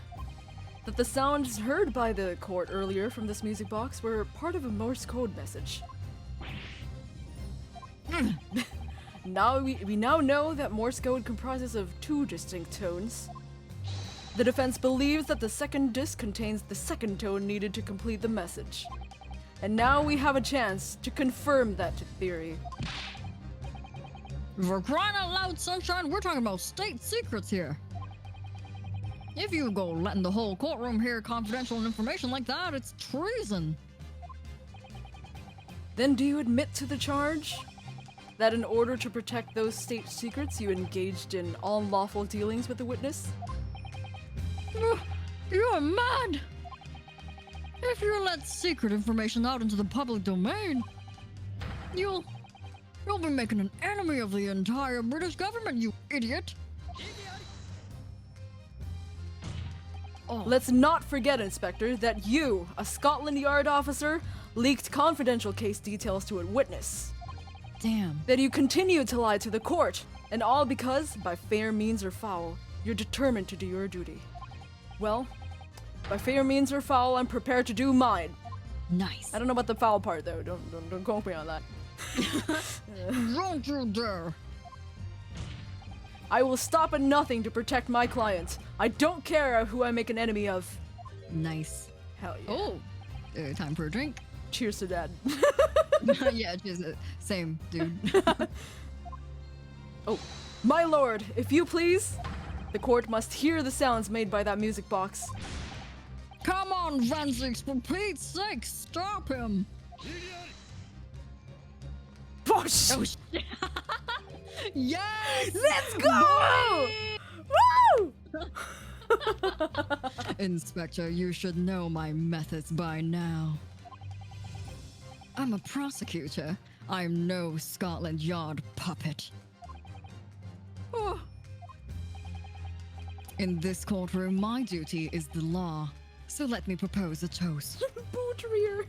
that the sounds heard by the court earlier from this music box were part of a Morse code message. We now know that Morse code comprises of 2 distinct tones. The defense believes that the second disc contains the second tone needed to complete the message. And now we have a chance to confirm that theory. For crying out loud, Sunshine, we're talking about state secrets here. If you go letting the whole courtroom hear confidential information like that, it's treason. Then do you admit to the charge? That in order to protect those state secrets, you engaged in unlawful dealings with the witness? You're mad! If you let secret information out into the public domain, you'll be making an enemy of the entire British government, you idiot! Oh. Let's not forget, Inspector, that you, a Scotland Yard officer, leaked confidential case details to a witness. Damn. That you continue to lie to the court, and all because, by fair means or foul, you're determined to do your duty. Well, by fair means or foul, I'm prepared to do mine. Nice. I don't know about the foul part, though. Don't quote me on that. Don't you dare! I will stop at nothing to protect my client. I don't care who I make an enemy of. Nice. Hell yeah. Oh, time for a drink. Cheers to that. Yeah, just same, dude. Oh, my lord, if you please. The court must hear the sounds made by that music box. Come on, Vanzix, for Pete's sake, stop him! Oh, shit. Yes! Let's go! Woo! Inspector, you should know my methods by now. I'm a prosecutor. I'm no Scotland Yard puppet. Oh. In this courtroom, my duty is the law. So let me propose a toast. Boot rear.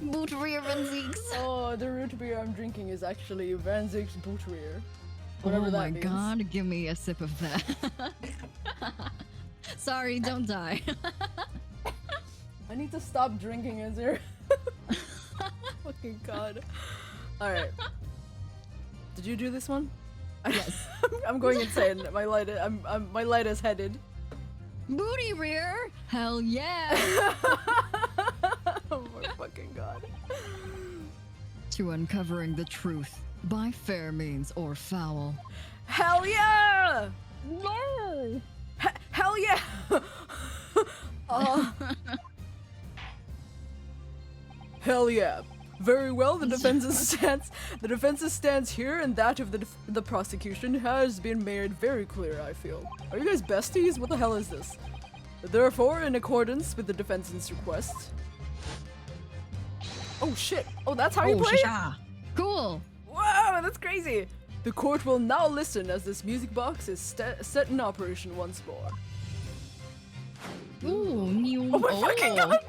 Boot rear Vanzix. Oh, the root beer I'm drinking is actually Vanzix boot rear. Whatever Oh that my means. god, give me a sip of that. Sorry, don't die. I need to stop drinking, is there? Fucking god. Alright. Did you do this one? Yes. I'm going insane. My light is headed. Booty rear? Hell yeah! Oh my fucking god. To uncovering the truth by fair means or foul. Hell yeah! No! Hell yeah! Hell yeah. Very well, the defense's stance here and that of the prosecution has been made very clear, I feel. Are you guys besties? What the hell is this? Therefore, in accordance with the defense's request... Oh shit! Oh, that's how you play it? Cool! Wow, that's crazy! The court will now listen as this music box is set in operation once more. Ooh, Oh my fucking god!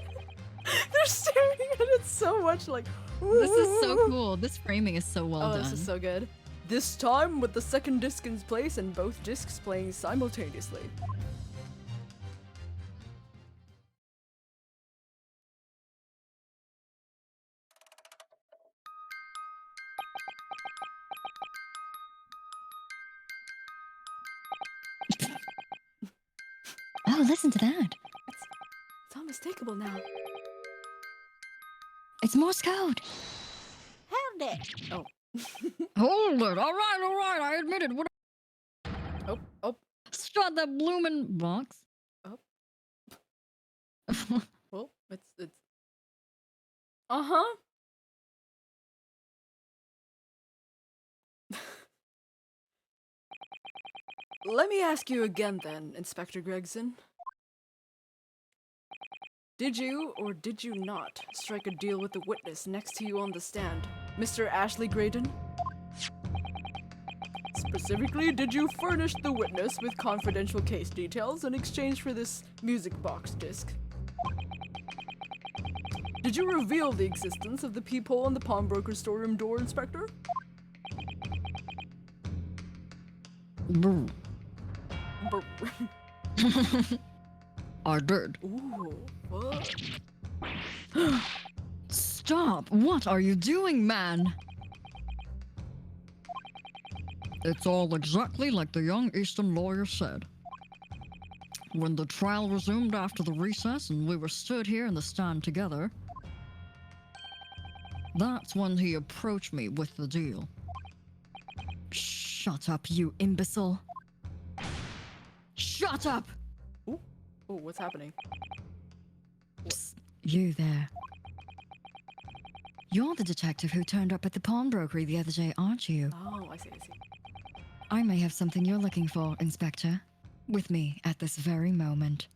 They're staring at it so much like... This is so cool. This framing is so well done. This is so good. This time with the second disc in place and both discs playing simultaneously. Oh, listen to that. It's unmistakable now. It's Morse code. Held it. Oh. Hold it. All right. I admit it. What? Oh. Shut that bloomin' box. Oh. Well, it's... Uh-huh. Let me ask you again then, Inspector Gregson. Did you, or did you not, strike a deal with the witness next to you on the stand, Mr. Ashley Graydon? Specifically, did you furnish the witness with confidential case details in exchange for this music box disc? Did you reveal the existence of the peephole on the pawnbroker storeroom door, Inspector? Brr. Brr. I did. Ooh, what? Stop! What are you doing, man? It's all exactly like the young Eastern lawyer said. When the trial resumed after the recess and we were stood here in the stand together, that's when he approached me with the deal. Shut up, you imbecile. Shut up! Oh, what's happening? Psst, you there. You're the detective who turned up at the pawnbrokery the other day, aren't you? Oh, I see. I may have something you're looking for, Inspector. With me at this very moment.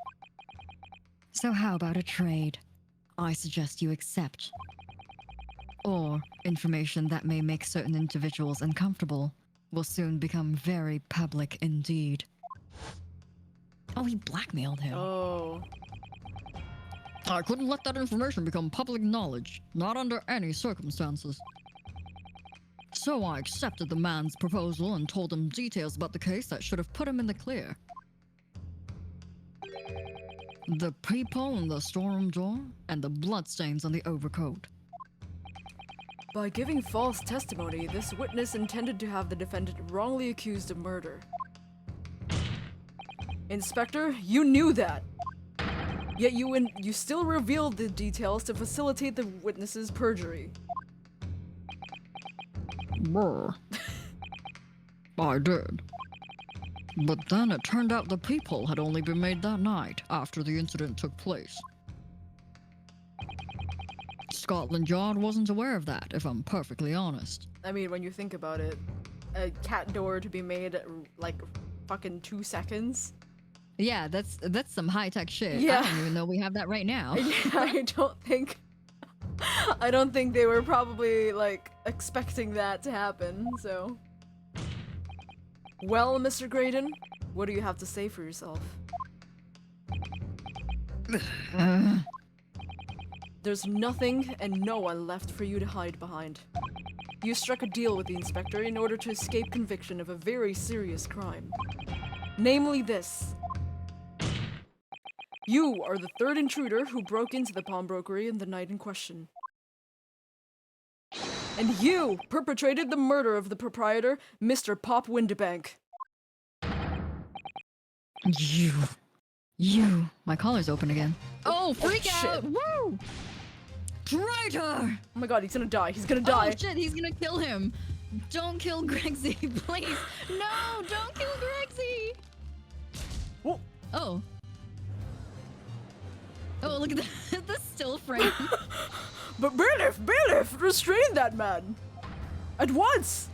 So how about a trade? I suggest you accept. Or information that may make certain individuals uncomfortable will soon become very public indeed. Oh, he blackmailed him. Oh. I couldn't let that information become public knowledge, not under any circumstances. So I accepted the man's proposal and told him details about the case that should have put him in the clear. The peephole in the storeroom door and the bloodstains on the overcoat. By giving false testimony, this witness intended to have the defendant wrongly accused of murder. Inspector, you knew that. Yet you still revealed the details to facilitate the witness's perjury. Brr. I did. But then it turned out the peephole had only been made that night after the incident took place. Scotland Yard wasn't aware of that, if I'm perfectly honest. I mean, when you think about it, a cat door to be made at, like, fucking 2 seconds. Yeah, that's some high-tech shit. Yeah. I don't even know we have that right now. I don't think they were probably, like, expecting that to happen, so... Well, Mr. Graydon, what do you have to say for yourself? There's nothing and no one left for you to hide behind. You struck a deal with the inspector in order to escape conviction of a very serious crime. Namely this. You are the third intruder who broke into the pawnbrokery in the night in question. And you perpetrated the murder of the proprietor, Mr. Pop Windebank. You. My collar's open again. Oh, freak shit. out! Woo! Traitor! Oh my god, he's gonna die. He's gonna die. Oh shit, he's gonna kill him. Don't kill Gregsy, please. No, don't kill Gregsy. Whoa. Oh. Oh, look at the still frame. But bailiff, restrain that man. At once.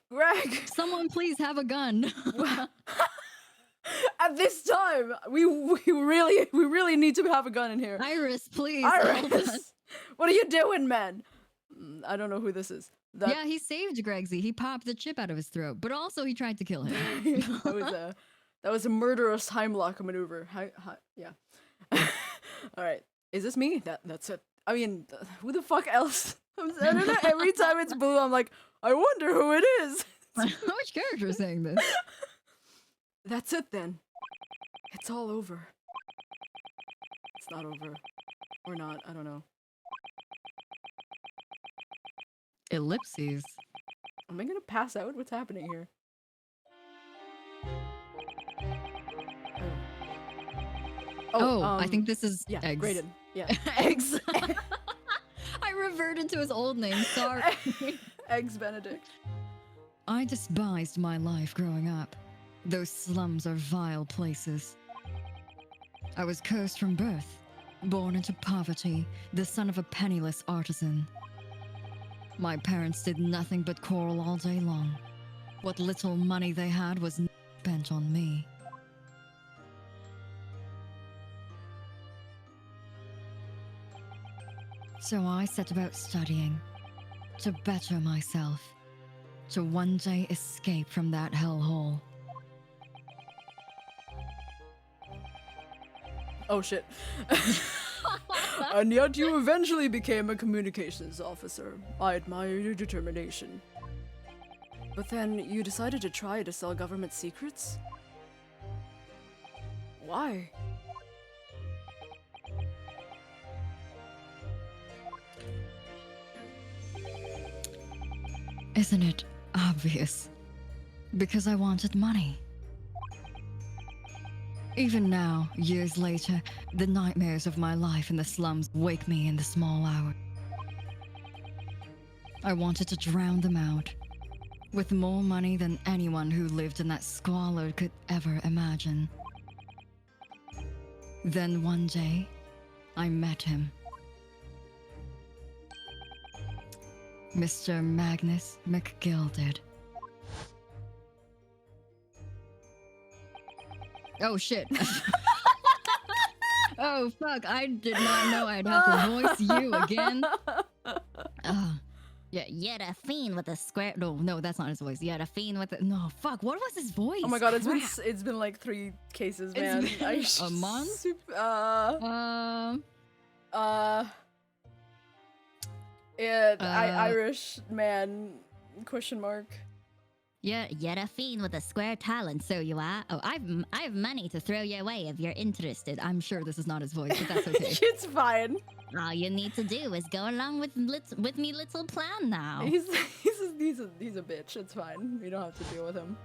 Greg. Someone please have a gun. At this time, we really need to have a gun in here. Iris, please help us. Iris, what are you doing, man? I don't know who this is. Yeah, he saved Gregsy. He popped the chip out of his throat, but also he tried to kill him. that was a murderous time lock maneuver. Yeah. All right, is this me? That's it. I mean, who the fuck else? I don't know. Every time it's blue, I'm like, I wonder who it is. Which character is saying this? That's it then. It's all over. It's not over. Or not, I don't know. Ellipses. Am I gonna pass out? What's happening here? Oh, I think this is yeah, eggs. graded. Yeah. Eggs. I reverted to his old name, sorry. Eggs Benedict. I despised my life growing up. Those slums are vile places. I was cursed from birth, born into poverty, the son of a penniless artisan. My parents did nothing but quarrel all day long. What little money they had was spent on me. So I set about studying, to better myself, to one day escape from that hellhole. Oh shit. And yet you eventually became a communications officer. I admire your determination. But then you decided to try to sell government secrets? Why? Isn't it obvious? Because I wanted money. Even now, years later, the nightmares of my life in the slums wake me in the small hours. I wanted to drown them out, with more money than anyone who lived in that squalor could ever imagine. Then one day, I met him. Mr. Magnus McGilded. Oh shit. Oh fuck, I did not know I'd have to voice you again. Yeah, yet a fiend with a square. No, that's not his voice. Yet a fiend with a. No, fuck, what was his voice? Oh my god, Crap. it's been like 3 cases, man. It's been a month? Irish man, question mark. Yet a fiend with a square talent, so you are. Oh, I have money to throw your way if you're interested. I'm sure this is not his voice, but that's okay. It's fine. All you need to do is go along with me little plan now. He's a bitch. It's fine. We don't have to deal with him.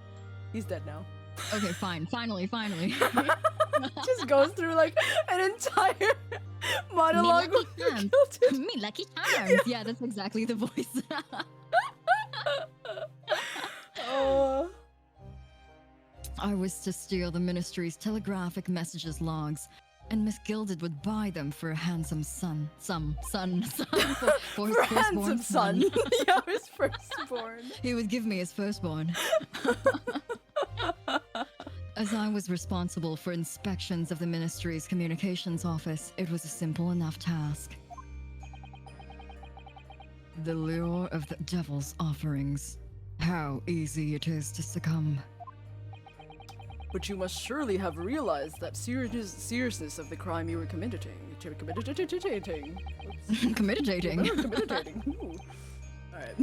He's dead now. Okay, fine. Finally. Just goes through like an entire monologue. Me lucky charms. Me lucky charms. Yeah, that's exactly the voice. I was to steal the ministry's telegraphic messages logs, and Miss Gilded would buy them for a handsome son for his firstborn son. Yeah, his firstborn. He would give me his firstborn. As I was responsible for inspections of the ministry's communications office, it was a simple enough task. The lure of the devil's offerings. How easy it is to succumb. But you must surely have realized that seriousness of the crime you were committing. Committing. Alright.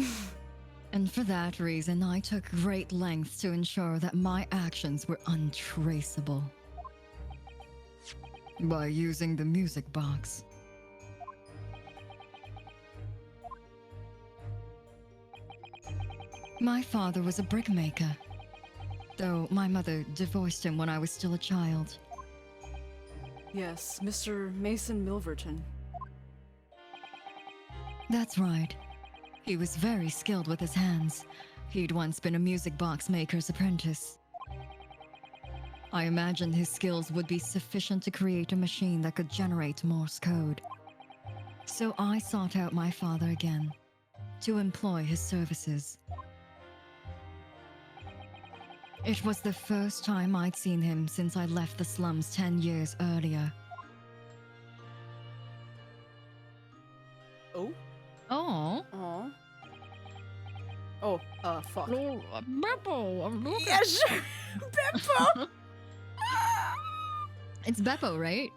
And for that reason, I took great lengths to ensure that my actions were untraceable. By using the music box. My father was a brickmaker, though my mother divorced him when I was still a child. Yes, Mr. Mason Milverton. That's right. He was very skilled with his hands. He'd once been a music box maker's apprentice. I imagined his skills would be sufficient to create a machine that could generate Morse code. So I sought out my father again, to employ his services. It was the first time I'd seen him since I left the slums 10 years earlier. Oh? Oh. Aw. Oh, fuck. Beppo, look Yeah, sure! Beppo! It's Beppo, right?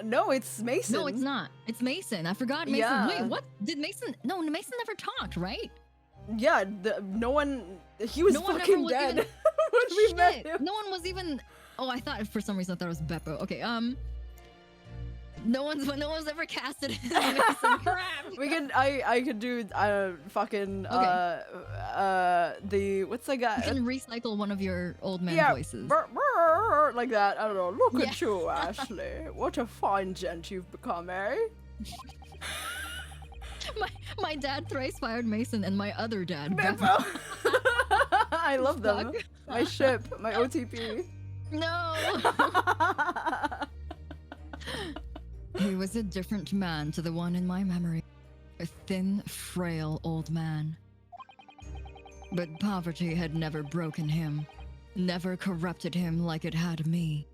No, it's Mason. No, it's not. It's Mason. I forgot Mason. Yeah. Wait, what? Did Mason? No, Mason never talked, right? Yeah, no one... He was No one fucking ever was dead even- when we met Shit, him. no one was even. Oh, I thought for some reason I thought it was Beppo. Okay, no one's ever casted as Mason. Crap. We could, I could do, fucking, the, what's the guy? You can recycle one of your old man Yeah, voices. like that. I don't know. Look Yeah. at you, Ashley. What a fine gent you've become, eh? My dad thrice fired Mason, and my other dad, Beppo. Beppo. I love them. Fuck. My ship, my OTP. No. He was a different man to the one in my memory. A thin, frail old man. But poverty had never broken him, never corrupted him like it had me.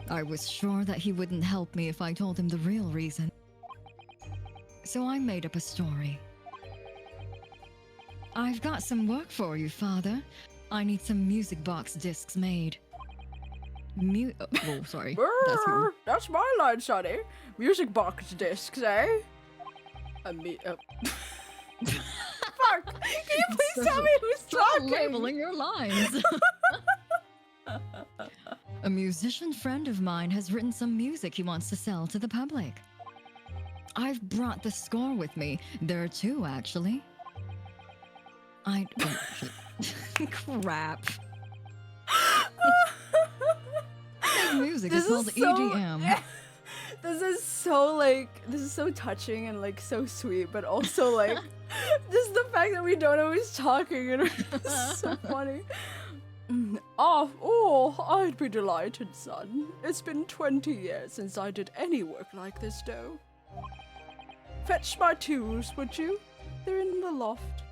I was sure that he wouldn't help me if I told him the real reason. So I made up a story. I've got some work for you, Father. I need some music box discs made. Oh, sorry. That's you. Brr, that's my line, sonny. Music box discs, eh? Fuck! Can you please tell me who's Stop talking? labeling your lines. A musician friend of mine has written some music he wants to sell to the public. I've brought the score with me. There are two, actually. Oh, shit. Crap. His music is called EDM. This is so touching and like so sweet, but also like just the fact that we don't know who's talking and it's so funny. I'd be delighted, son. It's been 20 years since I did any work like this, though. Fetch my tools, would you? They're in the loft.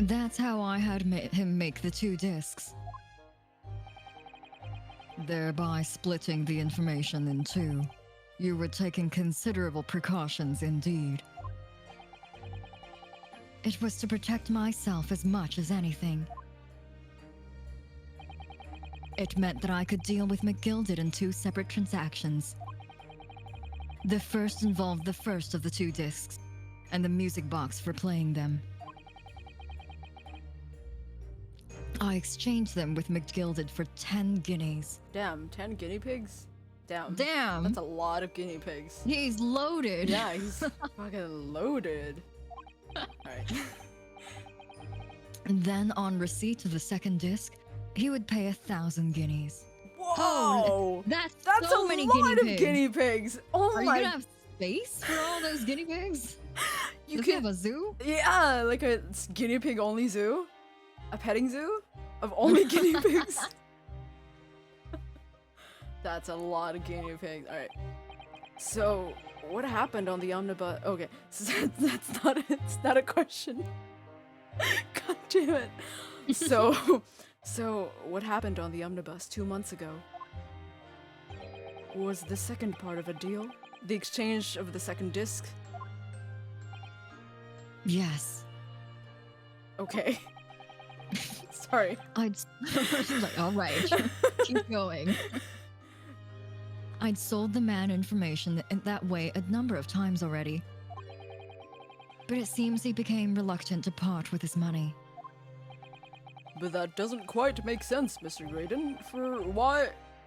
That's how I had him make the two discs, thereby splitting the information in two. You were taking considerable precautions indeed. It was to protect myself as much as anything. It meant that I could deal with McGilded in two separate transactions. The first involved the first of the two discs, and the music box for playing them. I exchanged them with McGilded for 10 guineas. Damn, 10 guinea pigs? Damn. Damn! That's a lot of guinea pigs. He's loaded! Yeah, he's fucking loaded. Alright. And then, on receipt of the second disc, he would pay 1,000 guineas. Whoa! That's a so many lot guinea of pigs. guinea pigs! Oh Are you my... gonna have space for all those guinea pigs? You Does he can... have a zoo? Yeah, like a guinea pig only zoo? A petting zoo? Of only guinea pigs? That's a lot of guinea pigs. Alright. So, what happened on the omnibus? Okay, so it's not a question. God damn it. So, what happened on the omnibus 2 months ago? Was the second part of a deal? The exchange of the second disc? Yes. Okay. Sorry. I'd like, all right, keep going. I'd sold the man information in that way a number of times already. But it seems he became reluctant to part with his money. But that doesn't quite make sense, Mr. Graydon.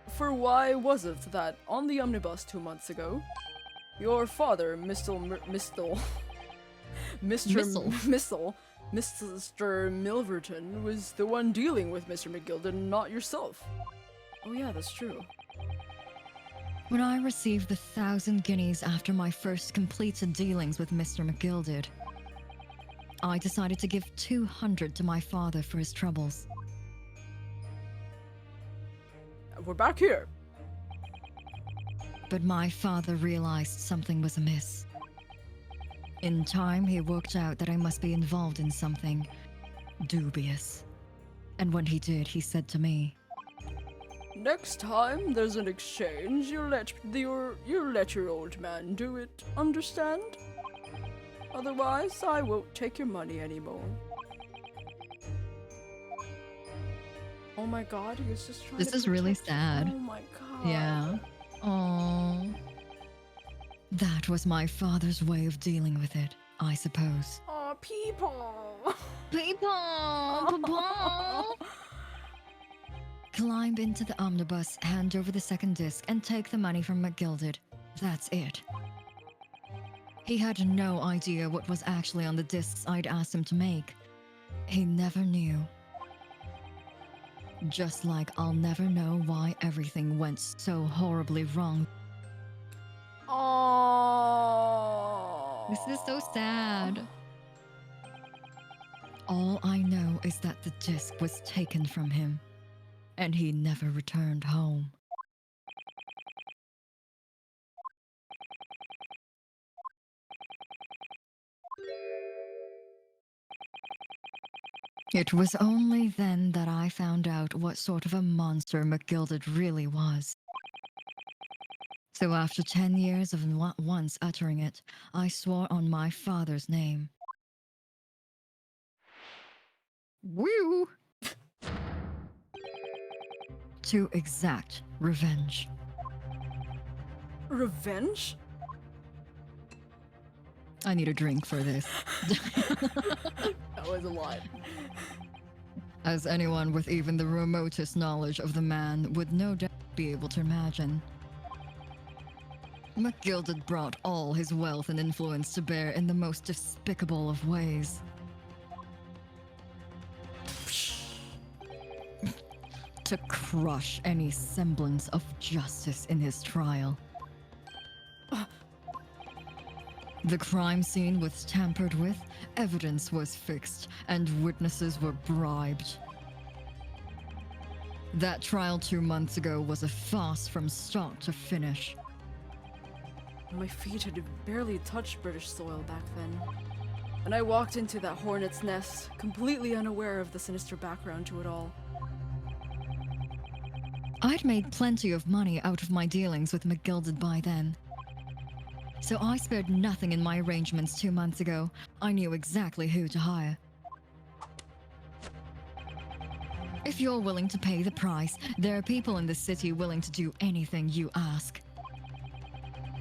For why was it that on the omnibus 2 months ago, your father, Mr. Milverton was the one dealing with Mr. McGilden, not yourself. Oh yeah, that's true. When I received the 1,000 guineas after my first completed dealings with Mr. McGilded, I decided to give 200 to my father for his troubles. We're back here. But my father realized something was amiss. In time, he worked out that I must be involved in something dubious. And when he did, he said to me, Next time there's an exchange, you let your old man do it, understand? Otherwise, I won't take your money anymore. Oh my god, he was just trying This to is really protect- sad. Oh my god. Yeah. Oh. That was my father's way of dealing with it, I suppose. Aw, people. People! Papa! Climb into the omnibus, hand over the second disc, and take the money from McGilded. That's it. He had no idea what was actually on the discs I'd asked him to make. He never knew. Just like I'll never know why everything went so horribly wrong. Oh. This is so sad. All I know is that the disc was taken from him, and he never returned home. It was only then that I found out what sort of a monster McGilded really was. So after 10 years of not once uttering it, I swore on my father's name. Woo! To exact revenge. Revenge? I need a drink for this. That was a lot. As anyone with even the remotest knowledge of the man would no doubt be able to imagine. McGilded brought all his wealth and influence to bear in the most despicable of ways. To crush any semblance of justice in his trial. The crime scene was tampered with, evidence was fixed, and witnesses were bribed. That trial 2 months ago was a farce from start to finish. My feet had barely touched British soil back then. And I walked into that hornet's nest, completely unaware of the sinister background to it all. I'd made plenty of money out of my dealings with McGilded by then. So I spared nothing in my arrangements 2 months ago. I knew exactly who to hire. If you're willing to pay the price, there are people in the city willing to do anything you ask.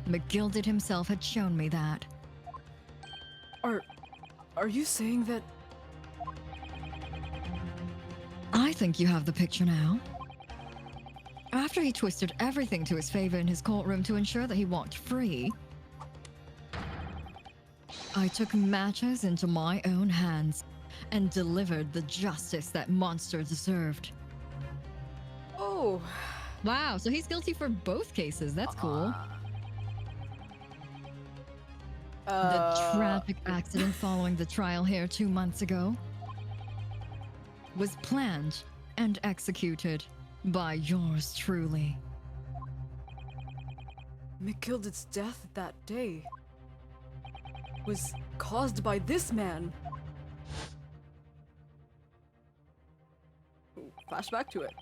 McGilded himself had shown me that. Are you saying that? I think you have the picture now. After he twisted everything to his favor in his courtroom to ensure that he walked free, I took matters into my own hands and delivered the justice that monster deserved. Oh. Wow, so he's guilty for both cases. That's cool. The tragic accident following the trial here 2 months ago was planned and executed by yours truly. McGilded's death that day was caused by this man. Ooh, flashback to it.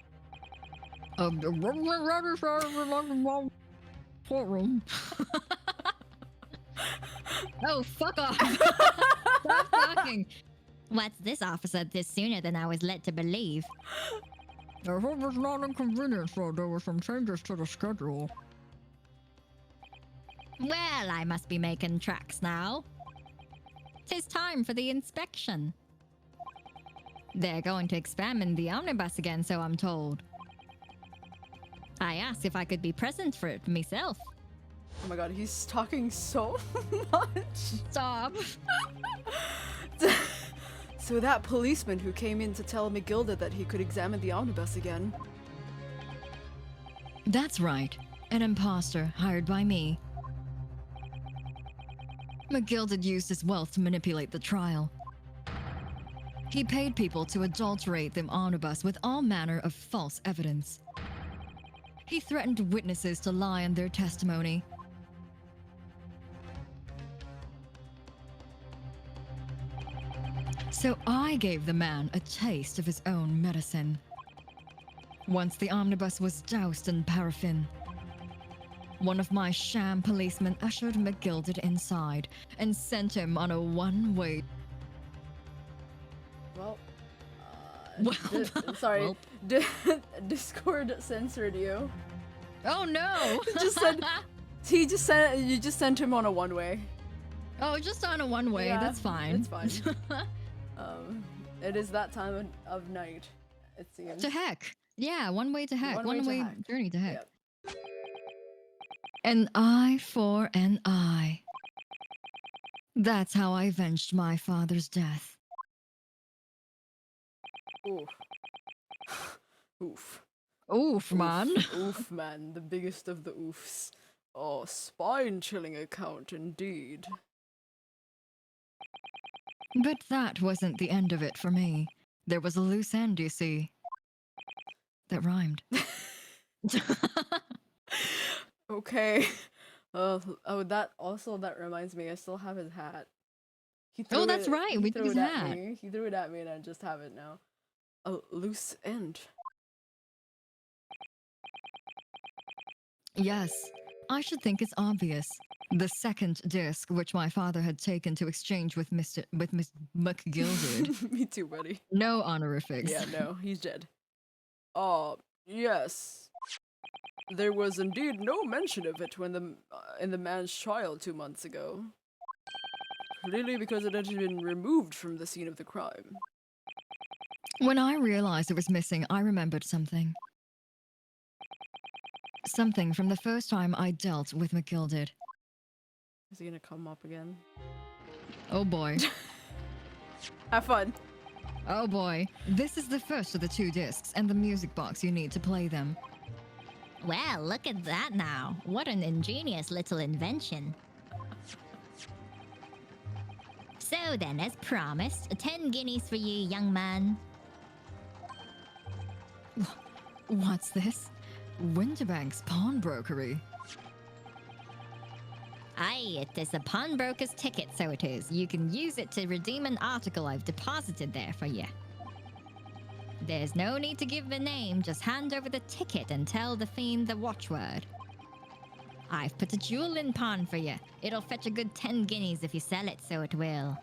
Courtroom. Oh, fuck off! Stop talking. What's this, officer? This sooner than I was led to believe. The home was not inconvenient, so there were some changes to the schedule. Well, I must be making tracks now. 'Tis time for the inspection. They're going to examine the omnibus again, so I'm told. I asked if I could be present for it myself. Oh my god, he's talking so much. Stop. So that policeman who came in to tell Megilda that he could examine the omnibus again. That's right. An imposter hired by me. McGilded used his wealth to manipulate the trial. He paid people to adulterate the omnibus with all manner of false evidence. He threatened witnesses to lie on their testimony. So I gave the man a taste of his own medicine. Once the omnibus was doused in paraffin, one of my sham policemen ushered McGilded inside and sent him on a one-way... Well, Well, sorry, well. Discord censored you. Oh no! Just said you just sent him on a one-way. Oh, just on a one-way. Yeah, That's fine. It's fine. It is that time of night, it seems. To heck. Yeah, one way to heck. One way to One-way heck. journey to heck. Yep. An eye for an eye. That's how I avenged my father's death. Oof. Oof. Oof, man. Oof, man. The biggest of the oofs. Oh, spine-chilling account indeed. But that wasn't the end of it for me. There was a loose end, you see. That rhymed. Okay. Oh, that reminds me. I still have his hat. He threw Oh, that's it- right, he we took threw his it at hat. me. He threw it at me, and I just have it now. A loose end. Yes, I should think it's obvious. The second disc, which my father had taken to exchange with Miss McGilded. Me too, buddy. No honorifics. Yeah, no, he's dead. Yes. There was indeed no mention of it when in the man's trial 2 months ago. Clearly because it had been removed from the scene of the crime. When I realized it was missing, I remembered something. Something from the first time I dealt with McGilded. Is he gonna come up again? Oh boy. Have fun. Oh boy. This is the first of the 2 discs and the music box you need to play them. Well, look at that now. What an ingenious little invention. So then, as promised, 10 guineas for you, young man. What's this? Winterbank's pawnbrokery. Aye, it is a pawnbroker's ticket, so it is. You can use it to redeem an article I've deposited there for you. There's no need to give the name, just hand over the ticket and tell the fiend the watchword. I've put a jewel in pawn for you. It'll fetch a good 10 guineas if you sell it, so it will.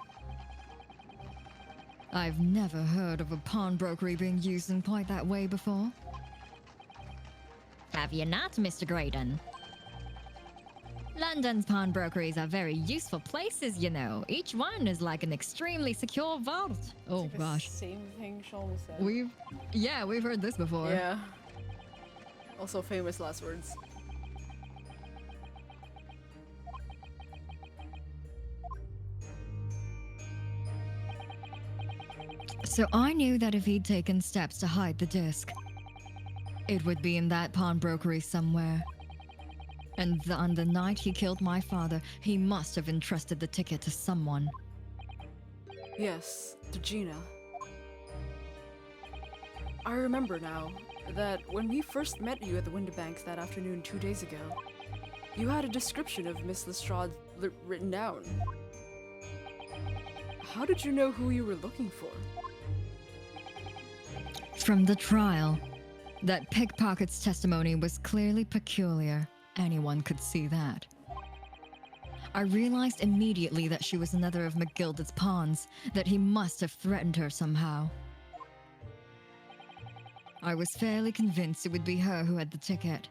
I've never heard of a pawnbrokery being used in quite that way before. Have you not, Mr. Graydon? London's pawnbrokeries are very useful places, you know. Each one is like an extremely secure vault. Oh It's like the gosh. Same thing Sean said. We've heard this before. Yeah. Also famous last words. So I knew that if he'd taken steps to hide the disc, it would be in that pawnbrokery somewhere. And on the night he killed my father, he must have entrusted the ticket to someone. Yes, to Gina. I remember now that when we first met you at the Winterbanks that afternoon 2 days ago, you had a description of Miss Lestrade written down. How did you know who you were looking for? From the trial, that pickpocket's testimony was clearly peculiar. Anyone could see that. I realized immediately that she was another of McGilded's pawns, that he must have threatened her somehow. I was fairly convinced it would be her who had the ticket.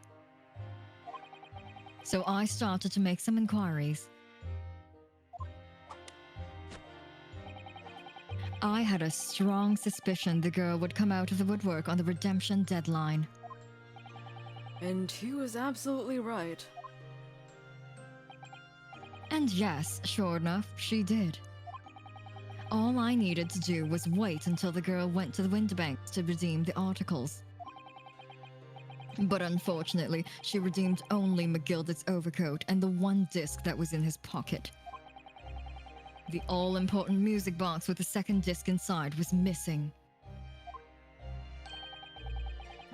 So I started to make some inquiries. I had a strong suspicion the girl would come out of the woodwork on the redemption deadline. And he was absolutely right. And yes, sure enough, she did. All I needed to do was wait until the girl went to the Winterbanks to redeem the articles. But unfortunately, she redeemed only McGilder's overcoat and the one disc that was in his pocket. The all-important music box with the second disc inside was missing,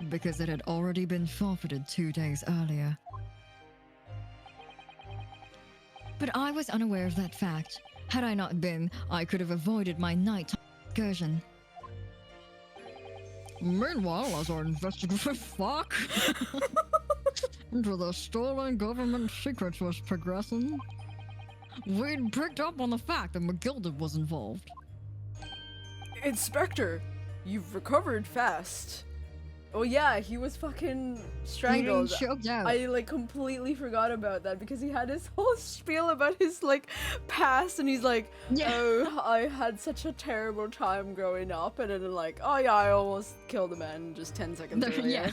because it had already been forfeited 2 days earlier. But I was unaware of that fact. Had I not been, I could have avoided my nighttime excursion. Meanwhile, as our investigative fuck into the stolen government secrets was progressing, we'd picked up on the fact that McGilder was involved. Inspector, you've recovered fast. Oh yeah, he was fucking strangled. He choked out. I like completely forgot about that because he had his whole spiel about his like past, and he's like, Yeah. oh, I had such a terrible time growing up, and then like, oh yeah, I almost killed a man just 10 seconds earlier. Yeah.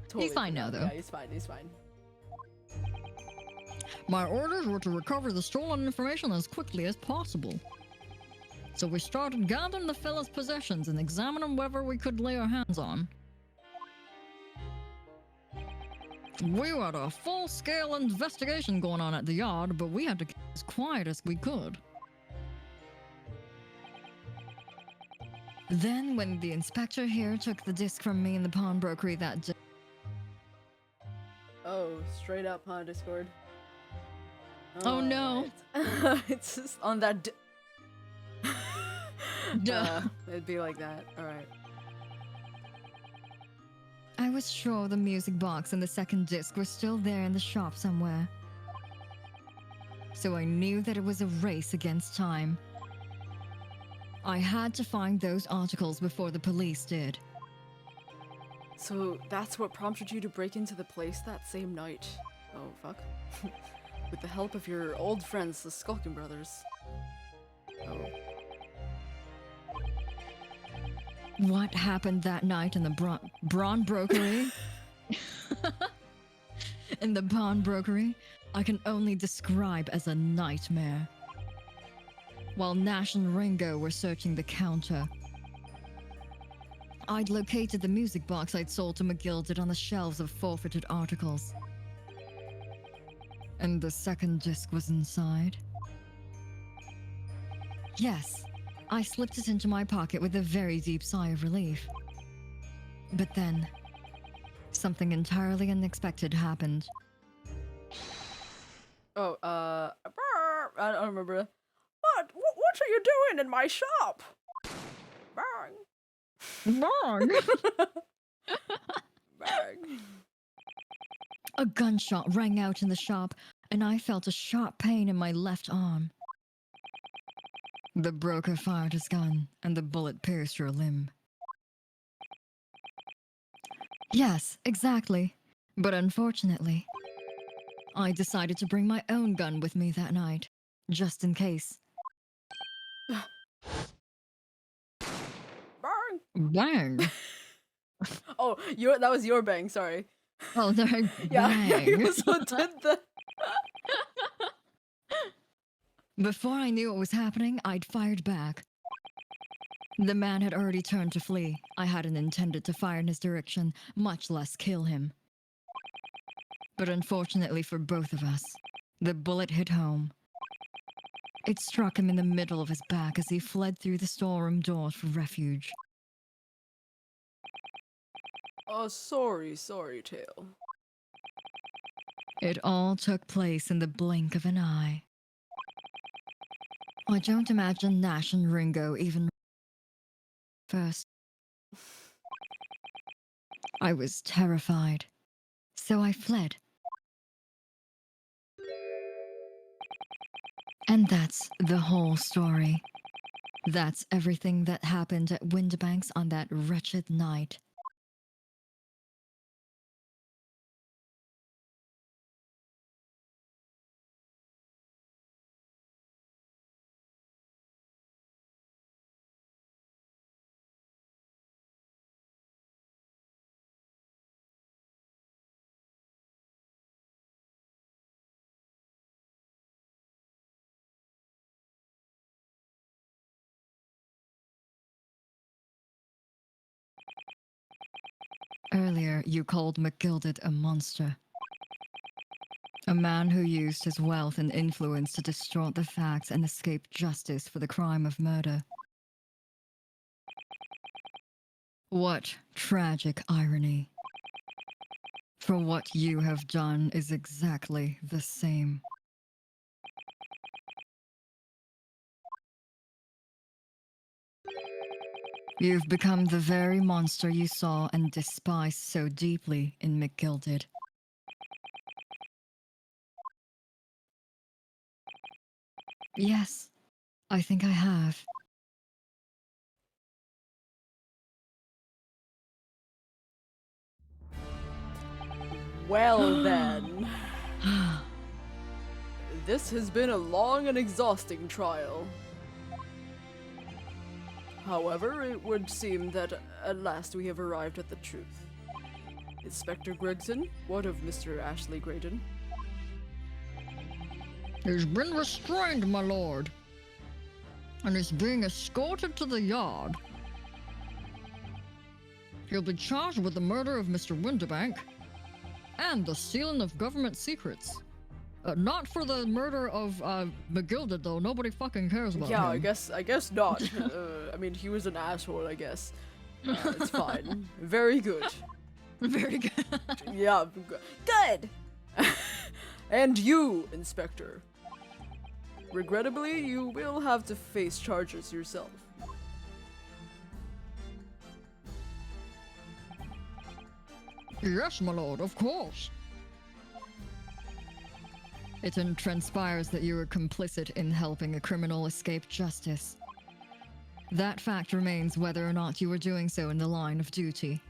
Totally He's fine now, forgot. though. Yeah, he's fine, he's fine. My orders were to recover the stolen information as quickly as possible. So we started gathering the fella's possessions and examining whether we could lay our hands on. We had a full-scale investigation going on at the yard, but we had to keep as quiet as we could. Then, when the inspector here took the disc from me in the pawnbrokery that day... Oh, straight up, huh, Discord? Oh, no. Alright. It's just on that Duh. it'd be like that. Alright. I was sure the music box and the second disc were still there in the shop somewhere. So I knew that it was a race against time. I had to find those articles before the police did. So that's what prompted you to break into the place that same night. Oh, fuck. With the help of your old friends, the Skulking Brothers. Oh. What happened that night in the pawnbrokery? In the pawnbrokery, I can only describe as a nightmare. While Nash and Ringo were searching the counter, I'd located the music box I'd sold to McGilder on the shelves of forfeited articles. And the second disc was inside. Yes, I slipped it into my pocket with a very deep sigh of relief. But then, something entirely unexpected happened. Oh, I don't remember. What are you doing in my shop? Bang. Wrong! Bang. A gunshot rang out in the shop, and I felt a sharp pain in my left arm. The broker fired his gun, and the bullet pierced your limb. Yes, exactly. But unfortunately, I decided to bring my own gun with me that night, just in case. Bang. Bang! Oh, that was your bang, sorry. Oh, no, Yeah, you bang! also did that. Before I knew what was happening, I'd fired back. The man had already turned to flee. I hadn't intended to fire in his direction, much less kill him. But unfortunately for both of us, the bullet hit home. It struck him in the middle of his back as he fled through the storeroom door for refuge. Oh, sorry, Tail. It all took place in the blink of an eye. I don't imagine Nash and Ringo even first. I was terrified, so I fled. And that's the whole story. That's everything that happened at Winterbanks on that wretched night. Earlier, you called McGilded a monster. A man who used his wealth and influence to distort the facts and escape justice for the crime of murder. What tragic irony. For what you have done is exactly the same. You've become the very monster you saw and despised so deeply in McGilded. Yes, I think I have. Well then. This has been a long and exhausting trial. However, it would seem that at last we have arrived at the truth. Inspector Gregson, what of Mr. Ashley Graydon? He's been restrained, my lord, and is being escorted to the yard. He'll be charged with the murder of Mr. Winterbank and the stealing of government secrets. Not for the murder of McGilded, though. Nobody fucking cares about him. Yeah, I guess not. I mean, he was an asshole, I guess. It's fine. Very good. Very good. Yeah, good! And you, Inspector. Regrettably, you will have to face charges yourself. Yes, my lord, of course. It transpires that you were complicit in helping a criminal escape justice. That fact remains whether or not you were doing so in the line of duty.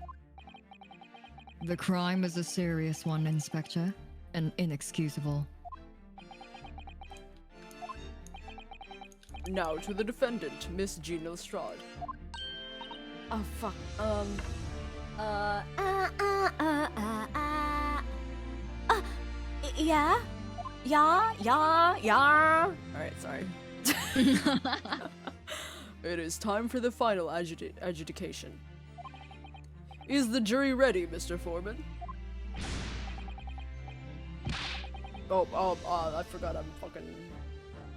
The crime is a serious one, Inspector, and inexcusable. Now to the defendant, Miss Jean Lestrade. Oh fuck. Yeah? Yeah. Alright, sorry. It is time for the final adjudication. Is the jury ready, Mr. Foreman? I forgot I'm fucking...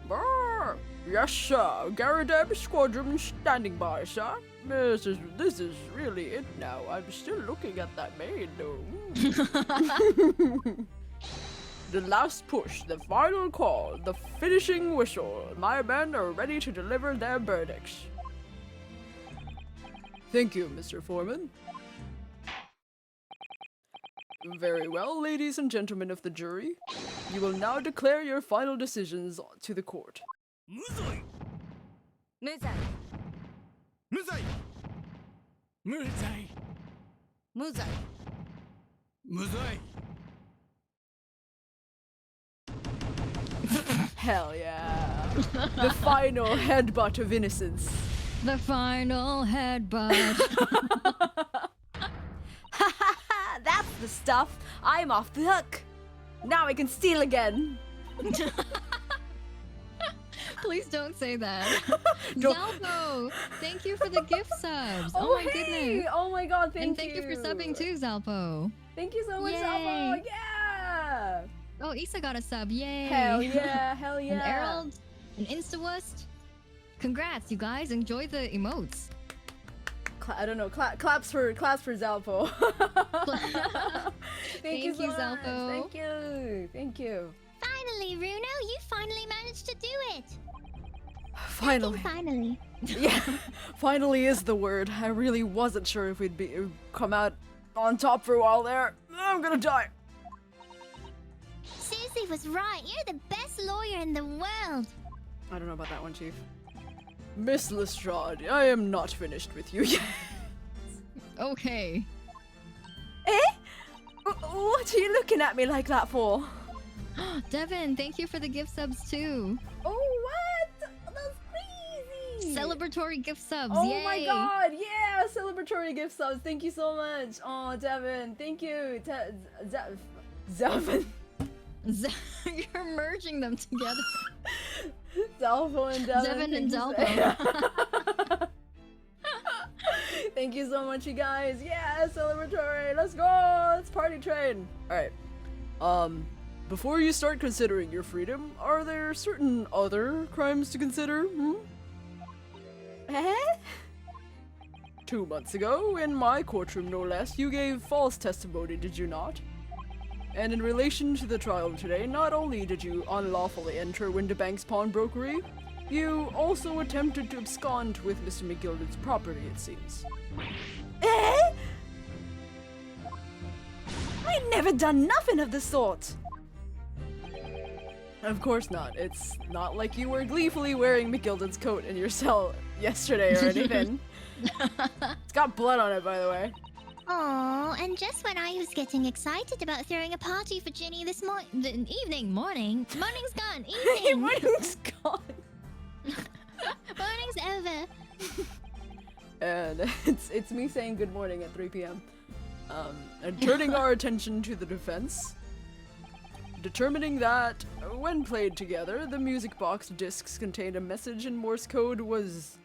Brr. Yes, sir. Garadeb Squadron standing by, sir. This is really it now. I'm still looking at that maid, though. The last push, the final call, the finishing whistle. My men are ready to deliver their verdicts. Thank you, Mr. Foreman. Very well, ladies and gentlemen of the jury. You will now declare your final decisions to the court. Muzai! Muzai. Muzai! Muzai! Muzai. Muzai! Hell yeah. The final headbutt of innocence. The final headbutt. That's the stuff. I'm off the hook. Now I can steal again. Please don't say that. Don't- Zalpo, thank you for the gift subs. Oh, my goodness. Oh my god, And thank you for subbing too, Zalpo. Thank you so much, Yay. Alpha. Yeah. Oh, Issa got a sub. Yay. Hell yeah, hell yeah. And Errol, and Instawust. Congrats, you guys. Enjoy the emotes. I don't know. Claps for Zalpo. Thank you so much. Zalpo. Thank you. Finally, Runo, you finally managed to do it. Finally. Finally. Yeah. Finally is the word. I really wasn't sure if we'd come out on top for a while there. I'm gonna die. Susie was right. You're the best lawyer in the world. I don't know about that one, Chief. Miss Lestrade, I am not finished with you yet. Okay. What are you looking at me like that for? Devin, thank you for the gift subs too. Oh, what? That's crazy. Celebratory gift subs. Oh Yay. my god, yeah, celebratory gift subs. Thank you so much. Oh, Devin, thank you. Devin. You're merging them together. Delpho and Devin. Devin and thank you Delpho. Thank you so much, you guys. Yeah, celebratory. Let's go. Let's party train. All right. Before you start considering your freedom, are there certain other crimes to consider? Eh? 2 months ago, in my courtroom no less, you gave false testimony, did you not? And in relation to the trial today, not only did you unlawfully enter Windibank's pawnbrokery, you also attempted to abscond with Mr. McGilden's property, it seems. Eh? I never done nothing of the sort. Of course not. It's not like you were gleefully wearing McGilden's coat in your cell yesterday or anything. It's got blood on it, by the way. Oh, and just when I was getting excited about throwing a party for Ginny this morning's gone, evening! Morning's gone. Morning's over. And it's me saying good morning at 3 p.m. And turning our attention to the defense. Determining that, when played together, the music box discs contained a message in Morse code was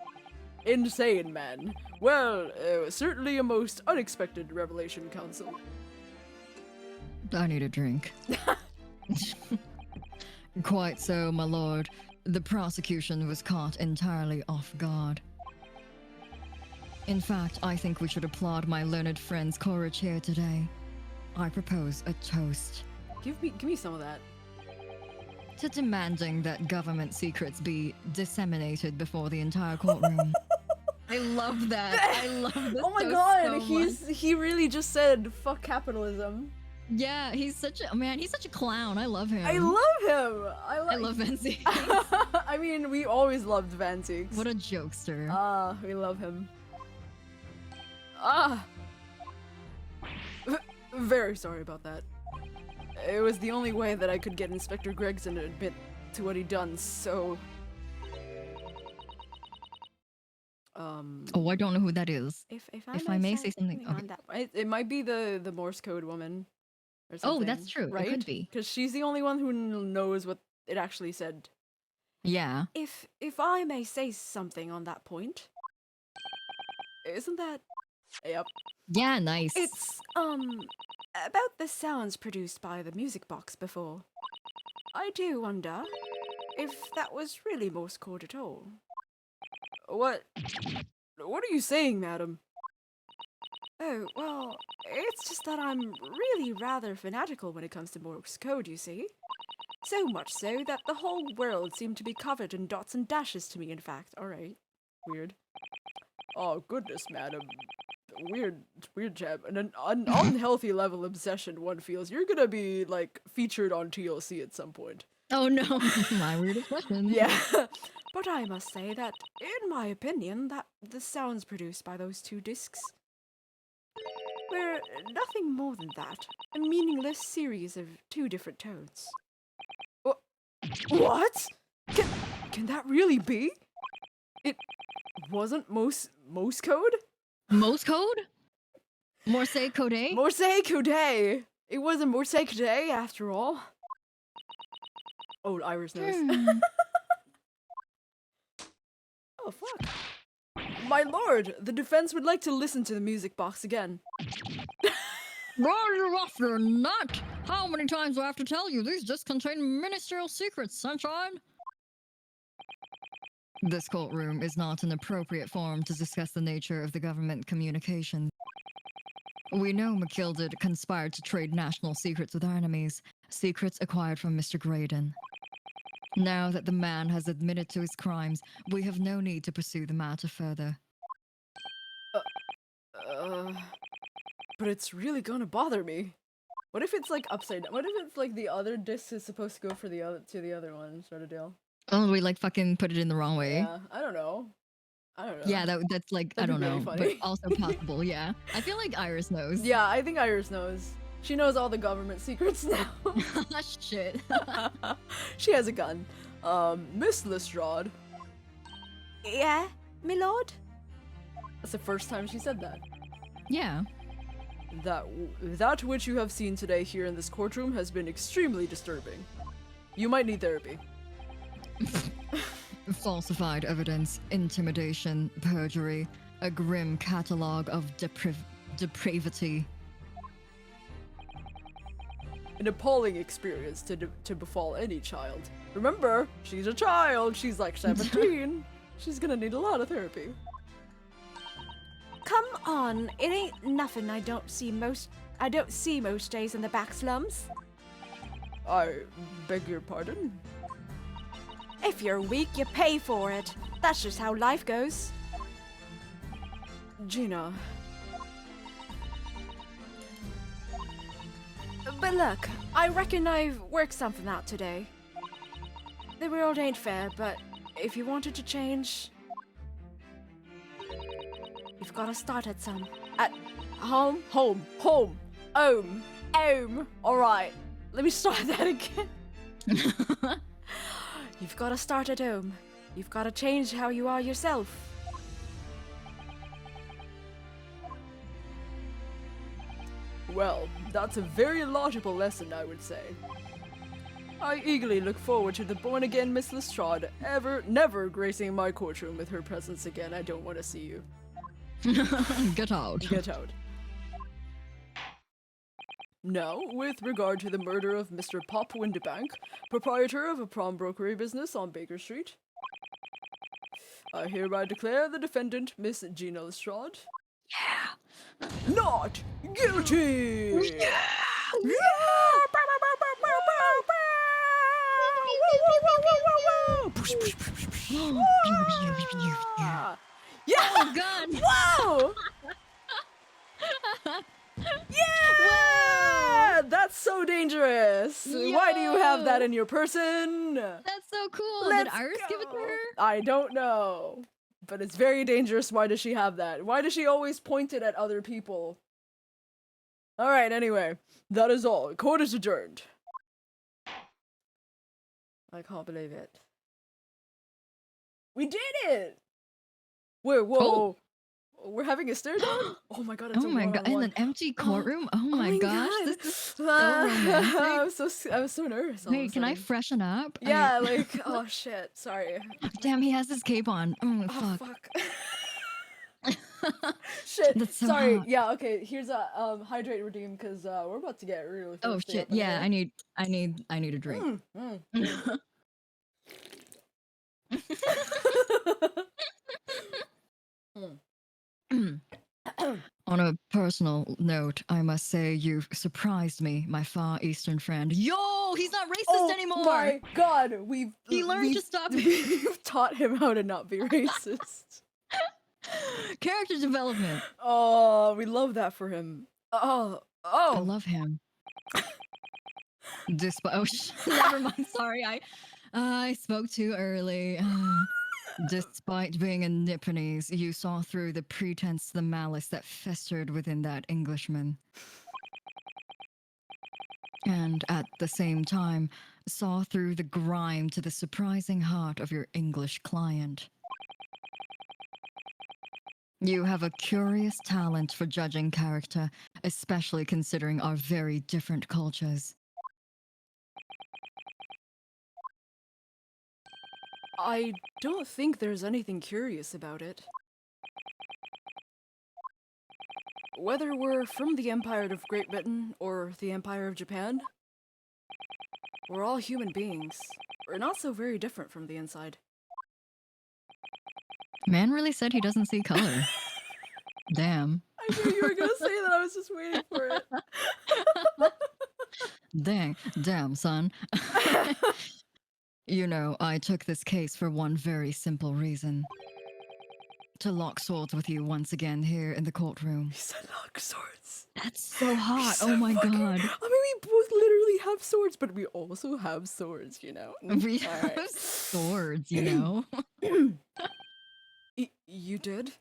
insane, man. Well, it was certainly a most unexpected revelation, Counsel. I need a drink. Quite so, my lord. The prosecution was caught entirely off guard. In fact, I think we should applaud my learned friend's courage here today. I propose a toast. Give me some of that. To demanding that government secrets be disseminated before the entire courtroom. I love that. I love this. Oh my toast god, so much. he really just said fuck capitalism. Yeah, he's such a clown. I love him. I love him. I love Vancy. I mean, we always loved Vancy. What a jokester. We love him. Very sorry about that. It was the only way that I could get Inspector Gregson to admit to what he'd done, so... Oh, I don't know who that is. If I may say something. on Okay. that. It might be the Morse code woman. Or something, Oh, that's true. right? It could be. Because she's the only one who knows what it actually said. Yeah. If I may say something on that point, Isn't that... Yep. Yeah, nice. it's about the sounds produced by the music box before. I do wonder if that was really Morse code at all. What are you saying, madam? Oh, well, it's just that I'm really rather fanatical when it comes to Morse code, you see. So much so that the whole world seemed to be covered in dots and dashes to me, in fact. Alright. Weird. Oh, goodness, madam. Weird chap. An unhealthy level obsession one feels. You're gonna be, like, featured on TLC at some point. Oh no, my weird expression. Yeah. But I must say that, in my opinion, that the sounds produced by those two discs were nothing more than that. A meaningless series of two different tones. What? Can that really be? It wasn't Morse code? Morse code? Morse code? Morse code! It wasn't Morse code after all. Oh, Iris knows. Oh, fuck. My lord, the defense would like to listen to the music box again. Roger after not. How many times do I have to tell you? These just contain ministerial secrets, sunshine. This courtroom is not an appropriate forum to discuss the nature of the government communication. We know McGilded conspired to trade national secrets with our enemies, secrets acquired from Mr. Graydon. Now that the man has admitted to his crimes, we have no need to pursue the matter further. But it's really gonna bother me. What if it's like upside down? What if it's like the other disc is supposed to go for the other one, sort of deal? Oh, we like fucking put it in the wrong way? Yeah, I don't know. Yeah, that's like, I That'd don't be know, really but funny. also possible, yeah. I feel like Iris knows. Yeah, I think Iris knows. She knows all the government secrets now. Shit. She has a gun. Miss Lestrade. Yeah, my lord? That's the first time she said that. Yeah. That which you have seen today here in this courtroom has been extremely disturbing. You might need therapy. Falsified evidence, intimidation, perjury, a grim catalogue of depravity. An appalling experience to befall any child. Remember, she's a child. She's like 17. She's gonna need a lot of therapy. Come on, it ain't nothing I don't see most days in the back slums. I beg your pardon? If you're weak, you pay for it. That's just how life goes. Gina. But look, I reckon I've worked something out today. The world ain't fair, but if you wanted to change, you've got to start at some. At home. Alright, let me start that again. You've got to start at home. You've got to change how you are yourself. Well, that's a very laudable lesson, I would say. I eagerly look forward to the born-again Miss Lestrade never gracing my courtroom with her presence again. I don't want to see you. Get out. Get out. Now, with regard to the murder of Mr. Pop Windebank, proprietor of a pawnbrokery business on Baker Street, I hereby declare the defendant, Miss Gina Lestrade, not guilty! Yeah! Oh god! Wow! Yeah! That's so dangerous! Why do you have that in your person? That's so cool. Let's Did Iris give it to go. her? I don't know. But it's very dangerous. Why does she have that? Why does she always point it at other people? Alright, anyway. That is all. Court is adjourned. I can't believe it. We did it! Wait, whoa. Oh. We're having a stare down? Oh my god, it's Oh a my god! In one-on-one. an empty courtroom? Oh my gosh! God. This is so romantic. I was so nervous. all of a Wait, can I sudden. freshen up? Yeah, like, oh shit, sorry. Damn, he has his cape on. Oh, Oh, fuck. fuck. Shit, That's so sorry. hot. Yeah, okay, here's a hydrate redeem, because we're about to get really Oh thirsty shit! up in Yeah, here. I need a drink. On a personal note, I must say you've surprised me, my Far Eastern friend. Yo, he's not racist Oh anymore. my god, He learned to stop. we've taught him how to not be racist. Character development. Oh, we love that for him. I love him. Never mind. Sorry, I spoke too early. Despite being a Nipponese, you saw through the pretense, the malice that festered within that Englishman. And at the same time, saw through the grime to the surprising heart of your English client. You have a curious talent for judging character, especially considering our very different cultures. I don't think there's anything curious about it. Whether we're from the Empire of Great Britain or the Empire of Japan, we're all human beings. We're not so very different from the inside. Man really said he doesn't see color. Damn. I knew you were gonna say that, I was just waiting for it. Damn, son. You know, I took this case for one very simple reason. To lock swords with you once again here in the courtroom. He said lock swords. That's so hot. He's so Oh my fucking- god. I mean, we both literally have swords, but we also have swords, you know? We All have right. swords, you know? You did?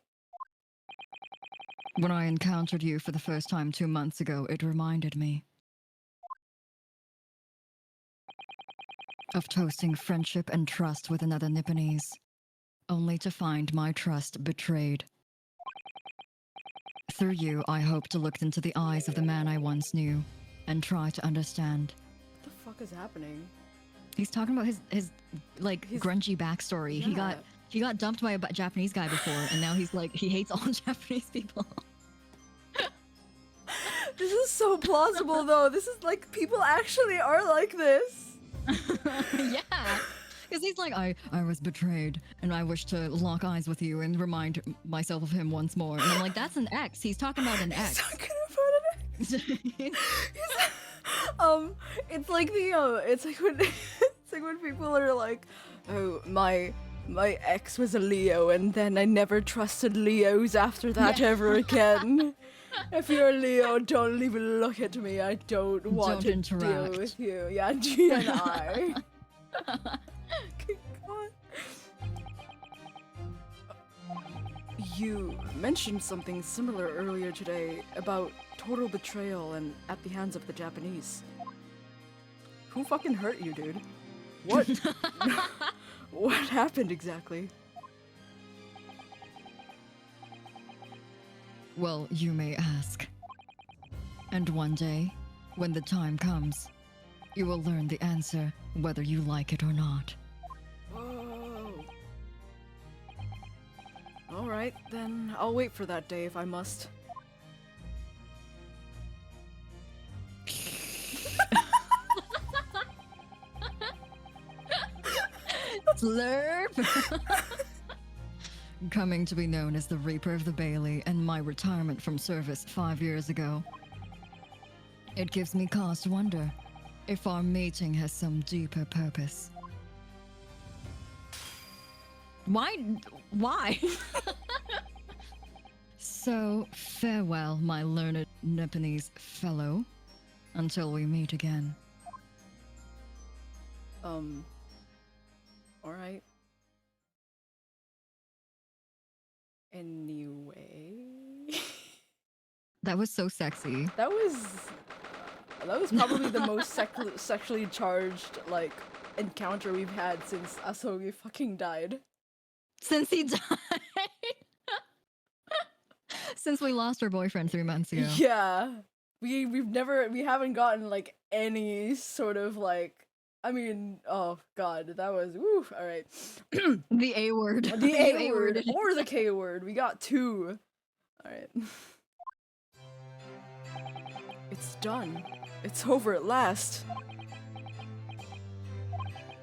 When I encountered you for the first time 2 months ago, it reminded me of toasting friendship and trust with another Nipponese, only to find my trust betrayed. Through you, I hope to look into the eyes of the man I once knew and try to understand. What the fuck is happening? He's talking about his like He's- grungy backstory. Yeah. he got dumped by a Japanese guy before, and now he's like he hates all Japanese people. This is so plausible, though. This is like people actually are like this. Yeah. Because he's like, I was betrayed, and I wish to lock eyes with you and remind myself of him once more. And I'm like, that's an ex. He's talking about an ex. He's talking about an ex. It's like the it's like when it's like when people are like, oh, my ex was a Leo, and then I never trusted Leos after that ever again. If you're a Leo, don't even look at me. I don't want to deal with you. Yeah, G and I. You mentioned something similar earlier today about total betrayal and at the hands of the Japanese. Who fucking hurt you, dude? What? What happened exactly? Well, you may ask. And one day, when the time comes, you will learn the answer, whether you like it or not. Whoa. Alright, then I'll wait for that day if I must. Slurp! Coming to be known as the Reaper of the Bailey and my retirement from service 5 years ago. It gives me cause to wonder if our meeting has some deeper purpose. Why? So, farewell, my learned Nepalese fellow, until we meet again. Alright. Anyway. That was so sexy. That was probably the most sexually charged, like, encounter we've had since Asogi fucking died. Since he died. Since we lost our boyfriend 3 months ago. Yeah. We haven't gotten, like, any sort of, like, I mean, oh god, that was, woo, alright. The A word. The A word, or the K word, we got 2. Alright. It's done. It's over at last.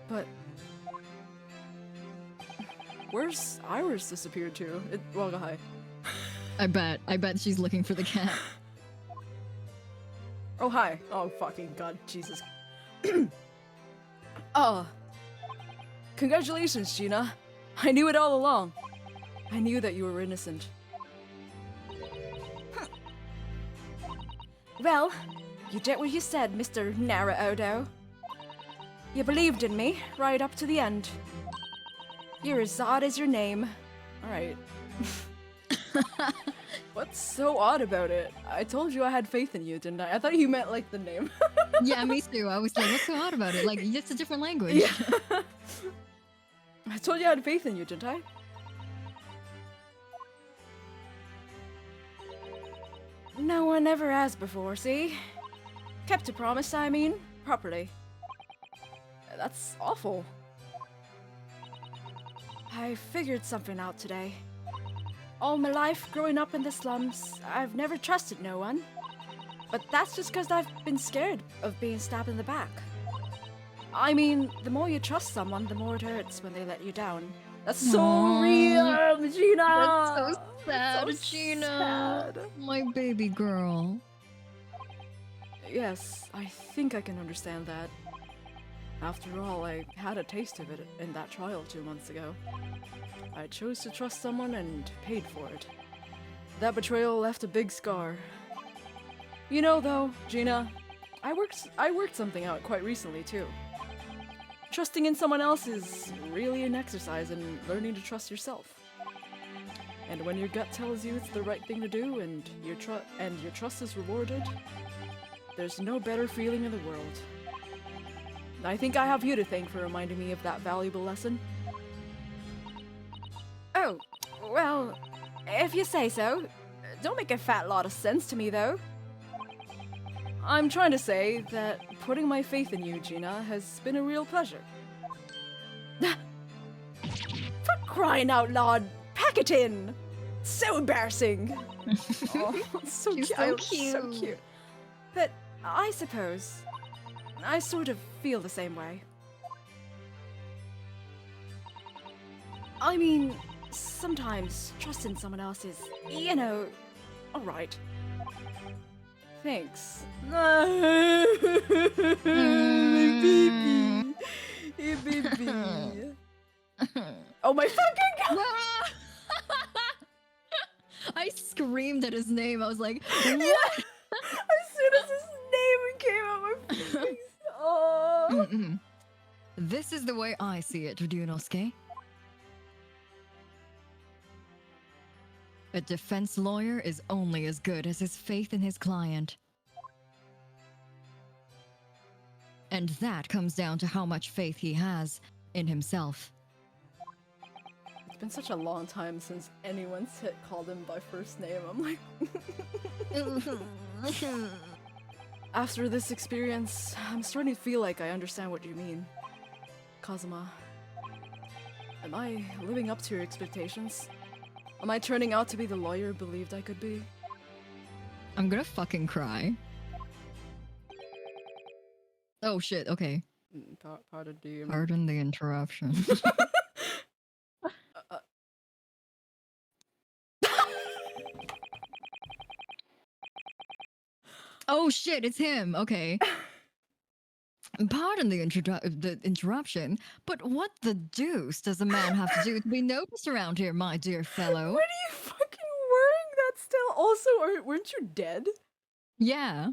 But where's Iris disappeared to? Well, hi. I bet she's looking for the cat. Oh, hi. Oh, fucking god, Jesus. Congratulations, Gina. I knew it all along. I knew that you were innocent. Well, you did what you said, Mr. Naruto. You believed in me, right up to the end. You're as odd as your name. Alright. What's so odd about it? I told you I had faith in you, didn't I? I thought you meant, like, the name. Yeah, me too. I was like, what's so odd about it? Like, it's a different language. Yeah. I told you I had faith in you, didn't I? No one ever has before, see? Kept a promise, I mean, properly. That's awful. I figured something out today. All my life, growing up in the slums, I've never trusted no one. But that's just because I've been scared of being stabbed in the back. I mean, the more you trust someone, the more it hurts when they let you down. That's so real, Gina! That's so sad, That's so Gina. sad. My baby girl. Yes, I think I can understand that. After all, I had a taste of it in that trial 2 months ago. I chose to trust someone and paid for it. That betrayal left a big scar. You know, though, Gina, I worked something out quite recently, too. Trusting in someone else is really an exercise in learning to trust yourself. And when your gut tells you it's the right thing to do and your trust is rewarded, there's no better feeling in the world. I think I have you to thank for reminding me of that valuable lesson. Oh, well, if you say so. Don't make a fat lot of sense to me, though. I'm trying to say that putting my faith in you, Gina, has been a real pleasure. For crying out loud, pack it in. So embarrassing. Oh, so She's cute. so So cute. cute. But I suppose I sort of feel the same way. I mean, sometimes trusting someone else is, you know, alright. Thanks. My baby. Hey, baby. Oh my fucking god! I screamed at his name. I was like, As soon as his name came out my face. Oh. Mm-mm. This is the way I see it, Ryunosuke. A defense lawyer is only as good as his faith in his client. And that comes down to how much faith he has in himself. It's been such a long time since anyone's called him by first name. I'm like, after this experience, I'm starting to feel like I understand what you mean. Kazuma, am I living up to your expectations? Am I turning out to be the lawyer you believed I could be? I'm gonna fucking cry. Oh shit, okay. Pardon the Pardon the interruption. Oh shit, it's him. Okay. Pardon the interruption, but what the deuce does a man have to do to be noticed around here, my dear fellow? What are you fucking wearing that still? Also, weren't you dead? Yeah.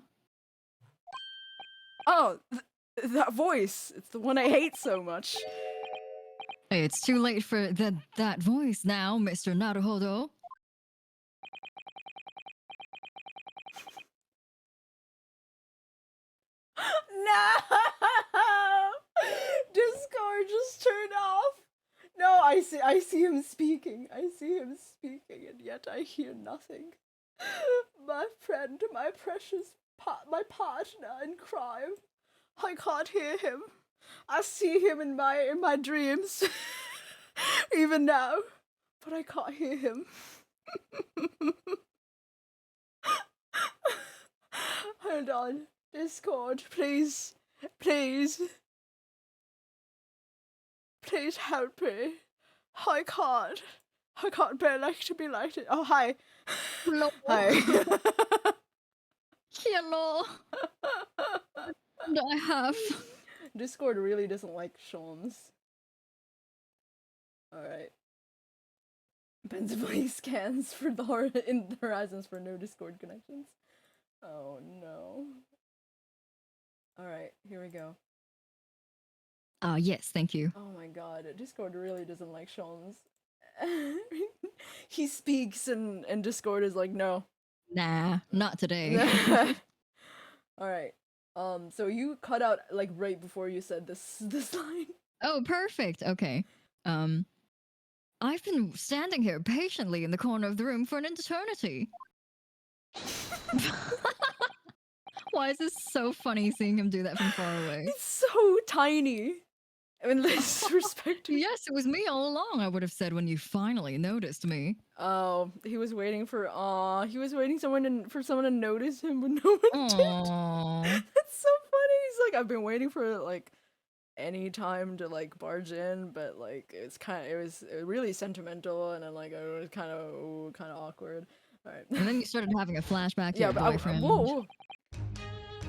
Oh, that voice. It's the one I hate so much. Hey, it's too late for that voice now, Mr. Naruhodo. No! Discord just turned off. No, I see him speaking. I see him speaking, and yet I hear nothing. My friend, my precious my partner in crime. I can't hear him. I see him in my dreams. Even now. But I can't hear him. Hold on. Discord, please. Please. Please help me. I can't bear like to be like it. Oh, hi. Hello. Hi. Hello. And I have. Discord really doesn't like Shawns. Alright. Pensively scans for in the horizons for no Discord connections. Oh no. Alright, here we go. Yes, thank you. Oh my god, Discord really doesn't like Shawns. He speaks and Discord is like, no. Nah, not today. Alright. So you cut out like right before you said this line. Oh, perfect. Okay. I've been standing here patiently in the corner of the room for an eternity. Why is this so funny seeing him do that from far away? It's so tiny. I mean, let's respect him. Yes, it was me all along, I would have said when you finally noticed me. Oh, he was waiting for for someone to notice him, but no one did. Aww. That's so funny. He's like, I've been waiting for like any time to like barge in, but like it was really sentimental, and then like it was kind of awkward. All right. And then you started having a flashback to Yeah, your but boyfriend. whoa.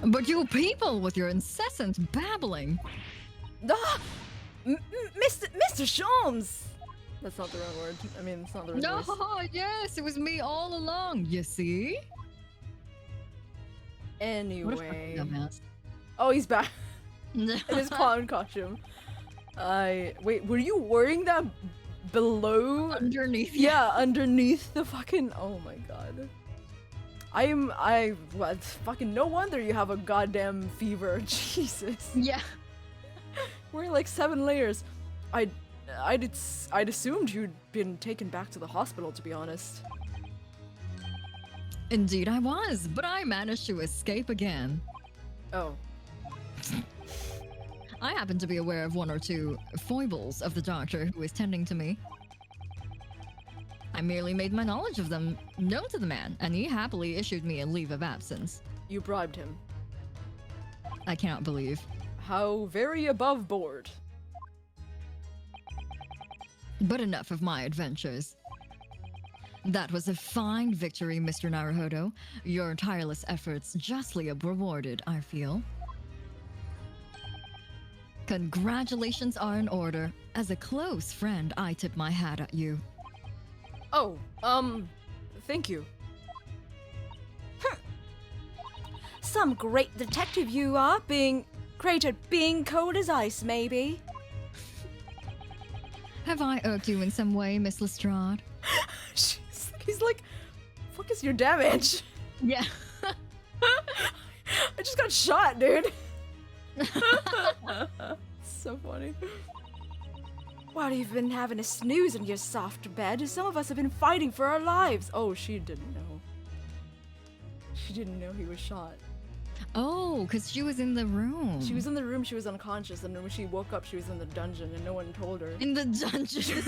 But you people with your incessant babbling. Ah! Mr. Shawms! That's not the right word. I mean, it's not the right No, voice. yes, it was me all along, you see? What a Anyway. fucking dumbass. Oh, he's back in his clown costume. Wait, were you wearing that below? Underneath. Yeah, underneath the fucking. Oh my god. What? Fucking no wonder you have a goddamn fever. Jesus. Yeah. Wearing like 7 layers. I'd assumed you'd been taken back to the hospital, to be honest. Indeed I was, but I managed to escape again. Oh. I happen to be aware of 1 or 2 foibles of the doctor who is tending to me. I merely made my knowledge of them known to the man, and he happily issued me a leave of absence. You bribed him. I cannot believe. How very above board. But enough of my adventures. That was a fine victory, Mr. Naruhodo. Your tireless efforts justly rewarded, I feel. Congratulations are in order. As a close friend, I tip my hat at you. Oh, thank you. Some great detective you are, being great at being cold as ice, maybe. Have I irked you in some way, Miss Lestrade? He's like, fuck is your damage? Yeah. I just got shot, dude. So funny. While you've been having a snooze in your soft bed, some of us have been fighting for our lives. Oh, she didn't know. She didn't know he was shot. Oh, because she was in the room. She was in the room, she was unconscious, and then when she woke up, she was in the dungeon, and no one told her. in the dungeon.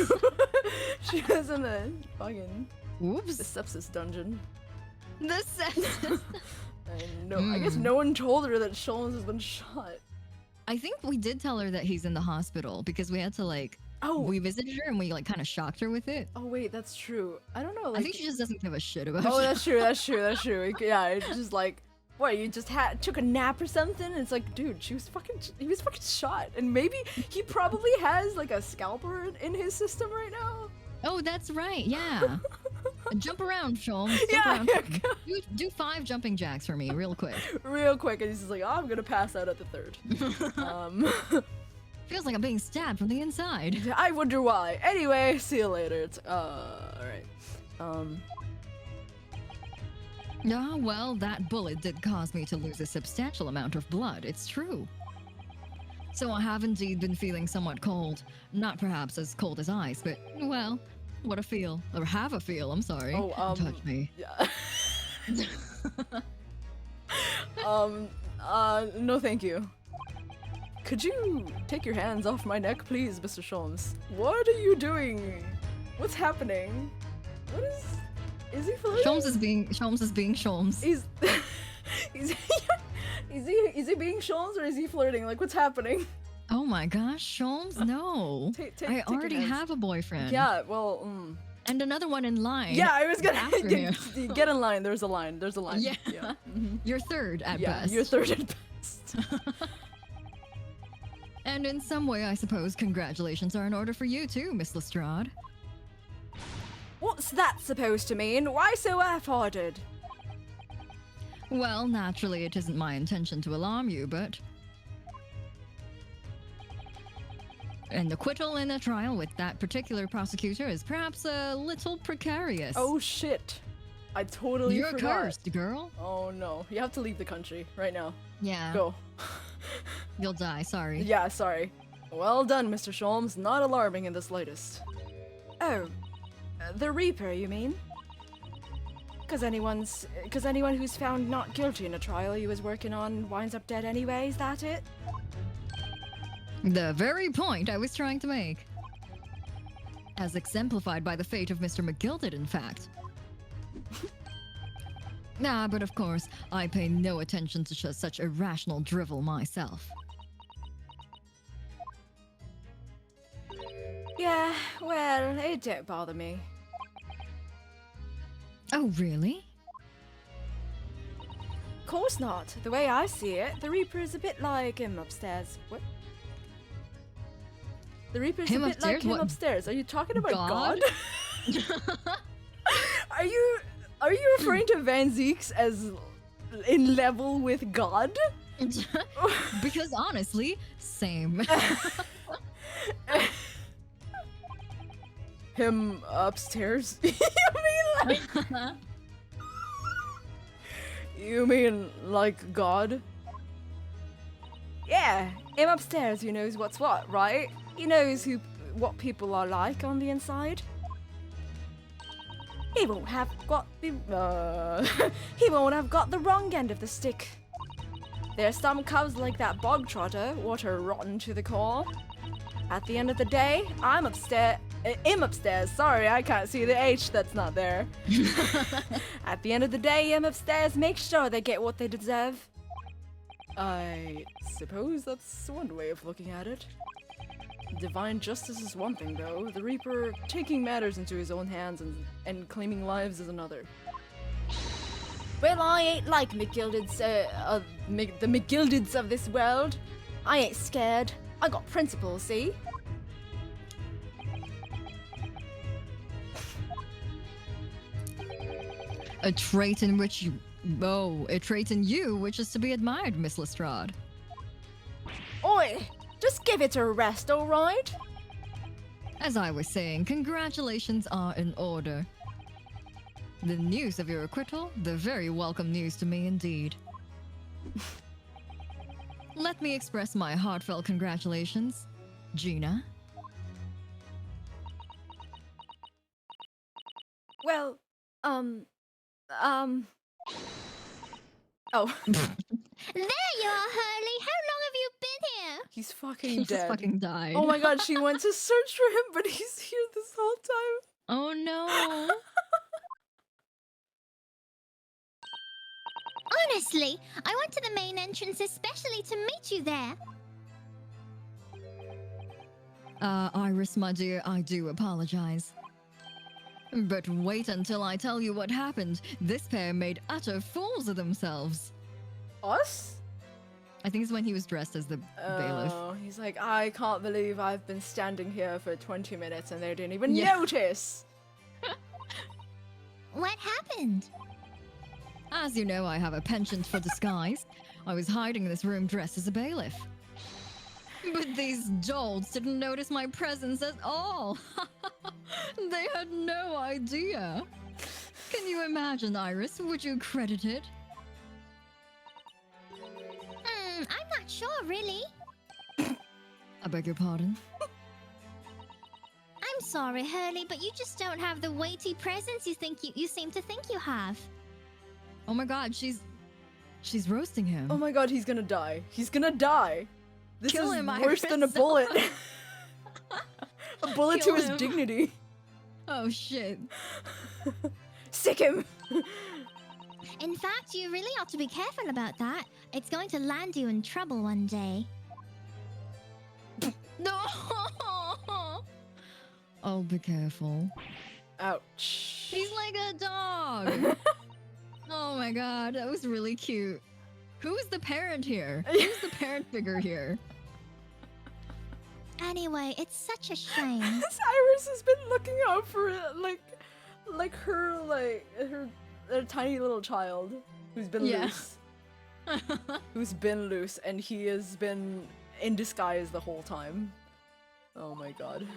She was in the fucking Oops. the sepsis dungeon. The sepsis. And no, I guess no one told her that Sholmes has been shot. I think we did tell her that he's in the hospital because we had to like. Oh. We visited her and we like kind of shocked her with it. Oh wait, that's true. I don't know. Like, I think she just doesn't give a shit about. Oh, that's true. That's true. That's true. Yeah, it's just like, what? You just took a nap or something? It's like, dude, he was fucking shot, and maybe he probably has like a scalpel in his system right now. Oh, that's right. Yeah. Jump around, Sholmes. Jump Yeah, around. yeah. Do 5 jumping jacks for me, real quick. Real quick, and he's just like, oh, I'm gonna pass out at the third. Feels like I'm being stabbed from the inside. I wonder why. Anyway, see you later. It's alright. Ah, well, that bullet did cause me to lose a substantial amount of blood, it's true. So I have indeed been feeling somewhat cold. Not perhaps as cold as ice, but, well, what a feel. Or have a feel, I'm sorry. Oh, Don't touch me. Yeah. No thank you. Could you take your hands off my neck, please, Mr. Sholmes? What are you doing? What's happening? What is he flirting? Sholmes is being Sholmes. He's is he being Sholmes or is he flirting? Like, what's happening? Oh my gosh, Sholmes, no. Take I your already hands. have a boyfriend. Yeah, well, And another one in line. yeah, I was gonna after him. get in line. There's a line. There's a line. Yeah. Mhm. You're third at Yeah, best. you're third at best. And in some way, I suppose congratulations are in order for you too, Miss Lestrade. What's that supposed to mean? Why so half-hearted? Well, naturally, it isn't my intention to alarm you, but... An acquittal in a trial with that particular prosecutor is perhaps a little precarious. Oh shit! I totally You're forgot. cursed, girl. Oh no, you have to leave the country right now. Yeah, Go. you'll die, sorry. Yeah, sorry. Well done, Mr. Sholmes. Not alarming in the slightest. Oh, the Reaper, you mean? Because anyone who's found not guilty in a trial he was working on winds up dead anyway, is that it? The very point I was trying to make. As exemplified by the fate of Mr. McGilded, in fact. Ah, but of course, I pay no attention to such irrational drivel myself. Yeah, well, it don't bother me. Oh, really? Of course not. The way I see it, the Reaper is a bit like him upstairs. What? The Reaper's Him a bit like upstairs? him What? upstairs. Are you talking about God? God? Are you referring to Van Zeeks as in level with God? Because honestly, same. Him upstairs? You mean like God? Yeah, him upstairs who knows what's what, right? He knows what people are like on the inside. He won't have got the he won't have got the wrong end of the stick. There's some cubs like that bog trotter, what are rotten to the core. At the end of the day, I'm upstairs. Im upstairs. Sorry, I can't see the H that's not there. At the end of the day, Im upstairs make sure they get what they deserve. I suppose that's one way of looking at it. Divine justice is one thing, though. The Reaper taking matters into his own hands and claiming lives is another. Well, I ain't like McGildeds, the McGildeds of this world. I ain't scared. I got principles, see? A trait in which you... Oh, a trait in you which is to be admired, Miss Lestrade. Oi! Just give it a rest, alright? As I was saying, congratulations are in order. The news of your acquittal, the very welcome news to me indeed. Let me express my heartfelt congratulations, Gina. Well, oh. There you are, Hurley. How long have you been here? He's fucking He just dead. fucking died. Oh my god, she went to search for him, but he's here this whole time. Oh no. Honestly, I went to the main entrance especially to meet you there. Iris, my dear, I do apologize. But wait until I tell you what happened. This pair made utter fools of themselves. Us? I think it's when he was dressed as the bailiff. Oh, he's like, I can't believe I've been standing here for 20 minutes and they didn't even Yeah. notice. What happened? As you know, I have a penchant for disguise. I was hiding in this room dressed as a bailiff. But these dolts didn't notice my presence at all. They had no idea. Can you imagine, Iris? Would you credit it? I'm not sure, really. I beg your pardon? I'm sorry, Hurley, but you just don't have the weighty presence you seem to think you have. Oh my god, she's roasting him. Oh my god, he's gonna die. He's gonna die. This Kill is him, worse than a Iris. bullet. A bullet Kill to his him. dignity. Oh shit. Sick him. In fact, you really ought to be careful about that. It's going to land you in trouble one day. No! Oh, be careful. Ouch. He's like a dog. Oh my god, that was really cute. Who's the parent here? Who's the parent figure here? Anyway, it's such a shame. This Iris has been looking out for her tiny little child who's been Yeah. loose. Who's been loose, and he has been in disguise the whole time. Oh my god.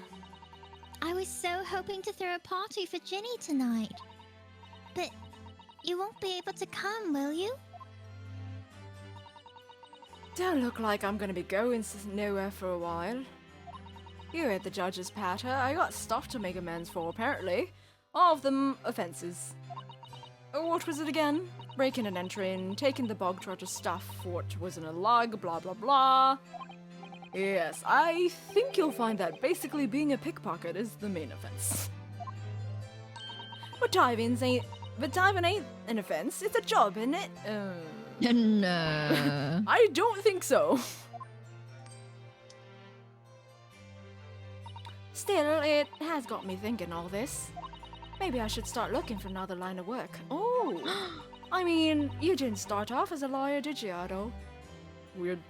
I was so hoping to throw a party for Ginny tonight. But you won't be able to come, will you? Don't look like I'm gonna be going nowhere for a while. You heard the judge's patter. I got stuff to make amends for, apparently. All of them offences. What was it again? Breaking and entering, taking the bog trotter's stuff, what was in a log, blah blah blah. Yes, I think you'll find that basically being a pickpocket is the main offense. But diving ain't an offense. It's a job, isn't it? No. I don't think so. Still, it has got me thinking all this. Maybe I should start looking for another line of work. Oh, I mean, you didn't start off as a lawyer, did you, Otto? Weird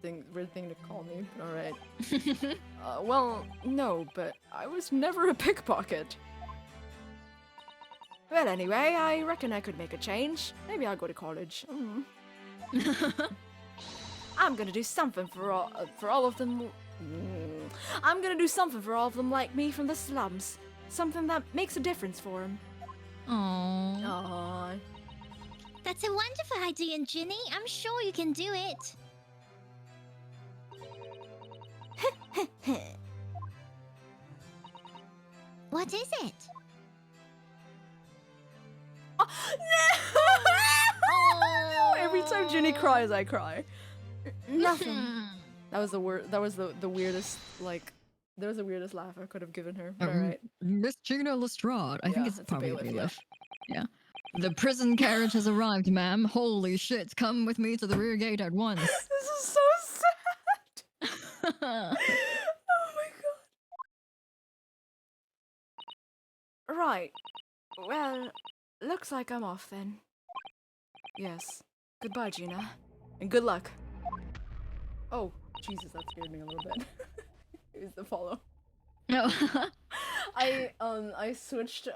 thing to call me, but alright. Well, no, but I was never a pickpocket. Well, anyway, I reckon I could make a change. Maybe I'll go to college. I'm gonna do something for all of them. I'm gonna do something for all of them like me from the slums. Something that makes a difference for them. Aww. Aww. That's a wonderful idea, Ginny. I'm sure you can do it. What is it? Oh, no! Every time Ginny cries, I cry. Nothing. That was the weirdest, like, was the weirdest laugh I could have given her. But alright. Miss Gina Lestrade. I think Yeah, it's it's a probably bailiff, bailiff. Yeah. The prison carriage has arrived, ma'am. Holy shit! Come with me to the rear gate at once. This is so sad. Oh my god. Right. Well, looks like I'm off then. Yes. Goodbye, Gina. And good luck. Oh, Jesus, that scared me a little bit. Here's the follow. No. I switched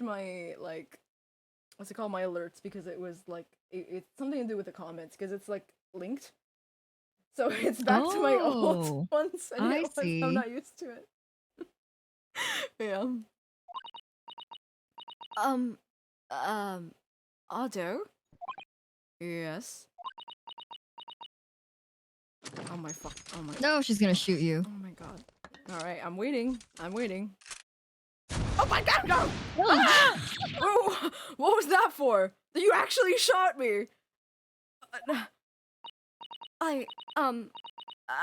my, like, what's it called, my alerts, because it was like it's something to do with the comments, because it's like linked, so it's back to my old ones, and I see. I'm not used to it. Yeah. Otto? Yes. Oh my fuck. Oh my. No, she's gonna shoot you. Oh my god. Alright, I'm waiting. Oh my god, no! Oh, what was that for? You actually shot me! I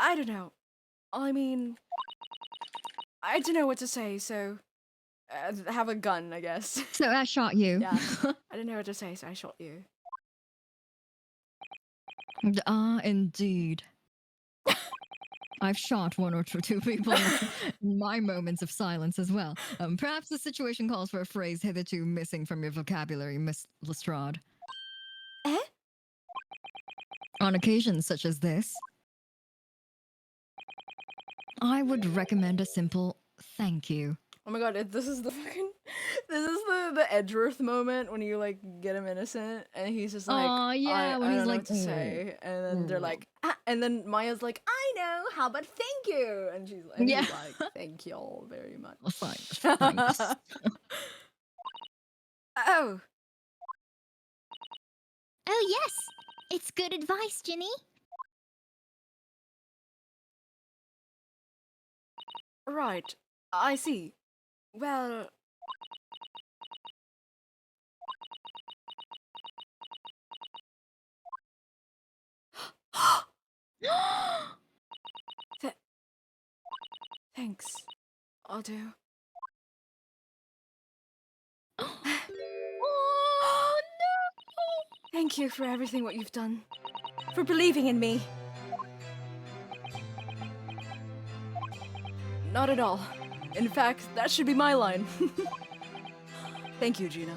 don't know. I mean, I don't know what to say, so have a gun, I guess. So I shot you. Yeah. I didn't know what to say, so I shot you. Ah, indeed. I've shot one or two people in my moments of silence as well. Perhaps the situation calls for a phrase hitherto missing from your vocabulary, Miss Lestrade. Eh? On occasions such as this, I would recommend a simple thank you. Oh my god, this is the Edgeworth moment when you like get him innocent and he's just like, Aw, yeah, when I he's don't know like, what to say, and then they're like, ah, and then Maya's like, I know, how about thank you, and he's like, thank y'all very much. Well, thanks. Oh, Oh, yes. It's good advice, Ginny. right, I see. Well, thanks, Otto. Oh, no! Thank you for everything what you've done, for believing in me. Not at all. In fact, that should be my line. Thank you, Gina.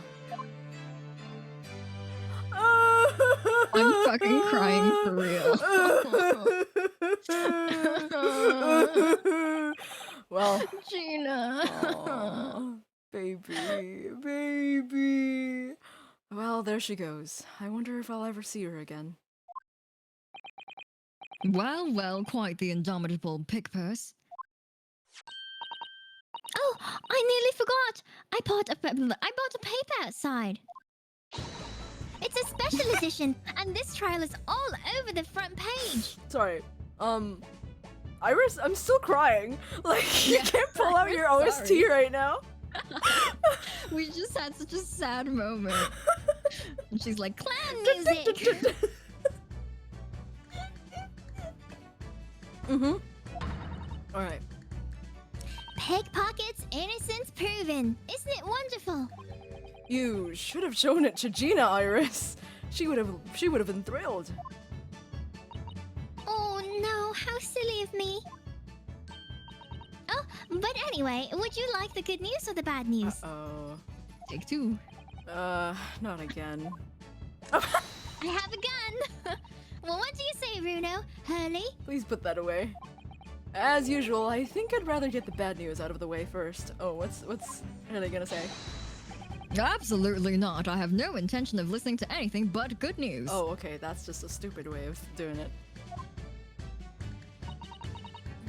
I'm fucking crying for real. Well, Gina. aw, baby. Well, there she goes. I wonder if I'll ever see her again. Well, quite the indomitable pick purse. Oh, I nearly forgot. I bought a paper outside. It's a special edition, and this trial is all over the front page. Sorry. Iris, I'm still crying. Like, you can't pull out your OST Sorry. right now. We just had such a sad moment. And she's like, clown music. Alright. Pickpockets, innocence proven. Isn't it wonderful? You should have shown it to Gina, Iris. She would have been thrilled. Oh no, how silly of me. Oh, but anyway, would you like the good news or the bad news? Oh. Take two. Not again. I have a gun. Well, what do you say, Bruno? Hurley? Please put that away. As usual, I think I'd rather get the bad news out of the way first. Oh, what's Hurley gonna say? Absolutely not. I have no intention of listening to anything but good news. Oh, okay, that's just a stupid way of doing it.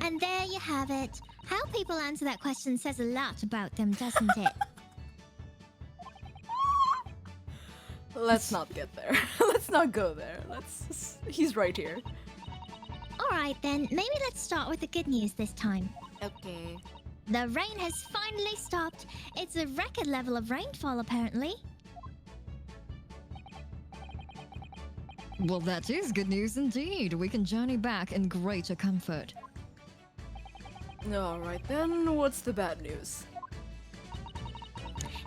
And there you have it. How people answer that question says a lot about them, doesn't it? Let's not get there. Let's not go there. He's right here. Alright then, maybe let's start with the good news this time. Okay. The rain has finally stopped. It's a record level of rainfall, apparently. Well, that is good news indeed. We can journey back in greater comfort. Alright then, what's the bad news?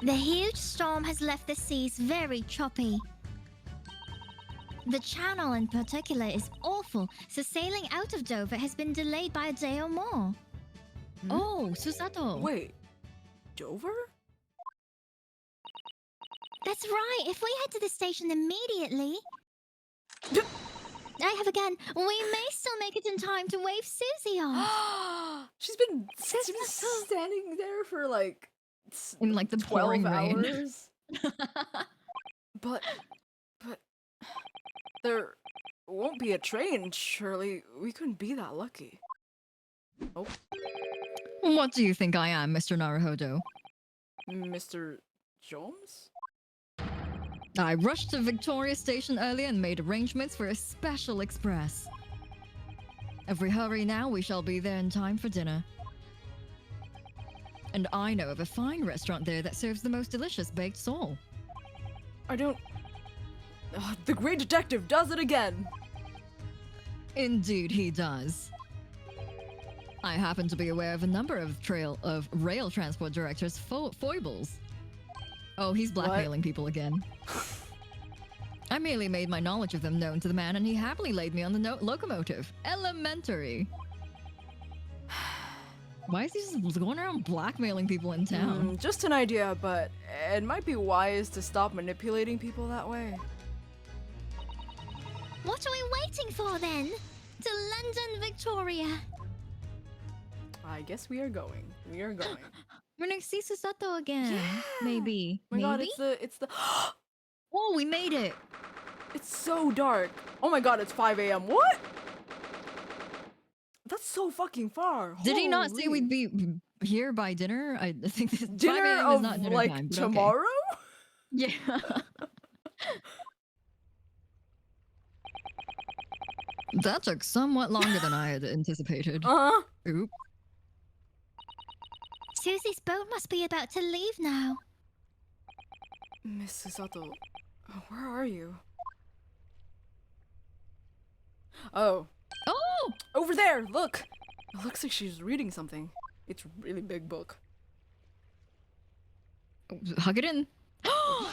The huge storm has left the seas very choppy. The channel in particular is awful, so sailing out of Dover has been delayed by a day or more. Oh, Susato. Wait, Dover? That's right, if we head to the station immediately... I have a gun. We may still make it in time to wave Susie off. She's been standing there for like In like the 12 pouring rain. hours. but there won't be a train, surely. We couldn't be that lucky. Oh, What do you think I am, Mr. Naruhodo? Mr. Jones? I rushed to Victoria Station earlier and made arrangements for a special express. If we hurry now, we shall be there in time for dinner. And I know of a fine restaurant there that serves the most delicious baked sole. I don't... the great detective does it again! Indeed he does. I happen to be aware of a number of rail transport directors' foibles. Oh, he's blackmailing people again. I merely made my knowledge of them known to the man, and he happily laid me on the locomotive. Elementary. Why is he just going around blackmailing people in town? Just an idea, but it might be wise to stop manipulating people that way. What are we waiting for then? To London, Victoria. I guess we are going. We are going. We're gonna see Susato again. Yeah! Maybe. Oh my god, Maybe? it's the Oh, we made it. it's so dark. Oh my god, it's 5 a.m. What? That's so fucking far. Did he not say Holy. we'd be here by dinner? I think this 5 dinner a.m. of is not dinner like time, but okay. tomorrow? Yeah. That took somewhat longer than I had anticipated. Oop. Susie's boat must be about to leave now. Miss Susato, where are you? Oh. Oh! Over there, look! It looks like she's reading something. It's a really big book. Hug it in. Oh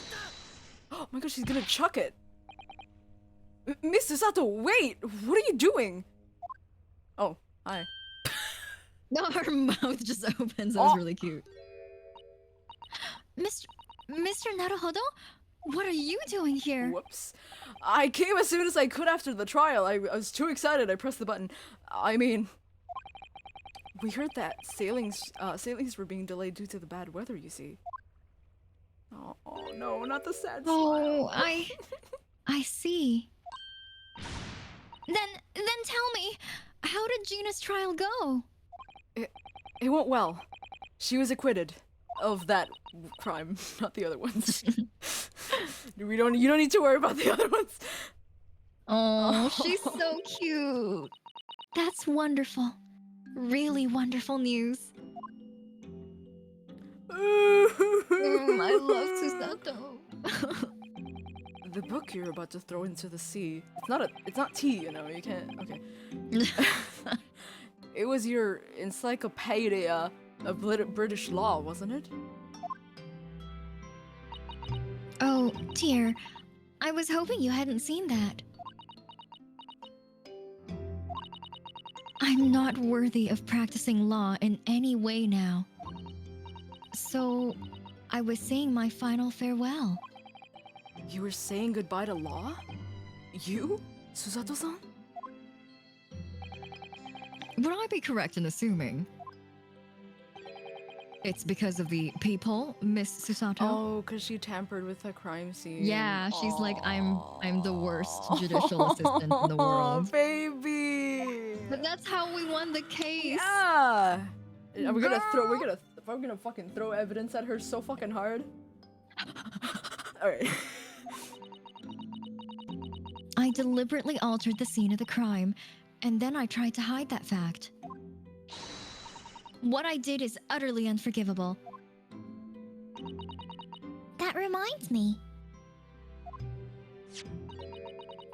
my god, she's gonna chuck it! Miss Susato, wait! What are you doing? Oh, hi. No, her mouth just opens. That was really cute. Mr. Naruhodo? What are you doing here? Whoops. I came as soon as I could after the trial. I was too excited. I pressed the button. I mean, we heard that sailings were being delayed due to the bad weather, you see. Oh no, not the sad Oh, smile. I see. Then tell me, how did Gina's trial go? It went well. She was acquitted of that crime, not the other ones. You don't need to worry about the other ones. Oh, she's so cute. That's wonderful. Really wonderful news. I love Susato. The book you're about to throw into the sea. It's not tea, you know. You can't. Okay. It was your encyclopedia of British law, wasn't it? Oh, dear. I was hoping you hadn't seen that. I'm not worthy of practicing law in any way now. So, I was saying my final farewell. You were saying goodbye to law? You? Susato-san? Would I be correct in assuming it's because of the people, Miss Susato? Oh, because she tampered with the crime scene. Yeah, she's like, I'm the worst judicial assistant in the world. Oh, baby! But that's how we won the case. Yeah! We're gonna fucking throw evidence at her so fucking hard. Alright. I deliberately altered the scene of the crime, and then I tried to hide that fact. What I did is utterly unforgivable. That reminds me.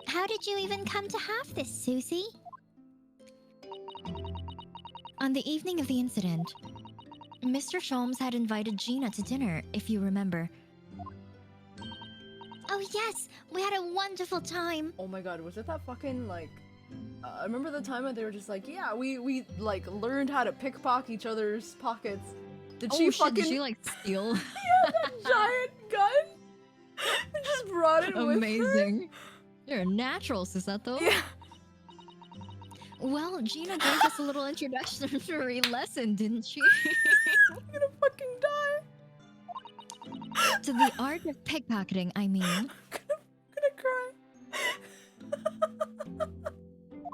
How did you even come to have this, Susie? On the evening of the incident, Mr. Sholmes had invited Gina to dinner, if you remember. Oh yes, we had a wonderful time. Oh my god, was it that fucking like? I remember the time when they were just like, yeah, we like learned how to pickpocket each other's pockets. Did Oh she shit, fucking did she like steal? yeah, that giant gun? And just brought it with her. Amazing. You're a natural, Susato. Yeah. Well, Gina gave us a little introductory lesson, didn't she? I'm gonna fucking die. To the art of pickpocketing, I mean. I'm gonna cry.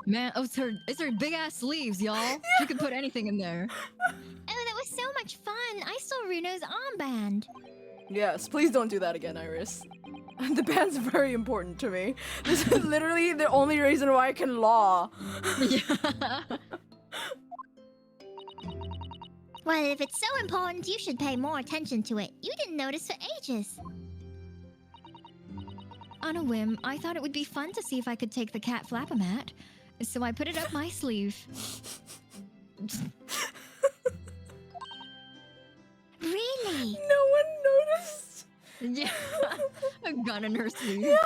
Man, oh, it's her big ass sleeves, y'all. She could put anything in there. Oh, that was so much fun. I saw Runo's armband. Yes, please don't do that again, Iris. The band's very important to me. This is literally the only reason why I can law. Yeah. Well, if it's so important, you should pay more attention to it. You didn't notice for ages. On a whim, I thought it would be fun to see if I could take the cat flap-o-mat, so I put it up my sleeve. Really? No one noticed. Yeah. A gun in her sleeve. Yeah.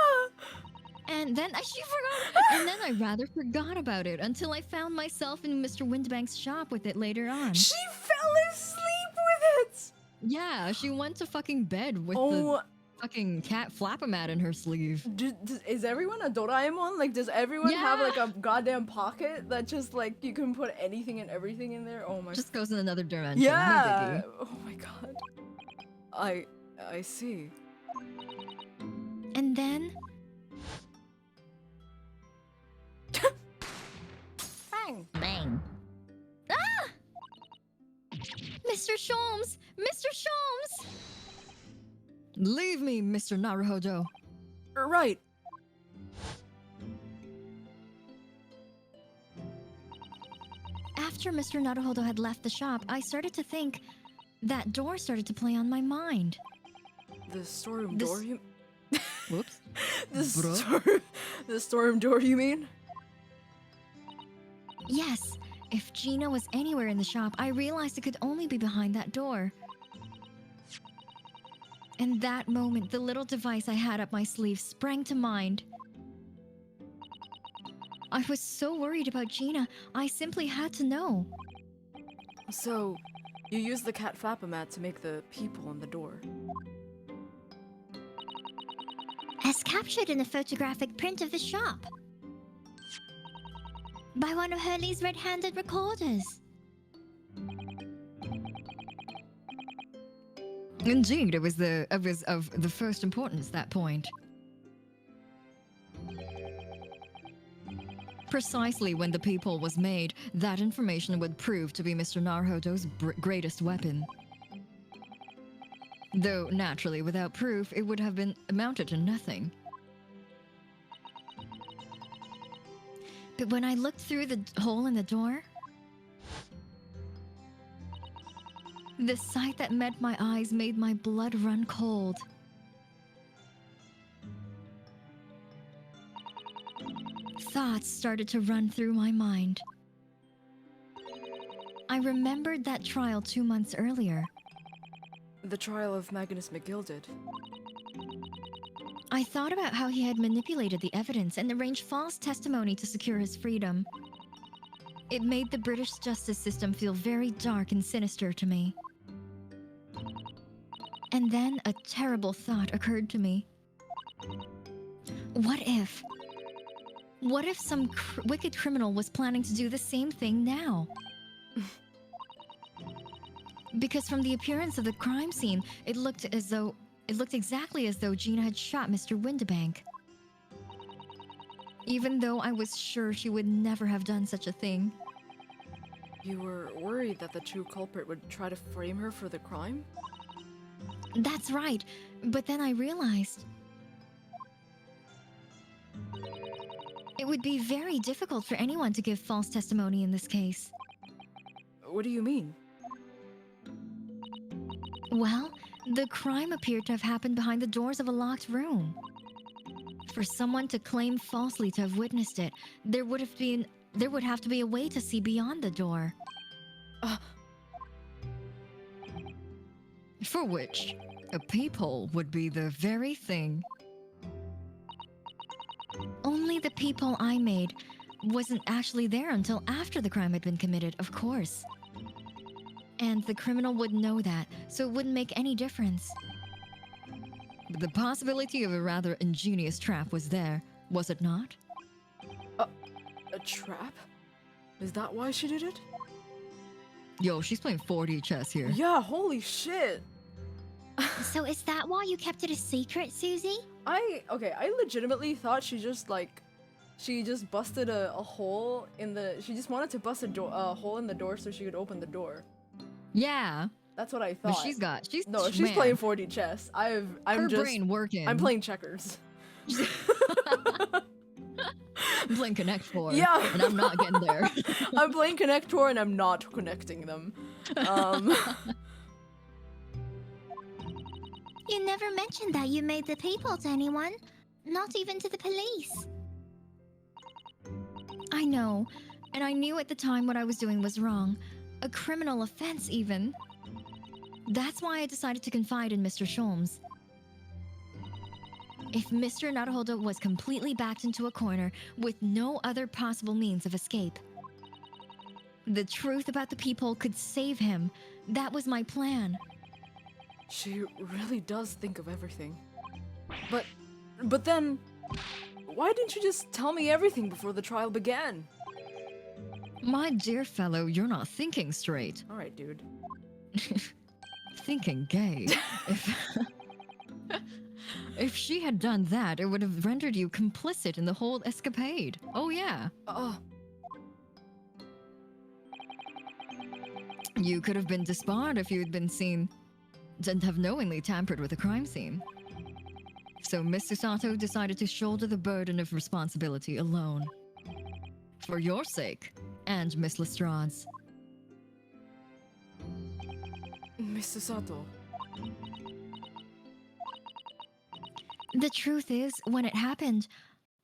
And then she forgot. And then I rather forgot about it until I found myself in Mr. Windbank's shop with it later on. She fell asleep with it. Yeah, she went to fucking bed with Oh. the fucking cat flap-o-mat in her sleeve. Is everyone a Doraemon? Like, does everyone have Yeah. like a goddamn pocket that just like you can put anything and everything in there? Oh my. Just goes in another dimension. Yeah. No Oh my god. I see. And then Bang. Bang. Mr. Sholmes! Mr. Sholmes! biggie. Leave me, Mr. Naruhodo. Right. After Mr. Naruhodo had left the shop, I started to think that door started to play on my mind. The storeroom This- door. You. Whoops. The storeroom door. You mean? Yes, if Gina was anywhere in the shop, I realized it could only be behind that door. In that moment, the little device I had up my sleeve sprang to mind. I was so worried about Gina, I simply had to know. So, you used the cat flap-o-mat to make the peephole on the door. As captured in a photographic print of the shop. By one of Hurley's red-handed recorders. Indeed, it was of the first importance, that point. Precisely when the peephole was made, that information would prove to be Mr. Naruhodo's greatest weapon. Though, naturally, without proof, it would have been amounted to nothing. But when I looked through the hole in the door, the sight that met my eyes made my blood run cold. Thoughts started to run through my mind. I remembered that trial 2 months earlier. The trial of Magnus McGilded. I thought about how he had manipulated the evidence and arranged false testimony to secure his freedom. It made the British justice system feel very dark and sinister to me. And then a terrible thought occurred to me. What if? What if some wicked criminal was planning to do the same thing now? Because from the appearance of the crime scene, it looked exactly as though Gina had shot Mr. Windibank. Even though I was sure she would never have done such a thing. You were worried that the true culprit would try to frame her for the crime? That's right, but then I realized it would be very difficult for anyone to give false testimony in this case. What do you mean? Well, the crime appeared to have happened behind the doors of a locked room. For someone to claim falsely to have witnessed it, there would have to be a way to see beyond the door. For which, a peephole would be the very thing. Only the peephole I made wasn't actually there until after the crime had been committed, of course. And the criminal would know that, so it wouldn't make any difference. But the possibility of a rather ingenious trap was there, was it not? A trap? Is that why she did it? Yo, she's playing 4D chess here. Yeah, holy shit. So is that why you kept it a secret, Susie? I legitimately thought she just busted a hole in the, she just wanted to bust a hole in the door so she could open the door. Yeah. That's what I But thought. she's she's playing 4D chess. her brain working. I'm playing checkers. I'm playing Connect 4. Yeah. And I'm not getting there. I'm playing Connect 4 and I'm not connecting them. You never mentioned that you made the peephole to anyone. Not even to the police. I know, and I knew at the time what I was doing was wrong. A criminal offense, even. That's why I decided to confide in Mr. Sholmes. If Mr. Naruhodo was completely backed into a corner with no other possible means of escape, the truth about the peephole could save him. That was my plan. She really does think of everything. But then, why didn't you just tell me everything before the trial began? My dear fellow, you're not thinking straight. Alright, dude. Thinking gay. If she had done that, it would have rendered you complicit in the whole escapade. Oh yeah. You could have been disbarred if you had been seen and have knowingly tampered with a crime scene. So Miss Susato decided to shoulder the burden of responsibility alone. For your sake, and Miss Lestrande's. Miss Susato. The truth is, when it happened,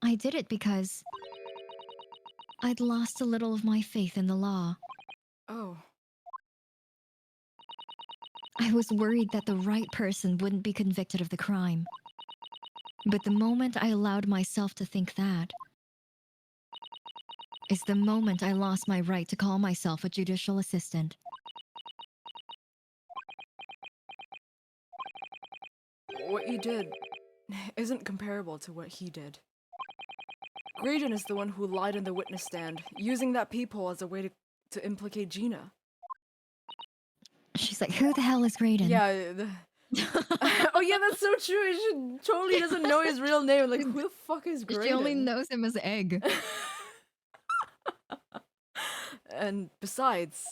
I did it because I'd lost a little of my faith in the law. Oh. I was worried that the right person wouldn't be convicted of the crime. But the moment I allowed myself to think that is the moment I lost my right to call myself a judicial assistant. What you did isn't comparable to what he did. Graydon is the one who lied in the witness stand, using that peephole as a way to implicate Gina. She's like, who the hell is Graydon? Yeah, oh yeah, that's so true. She totally doesn't know his real name. Like, who the fuck is Graydon? She only knows him as Egg. And besides,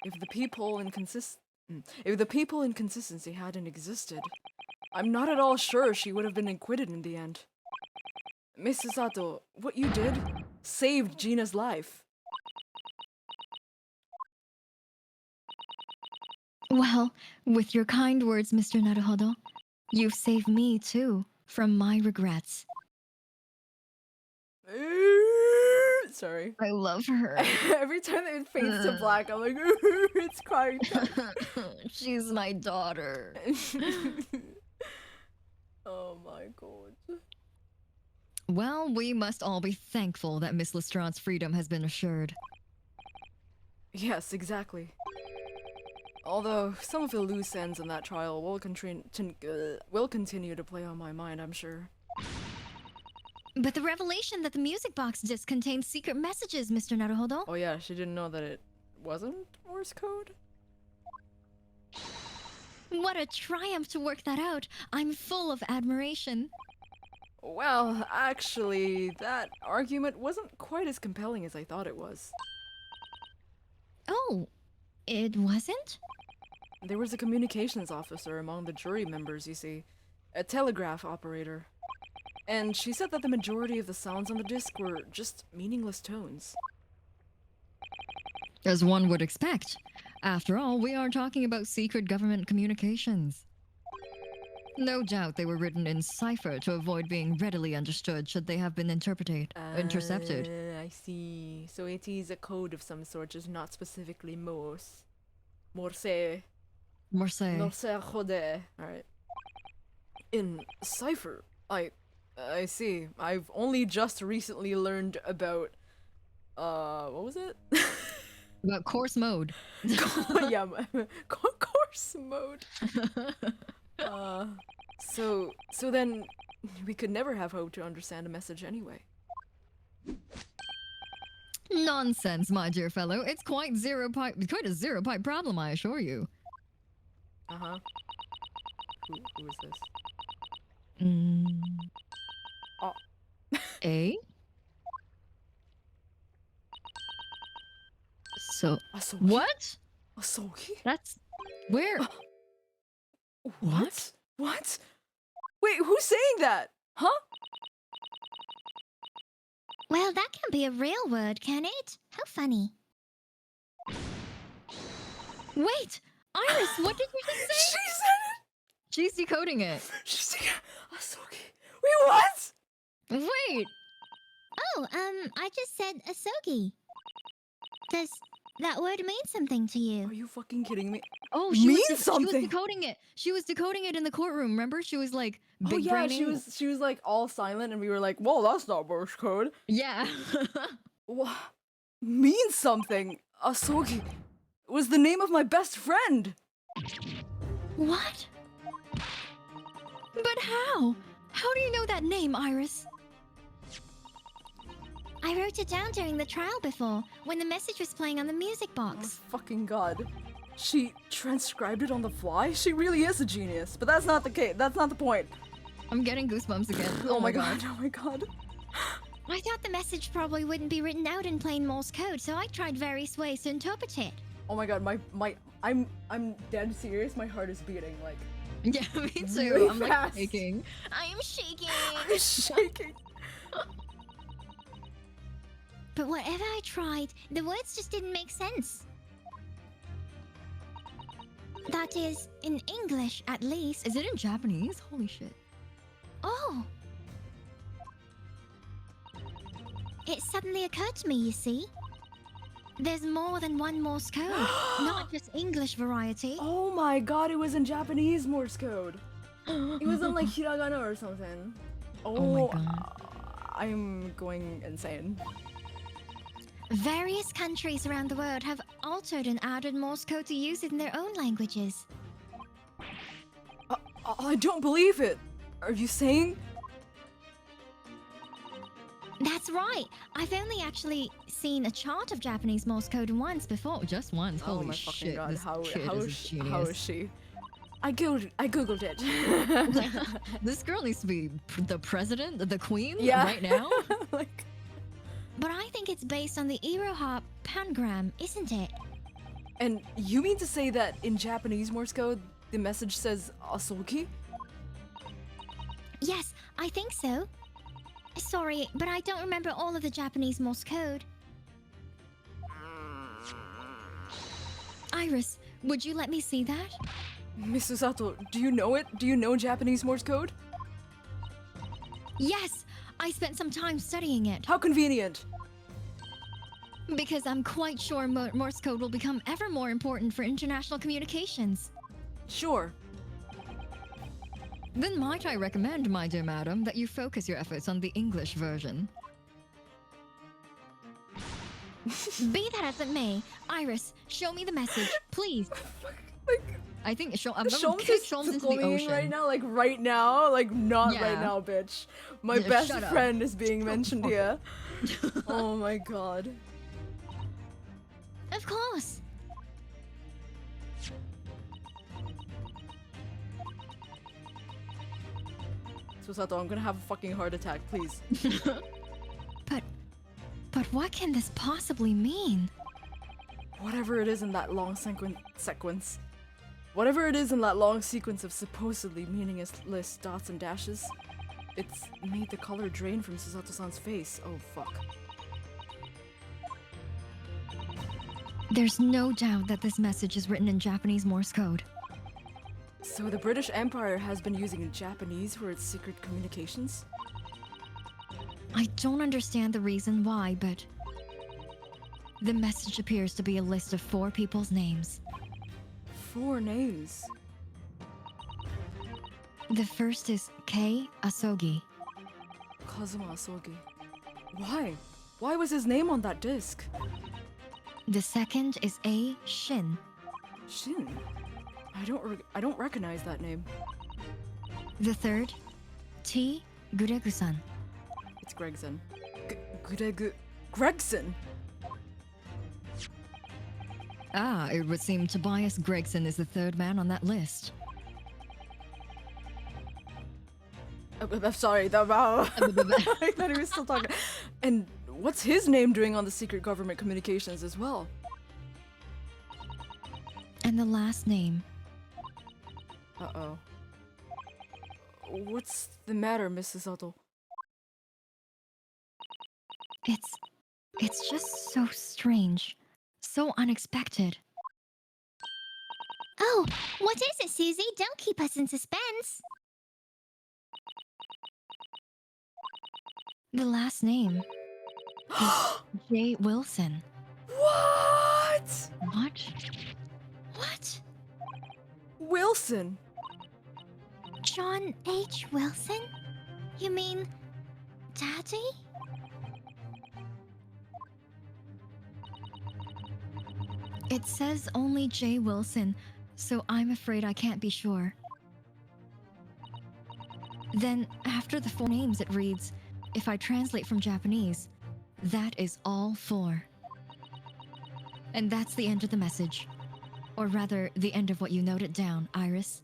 if the peephole inconsistency hadn't existed, I'm not at all sure she would have been acquitted in the end. Miss Susato, what you did saved Gina's life. Well, with your kind words, Mr. Naruhodo, you've saved me too from my regrets. Sorry. I love her. Every time it fades to black, I'm like, it's crying. She's my daughter. Oh my god. Well, we must all be thankful that Miss Lestrande's freedom has been assured. Yes, exactly. Although some of the loose ends in that trial will continue to play on my mind, I'm sure. But the revelation that the music box disc contains secret messages, Mr. Naruhodo. Oh yeah, she didn't know that it wasn't Morse code? What a triumph to work that out. I'm full of admiration. Well, actually, that argument wasn't quite as compelling as I thought it was. Oh, it wasn't? There was a communications officer among the jury members, you see. A telegraph operator. And she said that the majority of the sounds on the disc were just meaningless tones. As one would expect. After all, we are talking about secret government communications. No doubt they were written in cipher to avoid being readily understood should they have been intercepted. I see. So it is a code of some sort, just not specifically Morse. Morse. Morse Jode. Alright. In Cipher, I see. I've only just recently learned about what was it? About course mode. Yeah, course mode. So then we could never have hope to understand a message anyway. Nonsense, my dear fellow. It's quite a zero-pipe problem, I assure you. Uh-huh. Who is this? Oh. A? So, Asogi? what? Asogi? That's... Where? What? What? Wait, who's saying that? Huh? Well, that can be a real word, can it? How funny. Wait! Iris, what did you just She say? said it! She's decoding it. She's saying Asogi. Wait, what? Wait! Oh, I just said asogi. Does that word mean something to you? Are you fucking kidding me? Oh, Means she was something. decoding it. She was decoding it in the courtroom. Remember? She was like big Oh yeah, braining. she was like all silent, and we were like, "Well, that's not Morse code." Yeah. What? Means something. Asogi was the name of my best friend. What? But how? How do you know that name, Iris? I wrote it down during the trial before, when the message was playing on the music Oh box. fucking god. She transcribed it on the fly? She really is a genius, but that's not the case. That's not the point. I'm getting goosebumps again. Oh my god. Oh my god. I thought the message probably wouldn't be written out in plain Morse code, so I tried various ways to interpret it. Oh my god. I'm dead serious. My heart is beating like Yeah, me too. Really I'm like fast. shaking. I'm shaking. I'm shaking. But whatever I tried, the words just didn't make sense. That is, in English at least. Is it in Japanese? Holy shit. Oh! It suddenly occurred to me, you see. There's more than one Morse code, not just English variety. Oh my god, it was in Japanese Morse code. It was in like hiragana or something. Oh my god. I'm going insane. Various countries around the world have altered and added Morse code to use it in their own languages. I don't believe it. Are you saying? That's right. I've only actually seen a chart of Japanese Morse code once before. Just once. Oh Holy my fucking shit. god, This kid how is a is genius. how is she? I googled it. This girl needs to be the president, the queen, Yeah. right now. Like, But I think it's based on the Iroha pangram, isn't it? and you mean to say that in Japanese Morse code, the message says asogi? Yes, I think so. Sorry, but I don't remember all of the Japanese Morse code. Iris, would you let me see that? Miss Usato, do you know it? Do you know Japanese Morse code? Yes, I spent some time studying it. How convenient. Because I'm quite sure Morse code will become ever more important for international communications. Sure. Then might I recommend, my dear madam, that you focus your efforts on the English version. Be that as it may, Iris, show me the message, please. Like, I think I'm gonna Sholmes kick is Sholmes into the fleeing ocean. right now, like right now, like not right Yeah. now, bitch. My Yeah, best shut up. friend is being Go mentioned for it. here. Oh my god. Of course. Susato, I'm gonna have a fucking heart attack, please. But what can this possibly mean? Whatever it is in that long sequence. Whatever it is in that long sequence of supposedly meaningless dots and dashes, it's made the color drain from Susato-san's face. Oh fuck. There's no doubt that this message is written in Japanese Morse code. So the British Empire has been using Japanese for its secret communications? I don't understand the reason why, but The message appears to be a list of 4 people's names. 4 names. The first is Kei Asogi. Kazuma Asogi. Why? Why was his name on that disc? The second is A Shin. Shin? I don't recognize that name. The third, T Gregu-san. It's Gregson. Gregson! Ah, it would seem Tobias Gregson is the 3rd man on that list. I'm sorry, I thought he was still talking. And what's his name doing on the secret government communications as well? And the last name. Uh-oh. What's the matter, Mrs. Otto? It's just so strange. So unexpected. Oh, what is it, Susie? Don't keep us in suspense. The last name is J. Wilson. What? What? What? Wilson! John H. Wilson? You mean Daddy? It says only J. Wilson, so I'm afraid I can't be sure. Then, after the 4 names, it reads, if I translate from Japanese, that is all 4. And that's the end of the message. Or rather, the end of what you noted down, Iris.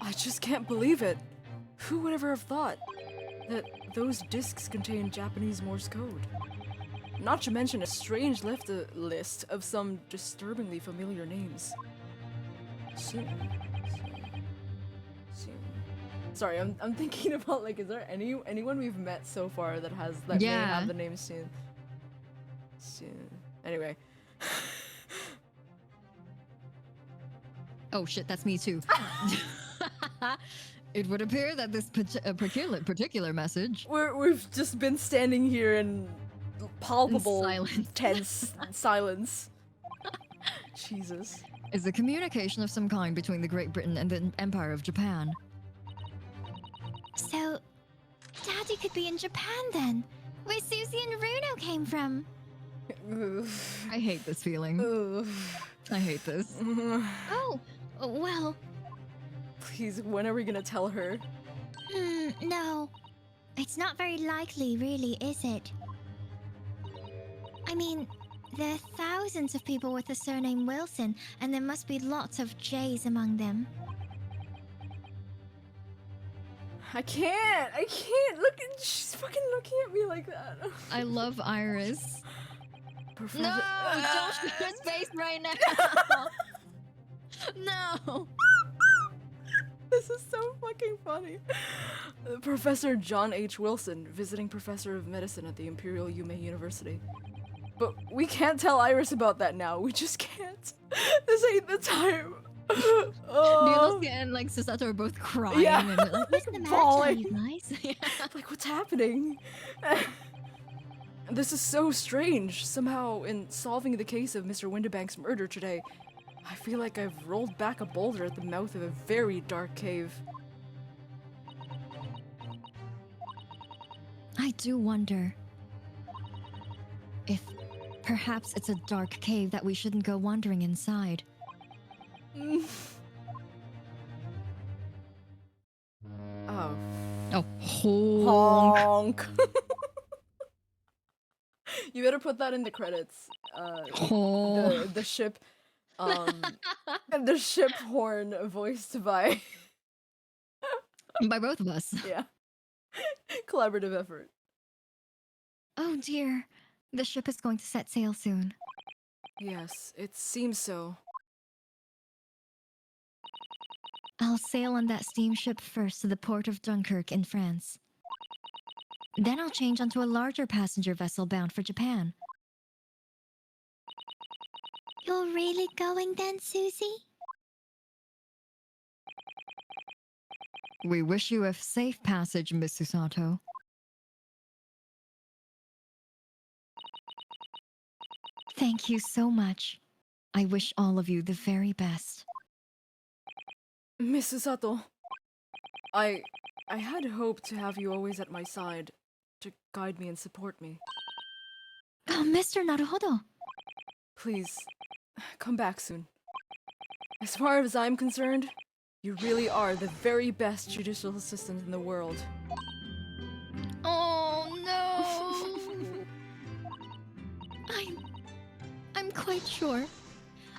I just can't believe it. Who would ever have thought that those discs contain Japanese Morse code? Not to mention a strange list of some disturbingly familiar names. Soon. Sorry, I'm thinking about, like, is there anyone we've met so far that may have the name Soon? Anyway. Oh shit, that's me too. It would appear that this particular message We've just been standing here in palpable, silence. tense silence. Jesus. is a communication of some kind between the Great Britain and the Empire of Japan. So, Daddy could be in Japan then, where Susie and Runo came from. I hate this feeling. I hate this. Oh, well, Please, when are we gonna tell her? no. It's not very likely, really, is it? I mean, there are thousands of people with the surname Wilson, and there must be lots of J's among them. I can't! Look at, she's fucking looking at me like that. I love Iris. Professor- No! Don't show his face right now! No! This is so fucking funny. Professor John H. Wilson, visiting professor of medicine at the Imperial Yume University. But we can't tell Iris about that now. We just can't. This ain't the time. Oh. Niluska and like Susato are both crying Yeah. and like, What's the matter, Bawling. you guys? Like, what's happening? This is so strange. Somehow, in solving the case of Mr. Windibank's murder today, I feel like I've rolled back a boulder at the mouth of a very dark cave. I do wonder if perhaps it's a dark cave that we shouldn't go wandering inside. Oh. oh, honk. Honk. You better put that in the credits. Honk. The ship, the ship horn voiced by, By both of us. yeah, collaborative effort. Oh dear, the ship is going to set sail soon. Yes, it seems so. I'll sail on that steamship first to the port of Dunkirk in France. Then I'll change onto a larger passenger vessel bound for Japan. You're really going then, Susie? We wish you a safe passage, Miss Susato. Thank you so much. I wish all of you the very best. Mrs. Sato, I had hoped to have you always at my side to guide me and support me. Oh, Mr. Naruhodo. Please, come back soon. As far as I'm concerned, you really are the very best judicial assistant in the world. Oh no. I'm quite sure.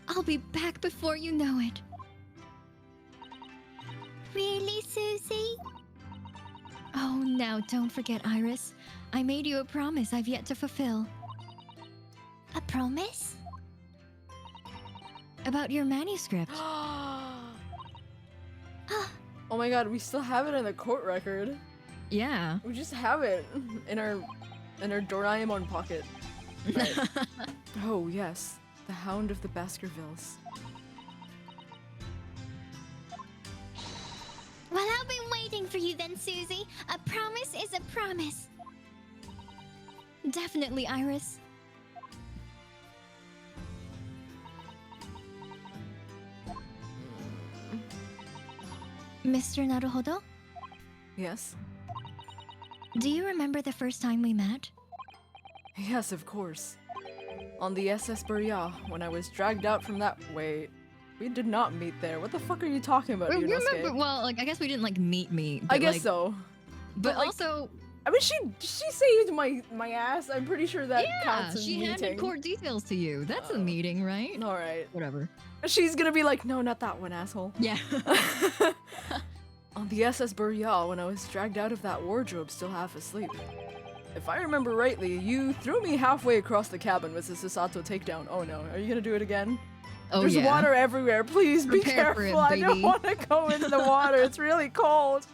I'll be back before you know it. Really, Susie? Oh, now don't forget, Iris. I made you a promise I've yet to fulfill. A promise? About your manuscript. Oh my god, we still have it in the court record. Yeah. We just have it in our Doraemon pocket. Right. Oh yes, the Hound of the Baskervilles. Well, I'll be waiting for you then, Susie. A promise is a promise. Definitely, Iris. Mr. Naruhodo, Yes? do you remember the first time we met? Yes, of course. On the SS Burya, when I was dragged out from that. Wait, we did not meet there. What the fuck are you talking about, You Yunosuke? remember? Well, like I guess we didn't like meet. I But, guess like, so. But like, also, I mean, she saved my ass. I'm pretty sure that yeah, counts as she meeting. handed court details to you. That's a meeting, right? All right. Whatever. She's gonna be like, no, not that one, asshole. Yeah. On the SS Burya, when I was dragged out of that wardrobe still half asleep. If I remember rightly, you threw me halfway across the cabin with the Sasato takedown. Oh no, are you gonna do it again? Oh There's yeah. water everywhere. Please be Prepare for it, careful. I don't baby. want to go into the water. It's really cold.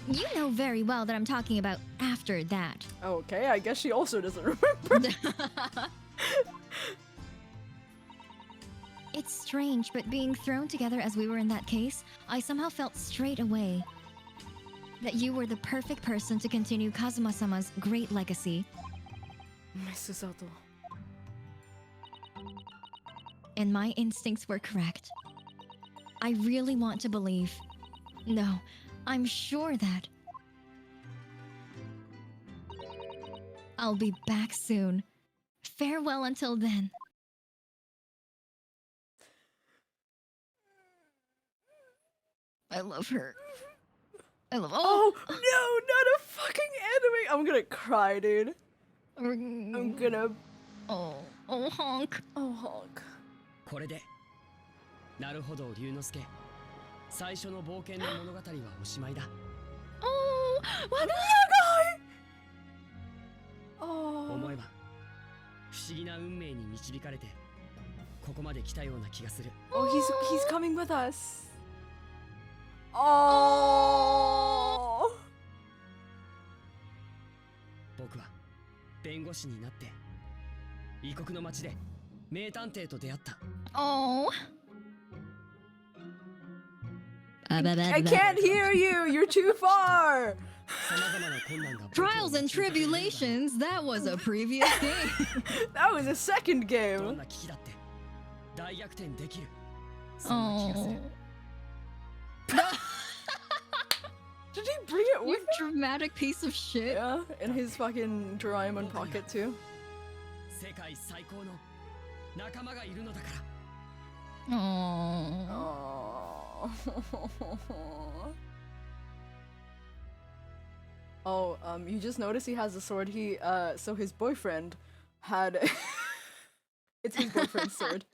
You know very well that I'm talking about after that. Okay, I guess she also doesn't remember. It's strange, but being thrown together as we were in that case, I somehow felt straight away that you were the perfect person to continue Kazuma-sama's great legacy. My Sasato. And my instincts were correct. I really want to believe. No, I'm sure that I'll be back soon. Farewell until then. I love her. I love. Oh no, not a fucking anime! I'm gonna cry, dude. I'm gonna. Oh, honk. Oh, honk. これでなるほど龍之介最初の冒険の物語はおしまいだ Oh, what? Oh. 思えば不思議な運命に導かれてここまで来たような気がする Oh, he's coming with us. Oh. 僕は弁護士になって異国の町で名探偵と出会った Oh. I can't hear you. You're too far. 様々な困難が僕を Trials and tribulations. That was a previous game. That was a second ど game. んな危機だって大逆転できるそんな気がする Did he bring it You with him? dramatic piece of shit. Yeah, in his fucking Doraemon pocket too. 世界最高の仲間がいるのだから Oh. Oh, you just noticed he has a sword. So his boyfriend had. It's his boyfriend's sword.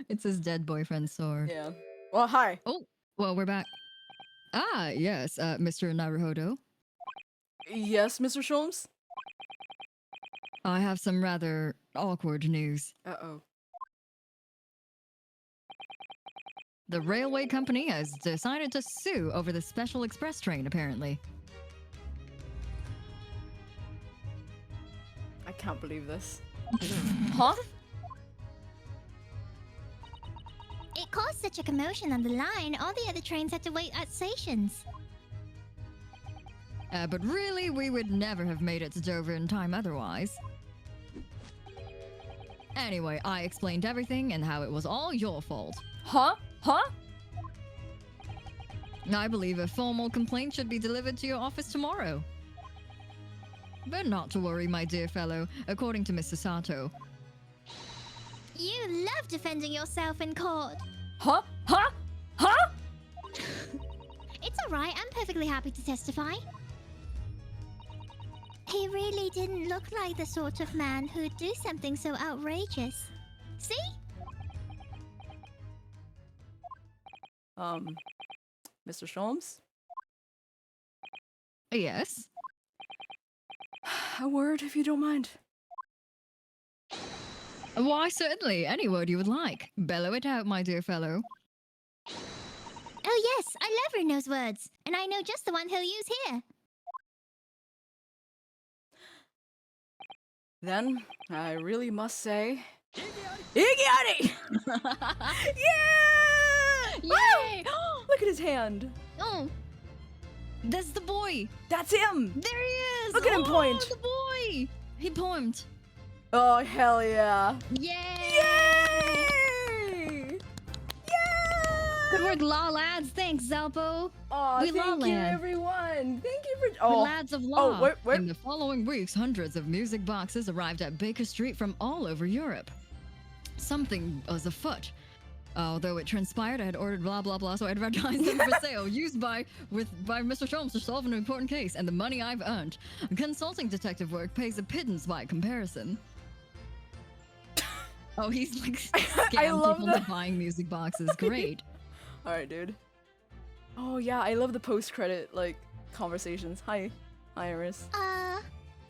It's his dead boyfriend's sword. Yeah. Well, hi. Oh, well, we're back. Ah, yes, Mr. Naruhodo. Yes, Mr. Sholmes? I have some rather awkward news. Uh-oh. The railway company has decided to sue over the special express train, apparently. I can't believe this. Huh? It caused such a commotion on the line, all the other trains had to wait at stations. But really, we would never have made it to Dover in time otherwise. Anyway, I explained everything and how it was all your fault. Huh? Huh? I believe a formal complaint should be delivered to your office tomorrow. But not to worry, my dear fellow. According to Mr. Sato, You love defending yourself in court. Huh? Huh? Huh? It's alright, I'm perfectly happy to testify. He really didn't look like the sort of man who'd do something so outrageous. See? Mr. Sholmes? yes? A word, if you don't mind. Why, certainly. Any word you would like. Bellow it out, my dear fellow. Oh yes, I love Runo's words, and I know just the one he'll use here. Then, I really must say... Iggy! Yeah! Yay! Look at his hand. Oh, that's the boy. That's him! There he is. Look at him point. The boy. He poemed. Oh, hell yeah. Yay! Yay! Good work, law lads. Thanks, Zalpo. Oh, We thank you, lawland. everyone. Thank you for... The Oh, lads of law. wait. In the following weeks, hundreds of music boxes arrived at Baker Street from all over Europe. Something was afoot. Although it transpired I had ordered blah blah blah, so I advertised them for sale, used by Mr. Sholmes to solve an important case, and the money I've earned. Consulting detective work pays a pittance by comparison. Oh, he's like I love scam people that. into buying music boxes. Great. Alright, dude. Oh, yeah, I love the post-credit, like, conversations. Hi. Hi, Iris. I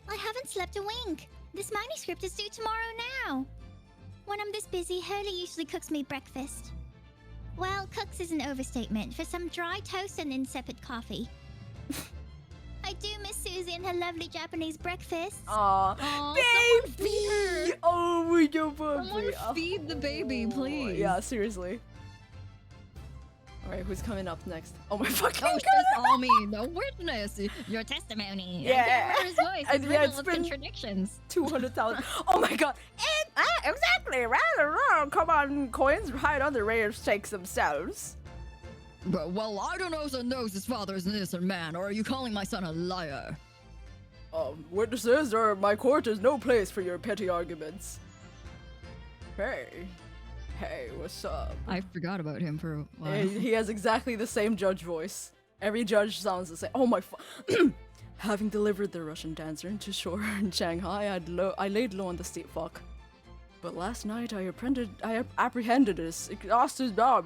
haven't slept a wink. This manuscript is due tomorrow now. When I'm this busy, Hurley usually cooks me breakfast. Well, cooks is an overstatement for some dry toast and insipid coffee. I do miss Susie and her lovely Japanese breakfasts. Aw. Aw, someone feed Baby! her. Oh, my God, Someone baby. feed the baby, please. Yeah, seriously. Alright, who's coming up next? Oh my fucking Oh, god! just all me. The witness. Your testimony. Yeah. I can't remember his voice. And It's yeah, riddled it's with been- contradictions. 200,000. Oh my god. Exactly. Come on, coins hide on the rail stakes themselves. But, well, I don't know who knows his father is an innocent man, or are you calling my son a liar? Witnesses, or my court is no place for your petty arguments. Hey, what's up? I forgot about him for a while. He has exactly the same judge voice. Every judge sounds the same. Oh my Having delivered the Russian dancer into shore in Shanghai, I laid low on the state fuck. But last night I apprehended this exhausted No,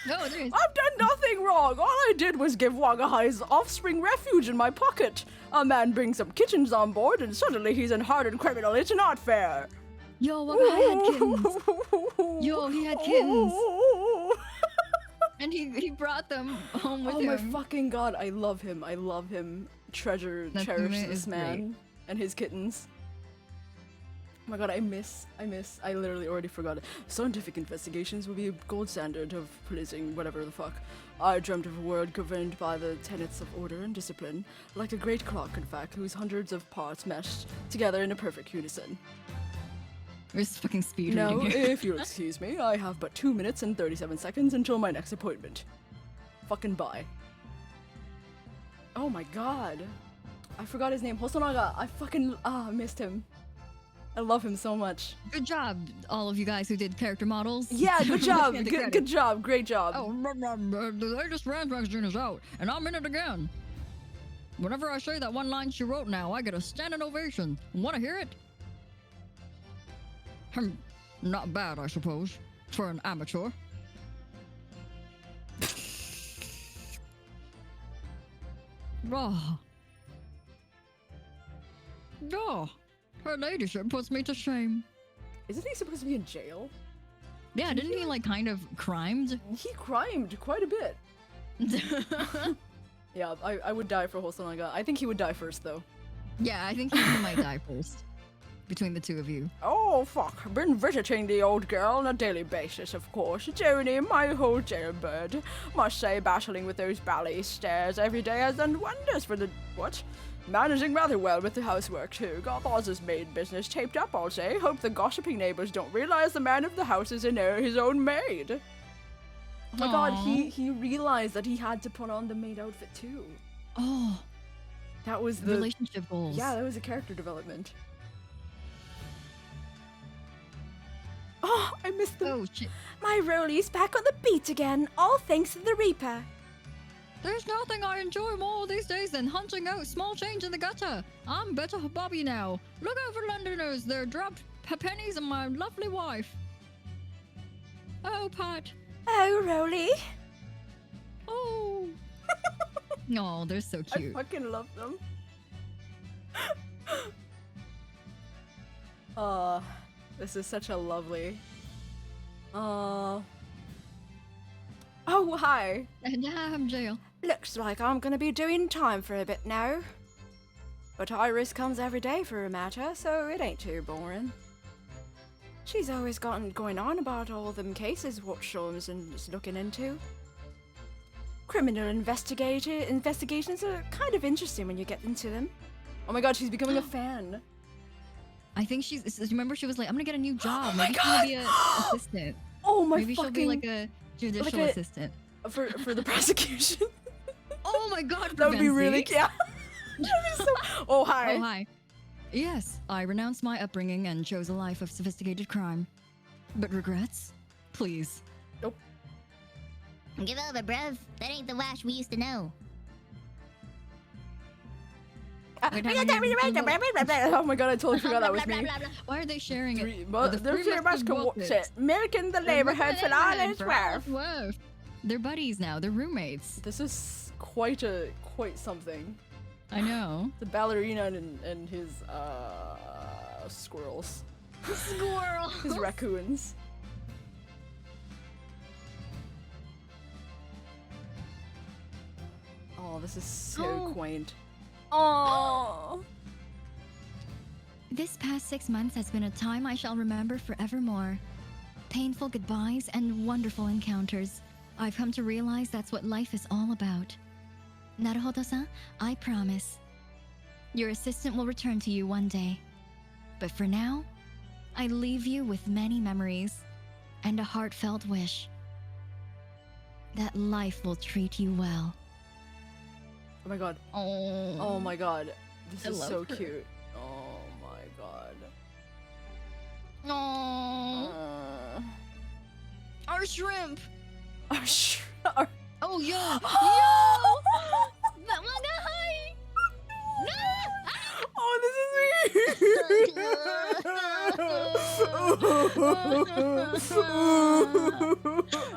there's... I've done nothing wrong. All I did was give Wagahai's offspring refuge in my pocket. A man brings some kittens on board and suddenly he's a hardened criminal. It's not fair. Yo, Wagaha had kittens. Yo, he had kittens. And he brought them home with Oh him. my fucking god, I love him. I love him. Cherish Natsume this is man and his kittens. Oh my god, I literally already forgot it. Scientific investigations will be a gold standard of policing, whatever the fuck. I dreamt of a world governed by the tenets of order and discipline, like a great clock, in fact, whose hundreds of parts meshed together in a perfect unison. We're just fucking speed Now, reading here. if you'll excuse me, I have but 2 minutes and 37 seconds until my next appointment. Fucking bye. Oh my god. I forgot his name. Hosonaga. I fucking missed him. I love him so much. Good job, all of you guys who did character models. Yeah, good job. Get the Good credit. job. Great job. Oh, the latest Rand magazine is out, and I'm in it again. Whenever I say that one line she wrote now, I get a standing ovation. Want to hear it? Not bad, I suppose, for an amateur. Oh. Oh. Her ladyship puts me to shame. Isn't he supposed to be in jail? Yeah, didn't he, like, kind of crimed? He crimed quite a bit. Yeah, I would die for Hosonaga. I think he would die first, though. Yeah, I think he might die first. Between the two of you. Oh, fuck. I've been visiting the old girl on a daily basis, of course. Joni, my whole jailbird. Must say, battling with those ballet stairs every day has done wonders for the... What? Managing rather well with the housework too. Got Oz's maid business taped up, I'll say. Hope the gossiping neighbors don't realize the man of the house is in there his own maid. Oh my god, he realized that he had to put on the maid outfit too. Oh, That was the relationship goals. Yeah, that was a character development. Oh, I missed them. Oh shit. My Rolly's back on the beat again, all thanks to the Reaper. There's nothing I enjoy more these days than hunting out small change in the gutter. I'm better Bobby now. Look out for Londoners. They're dropped pennies on my lovely wife. Oh, Pat. Oh, Rolly. Oh. No, they're so I cute. fucking love them. This is such a lovely. Oh, hi. Yeah, I'm jail. Looks like I'm gonna be doing time for a bit now. But Iris comes every day for a matter, so it ain't too boring. She's always going on about all them cases what Sholmes is looking into. Criminal investigations are kind of interesting when you get into them. Oh my god, she's becoming a fan. I think she's. Remember, she was like, "I'm gonna get a new job. Oh my Maybe she'll be an assistant. Oh my Maybe fucking... she'll be like a judicial assistant." For the prosecution. Oh my god, That would be really Provenzi. yeah. That'd be so... Oh hi. Oh hi. Yes, I renounced my upbringing and chose a life of sophisticated crime. But regrets? Please. Give over, bruv. That ain't the Wash we used to know. Oh my god, I totally forgot that was me. Why are they sharing it? They're very much milk in the neighborhood for all it's worth. They're buddies now. They're roommates. This is quite something. I know. The ballerina and his squirrels. Squirrel. His raccoons. Oh, this is so quaint. Oh. This past 6 months has been a time I shall remember forevermore. Painful goodbyes and wonderful encounters. I've come to realize that's what life is all about. Naruhodo-san, I promise. Your assistant will return to you one day. But for now, I leave you with many memories and a heartfelt wish that life will treat you well. Oh my god. Oh. Oh my god. This I is love so her. cute. Oh my god. No. Our shrimp. Our Oh yo. Yo. Oh, this is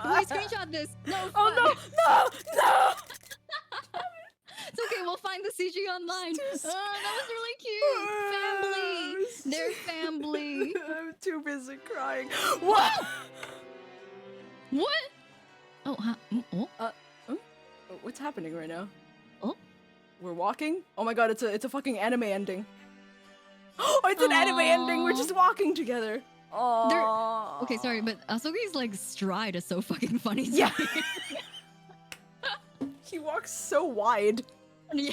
Wait, screenshot this. No. Oh no! No! It's okay. We'll find the CG online. It's too That was really cute. Family. They're family. I'm too busy crying. What? What? Oh, oh. What's happening right now? Oh. We're walking? Oh my god, it's a fucking anime ending. Oh, it's an anime ending. We're just walking together. Oh. Okay, sorry, but Asogi's like stride is so fucking funny. Yeah. He walks so wide. Yeah.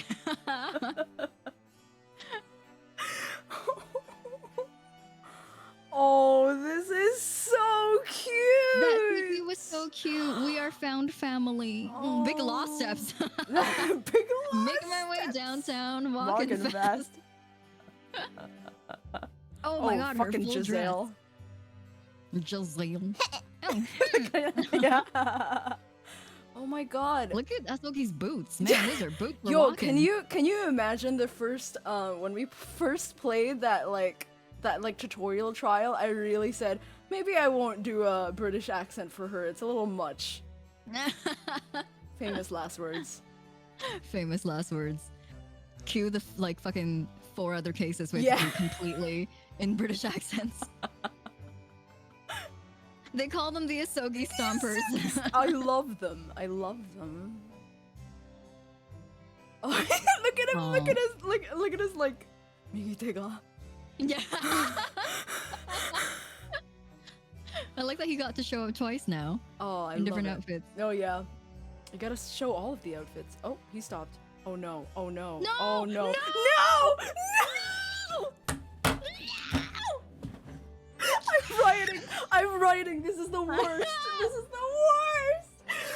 Oh, this is so cute. That movie was so cute. We are found family. Big lost steps. Big lost Making my way steps. downtown, walking fast. Oh my god, her fucking full Giselle. dress. Giselle. Oh. Yeah. Oh my god. Look at Asogi's boots. Man, those are boots for Yo, walking. can you imagine the first when we first played that tutorial trial? I really said maybe I won't do a British accent for her. It's a little much. Famous last words. Famous last words. Cue the fucking 4 other cases we Yeah. have to do completely in British accents. They call them the Asogi Stompers. I love them. I love them. Oh, look at him! Aw. Look at his look at his like. Migitega. Yeah. I like that he got to show up twice now Oh, I in love different it. outfits. Oh yeah. I gotta show all of the outfits. Oh, he stopped. Oh no. Oh no. No, Oh no. no! No! I'm writing. This is the worst. This is the worst.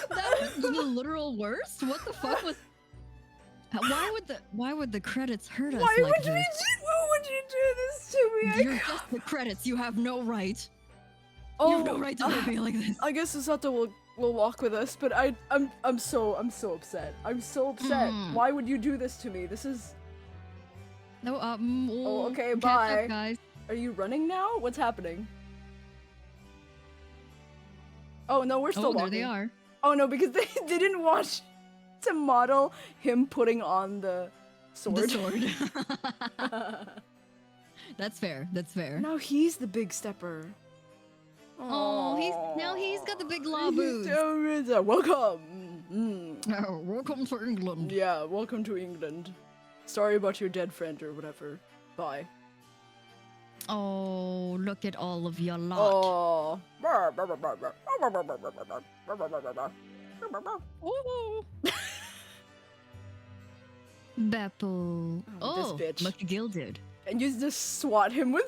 That was the literal worst? What the fuck was... Why would the credits hurt us Why like would this? why would you do this to me? You're just the credits. You have no right. Oh, You have no right to hurt me like this. I guess Susato will walk with us, but I'm so upset. I'm so upset. Mm. Why would you do this to me? This is... No, Oh, okay, catch bye. up, guys. Are you running now? What's happening? Oh no, we're still Oh, walking. there they are. Oh no, because they didn't watch to model him putting on the sword. The sword. That's fair. That's fair. Now he's the big stepper. Oh, he's got the big law boots. Welcome. Mm. Oh, welcome to England. Yeah, welcome to England. Sorry about your dead friend or whatever. Bye. Oh, look at all of your lot. Oh. Oh. Beppo. Oh, this bitch. Much gilded. And you just swat him with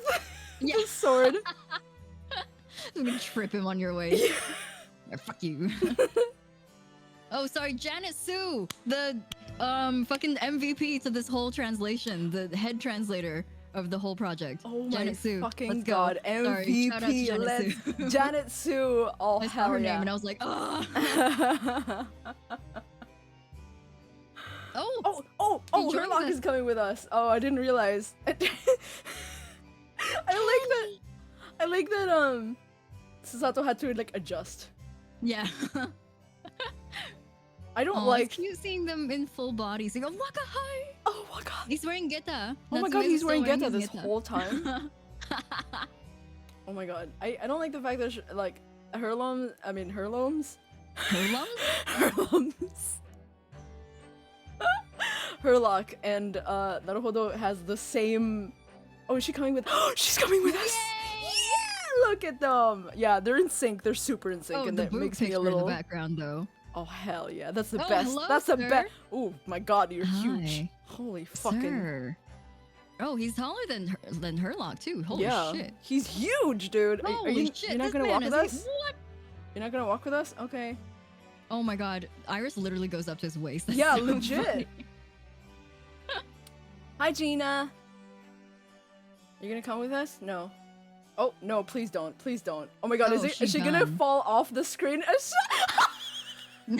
Yeah. the sword. I'm gonna trip him on your way. Oh, fuck you. Oh, sorry, Janet Sue, the fucking MVP to this whole translation, the head translator of the whole project. Oh my Janet Sue. fucking Let's go. god, Sorry, shout out to MVP, Janet let's... Sue. Janet Sue, oh I saw hell her yeah. name and I was like, oh. Oh, He joined Herlock us. is coming with us. Oh, I didn't realize. I like that, Susato had to, like, adjust. Yeah. I don't Oh, like... it's cute seeing them in full body sing, oh, waka hi! Oh my god. He's wearing geta. Oh my Natsume god, is he's still wearing Geta his this whole time. Oh my god. I don't like the fact that, like, Herloms... Herlums? Herloms. Herlock and Naruhodo has the same... Oh, is she coming with... She's coming with us! Yeah! Look at them! Yeah, they're in sync. They're super in sync, Oh, and the that boob makes me picture a little... in the background, though. Oh, hell yeah. That's the Oh, best. hello, That's the sir. best. Oh my god, you're huge. Hi. Holy fucking... Sir. Oh, he's taller than Herlock, too. Holy yeah. shit. He's huge, dude. Are Holy you, shit, you're not this gonna man walk with is us? What? You're not gonna walk with us? Okay. Oh my god. Iris literally goes up to his waist. That's Yeah, so legit. funny. Hi, Gina. You gonna come with us? No. Oh, no, please don't. Please don't. Oh my god, Oh, is she's she gonna done. fall off the screen? As soon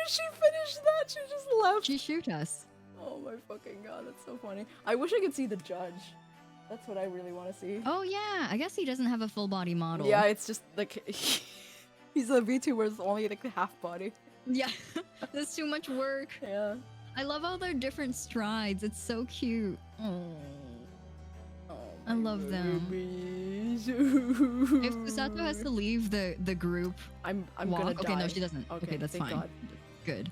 as she finished that, she just left. She shoot us. Oh my fucking god, that's so funny. I wish I could see the judge. That's what I really want to see. Oh yeah, I guess he doesn't have a full body model. Yeah, it's just like he's a VTuber with only like the half body. Yeah. That's too much work. Yeah. I love all their different strides. It's so cute. Oh. I my love them. babies. If Susato has to leave the group, I'm walk. gonna die. Okay, no, she doesn't. Okay, that's thank fine. God. Good.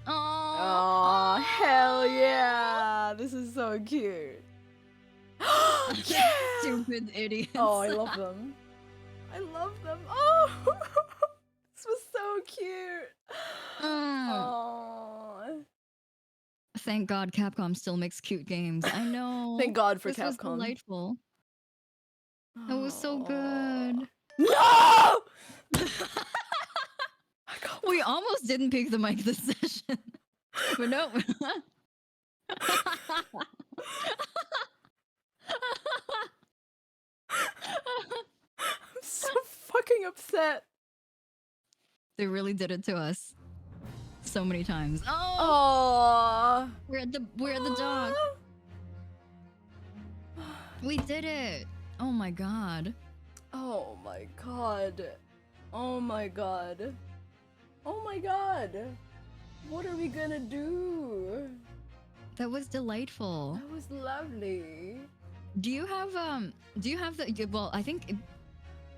Oh, hell yeah! This is so cute. Yeah! Stupid idiots. Oh, I love them. I love them. Oh, this was so cute. Oh. Thank God Capcom still makes cute games. I know. Thank God for this was Capcom. delightful. It was so good. No! We almost didn't pick the mic this session. But no. I'm so fucking upset. They really did it to us. So many times. Oh, Oh. we're at the dock. We did it. Oh my god. Oh my god. Oh my god. Oh my god. What are we gonna do? That was delightful. That was lovely. Do you have the well, I think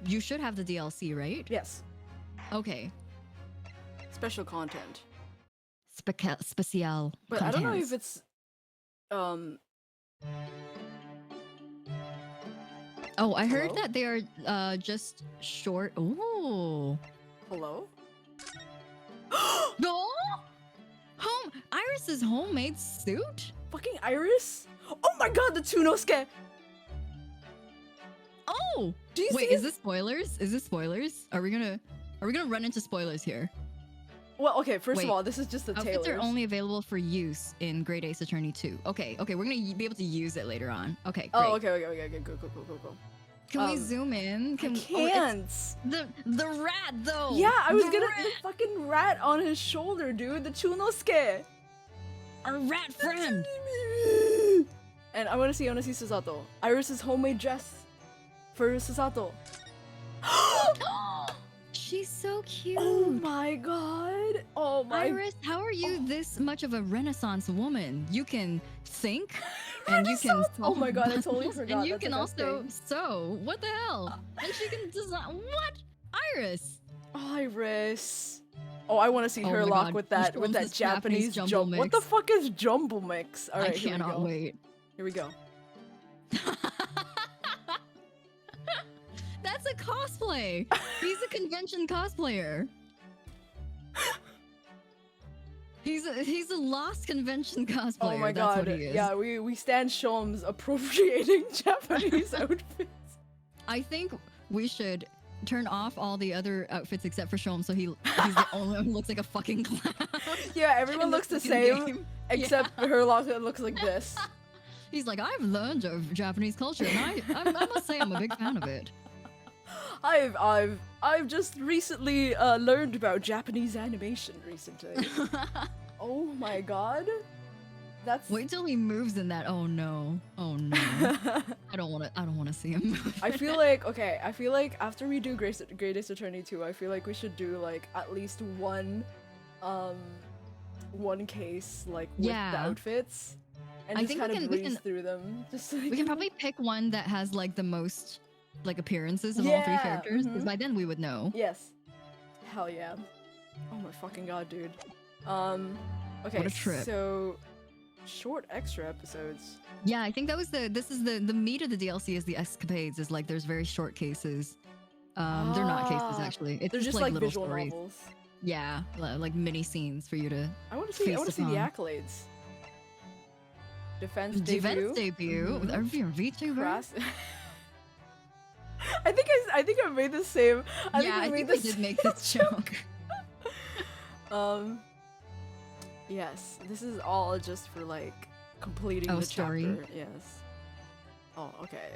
you should have the DLC, right? Yes. Okay. Special content. Special. But I don't know if it's Oh, I heard Hello? that they are just short. Ooh. hello? No! Iris's homemade suit? Fucking Iris? Oh my god, the Tsunosuke! Oh! Do you Wait, see is this spoilers? Is this spoilers? Are we gonna run into spoilers here? Well, okay, first Wait, of all, this is just the Outfits tailors. are only available for use in Great Ace Attorney 2. Okay, we're gonna be able to use it later on. Okay, great. Oh, okay, go. Can we zoom in? I Oh, can't. it's the rat though. Yeah, I was The gonna rat. the fucking rat on his shoulder, dude. The Tsunosuke. Our rat friend. And I wanna see Susato. Iris's homemade dress for Susato. She's so cute. Oh my god. Oh my. Iris, how are you this much of a Renaissance woman? You can think, and you can. Renaissance? Oh my god, I totally forgot. And you That's can the best also thing. sew. What the hell? And she can design. What? Iris. Iris. Oh, I want to see Oh her my lock God, with she that shows this Japanese Japanese jump. jumble What the mix. fuck is jumble mix? All right, I here we cannot go. wait. Here we go. That's a cosplay. He's a convention cosplayer. He's a lost convention cosplayer. Oh my That's god. what he is. Yeah, we stand Shom's appropriating Japanese outfits. I think we should turn off all the other outfits except for Shom, so he's the only one who looks like a fucking clown. Yeah, everyone in the looks the fucking same game. except her lock looks like this. He's like, I've learned of Japanese culture, and I must say I'm a big fan of it. I've just recently learned about Japanese animation recently. Oh my god. That's Wait till he moves in that. Oh no. Oh no. I don't want to see him move. I feel like after we do Greatest Attorney 2, I feel like we should do like at least one case like with the Yeah. outfits and I just think kind of we breeze can- through them. Just like, We can probably pick one that has like the most like appearances of all three Yeah, characters, because mhm. by then we would know. Yes. Hell yeah. Oh my fucking god, dude. Okay, What a trip. so short extra episodes. Yeah, I think this is the meat of the DLC is the escapades. Is like there's very short cases. They're not cases Ah, actually. It's They're just like little visual stories. novels. Yeah, like mini scenes for you to I want to see Feast the upon. accolades. Defense Defense debut. debut with our VTuber. Crass. I think I made the same. I Yeah, I made think the we did same make this joke. Yes, this is all just for like completing Oh, the story. chapter. Yes. Oh, okay.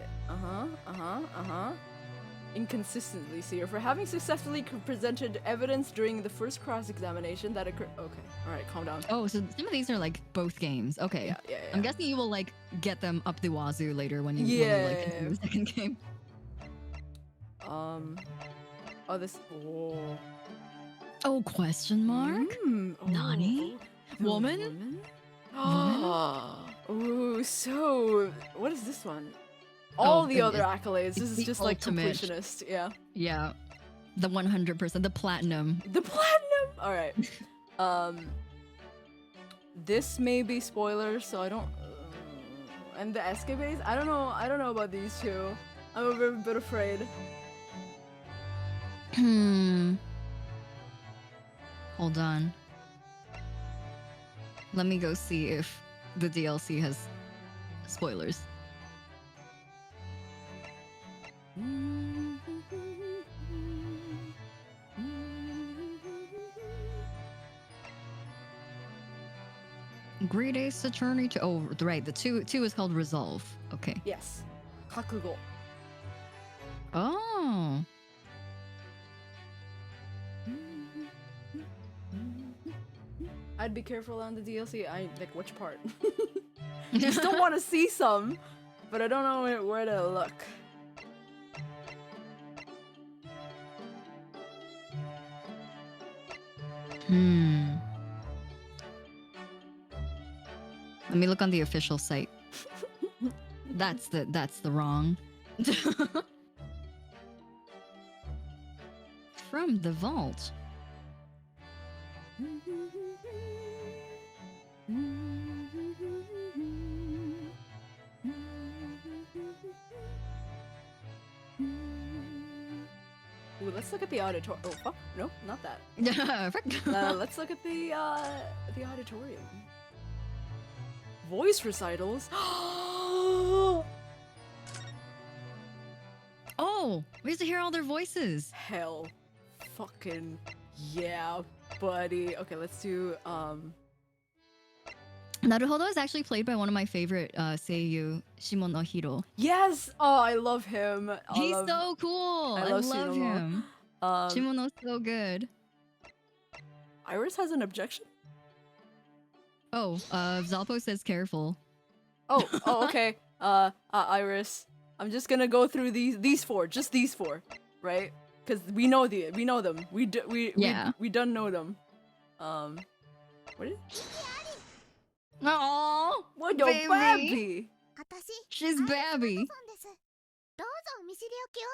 Inconsistently here for having successfully presented evidence during the first cross-examination that occurred. Okay, all right, calm down. Oh, so some of these are like both games. Okay. Yeah. I'm guessing you will like get them up the wazoo later when you like continue the second game. Oh, this. Oh. Oh, question mark? Nani? The Woman? Ooh, so what is this one? All Oh, the other goodness. accolades. This It's is the just like ultimate. completionist. Yeah. Yeah. The 100%, the platinum. The platinum. All right. This may be spoilers, so I don't. And the escapades. I don't know. I don't know about these two. I'm a bit afraid. Hold on. Let me go see if the DLC has spoilers. Great Ace Attorney 2. Oh, right. The two is called Resolve. Okay. Yes. Kakugo. Oh. I'd be careful on the DLC. I like which part. I still want to see some, but I don't know where to look. Let me look on the official site. That's the wrong. From the vault. Ooh, let's look at the auditorium. Oh fuck, no, not that. Frick. Let's look at the auditorium. Voice recitals. Oh, we have to hear all their voices. Hell, fucking yeah, buddy. Okay, let's do Naruhodo is actually played by one of my favorite seiyuu, Shimon no Hiro. Yes! Oh, I love him. He's so cool. I love him. Shimono's so good. Iris has an objection? Oh, Zalpo says careful. Oh, okay. Iris, I'm just gonna go through these four, just these four, right? Because we know them. We done know them. What is? Oh, What your baby? 私 She's Babby. ソンですどうぞお見知りおきを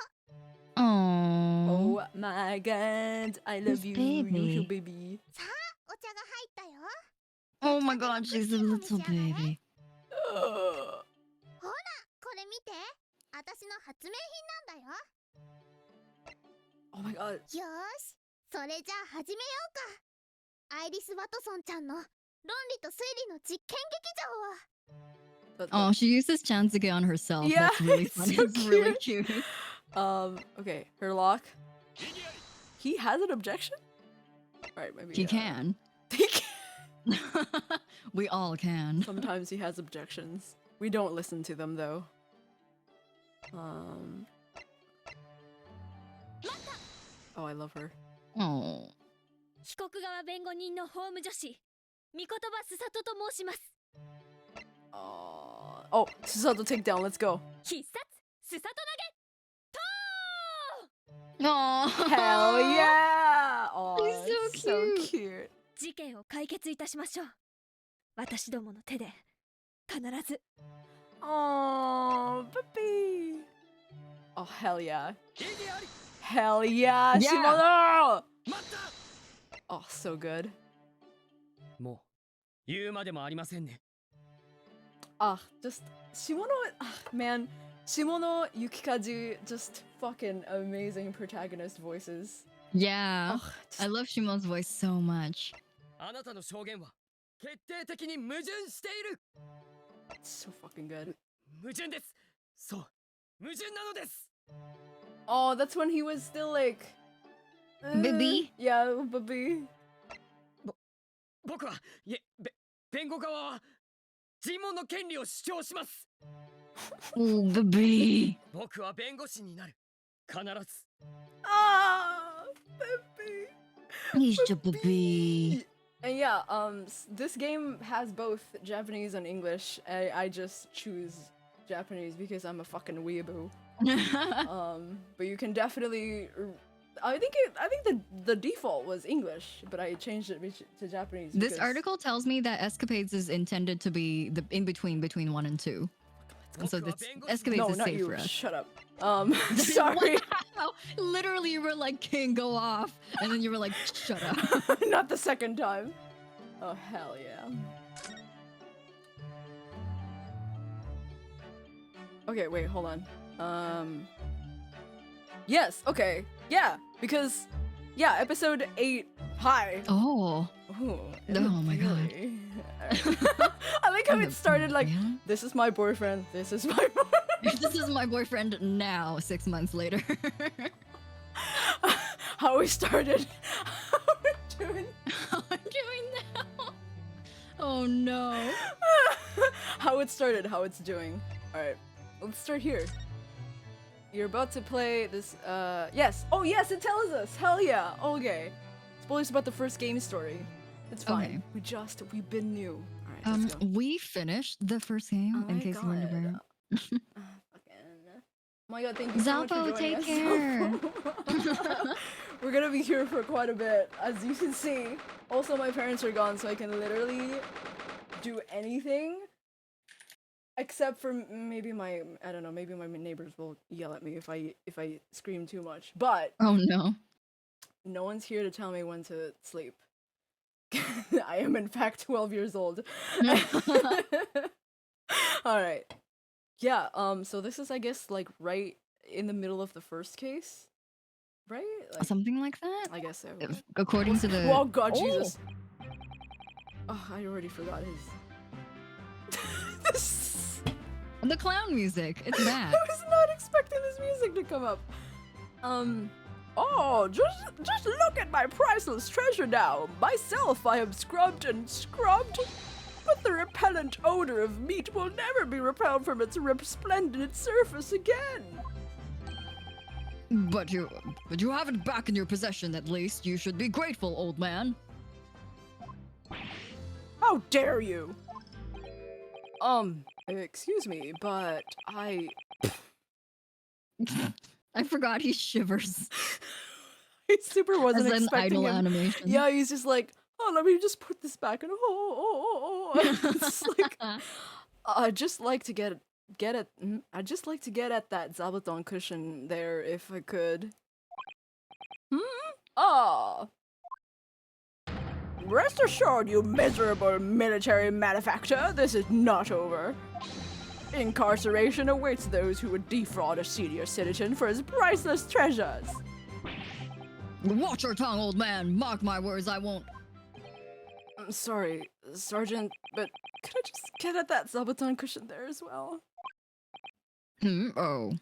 Oh. Oh my god, I love This you, baby. you baby. さあお茶が入ったよ Oh my god, she's a little baby. これ見て私の発明品なんだよ Oh my god. よーしそれじゃあ始めようかアイリス・ワトソンちゃんの論理と推理の実験劇場を Oh, she uses Chansuke on herself. Yeah, That's really it's funny. so It's really cute. Okay, Herlock. He has an objection? Alright, maybe. He can. He can. We all can. Sometimes he has objections. We don't listen to them though. Oh, I love her. Oh. 被告側弁護人の法務助手御言葉すさとと申します Oh, Susato takedown. Let's go. 必殺すさと Oh. Hell yeah! Oh, He's so it's so cute. 事件を解決いたしましょう私どもの手で必ず Oh, puppy. Oh, hell yeah. Hell yeah, Yeah. Shimono! 待った Oh, so good. もう言うまでもありませんね Just Shimono, man, Shimono, Yukikazu, just fucking amazing protagonist voices. Yeah. Just- I love Shimon's voice so much. あなたの証言は決定的に矛盾している It's so fucking good. 矛盾ですそう矛盾なのです Oh, that's when he was still like, Baby? Yeah, baby. 僕はいえ弁護側は尋問の権利を主張します Oh, baby. 僕は弁護士になる必ず Ah, baby. He's a baby. And yeah, this game has both Japanese and English. I just choose Japanese because I'm a fucking weeaboo. But you can definitely. I think the default was English, but I changed it to Japanese. This because- article tells me that Escapades is intended to be the in between 1 and 2. And so this Escapades No, is not safe you. for us. Shut up. Sorry. Wow. Literally, you were like, "King, go off," and then you were like, "Shut up." Not the second time. Oh hell yeah. Okay, wait, hold on. Yes, okay. Yeah, because yeah, episode 8. Hi. Oh. Ooh, Oh my god. really. I like how it started like, this is my boyfriend, this is my boyfriend. This is my boyfriend now, 6 months later. How we started. How we're doing. How I'm doing now. Oh no. How it started, how it's doing. Alright, let's start here. You're about to play this, yes. Oh yes, it tells us. Hell yeah. Okay. Spoilers about the first game story. It's fine. Okay. We've been new. Alright, let's go. We finished the first game, Oh in my case you were wondering. Fucking. Oh my god, thank you so much for Zalpo, joining take us. care. We're gonna be here for quite a bit, as you can see. Also, my parents are gone, so I can literally do anything. Except for maybe I don't know, maybe my neighbors will yell at me if I scream too much. But Oh no. no one's here to tell me when to sleep. I am in fact 12 years old. Alright. Yeah, so this is I guess like right in the middle of the first case. right? Like, Something like that? I guess so. According to the... Oh god, Jesus. Oh, I already forgot his. The clown music. It's bad. I was not expecting this music to come up. Oh, just look at my priceless treasure now. Myself, I have scrubbed and scrubbed, but the repellent odor of meat will never be repelled from its resplendent surface again. But you have it back in your possession at least. You should be grateful, old man. How dare you? Excuse me, but I forgot he shivers. I super wasn't As an expecting idle him. animation. Yeah, he's just like, oh, let me just put this back, and it's just like, I'd just like to get at that Zabuton cushion there if I could. Ah. Rest assured, you miserable military malefactor, this is not over. Incarceration awaits those who would defraud a senior citizen for his priceless treasures. Watch your tongue, old man. Mark my words, I won't. I'm sorry, Sergeant, but could I just get at that Zabuton cushion there as well? Oh.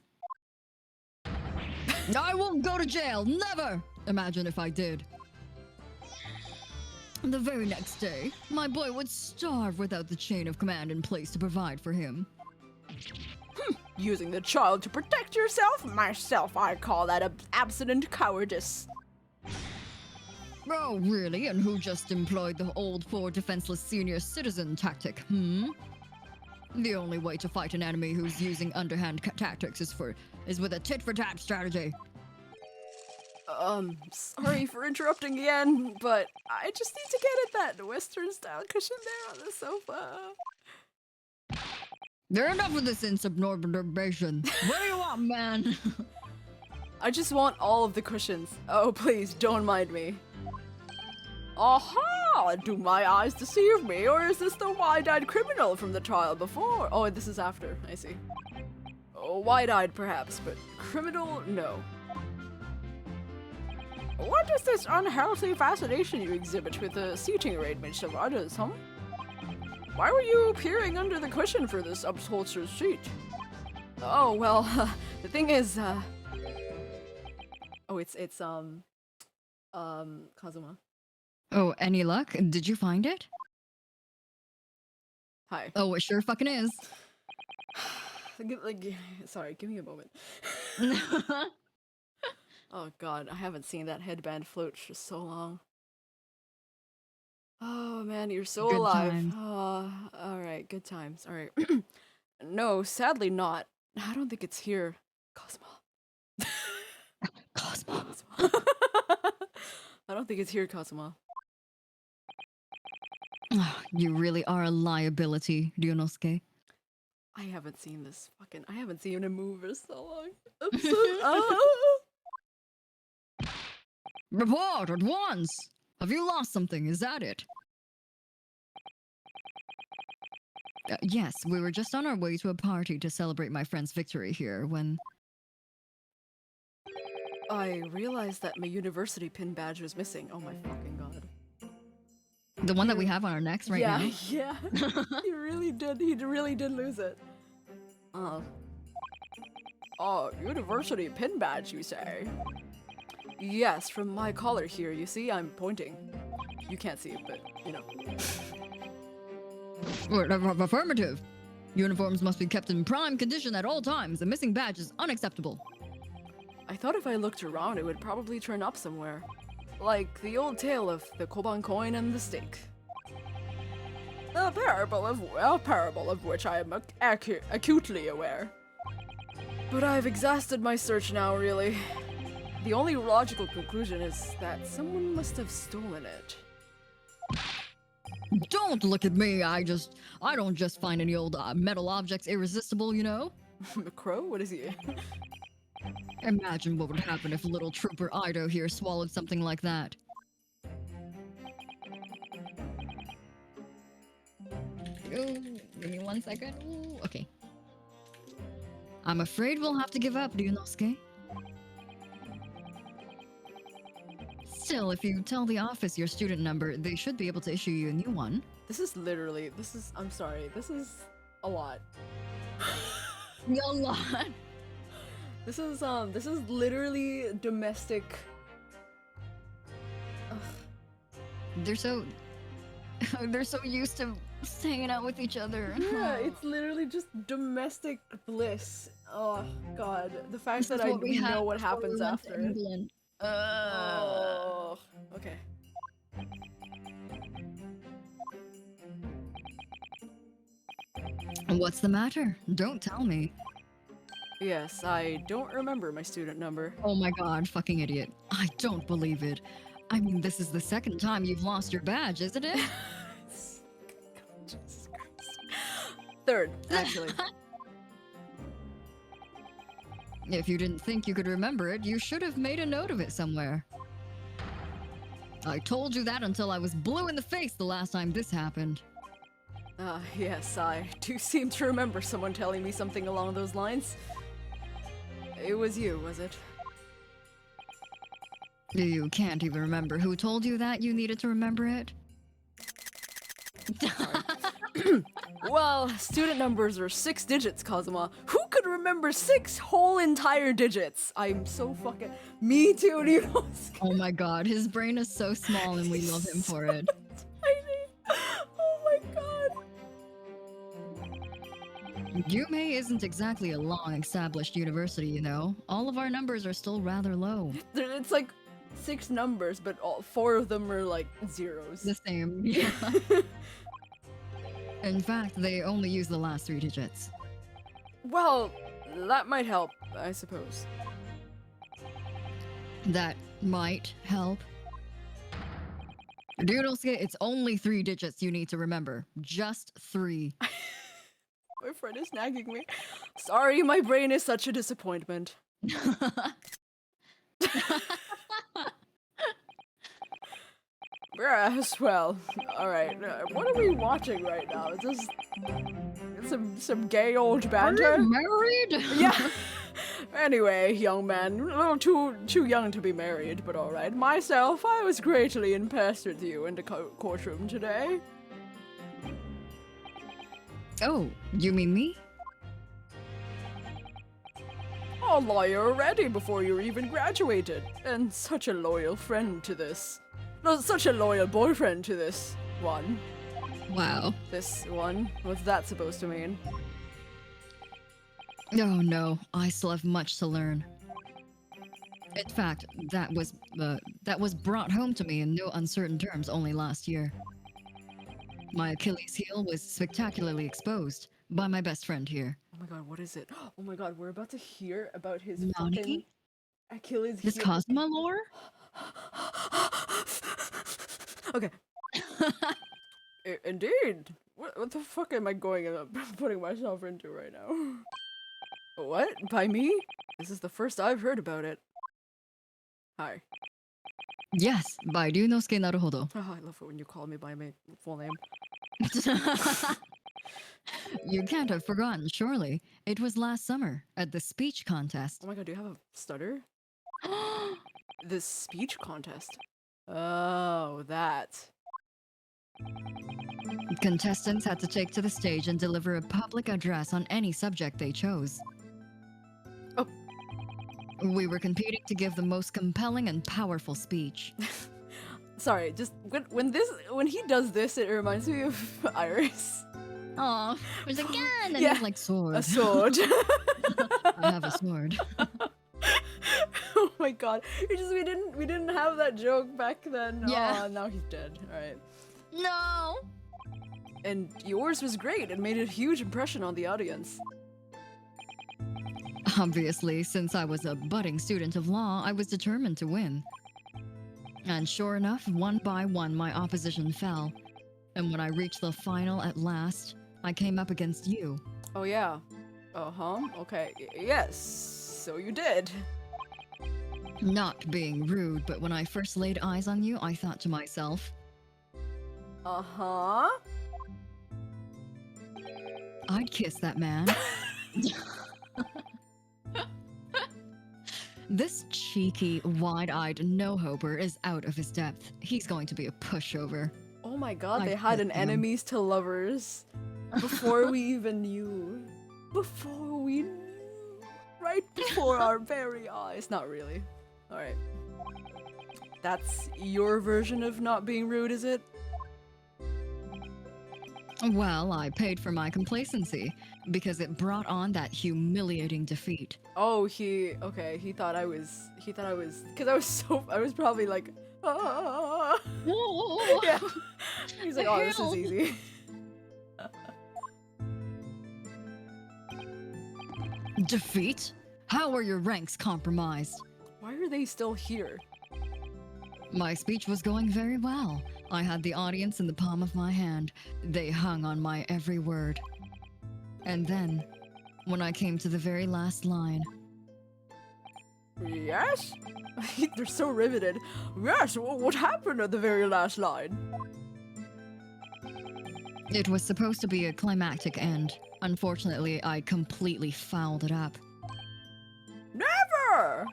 I won't go to jail, never! Imagine if I did. The very next day, my boy would starve without the chain of command in place to provide for him. Using the child to protect yourself? Myself, I call that abstinent cowardice. Oh, really? And who just employed the old poor defenseless senior citizen tactic, The only way to fight an enemy who's using underhand tactics is with a tit-for-tat strategy. Sorry for interrupting again, but I just need to get at that Western-style cushion there on the sofa. There enough of this insubordination. What do you want, man? I just want all of the cushions. Oh, please, don't mind me. Aha! Do my eyes deceive me, or is this the wide-eyed criminal from the trial before? Oh, this is after, I see. Oh, wide-eyed perhaps, but criminal, no. What is this unhealthy fascination you exhibit with the seating arrangements of others, huh? Why were you peering under the cushion for this upholstered sheet? Oh, well, the thing is, oh, it's Kazuma. Oh, any luck? Did you find it? Hi. Oh, it sure fucking is. Sorry, give me a moment. Oh god, I haven't seen that headband float for so long. Oh man, you're so Good alive. times. Oh, alright, good times. Alright. No, sadly not. I don't think it's here. Cosmo. Cosmo. I don't think it's here, Cosmo. You really are a liability, Ryunosuke. I haven't seen a move for so long. Report at once! Have you lost something? Is that it? Yes, we were just on our way to a party to celebrate my friend's victory here when... I realized that my university pin badge was missing. Oh my fucking god. The one that we have on our necks right now? Yeah. He really did lose it. Oh, university pin badge, you say? Yes, from my collar here, you see, I'm pointing. You can't see it, but, you know. Affirmative. Uniforms must be kept in prime condition at all times. A missing badge is unacceptable. I thought if I looked around, it would probably turn up somewhere. Like the old tale of the Koban coin and the steak. A parable of which I am acutely aware. But I've exhausted my search now, really. The only logical conclusion is that someone must have stolen it. Don't look at me. I don't just find any old metal objects irresistible, you know? Crow? What is he? Imagine what would happen if little Trooper Ido here swallowed something like that. Ooh, give me 1 second. Ooh, okay. I'm afraid we'll have to give up, Ryunosuke. Still, if you tell the office your student number, they should be able to issue you a new one. I'm sorry, this is a lot. A lot. This is literally domestic. Ugh. They're so used to hanging out with each other. Yeah, it's literally just domestic bliss. Oh god, the fact that I know what happens after. Oh, okay. What's the matter? Don't tell me. Yes, I don't remember my student number. Oh my god, fucking idiot. I don't believe it. I mean, this is the second time you've lost your badge, isn't it? Jesus Christ. Third, actually. If you didn't think you could remember it, you should have made a note of it somewhere. I told you that until I was blue in the face the last time this happened. Yes, I do seem to remember someone telling me something along those lines. It was you, was it? You can't even remember who told you that you needed to remember it? Well, student numbers are 6 digits, Kazuma. Who could remember 6 whole entire digits? I'm so fucking... Me too, Nemo. Oh my god, his brain is so small and we love him for it. Tiny. Oh my god. Yume isn't exactly a long-established university, you know. All of our numbers are still rather low. It's like 6 numbers, but 4 of them are like zeros. The same, yeah. In fact, they only use the last 3 digits. Well, that might help, I suppose. That might help. Doodlesuke, it's only 3 digits you need to remember. Just 3. My friend is nagging me. Sorry, my brain is such a disappointment. Yes, well, alright. What are we watching right now? Is this some gay old banter? Are you married? Yeah. Anyway, young man, a little too young to be married, but alright. Myself, I was greatly impressed with you in the courtroom today. Oh, you mean me? A lawyer already before you even graduated, and such a loyal friend to this. No, such a loyal boyfriend to this one. Wow. This one? What's that supposed to mean? Oh no, I still have much to learn. In fact, that was brought home to me in no uncertain terms only last year. My Achilles heel was spectacularly exposed by my best friend here. Oh my god, what is it? Oh my god, we're about to hear about his Nani? fucking Achilles His heel. Cosmo lore? Okay. Indeed. What the fuck am I going and putting myself into right now? What? By me? This is the first I've heard about it. Hi. Yes, by Ryunosuke Naruhodo. Oh, I love it when you call me by my full name. You can't have forgotten, surely. It was last summer, at the speech contest. Oh my god, do you have a stutter? The speech contest? Oh, that. Contestants had to take to the stage and deliver a public address on any subject they chose. Oh. We were competing to give the most compelling and powerful speech. Sorry, just when he does this, it reminds me of Iris. Aw, there's a gun! And Yeah, he's like, sword. A sword. I have a sword. Oh my god. We didn't have that joke back then. Yeah. Aw, now he's dead. Alright. No! And yours was great. It made a huge impression on the audience. Obviously, since I was a budding student of law, I was determined to win. And sure enough, one by one, my opposition fell. And when I reached the final at last, I came up against you. Oh yeah. Uh-huh. Okay. Yes. So you did. Not being rude, but when I first laid eyes on you, I thought to myself, uh-huh. I'd kiss that man. This cheeky, wide-eyed no-hoper is out of his depth. He's going to be a pushover. Oh my god, I they had an pity him. enemies to lovers before we even knew. Before we knew. Right before our very eyes. Not really. Alright. That's your version of not being rude, is it? Well, I paid for my complacency because it brought on that humiliating defeat. Oh, he thought I was, because I was probably like, ah. Yeah. He's like, oh, this is easy. Defeat? How are your ranks compromised? Why are they still here? My speech was going very well. I had the audience in the palm of my hand. They hung on my every word. And then, when I came to the very last line, Yes? They're so riveted. Yes, what happened at the very last line? it was supposed to be a climactic end. Unfortunately, I completely fouled it up. Never!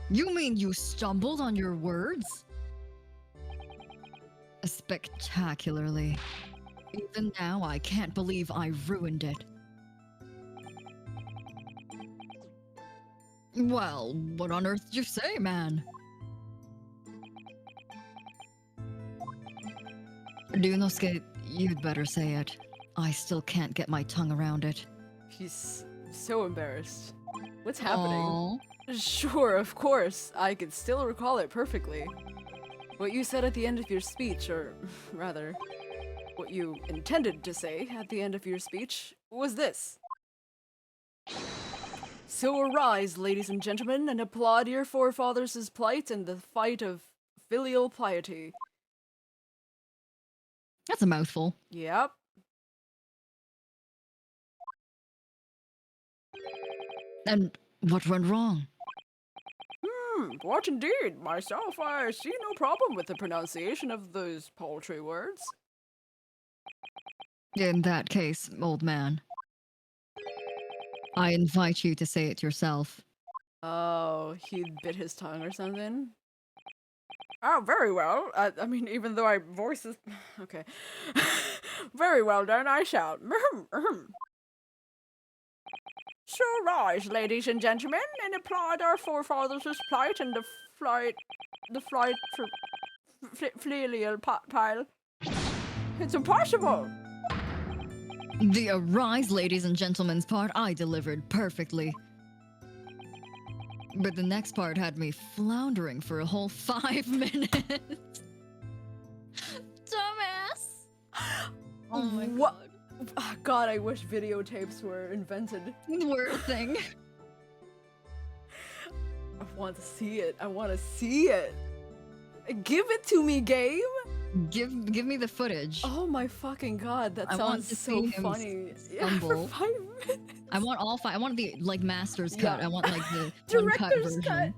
You mean you stumbled on your words? Spectacularly. Even now, I can't believe I ruined it. Well, what on earth did you say, man? Ryunosuke, you'd better say it. I still can't get my tongue around it. He's so embarrassed. What's happening? Aw. Sure, of course. I could still recall it perfectly. What you said at the end of your speech, or rather, what you intended to say at the end of your speech, was this. So arise, ladies and gentlemen, and applaud your forefathers' plight in the fight of filial piety. That's a mouthful. Yep. And what went wrong? What indeed? Myself, I see no problem with the pronunciation of those paltry words. In that case, old man, I invite you to say it yourself. Oh, he bit his tongue or something? Oh, very well. I mean, even though my voice is... Okay. Very well then, I shall. So rise, ladies and gentlemen, and applaud our forefathers' plight and the flight for filial pile. It's impossible! The arise, ladies and gentlemen's part I delivered perfectly. But the next part had me floundering for a whole 5 minutes. Dumbass! Oh my What? God, I wish videotapes were invented. Were a thing. I want to see it. I want to see it. Give it to me, game. Give me the footage. Oh my fucking god, that I want sounds to so see him funny. Yeah, stumble. for 5 minutes. I want all 5. I want the like master's cut. Yeah. I want like the uncut Director's version. cut.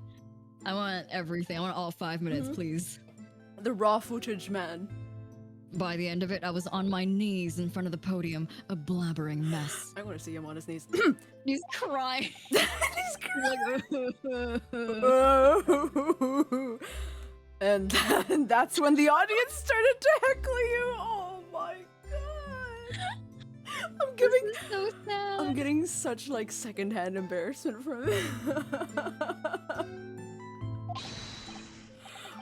I want everything. I want all 5 minutes, please. The raw footage, man. By the end of it, I was on my knees in front of the podium, a blabbering mess. I want to see him on his knees. He's crying. He's crying. Like, And that's when the audience started to heckle you. Oh my god. so sad. I'm getting such like secondhand embarrassment from it.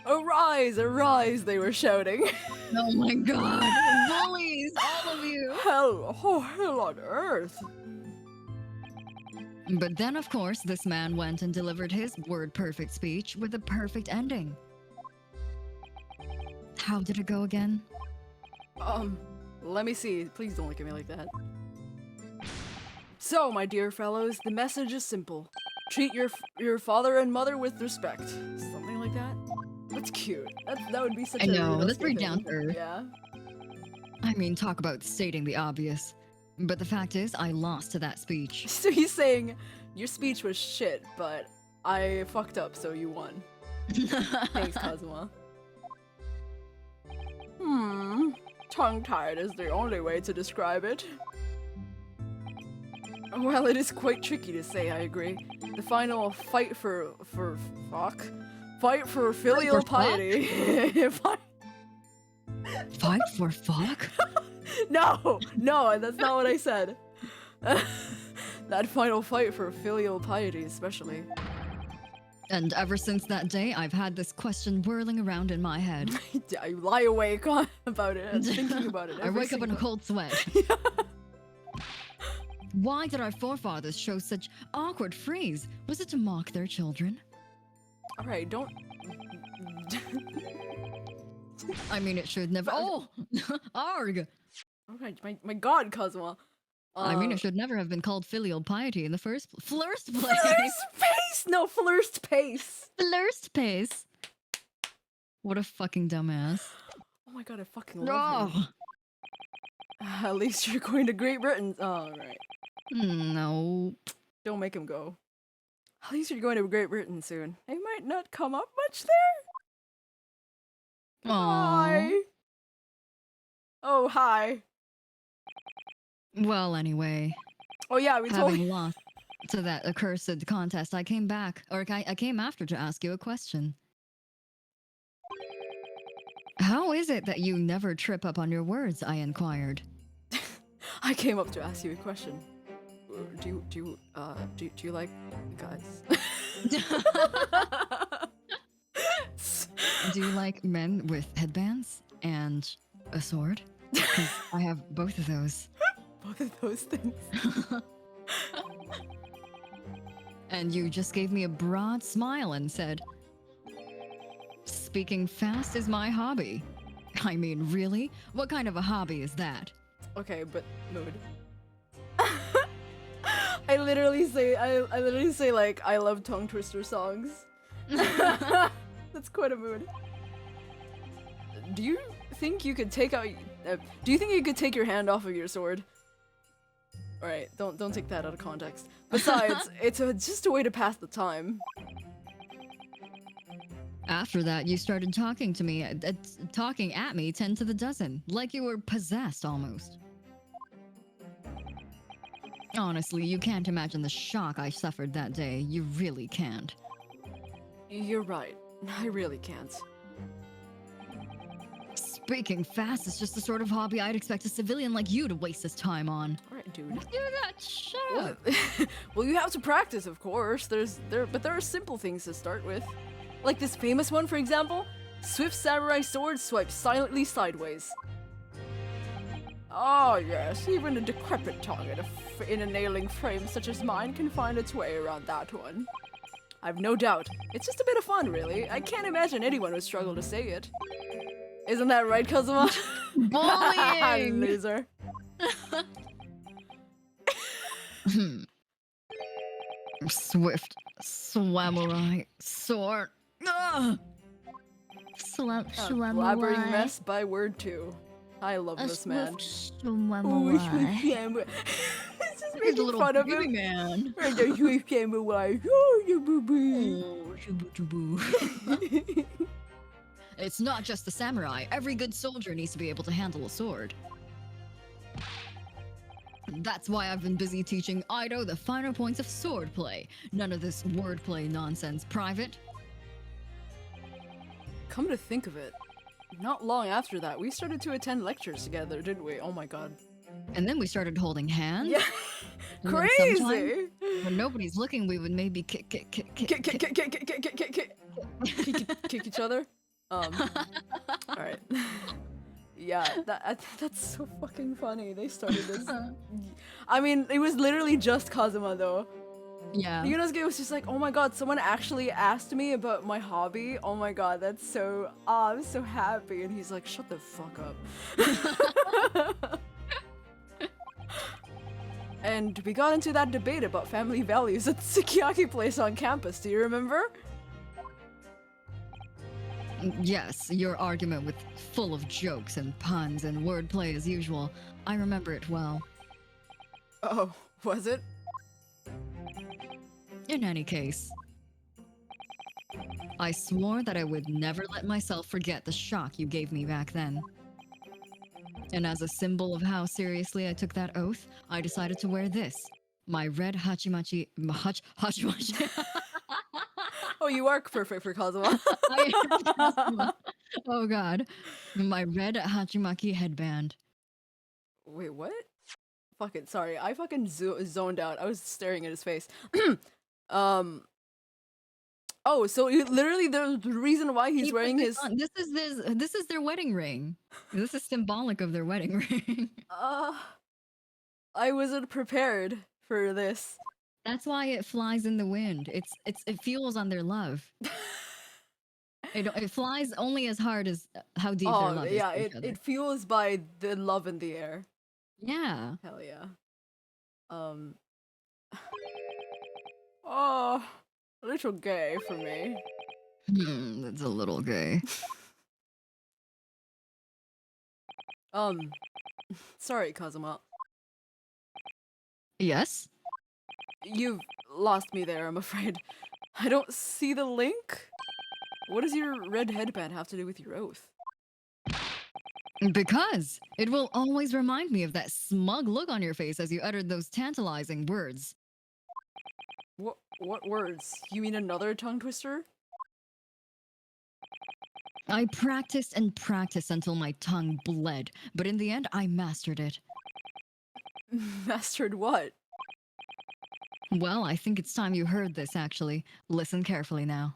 Arise, arise, they were shouting. Oh my god. Bullies, all of you. Hell, oh hell on earth. But then, of course, this man went and delivered his word-perfect speech with a perfect ending. How did it go again? Let me see. Please don't look at me like that. So, my dear fellows, the message is simple. Treat your father and mother with respect. Something like that. That's cute. That would be such I a know, that's Ryunosuke pretty thing. down to earth. Yeah. I mean, talk about stating the obvious. But the fact is, I lost to that speech. So he's saying, your speech was shit, but I fucked up, so you won. Thanks, Kazuma. Tongue-tied is the only way to describe it. Well, it is quite tricky to say, I agree. The final fight for filial piety. Fight for fuck? No, that's not what I said. That final fight for filial piety, especially. And ever since that day, I've had this question whirling around in my head. I lie awake about it and thinking about it. I wake up in a cold sweat. Why did our forefathers show such awkward freeze? Was it to mock their children? Alright, don't... I mean, it should never. Oh! Arg! Alright, my god, Kazuma. I mean, it should never have been called filial piety in the first place. Flirst pace! No, flirst pace! Flirst pace? What a fucking dumbass. Oh my god, I fucking love him. At least you're going to Great Britain. Oh, right. No. Don't make him go. At least you're going to Great Britain soon. He might not come up much there. Aww. Hi. Oh, hi. Well, anyway. Oh yeah, we told Having lost to that accursed contest, I came back, or I came after to ask you a question. How is it that you never trip up on your words? I inquired. I came up to ask you a question. Do you like guys? Do you like men with headbands and a sword? Because I have both of those. Both of those things. And you just gave me a broad smile and said, "Speaking fast is my hobby." I mean, really? What kind of a hobby is that? Okay, but mood. I literally say like I love tongue twister songs. That's quite a mood. Do you think you could take out? Do you think you could take your hand off of your sword? All right, don't take that out of context. Besides, it's just a way to pass the time. After that, you started talking to me, talking at me 10 to the dozen, like you were possessed almost. Honestly, you can't imagine the shock I suffered that day. You really can't. You're right. I really can't. Speaking fast is just the sort of hobby I'd expect a civilian like you to waste his time on. Alright, dude. Do that, shut up. Well, you have to practice, of course. But there are simple things to start with. Like this famous one, for example. Swift samurai sword swipes silently sideways. Oh yes, even a decrepit tongue in a nailing frame such as mine can find its way around that one. I've no doubt. It's just a bit of fun, really. I can't imagine anyone would struggle to say it. Isn't that right, Kazuma? Bullying! Loser. Swift samurai sword. Ugh! Blabbering mess by word 2. I love this man. It's just making fun of him. Man. It's not just the samurai. Every good soldier needs to be able to handle a sword. That's why I've been busy teaching Ido the finer points of swordplay. None of this wordplay nonsense. Private? Come to think of it, not long after that, we started to attend lectures together, didn't we? Oh my god. And then we started holding hands. Yeah. And then Crazy! sometime, when nobody's looking, we would maybe kick each other. Alright. Yeah, that's so fucking funny. They started this. I mean, it was literally just Kazuma though. Yeah. Yunosuke was just like, oh my god, someone actually asked me about my hobby. Oh my god, that's so, I'm so happy. And he's like, shut the fuck up. And we got into that debate about family values at the Sukiyaki place on campus. Do you remember? Yes, your argument was full of jokes and puns and wordplay as usual. I remember it well. Oh, was it? In any case, I swore that I would never let myself forget the shock you gave me back then. And as a symbol of how seriously I took that oath, I decided to wear this, My red hachimachi. Hachimachi. Oh, you are perfect for Kazuma. I am Kazuma. Oh god. My red hachimaki headband. Wait, what? Fuck it, sorry. I fucking zoned out. I was staring at his face. Oh, so literally the reason why he's He wearing put his... This is their wedding ring. This is symbolic of their wedding ring. I wasn't prepared for this. That's why it flies in the wind. It fuels on their love. It flies only as hard as how deep their love is. Yeah, to each other. it fuels by the love in the air. Yeah. Hell yeah. Oh, a little gay for me. That's a little gay. Sorry, Kazuma. Yes? You've lost me there, I'm afraid. I don't see the link. What does your red headband have to do with your oath? Because it will always remind me of that smug look on your face as you uttered those tantalizing words. What words? You mean another tongue twister? I practiced and practiced until my tongue bled, but in the end I mastered it. Mastered what? Well, I think it's time you heard this, actually. Listen carefully now.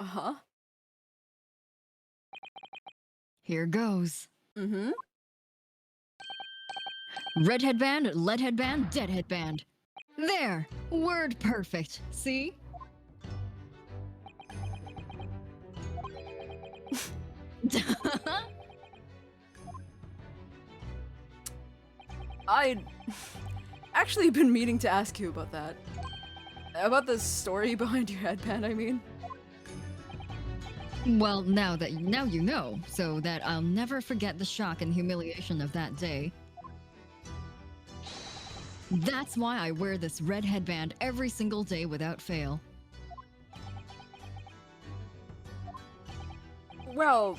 Uh-huh. Here goes. Mm-hmm. Red headband, lead headband, dead headband. There! Word perfect. See? I'd actually been meaning to ask you about that. About the story behind your headband, I mean. Well, now you know, so that I'll never forget the shock and humiliation of that day. That's why I wear this red headband every single day without fail. Well,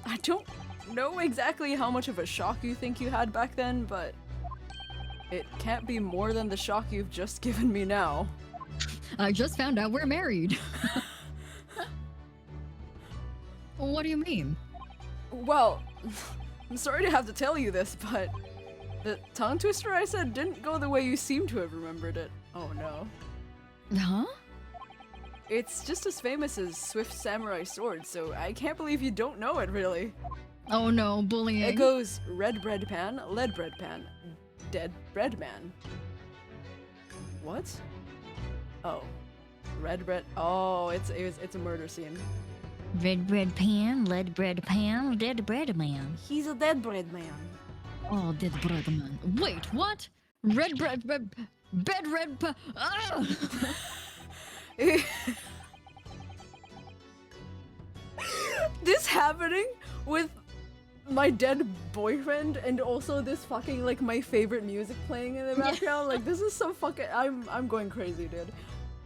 I don't know exactly how much of a shock you think you had back then, but it can't be more than the shock you've just given me now. I just found out we're married. What do you mean? Well, I'm sorry to have to tell you this, but the tongue twister I said didn't go the way you seem to have remembered it. Oh no. Huh? It's just as famous as Swift Samurai Sword, so I can't believe you don't know it, really. Oh no, bullying. It goes red bread pan, lead bread pan, dead bread man. What? Oh. Red bread. Oh, it's a murder scene. Red bread pan, lead bread pan, dead bread man. He's a dead bread man. Oh, dead bread man. Wait, what? Red bread, bed red ah! This happening with my dead boyfriend and also this fucking like my favorite music playing in the background. Like this is some fucking I'm going crazy, dude.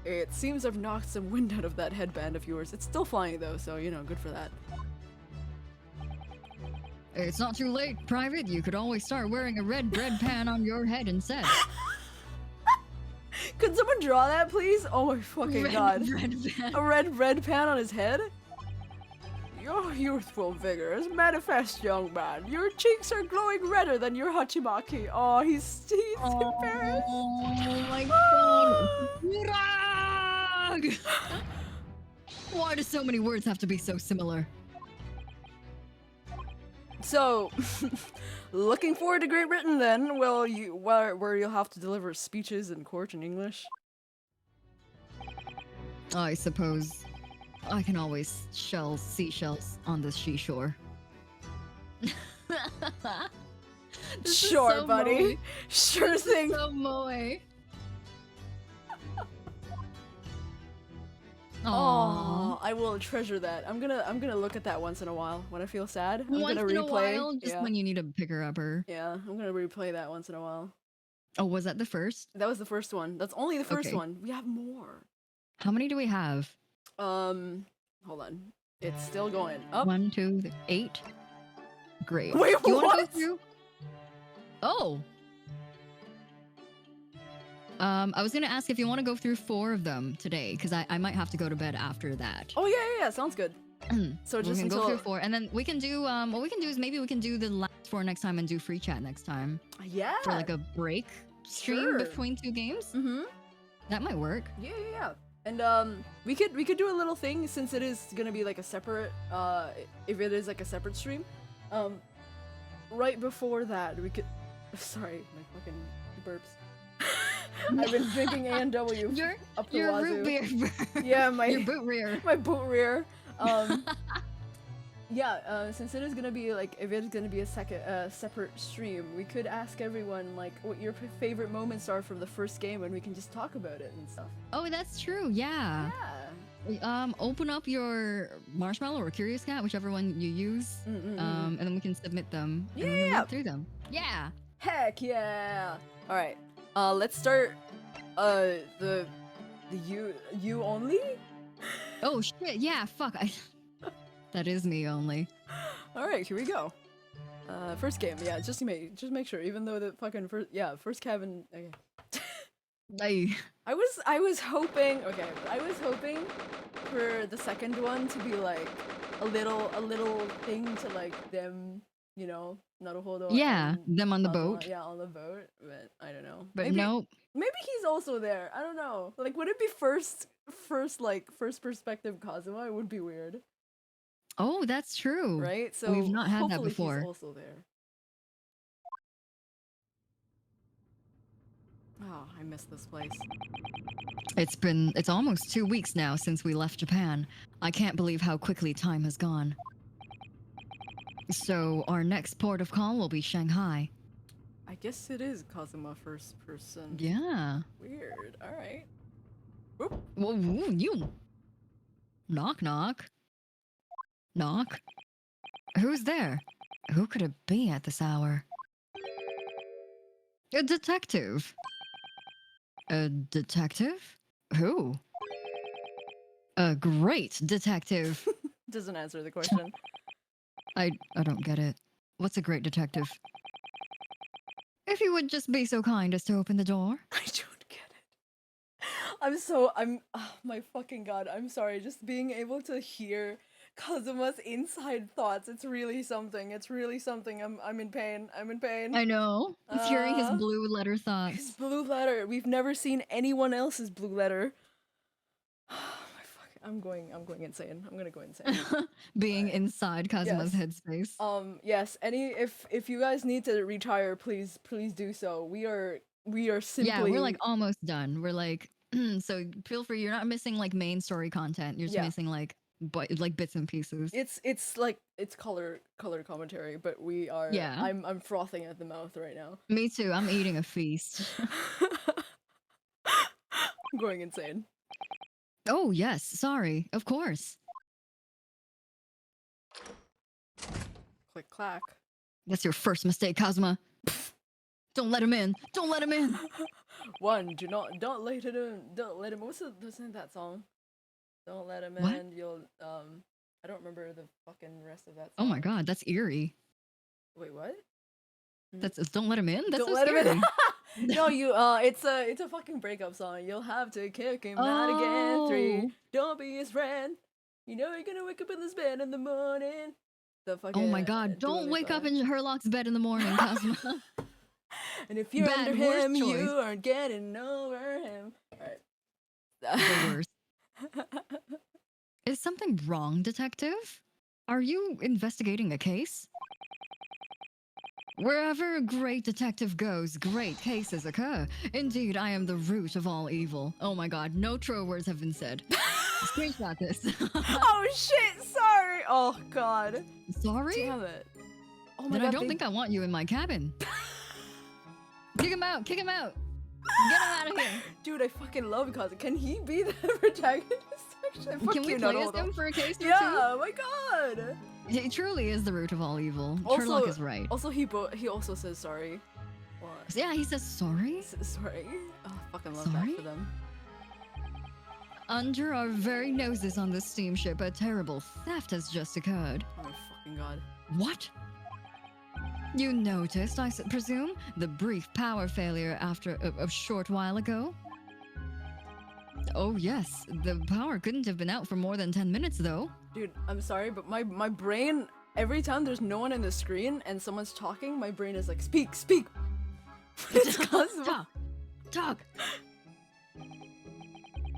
It seems I've knocked some wind out of that headband of yours. It's still flying though, so you know, good for that. It's not too late, Private. You could always start wearing a red bread pan on your head instead. Could someone draw that, please? Oh my fucking god. A red bread pan on his head? Your youthful vigor is manifest, young man. Your cheeks are glowing redder than your hachimaki. Oh, he's embarrassed. Oh my god. Why do so many words have to be so similar? So, looking forward to Great Britain then, where you'll have to deliver speeches in court in English. I suppose I can always shell seashells on the seashore. Sure, so buddy. moe. Sure thing. So moe. Oh, I will treasure that. I'm gonna look at that once in a while when I feel sad. I'm Once gonna in replay. a while, just when you need to pick her up. Yeah, I'm gonna replay that once in a while. Oh, was that the first? That was the first one. That's only the first Okay. one. We have more. How many do we have? Hold on. It's still going up. 1, 2, 8. Great. Wait, Do you want to go what? through? Oh. I was gonna ask if you want to go through 4 of them today, because I might have to go to bed after that. Oh yeah, sounds good. So We just can until go through 4, and then we can do what we can do is maybe we can do the last 4 next time and do free chat next time yeah. for like a break stream Sure. between 2 games. Mm-hmm. That might work. Yeah. And we could do a little thing since it is gonna be like a separate if it is like a separate stream. Right before that we could. Sorry, my fucking burps. I've been drinking A&W up the Your wazoo. root beer. Yeah, my Your boot rear. my boot rear. Yeah, since it is gonna be like, if it's gonna be a separate stream, we could ask everyone like what your favorite moments are from the first game, and we can just talk about it and stuff. Oh, that's true. Yeah. Open up your Marshmallow or Curious Cat, whichever one you use, and then we can submit them. And then we'll Yeah. read through them. Yeah. Heck yeah! All right, let's start. The you only. Oh shit! Yeah. Fuck. That is me only. All right, here we go. First game. Yeah, just make sure. Even though the fucking first cabin. Okay. Hey. I was hoping for the second one to be like a little thing to like them, you know, Naruhodo. Yeah, and them on the boat. Yeah, on the boat, but I don't know. But maybe, nope. maybe he's also there. I don't know. Like, would it be first perspective Kazuma? It would be weird, Oh, that's true. right? So We've not had that hopefully before. He's also there. Oh, I miss this place. It's almost 2 weeks now since we left Japan. I can't believe how quickly time has gone. So our next port of call will be Shanghai. I guess it is Kazuma first person. Yeah. Weird. All right. Whoa, you. Knock knock. Knock. Who's there? Who could it be at this hour? A detective. A detective? Who? A great detective. Doesn't answer the question. I don't get it. What's a great detective? If you would just be so kind as to open the door. I don't get it. Oh my fucking god, I'm sorry. Just being able to hear Kazuma's inside thoughts, it's really something. I'm in pain. I know. He's hearing his blue letter His thoughts. blue letter. We've never seen anyone else's blue letter. I'm going insane. I'm gonna go insane. Being inside Kazuma's Yes. headspace. Yes. If you guys need to retire, please do so. We are simply. Yeah, we're like almost done. We're like, so feel free. You're not missing like main story content. You're just Yeah. missing like bits and pieces. It's like it's color commentary, but we are. Yeah. I'm frothing at the mouth right now. Me too. I'm eating a feast. I'm going insane. Oh yes, sorry. Of course. Click clack. That's your first mistake, Kazuma. Don't let him in. Don't let him in. One, don't let him in. Don't let him. What's that song? Don't let him What? in. You'll I don't remember the fucking rest of that Oh song. my god, that's eerie. Wait, what? That's don't let him in. That's Don't so let him scary. in. No, it's a fucking breakup song. You'll have to kick him out again. 3. Oh. Don't be his friend. You know you're gonna wake up in this bed in the morning. The fucking. Oh my god, Dua don't wake up Lipa. in Herlock's bed in the morning, Kazuma. And if you're Bad, under worst him, you choice. aren't getting over him. Alright. The worst. Is something wrong, detective? Are you investigating a case? Wherever a great detective goes, great cases occur. Indeed, I am the root of all evil. Oh my god, no true words have been said. Screenshot this. Oh shit, sorry. Oh god. Sorry? Damn it. Oh my Then god. I don't think I want you in my cabin. Kick him out! Kick him out! Get him out of here! Dude, I fucking love Kazu. Can he be the protagonist? Actually, fuck Can we you, play as Naruto. him for a case or Yeah, two? oh my god. He truly is the root of all evil. Also- Sherlock is right. Also, he also says sorry. What? Yeah, he says sorry. Sorry. Oh, I fucking love Sorry? that for them. Under our very noses on this steamship, a terrible theft has just occurred. Oh my fucking god. What? You noticed, I presume, the brief power failure after a short while ago? Oh yes, the power couldn't have been out for more than 10 minutes though. Dude, I'm sorry, but my brain, every time there's no one in the screen and someone's talking, my brain is like, speak, speak. It's possible. Talk.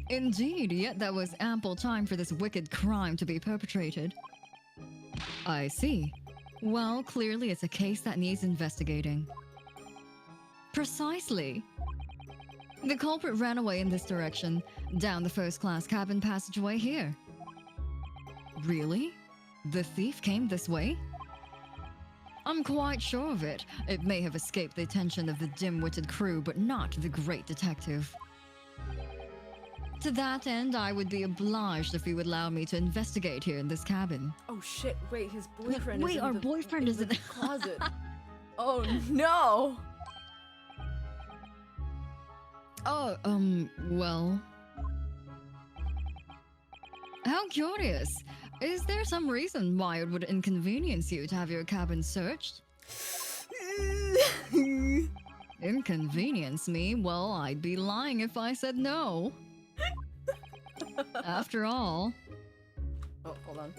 Indeed, yet that was ample time for this wicked crime to be perpetrated. I see. Well, clearly it's a case that needs investigating. Precisely. The culprit ran away in this direction, down the first-class cabin passageway here. Really? The thief came this way? I'm quite sure of it. It may have escaped the attention of the dim-witted crew, but not the great detective. To that end, I would be obliged if you would allow me to investigate here in this cabin. Oh shit, wait, his boyfriend Wait, is in our the, boyfriend is in the the closet. Oh no! Oh, well... How curious. Is there some reason why it would inconvenience you to have your cabin searched? Inconvenience me? Well, I'd be lying if I said no. After all... Oh, hold on.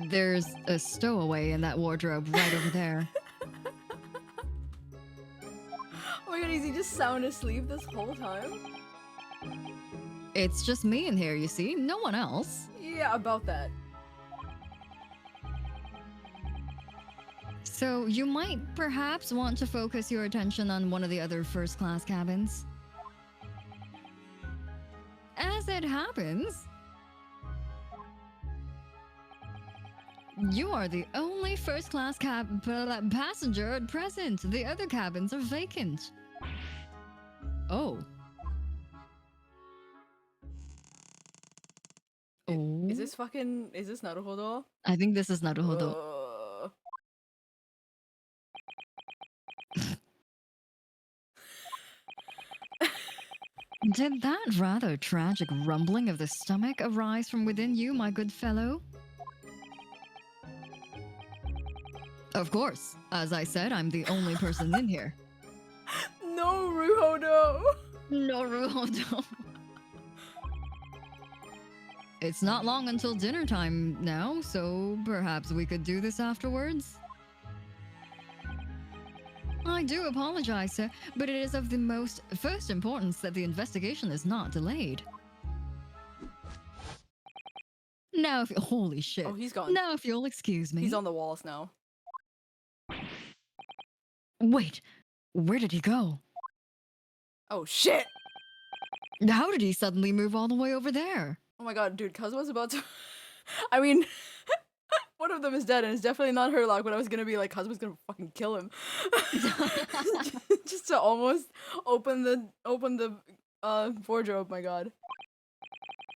There's a stowaway in that wardrobe right over there. Oh my god, is he just sound asleep this whole time? It's just me in here, you see? No one else. Yeah, about that. So you might perhaps want to focus your attention on one of the other first-class cabins. As it happens, you are the only first-class passenger at present. The other cabins are vacant. Oh. Oh. Is this Naruhodo? I think this is Naruhodo. Did that rather tragic rumbling of the stomach arise from within you, my good fellow? Of course. As I said, I'm the only person in here. No, Ruhodo! No, Ruhodo. It's not long until dinner time now, so perhaps we could do this afterwards? I do apologize, sir, but it is of the most first importance that the investigation is not delayed. Now if holy shit. Oh, he's gone. Now if you'll excuse me. He's on the walls now. Wait, where did he go? Oh shit! How did he suddenly move all the way over there? Oh my god, dude, Kazuma's about to... I mean, one of them is dead and it's definitely not Herlock, but I was gonna be like, Kazuma's gonna fucking kill him. Just to almost open the wardrobe, my god.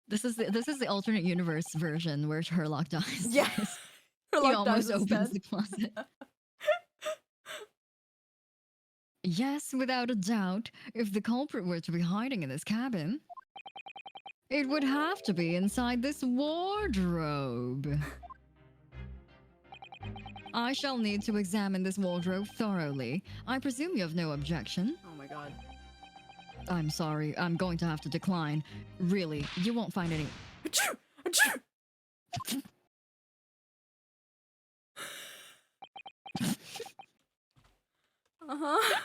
This is the alternate universe version where Herlock dies. Yes! He Herlock almost dies opens instead. the closet. Yes, without a doubt, if the culprit were to be hiding in this cabin, it would have to be inside this wardrobe. I shall need to examine this wardrobe thoroughly. I presume you have no objection. Oh my god. I'm sorry, I'm going to have to decline. Really, you won't find any... Achoo! Achoo! Uh-huh.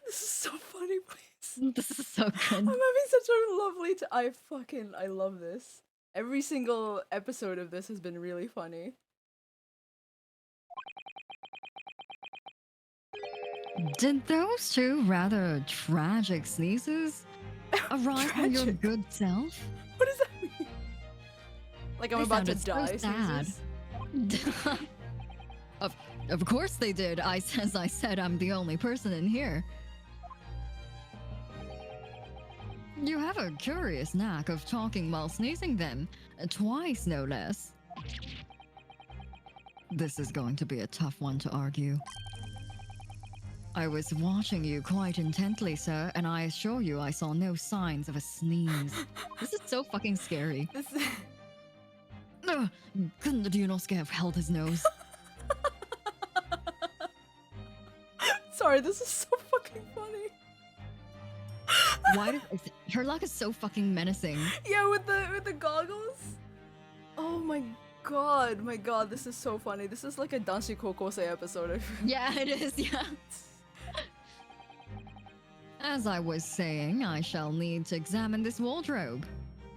This is so funny, please. This is so good. I'm having such a lovely I love this. Every single episode of this has been really funny. Did those two rather tragic sneezes arise from your Tragic? good self? What does that mean? Like I'm They about to sounded so die. sad. Sneezes? Of course they did. As I said, I'm the only person in here. You have a curious knack of talking while sneezing then. Twice, no less. This is going to be a tough one to argue. I was watching you quite intently, sir, and I assure you I saw no signs of a sneeze. This is so fucking scary. This Couldn't Ryunosuke have held his nose? Sorry, this is so fucking funny. Why did her luck is so fucking menacing? Yeah, with the goggles. Oh my god, this is so funny. This is like a Danshi Kokosei episode. Yeah, it is, yeah. As I was saying, I shall need to examine this wardrobe.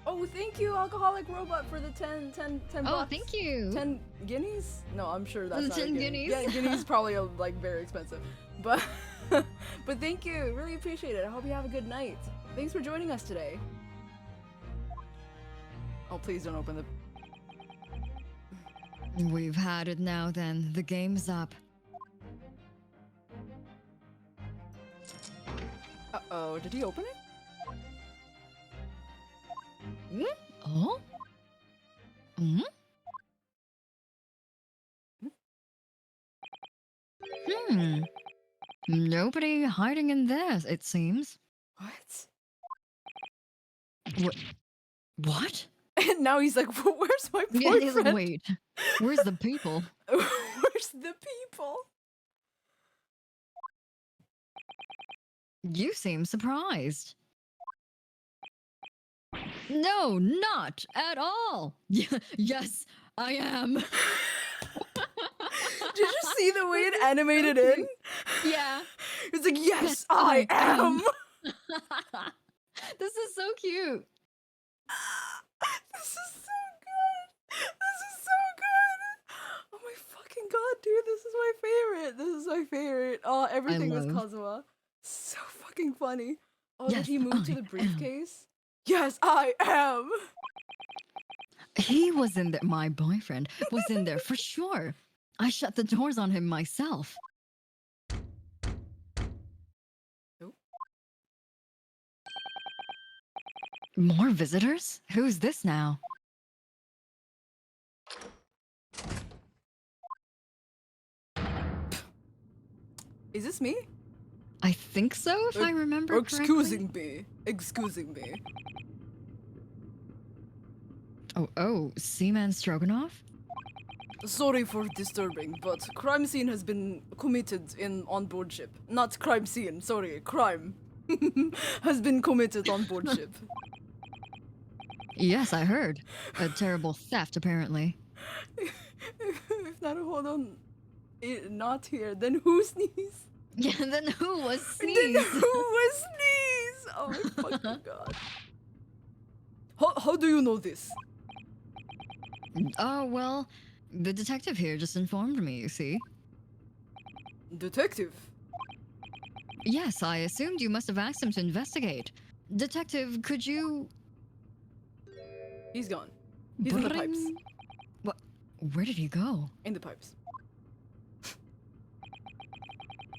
Oh, thank you, Alcoholic Robot, for the 10 Oh, bucks. thank you. 10 guineas? No, I'm sure that's not 10 a guinea. guineas? Yeah, guineas probably like very expensive. But but thank you. Really appreciate it. I hope you have a good night. Thanks for joining us today. Oh, please don't open the... We've had it now then. The game's up. Uh-oh, did he open it? Oh? Hmm? Nobody hiding in there, it seems. What? What? And now he's like, where's my Yeah, boyfriend? he's like, wait, where's the people? Where's the people? You seem surprised. No, not at all. Yes, I am. Did you see the way it animated in? Yeah. It's like, yes, I am. This is so cute. This is so good. This is so good. Oh my fucking god, dude, this is my favorite. This is my favorite. Oh, everything was Kazuma. So fucking funny. Oh, Yes, did he move to I the am. briefcase? Yes, I am. He was in there. My boyfriend was in there for sure. I shut the doors on him myself. Nope. More visitors? Who's this now? Is this me? I think so, if I remember correctly. Excusing me. Oh, Seaman Stroganoff? Sorry for disturbing, but crime scene has been committed on board ship. Not crime scene, sorry, crime has been committed on board ship. Yes, I heard. A terrible theft, apparently. If Naruhodo not here, then who sneeze? Yeah, then who was Then sneeze? who was sneeze? Oh my fucking god. How do you know this? Oh, well, the detective here just informed me, you see. Detective? Yes, I assumed you must have asked him to investigate. Detective, could you... He's gone. He's in the pipes. What? Where did he go? In the pipes.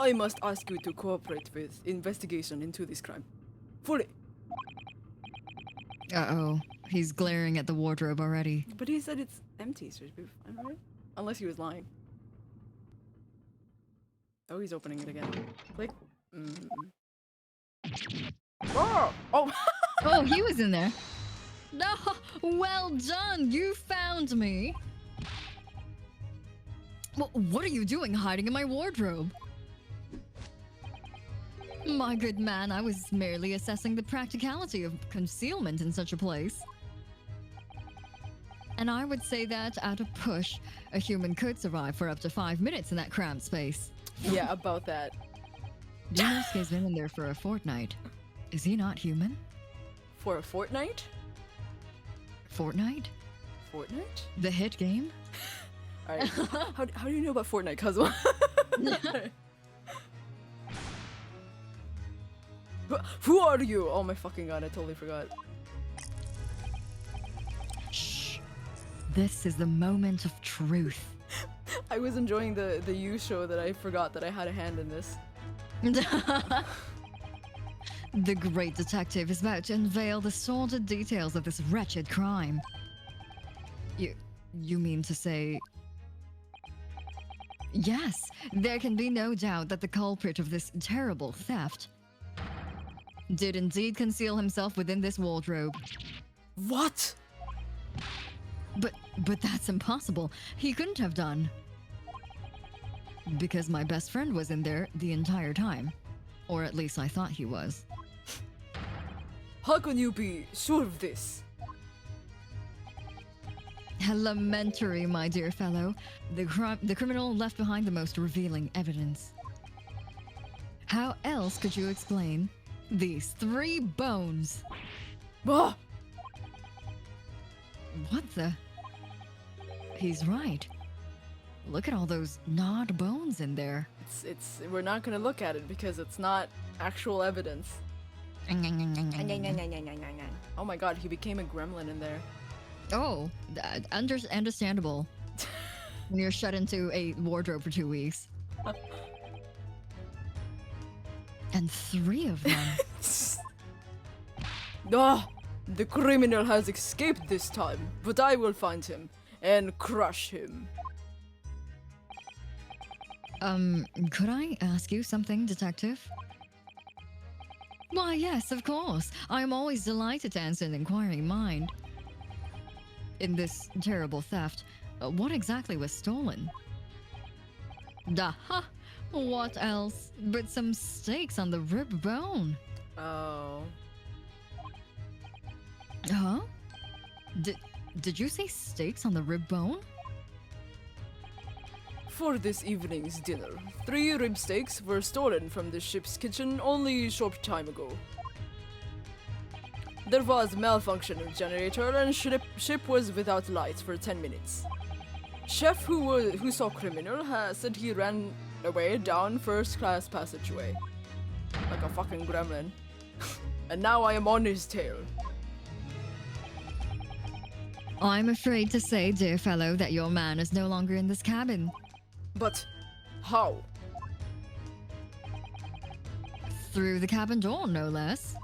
I must ask you to cooperate with investigation into this crime. Fully. Uh-oh. He's glaring at the wardrobe already. But he said it's empty, so it should be fine, right? Unless he was lying. Oh, he's opening it again. Click. Oh! Oh! Oh, he was in there. No, well done. You found me. Well, what are you doing hiding in my wardrobe? My good man, I was merely assessing the practicality of concealment in such a place. And I would say that at a push, a human could survive for up to 5 minutes in that cramped space. Yeah, about that. Ryunosuke's been in there for a fortnight. Is he not human? For a fortnight? Fortnite? Fortnite? The hit game? Alright. How do you know about Fortnite, Kazuma? Who are you? Oh my fucking god, I totally forgot. Shh. This is the moment of truth. I was enjoying the Yuu show that I forgot that I had a hand in this. The great detective is about to unveil the sordid details of this wretched crime. You mean to say... Yes, there can be no doubt that the culprit of this terrible theft did indeed conceal himself within this wardrobe. What? But that's impossible. He couldn't have done. Because my best friend was in there the entire time. Or at least I thought he was. How can you be sure of this? Elementary, my dear fellow. The criminal left behind the most revealing evidence. How else could you explain these 3 bones? Ah! What the? He's right. Look at all those gnawed bones in there. We're not gonna look at it because it's not actual evidence. Oh my god, he became a gremlin in there. Oh, understandable. When you're shut into a wardrobe for 2 weeks. And 3 of them. Ah! The criminal has escaped this time, but I will find him and crush him. Could I ask you something, Detective? Why, yes, of course. I'm always delighted to answer an inquiring mind. In this terrible theft, what exactly was stolen? Daha! What else but some steaks on the rib bone? Oh. Huh? Did you say steaks on the rib bone? For this evening's dinner, 3 rib steaks were stolen from the ship's kitchen only a short time ago. There was malfunction of generator and ship was without lights for 10 minutes. Chef who saw criminal said he ran away down first class passageway. Like a fucking gremlin. And now I am on his tail. I'm afraid to say, dear fellow, that your man is no longer in this cabin. But how? Through the cabin door, no less.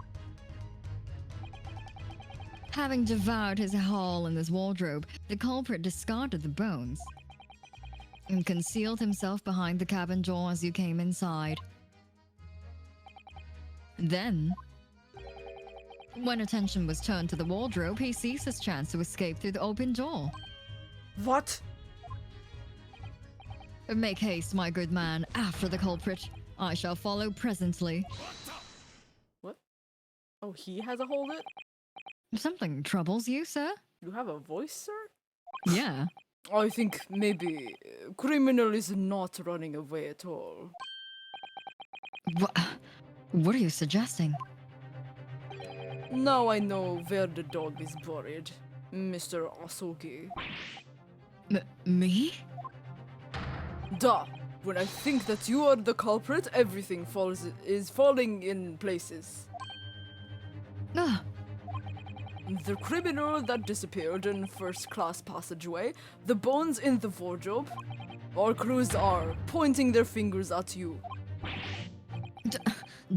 Having devoured his haul in his wardrobe, the culprit discarded the bones and concealed himself behind the cabin door as you came inside. Then, when attention was turned to the wardrobe, he seized his chance to escape through the open door. What? Make haste, my good man, after the culprit. I shall follow presently. What? Oh, he has a hold it? Something troubles you, sir? You have a voice, sir? Yeah. I think maybe criminal is not running away at all. What are you suggesting? Now I know where the dog is buried, Mr. Asogi. Me? Duh! When I think that you are the culprit, everything is falling in places. Ugh. The criminal that disappeared in first-class passageway, the bones in the wardrobe. Our crews are pointing their fingers at you.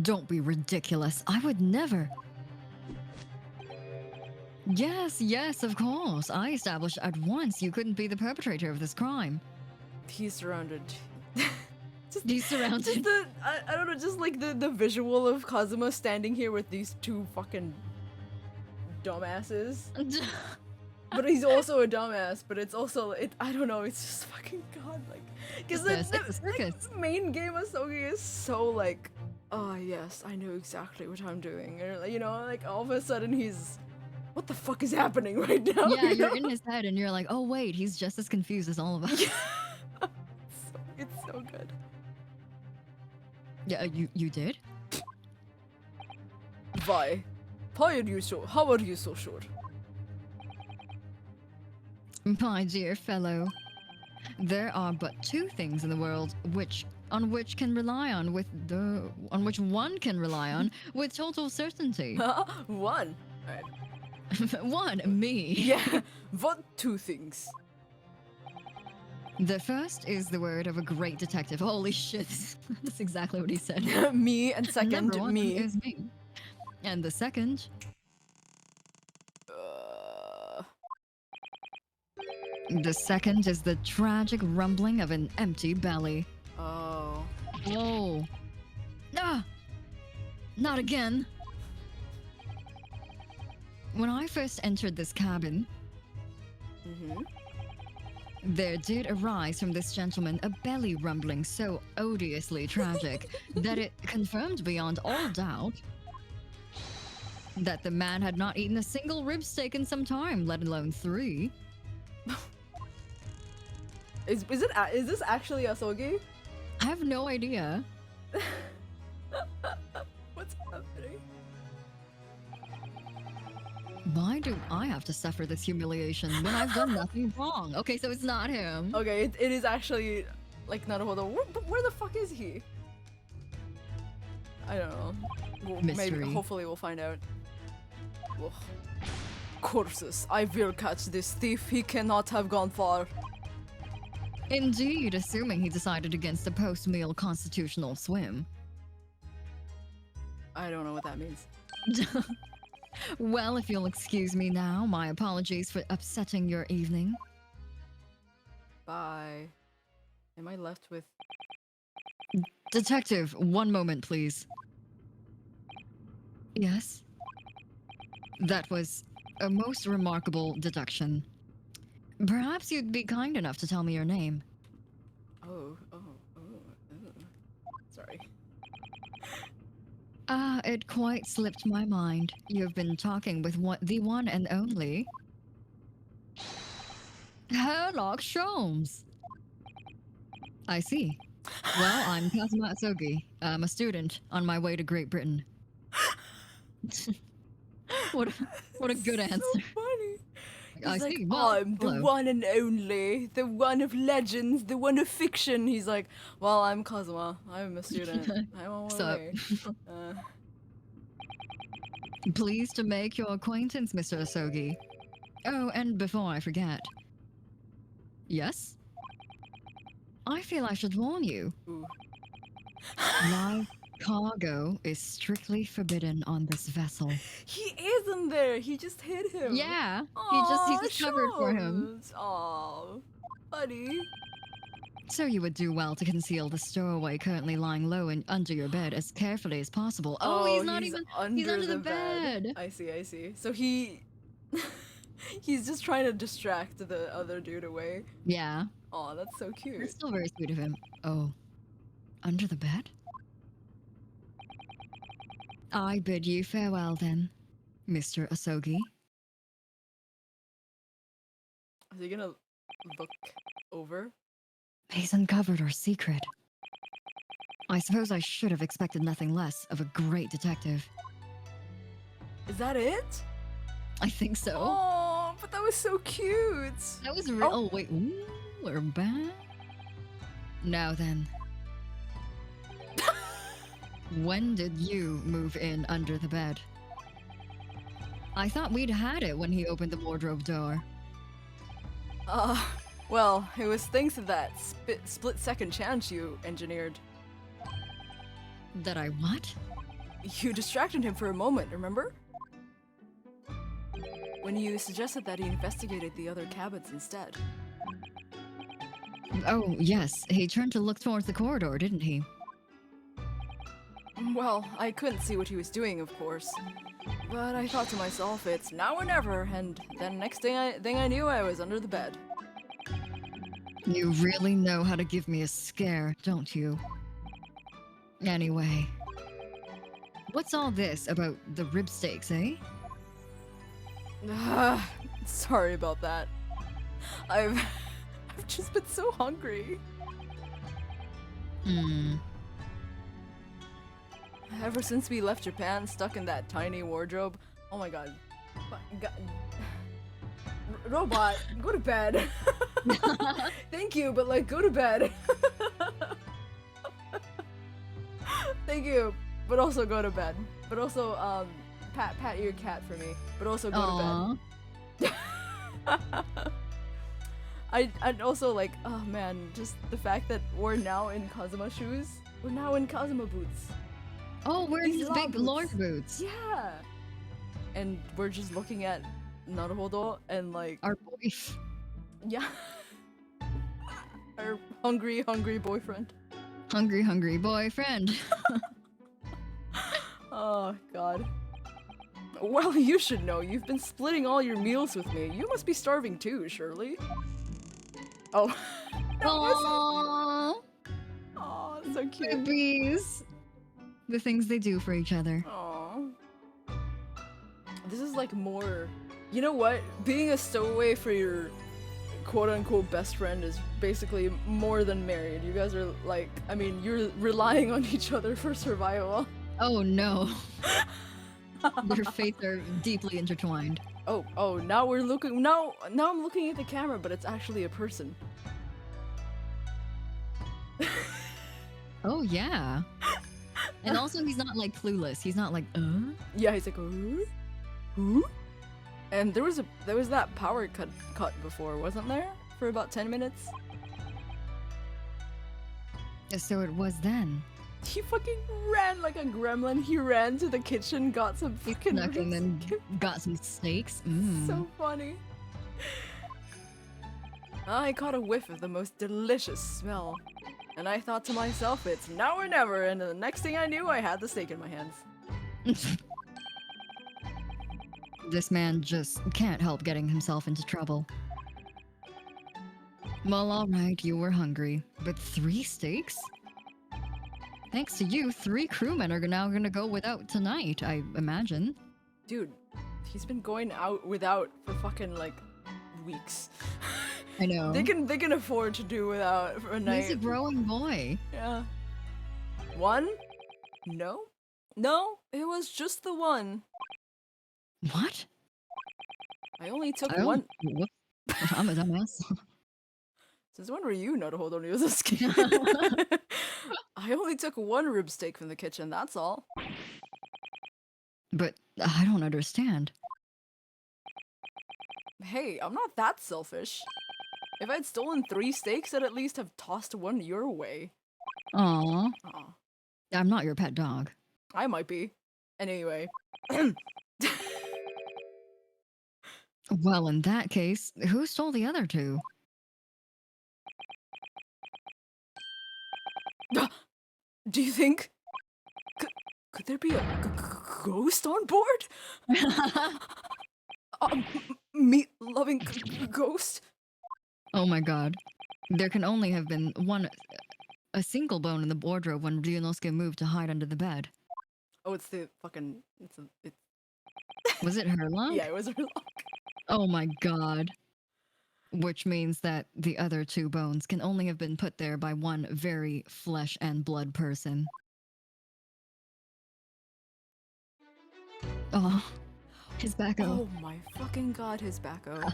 Don't be ridiculous. I would never. Yes, of course. I established at once you couldn't be the perpetrator of this crime. He's surrounded. He's surrounded. I don't know, just like the visual of Kazuma standing here with these 2 fucking dumbasses. But he's also a dumbass, but it's also, I don't know, it's just fucking god, like, because the main game Asogi is so like, oh yes, I know exactly what I'm doing, or, you know, like all of a sudden he's, what the fuck is happening right now? Yeah, you're in his head and you're like, oh wait, he's just as confused as all of us. It's so good. Yeah, you did? Why? How are you so sure? My dear fellow, there are but 2 things in the world on which one can rely on with total certainty. 1. Alright. 1, me. Yeah. What 2 things? The first is the word of a great detective. Holy shit. That's exactly what he said. Me, and second, Number 1 me. is me. And the second... The second is the tragic rumbling of an empty belly. Oh. Oh. Ah! Not again. When I first entered this cabin, Mm-hmm. There did arise from this gentleman a belly rumbling so odiously tragic that it confirmed beyond all doubt that the man had not eaten a single rib steak in some time, let alone 3. Is this actually Asogi? I have no idea. What's happening? Why do I have to suffer this humiliation when I've done nothing wrong? Okay, so it's not him. Okay, it is actually like Naruhodo. Where the fuck is he? I don't know. Maybe, Mystery. hopefully we'll find out. Ugh. Curses, I will catch this thief. He cannot have gone far. Indeed, assuming he decided against a post-meal constitutional swim. I don't know what that means. Well, if you'll excuse me now, my apologies for upsetting your evening. Bye. Am I left with... Detective, one moment, please. Yes? That was a most remarkable deduction. Perhaps you'd be kind enough to tell me your name. Oh. Sorry. Ah, it quite slipped my mind. You've been talking with the one and only Sherlock Sholmes. I see. Well, I'm Kazuma Asogi. I'm a student on my way to Great Britain. What a good answer. So funny. I He's like, see. Well, I'm the hello. one and only, the one of legends, the one of fiction. He's like, well, I'm Kazuma. I'm a student. I'm on my Sup? way. Pleased to make your acquaintance, Mr. Asogi. Oh, and before I forget. Yes? I feel I should warn you. Ooh. Live cargo is strictly forbidden on this vessel. He isn't there. He just hit him. Yeah, he just covered for him. Oh, buddy. So you would do well to conceal the stowaway currently lying low and under your bed as carefully as possible. Oh, he's not even. He's under the bed. I see. So he. He's just trying to distract the other dude away. Yeah. Oh, that's so cute. That's still very sweet of him. Oh, under the bed? I bid you farewell then, Mr. Asogi. Is he gonna look over? He's uncovered our secret. I suppose I should have expected nothing less of a great detective. Is that it? I think so. Oh, but that was so cute. That was real. Oh, wait. Ooh, we're back. Now then. When did you move in under the bed? I thought we'd had it when he opened the wardrobe door. Well, it was thanks to that split-second chance you engineered. That I what? You distracted him for a moment, remember? When you suggested that he investigated the other cabins instead. Oh, yes. He turned to look towards the corridor, didn't he? Well, I couldn't see what he was doing, of course. But I thought to myself, it's now or never, and then next thing I knew, I was under the bed. You really know how to give me a scare, don't you? Anyway. What's all this about the rib steaks, eh? Sorry about that. I've just been so hungry. Ever since we left Japan, stuck in that tiny wardrobe. Oh my god. Robot, go to bed. Thank you, but like, go to bed. Thank you, but also go to bed. But also, pat your cat for me. But also go to bed. I'd also like, oh man, just the fact that we're now in Kazuma shoes. We're now in Kazuma boots. Oh, we're in these big boots. lord boots. Yeah. And we're just looking at Naruhodo and like Our wife. yeah. Our hungry boyfriend. Hungry boyfriend. Oh god. Well, you should know. You've been splitting all your meals with me. You must be starving too, surely. Oh. Aww, Oh, so cute. babies. The things they do for each other. Aw. This is like more. You know what? Being a stowaway for your quote-unquote best friend is basically more than married. You guys are like, I mean, you're relying on each other for survival. Oh no. Their fates are deeply intertwined. Oh, now we're looking. Now I'm looking at the camera, but it's actually a person. Oh yeah. And also he's not like clueless. He's not like, Yeah, he's like, who? And there was that power cut before, wasn't there? For about 10 minutes. So it was then. He fucking ran like a gremlin. He ran to the kitchen, got some fucking Snuck in and got some steaks. So funny. I caught a whiff of the most delicious smell. And I thought to myself, it's now or never, and the next thing I knew, I had the steak in my hands. This man just can't help getting himself into trouble. Well, alright, you were hungry, but 3 steaks? Thanks to you, 3 crewmen are now gonna go without tonight, I imagine. Dude, he's been going out without for fucking like weeks. I know. They can afford to do without for a night. He's a growing boy. Yeah. 1? No, it was just the 1. What? I only took I one. Whoop. I'm a dumbass. Since when were you not hold on to this kid? I only took 1 rib steak from the kitchen, that's all. But I don't understand. Hey, I'm not that selfish. If I'd stolen 3 steaks, I'd at least have tossed 1 your way. Aww. Aw, I'm not your pet dog. I might be. Anyway. Well, in that case, who stole the other 2? Do you think... Could there be a ghost on board? A meat-loving ghost? Oh my god. There can only have been a single bone in the wardrobe when Ryunosuke moved to hide under the bed. Oh, it's the fucking... Was it her luck? Yeah, it was her luck. Oh my god. Which means that the other 2 bones can only have been put there by one very flesh and blood person. Oh, his backo. Oh my fucking god, his backo.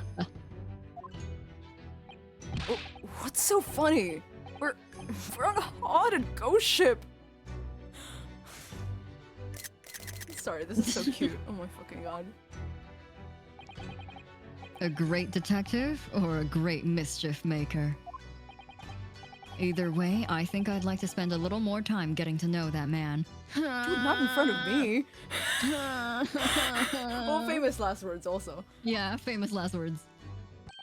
Oh, what's so funny? We're on a haunted ghost ship. Sorry, this is so cute. Oh my fucking god. A great detective or a great mischief maker? Either way, I think I'd like to spend a little more time getting to know that man. Dude, not in front of me. Well, famous last words also. Yeah, famous last words.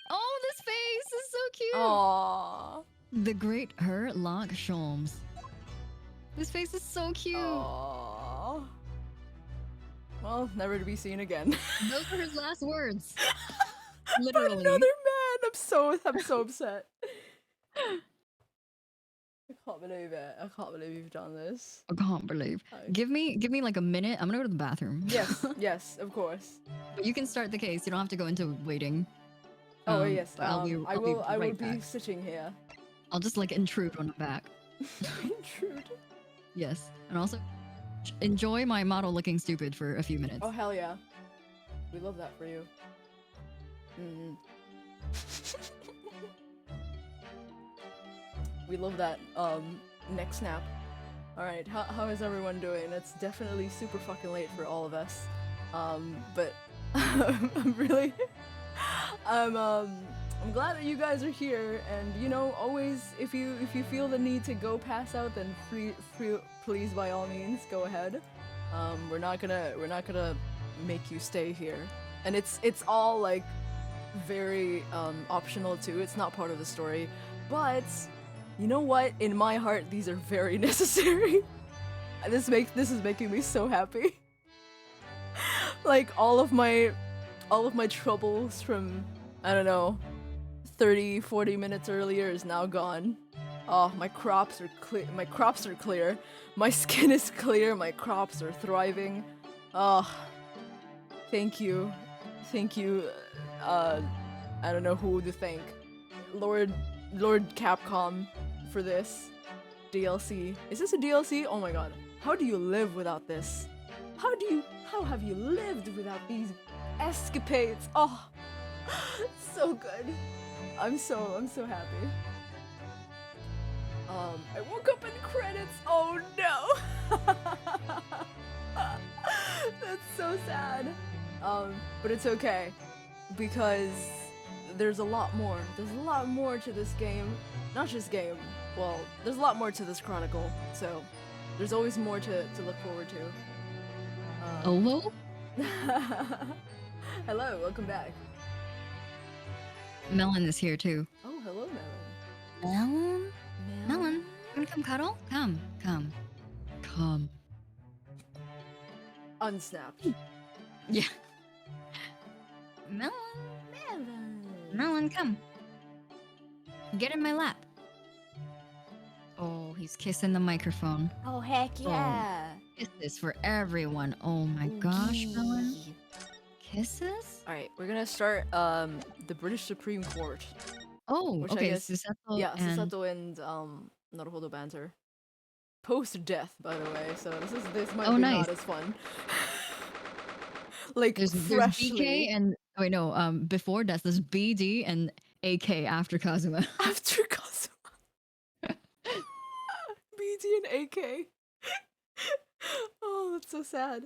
Oh, this face is so cute! Aww. The great Herlock Sholmes. This face is so cute. Aww. Well, never to be seen again. Those were his last words. But Literally. another man. I'm so upset. I can't believe it. I can't believe you've done this. I can't believe. Give me like a minute. I'm gonna go to the bathroom. Yes, yes, of course. But you can start the case. You don't have to go into waiting. Oh yes, I'll be I will right be back. sitting here. I'll just like intrude when I'm back. Intrude. Yes, and also enjoy my model looking stupid for a few minutes. Oh hell yeah. We love that for you. Mm. We love that neck snap. Alright, how is everyone doing? It's definitely super fucking late for all of us. But I'm really I'm glad that you guys are here, and you know, always if you feel the need to go pass out, then please by all means go ahead. We're not gonna make you stay here. And it's all like very optional too. It's not part of the story. But you know what? In my heart, these are very necessary. This is making me so happy. Like all of my troubles from, I don't know, 30, 40 minutes earlier is now gone. Oh, my crops are clear. My crops are clear. My skin is clear. My crops are thriving. Oh, thank you. Thank you. I don't know who to thank. Lord Capcom for this DLC. Is this a DLC? Oh my god. How do you live without this? How have you lived without these escapades? Oh, so good. I'm so happy. I woke up in credits. Oh no. That's so sad. But it's okay because there's a lot more. There's a lot more to this game. Not just game. Well, there's a lot more to this chronicle. So there's always more to look forward to. Hello? Hello, welcome back. Melon is here too. Oh, hello, Melon. Melon? Melon, wanna come cuddle? Come. Unsnapped. Yeah. Melon, Melon, come. Get in my lap. Oh, he's kissing the microphone. Oh, heck yeah. Kisses for everyone. Oh my gosh, Melon. Kisses? Alright, we're gonna start the British Supreme Court. Oh, Which I okay. guess- Susato Yeah, and... Susato and Naruhodo banter. Post-death, by the way, so this might Oh, be nice. not as fun. Like There's freshly BK and... Oh, wait, no. Before death, there's BD and AK after Kazuma. after Kazuma. BD and AK. Oh, that's so sad.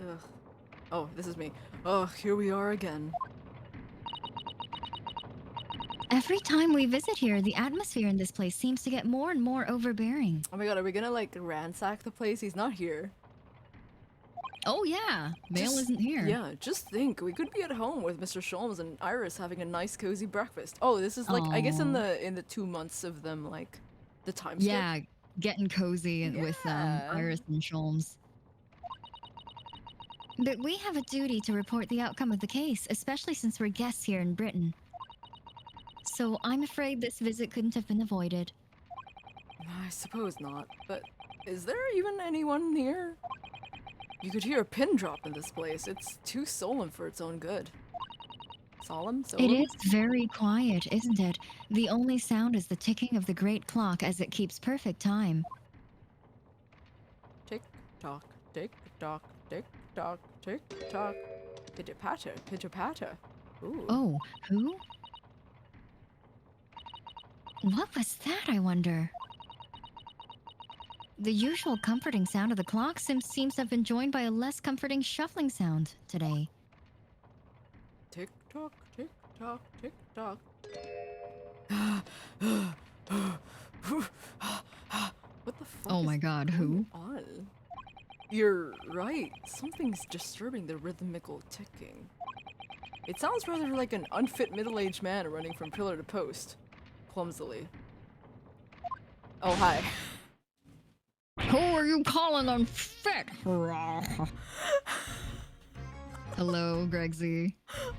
Ugh. Oh, this is me. Oh, here we are again. Every time we visit here, the atmosphere in this place seems to get more and more overbearing. Oh my god, are we gonna like ransack the place? He's not here. Oh, yeah. Mail Just- isn't here. Yeah, just think, we could be at home with Mr. Sholmes and Iris having a nice cozy breakfast. Oh, this is like I guess in the 2 months of them like the time skip. Yeah, getting cozy and with Yeah. Iris and Sholmes. But we have a duty to report the outcome of the case, especially since we're guests here in Britain. So I'm afraid this visit couldn't have been avoided. I suppose not, but is there even anyone here? You could hear a pin drop in this place. It's too solemn for its own good. Solemn? It is very quiet, isn't it? The only sound is the ticking of the great clock as it keeps perfect time. Tick tock, tick tock, tick tock, tick tock. Pitter patter, pitter patter. Ooh. Oh, who? What was that, I wonder? The usual comforting sound of the clock seems to have been joined by a less comforting shuffling sound today. Tick tock, tick tock, tick tock. What the fuck? Oh is my god, who? going on? You're right. Something's disturbing the rhythmical ticking. It sounds rather like an unfit middle-aged man running from pillar to post, clumsily. Oh, hi. Who are you calling unfit? Hello, Gregsy.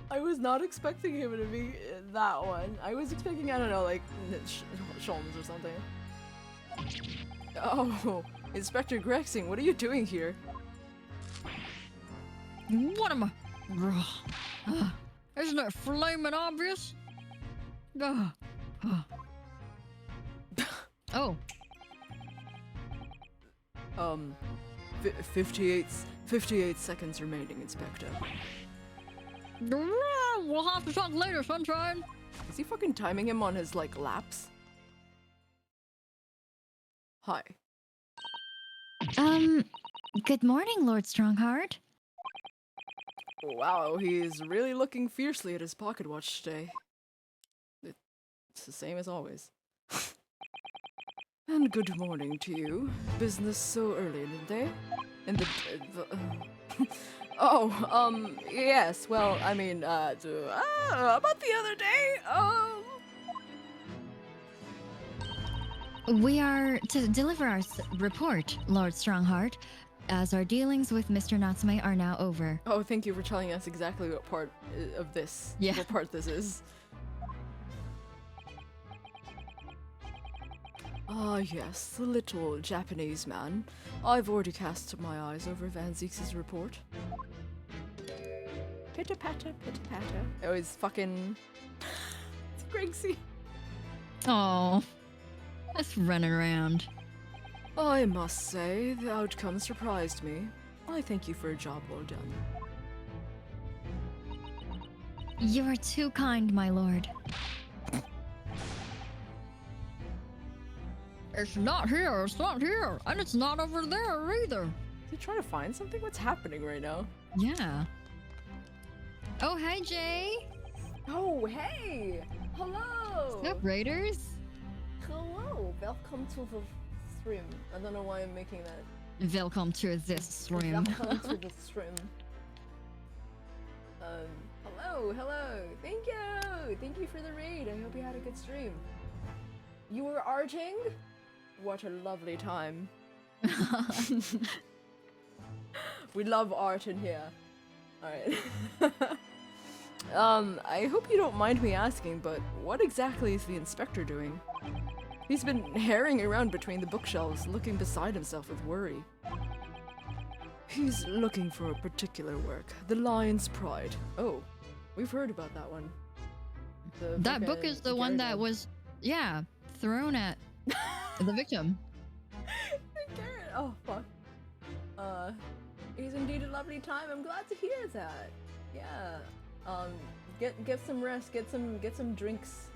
I was not expecting him to be that one. I was expecting, I don't know, like, Sholmes or something. Oh, Inspector Grexing, what are you doing here? What am I? Isn't it flaming obvious? Oh. 58 seconds remaining, Inspector. We'll have to talk later, sunshine. Is he fucking timing him on his, like, laps? Hi. Good morning, Lord Strongheart. Wow, he's really looking fiercely at his pocket watch today. It's the same as always. And good morning to you. Business so early in the day? In the... oh, yes, well, I mean, about the other day, We are to deliver our report, Lord Strongheart, as our dealings with Mr. Natsume are now over. Oh, thank you for telling us exactly what part of this. Yeah. What part this is. Ah, yes, the little Japanese man. I've already cast my eyes over Van Zeeks' report. Pitter patter, pitter patter. Oh, he's fucking. It's Gregsy. Oh, let's run around. I must say, the outcome surprised me. I thank you for a job well done. You are too kind, my lord. It's not here, and it's not over there either. Is he trying to find something? What's happening right now? Yeah. Oh, hi, Jay. Oh, hey! Hello! What's up, Raiders? Hello! Welcome to the stream. I don't know why I'm making that. Welcome to this stream. Welcome to the stream. Hello, hello! Thank you! Thank you for the raid. I hope you had a good stream. You were arting? What a lovely time. We love art in here. Alright. I hope you don't mind me asking, but what exactly is the inspector doing? He's been harrying around between the bookshelves, looking beside himself with worry. He's looking for a particular work, The Lion's Pride. Oh, we've heard about that one. That book is the one that was, yeah, thrown at the victim. Garrett. Oh, fuck. It's indeed a lovely time. I'm glad to hear that. Yeah. Get some rest. Get some drinks.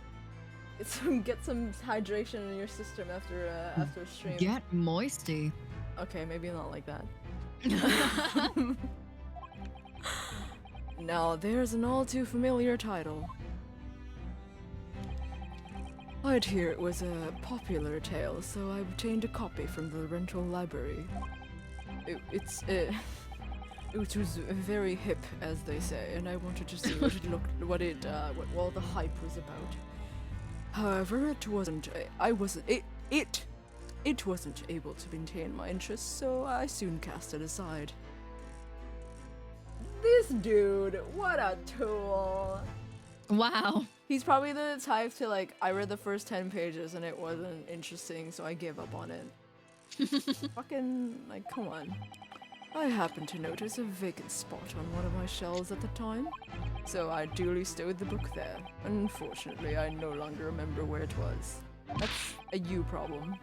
Get some hydration in your system after a stream. Get moisty. Okay, maybe not like that. Now there's an all too familiar title. I'd hear it was a popular tale, so I obtained a copy from the rental library. It was very hip, as they say, and I wanted to see what it looked, what all the hype was about. However, it wasn't able to maintain my interest, so I soon cast it aside. This dude, what a tool! Wow. He's probably the type to like, I read the first 10 pages and it wasn't interesting, so I gave up on it. Fucking, like, come on. I happened to notice a vacant spot on one of my shelves at the time, so I duly stowed the book there. Unfortunately, I no longer remember where it was. That's a you problem.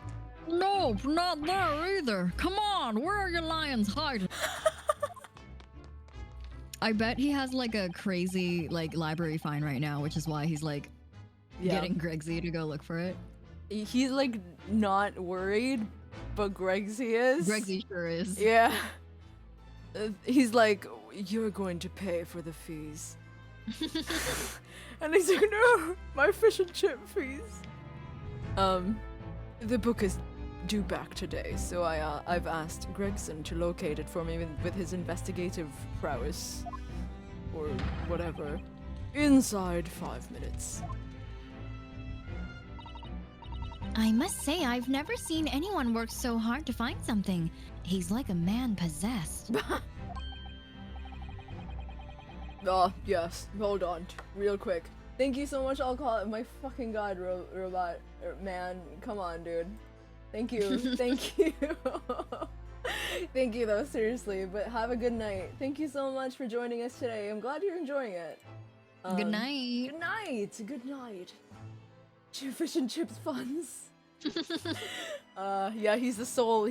Nope, not there either. Come on, where are your lions hiding? I bet he has like a crazy like library find right now, which is why he's like getting Gregsy to go look for it. He's like not worried, but Gregsy is. Gregsy sure is. Yeah. He's like, you're going to pay for the fees. And he's like, no, my fish and chip fees. The book is due back today, so I've asked Gregson to locate it for me with his investigative prowess. Or whatever. Inside 5 minutes. I must say, I've never seen anyone work so hard to find something. He's like a man possessed. Yes. Hold on. Real quick. Thank you so much, I'll call it my fucking god, robot. Man, come on, dude. Thank you. Thank you. Thank you, though, seriously. But have a good night. Thank you so much for joining us today. I'm glad you're enjoying it. Good night. Good night. Good night. Fish and chips funds. Yeah, he's a soul,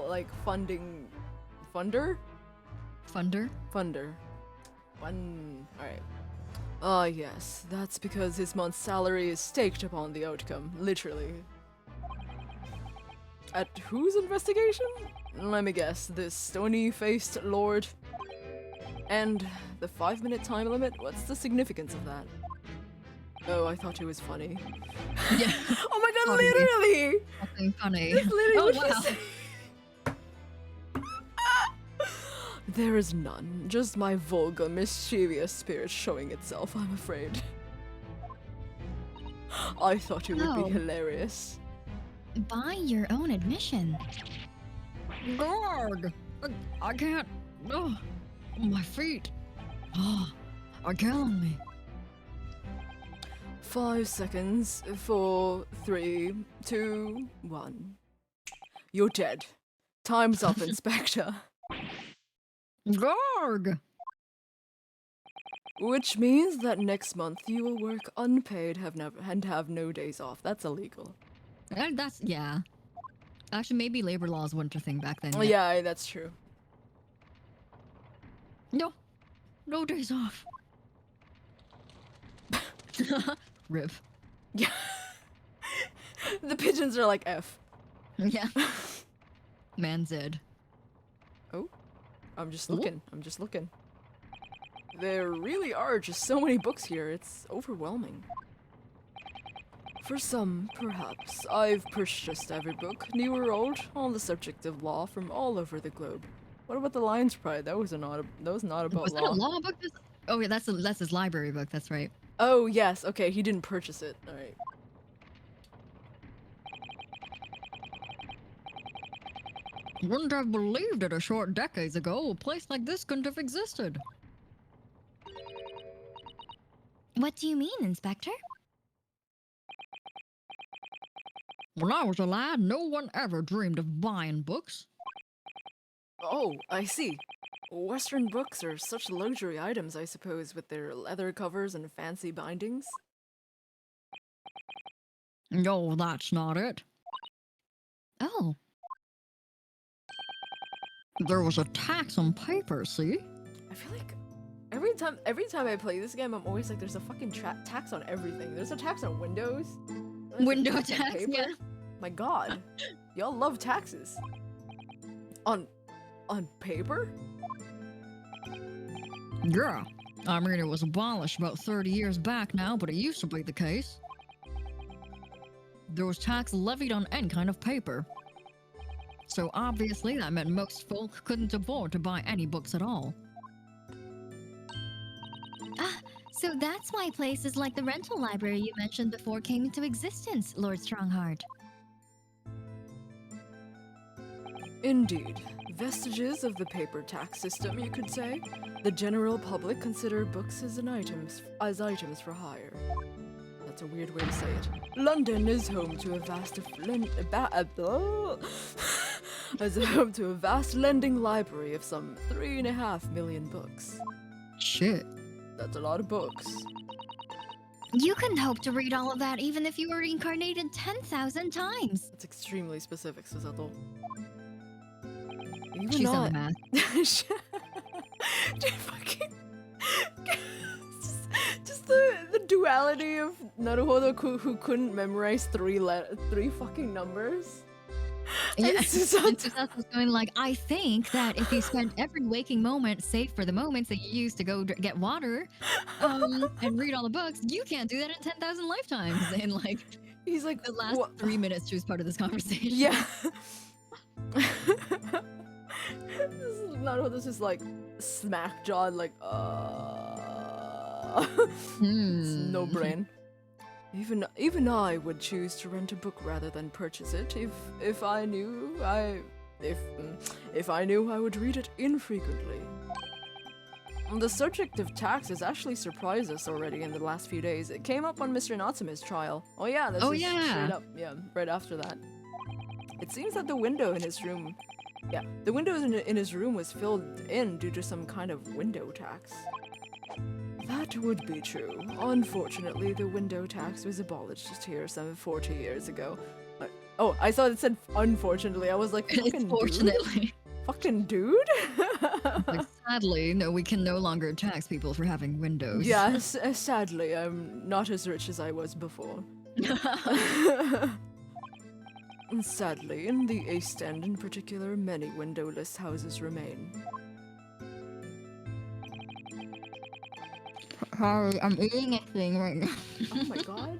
like, funder? Alright. Ah, yes, that's because his month's salary is staked upon the outcome, literally. At whose investigation? Let me guess, this stony-faced lord. And the 5-minute time limit? What's the significance of that? Oh, I thought it was funny. Yeah. Oh my god, Funny. literally! Fucking funny. That's literally what wow. she said. There is none, just my vulgar, mischievous spirit showing itself, I'm afraid. I thought it would be hilarious. By your own admission. Guard! I can't. Oh, my feet. Oh, are killing me. 5 seconds. 4, 3, 2, 1. You're dead. Time's up, Inspector. Guard! Which means that next month you will work unpaid and have no days off. That's illegal. And that's, yeah. Actually, maybe labor laws weren't a thing back then. Oh, yeah, that's true. No. No days off. Rip. Yeah. The pigeons are like F. Yeah. Man Zed. Oh, I'm just looking. I'm just looking. There really are just so many books here. It's overwhelming. For some, perhaps, I've purchased every book, new or old, on the subject of law from all over the globe. What about the Lion's Pride? That was not about Was law. that a law book? Oh, yeah, that's his library book. That's right. Oh yes, okay. He didn't purchase it. All right. Wouldn't have believed it a short decades ago. A place like this couldn't have existed. What do you mean, Inspector? When I was a lad, no one ever dreamed of buying books. Oh, I see. Western books are such luxury items, I suppose, with their leather covers and fancy bindings. No, that's not it. Oh. There was a tax on paper, see? I feel like every time I play this game, I'm always like, there's a fucking tax on everything. There's a tax on windows. There's a Window tax on tax, paper. yeah. My god. Y'all love taxes. On paper? Yeah. I mean, it was abolished about 30 years back now, but it used to be the case. There was tax levied on any kind of paper. So obviously that meant most folk couldn't afford to buy any books at all. Ah, so that's why places like the rental library you mentioned before came into existence, Lord Strongheart. Indeed. Vestiges of the paper tax system, you could say. The general public consider books as items for hire. That's a weird way to say it. London is home to a vast lending library of some 3.5 million books. Shit. That's a lot of books. You couldn't hope to read all of that even if you were reincarnated 10,000 times. That's extremely specific, Susato. She's done the math. Fucking just the duality of Naruhodo who couldn't memorize three fucking numbers. Yeah, And Susato- and Susato was going like, I think that if you spent every waking moment, save for the moments that you use to go get water, and read all the books, you can't do that in 10,000 lifetimes. And like, he's like the last "What?" 3 minutes, she was part of this conversation. Yeah. Naruhodo's just like smack jawed, like no brain. Even I would choose to rent a book rather than purchase it if I knew I would read it infrequently. The subject of taxes actually surprised us already in the last few days. It came up on Mr. Natsume's trial. Oh yeah, that's just straight up. Yeah, right after that. It seems that the window in his room, the window in his room was filled in due to some kind of window tax. That would be true. Unfortunately, the window tax was abolished here some 40 years ago. Oh, I thought it said unfortunately. I was like, fucking Fortunately. dude? Fucking dude? Like, sadly, no, we can no longer tax people for having windows. Yes, sadly, I'm not as rich as I was before. And sadly, in the East End in particular, many windowless houses remain. Sorry, I'm eating a thing right now. Oh my god.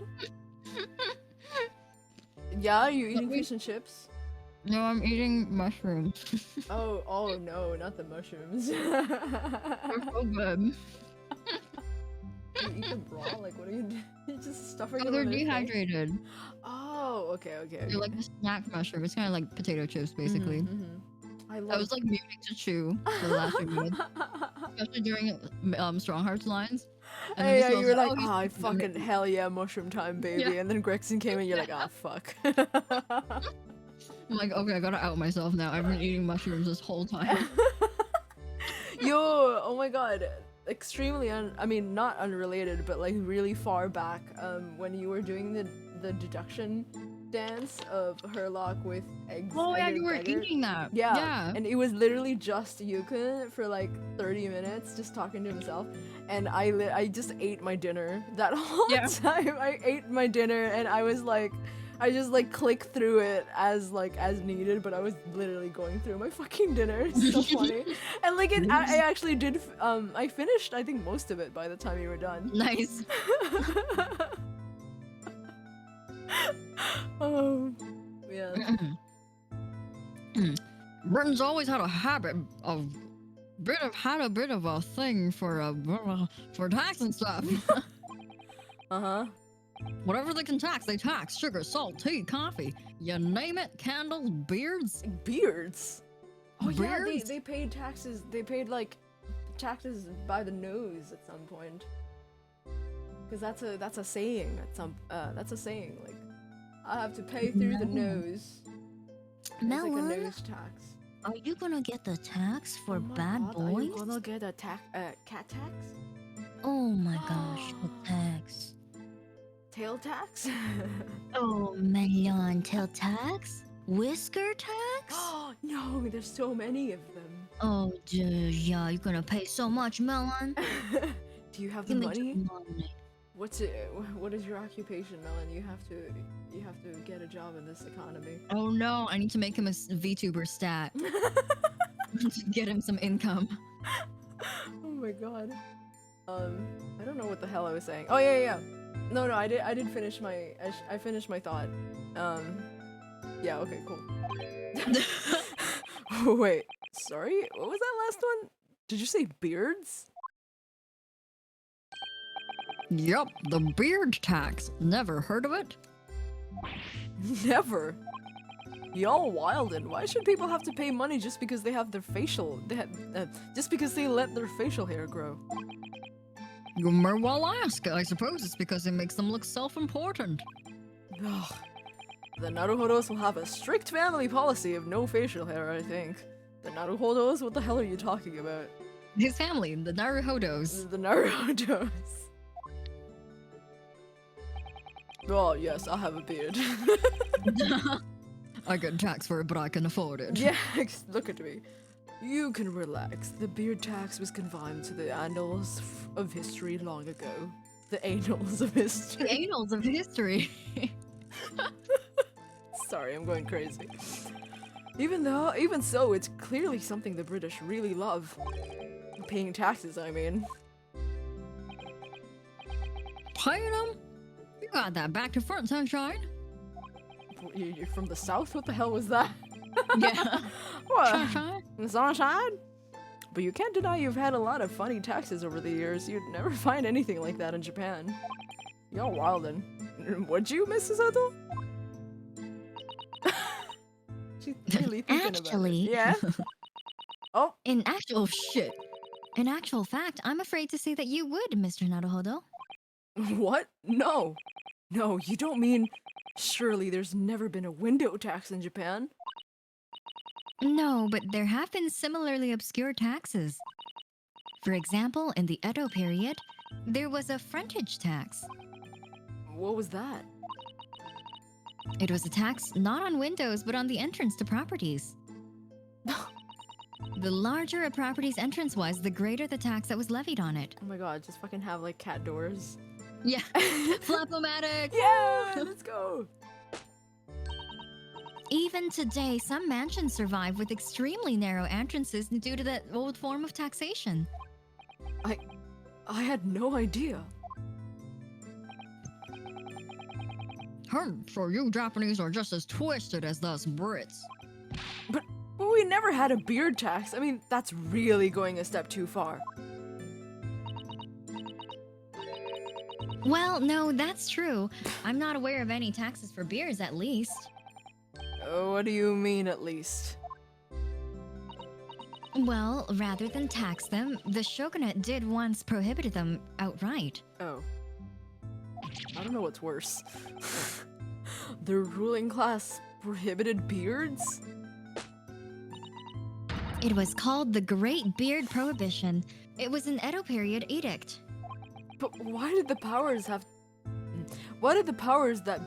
Yeah, you eating fish and chips? No, I'm eating mushrooms. Oh no, not the mushrooms. They're so good. You eat them raw? Like, what are you doing? You're just stuffing Oh, them they're in their face? dehydrated. Oh, Oh, okay. They're like a snack mushroom. It's kind of like potato chips, basically. I I was like muting to chew for the last few minutes, especially during Strong Hearts lines. And then Hey, this yeah, one you was were like, "Oh, he's oh, I eating them." fucking hell yeah, mushroom time, baby. Yeah. And then Gregson came in, you're like, ah, fuck. I'm like, okay, I gotta out myself now. I've been eating mushrooms this whole time. Yo, oh my god. Extremely, I mean, not unrelated, but like really far back, when you were doing the deduction dance of Herlock with eggs. Oh yeah, and you were Gregor. eating that. Yeah, and it was literally just Yukon for like 30 minutes, just talking to himself, and I just ate my dinner that whole time. I ate my dinner, and I was like, I just like clicked through it as needed, but I was literally going through my fucking dinner. It's so funny, and like I actually did. I finished I think most of it by the time you were done. Nice. Oh, yeah. Britain's always had a habit of had a bit of a thing for tax and stuff. Whatever they can tax, they tax. Sugar, salt, tea, coffee, you name it. Candles, beards. Beards. Oh yeah, Beards? they paid taxes. They paid like taxes by the nose at some point. Cause that's a saying. That's a saying. Like, I have to pay through the nose. It's like a Melon, nose tax. are you gonna get the tax for Oh my bad God, Are you boys? gonna get a cat tax? Oh my gosh, the tax. Tail tax? Oh, melon tail tax? Whisker tax? Oh no, there's so many of them. Oh, dude, yeah, you're gonna pay so much, melon. Do you have the Give me money? some money. What is your occupation, Melon? You have to get a job in this economy. Oh no, I need to make him a VTuber stat to get him some income. Oh my god. I don't know what the hell I was saying. Oh yeah. No, I did finish my I finished my thought. Yeah, okay, cool. Wait, sorry. What was that last one? Did you say beards? Yup, the beard tax. Never heard of it? Never. Y'all wildin'. Why should people have to pay money just because they have their just because they let their facial hair grow? You may well ask. I suppose it's because it makes them look self-important. Ugh. The Naruhodos will have a strict family policy of no facial hair, I think. The Naruhodos? What the hell are you talking about? His family, the Naruhodos. The Naruhodos. Oh, yes, I have a beard. I get taxed for it, but I can afford it. Yeah, look at me. You can relax. The beard tax was confined to the annals of history long ago. The annals of history. The annals of history. Sorry, I'm going crazy. Even so, it's clearly something the British really love. Paying taxes, I mean. Paying them? You got that back to front, sunshine. You're from the south? What the hell was that? Yeah. What? Sunshine? Sunshine? But you can't deny you've had a lot of funny taxes over the years. You'd never find anything like that in Japan. Y'all wildin'. Would you, Mrs. Sato? She's really thinking Actually. about it. Yeah? Oh. In actual fact, I'm afraid to say that you would, Mr. Naruhodo. What? No. No, you don't mean... Surely there's never been a window tax in Japan? No, but there have been similarly obscure taxes. For example, in the Edo period, there was a frontage tax. What was that? It was a tax not on windows, but on the entrance to properties. The larger a property's entrance was, the greater the tax that was levied on it. Oh my god, just fucking have like cat doors. Yeah. Flapomatic. Yeah, let's go. Even today, some mansions survive with extremely narrow entrances due to that old form of taxation. I had no idea. So you Japanese are just as twisted as us Brits. But we never had a beard tax. I mean, that's really going a step too far. Well, no, that's true. I'm not aware of any taxes for beers, at least. What do you mean, at least? Well, rather than tax them, the shogunate did once prohibit them outright. Oh. I don't know what's worse. The ruling class prohibited beards? It was called the Great Beard Prohibition. It was an Edo period edict. But why did the powers that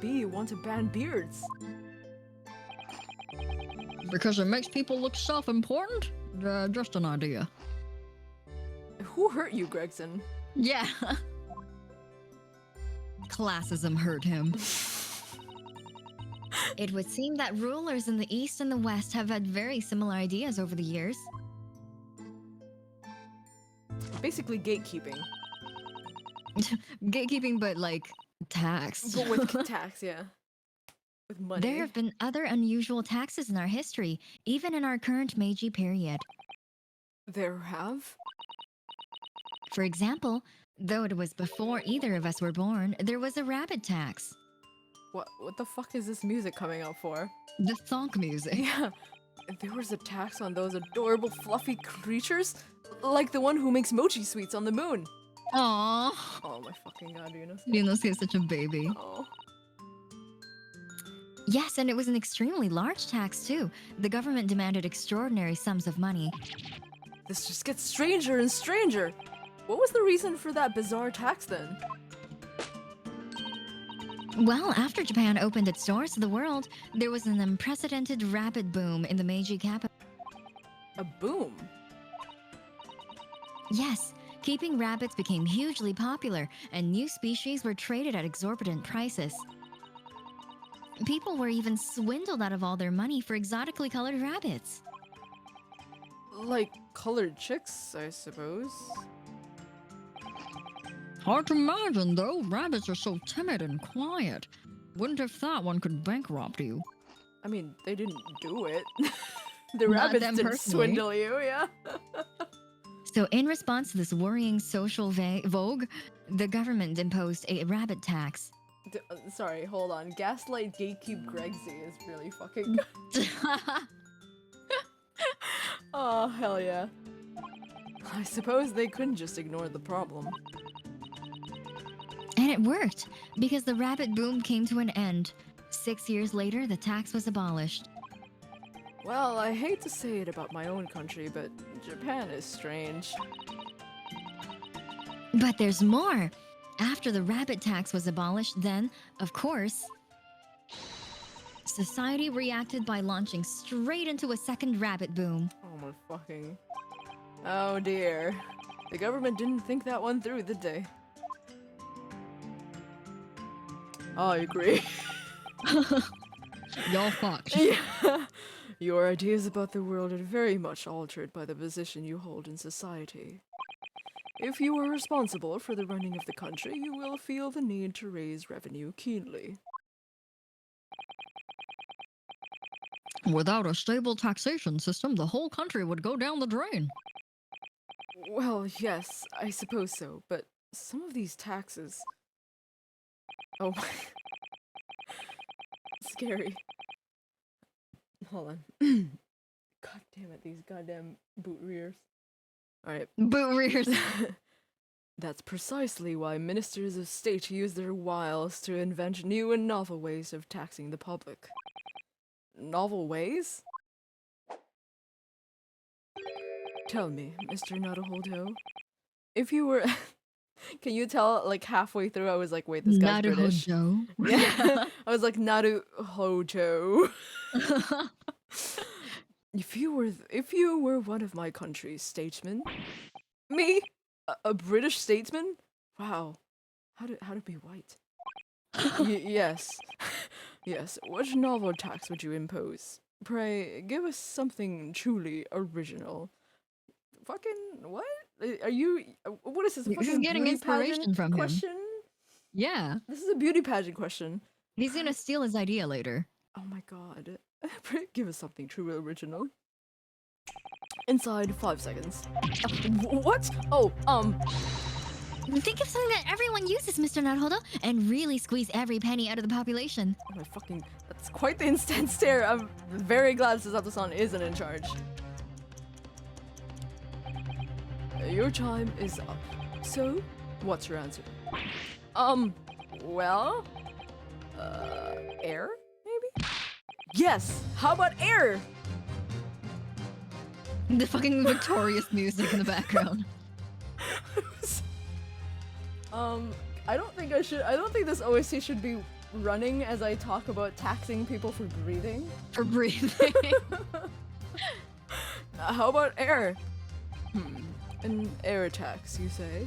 be want to ban beards? Because it makes people look self-important? Just an idea. Who hurt you, Gregson? Yeah. Classism hurt him. It would seem that rulers in the East and the West have had very similar ideas over the years. Basically gatekeeping. Gatekeeping, but like tax. But with tax, yeah. With money. There have been other unusual taxes in our history, even in our current Meiji period. There have? For example, though it was before either of us were born, there was a rabbit tax. What the fuck is this music coming out for? The thonk music. Yeah. There was a tax on those adorable fluffy creatures? Like the one who makes mochi sweets on the moon. Aww. Oh my fucking god, Yunosuke. Yunosuke is such a baby. Oh. Yes, and it was an extremely large tax too. The government demanded extraordinary sums of money. This just gets stranger and stranger. What was the reason for that bizarre tax then? Well, after Japan opened its doors to the world, there was an unprecedented rabbit boom in the Meiji capital. A boom? Yes, keeping rabbits became hugely popular, and new species were traded at exorbitant prices. People were even swindled out of all their money for exotically colored rabbits. Like colored chicks, I suppose. Hard to imagine, though. Rabbits are so timid and quiet. Wouldn't have thought one could bankrupt you. I mean, they didn't do it. The Not rabbits them didn't personally. swindle you, yeah. So in response to this worrying social vogue, the government imposed a rabbit tax. Sorry, hold on. Gaslight Gatekeep Gregsy is really fucking good. Oh, hell yeah. I suppose they couldn't just ignore the problem. And it worked, because the rabbit boom came to an end. 6 years later, the tax was abolished. Well, I hate to say it about my own country, but Japan is strange. But there's more! After the rabbit tax was abolished, then, of course, society reacted by launching straight into a second rabbit boom. Oh my fucking... Oh dear. The government didn't think that one through, did they? I agree. Y'all fucked. Yeah. Your ideas about the world are very much altered by the position you hold in society. If you are responsible for the running of the country, you will feel the need to raise revenue keenly. Without a stable taxation system, the whole country would go down the drain. Well, yes, I suppose so, but some of these taxes... Oh my... Scary. Hold on. God damn it, these goddamn boot rears. Alright. Boot rears. That's precisely why ministers of state use their wiles to invent new and novel ways of taxing the public. Novel ways? Tell me, Mr. Naruhodo, if you were... Can you tell, like, halfway through I was like, wait, this guy's British. Naruhodo. Yeah. I was like, Naruhodo. If you were one of my country's statesmen... Me? A British statesman? Wow. How to be white? Yes. Yes, what novel tax would you impose? Pray, give us something truly original. Fucking, what? Are you, what is this, a He's fucking getting beauty inspiration pageant from him. question? Yeah. This is a beauty pageant question. He's gonna steal his idea later. Oh my god. Pray, give us something truly original. Inside 5 seconds. What? Oh, Think of something that everyone uses, Mr. Naruhodo, and really squeeze every penny out of the population. Oh my fucking... That's quite the instant stare. I'm very glad Susato-san isn't in charge. Your time is up. So, what's your answer? Well... air? Maybe? Yes! How about air? The fucking victorious music in the background. I don't think this OST should be running as I talk about taxing people for breathing. For breathing. How about air? An air tax, you say?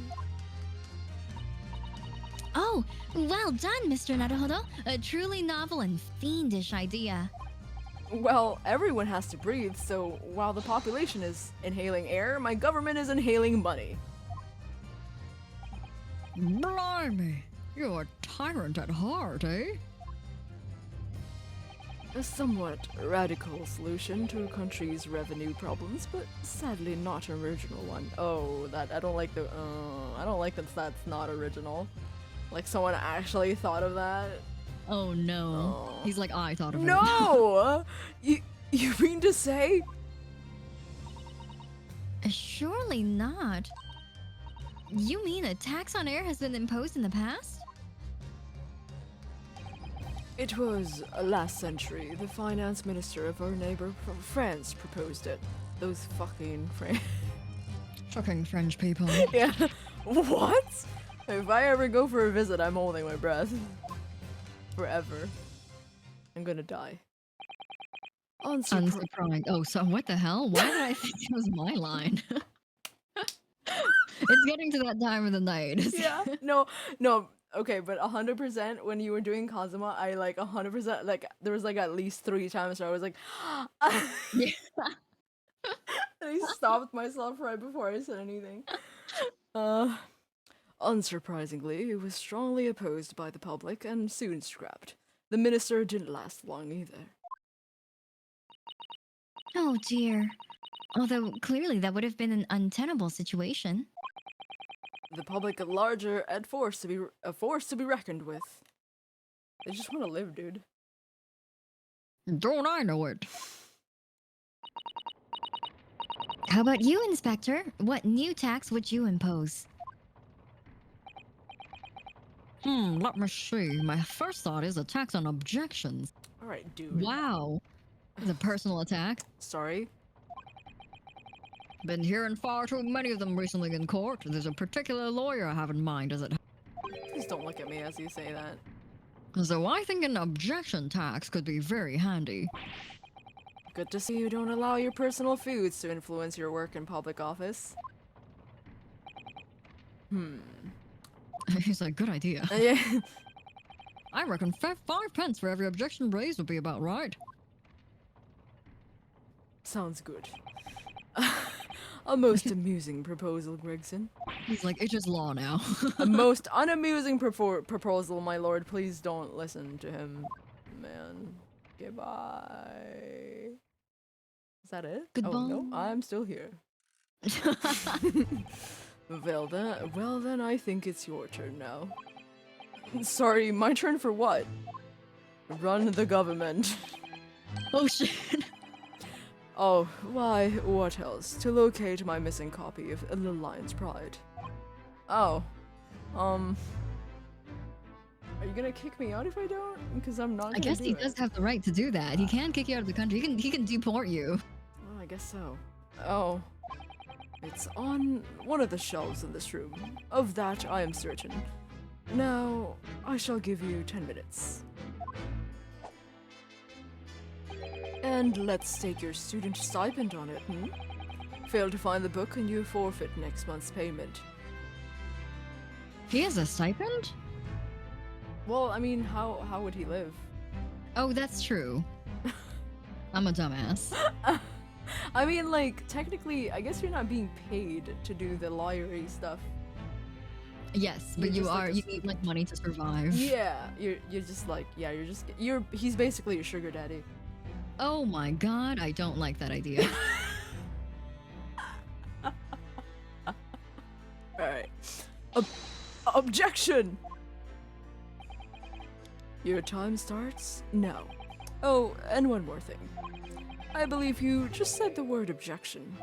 Oh, well done, Mr. Naruhodo. A truly novel and fiendish idea. Well, everyone has to breathe, so while the population is inhaling air, my government is inhaling money. Blimey, you're a tyrant at heart, eh? A somewhat radical solution to a country's revenue problems, but sadly not an original one. Oh, I don't like that that's not original. Like someone actually thought of that. Oh no. Oh. He's like, I thought of it. No! You mean to say? Surely not. You mean a tax on air has been imposed in the past? It was last century. The finance minister of our neighbor France proposed it. Those fucking French. Fucking French people. Yeah. What? If I ever go for a visit, I'm holding my breath. Forever. I'm gonna die. Unsurprised. Oh, so what the hell? Why did I think it was my line? It's getting to that time of the night. Yeah. No. Okay, but 100% when you were doing Kazuma, I like 100% like there was like at least 3 times where I was like, Yeah. and I stopped myself right before I said anything. Unsurprisingly, it was strongly opposed by the public and soon scrapped. The minister didn't last long either. Oh dear. Although clearly that would have been an untenable situation. The public at large are a force to be reckoned with. They just want to live, dude. Don't I know it? How about you, Inspector? What new tax would you impose? Let me see. My first thought is a tax on objections. Alright, dude. Wow. It's a personal attack. Sorry. Been hearing far too many of them recently in court. There's a particular lawyer I have in mind as it. Please don't look at me as you say that. So I think an objection tax could be very handy. Good to see you don't allow your personal feuds to influence your work in public office. He's like, good idea. Yeah. I reckon 5 pence for every objection raised would be about right. Sounds good. A most amusing proposal, Gregson. He's like, it's just law now. A most unamusing proposal, my lord. Please don't listen to him, man. Goodbye. Is that it? Goodbye. Oh no, I'm still here. Well then, I think it's your turn now. Sorry, my turn for what? Run the government. Oh shit. Oh, why, what else? To locate my missing copy of The Lion's Pride. Oh. Are you gonna kick me out if I don't? Because I'm not gonna I guess do he it. does have the right to do that. He can kick you out of the country. He can deport you. Well, I guess so. Oh. It's on one of the shelves in this room. Of that I am certain. Now, I shall give you 10 minutes. And let's take your student stipend on it, Fail to find the book and you forfeit next month's payment. He has a stipend? Well, I mean, how would he live? Oh, that's true. I'm a dumbass. I mean, like, technically, I guess you're not being paid to do the lawyery stuff. Yes, but You're you just like are. a You need like money to survive. Yeah, you're just like, yeah, he's basically your sugar daddy. Oh my god, I don't like that idea. Alright. Objection! Your time starts now. Oh, and one more thing. I believe you just said the word objection.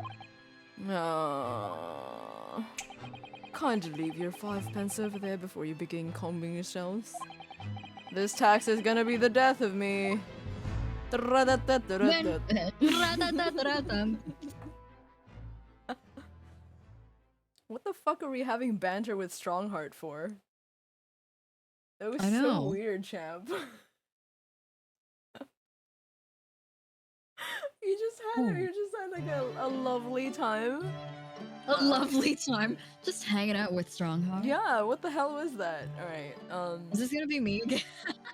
Kindly leave your 5 pence over there before you begin combing yourselves. This tax is gonna be the death of me. What the fuck are we having banter with Strongheart for? That was I so know. weird, champ. You just had like a lovely time. A lovely time just hanging out with Strongheart. Yeah, what the hell was that? Alright, Is this gonna be me again?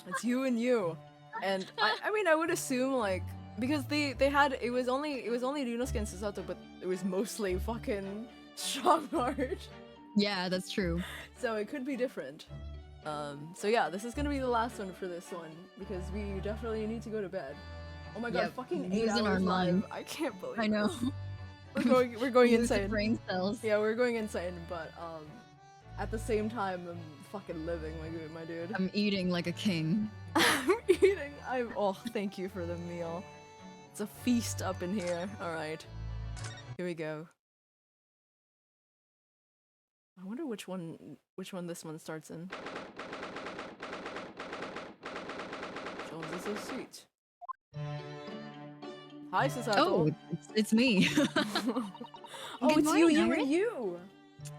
it's you and you. And I mean I would assume like because they had it was only Ryunosuke and Susato, but it was mostly fucking Strongheart. Yeah, that's true. So it could be different. So yeah, this is gonna be the last one for this one because we definitely need to go to bed. Oh my god, Yep, fucking 8 losing our hours live. mind. I can't believe I know. this. We're going Losing insane. brain cells. Yeah, we're going insane, but at the same time I'm fucking living, my dude. I'm eating like a king. I'm eating. Oh, thank you for the meal. It's a feast up in here. Alright. Here we go. I wonder which one this one starts in. Jones is so sweet. Hi, Susato. Oh, it's me. Oh, Good it's morning, you Iris. and you.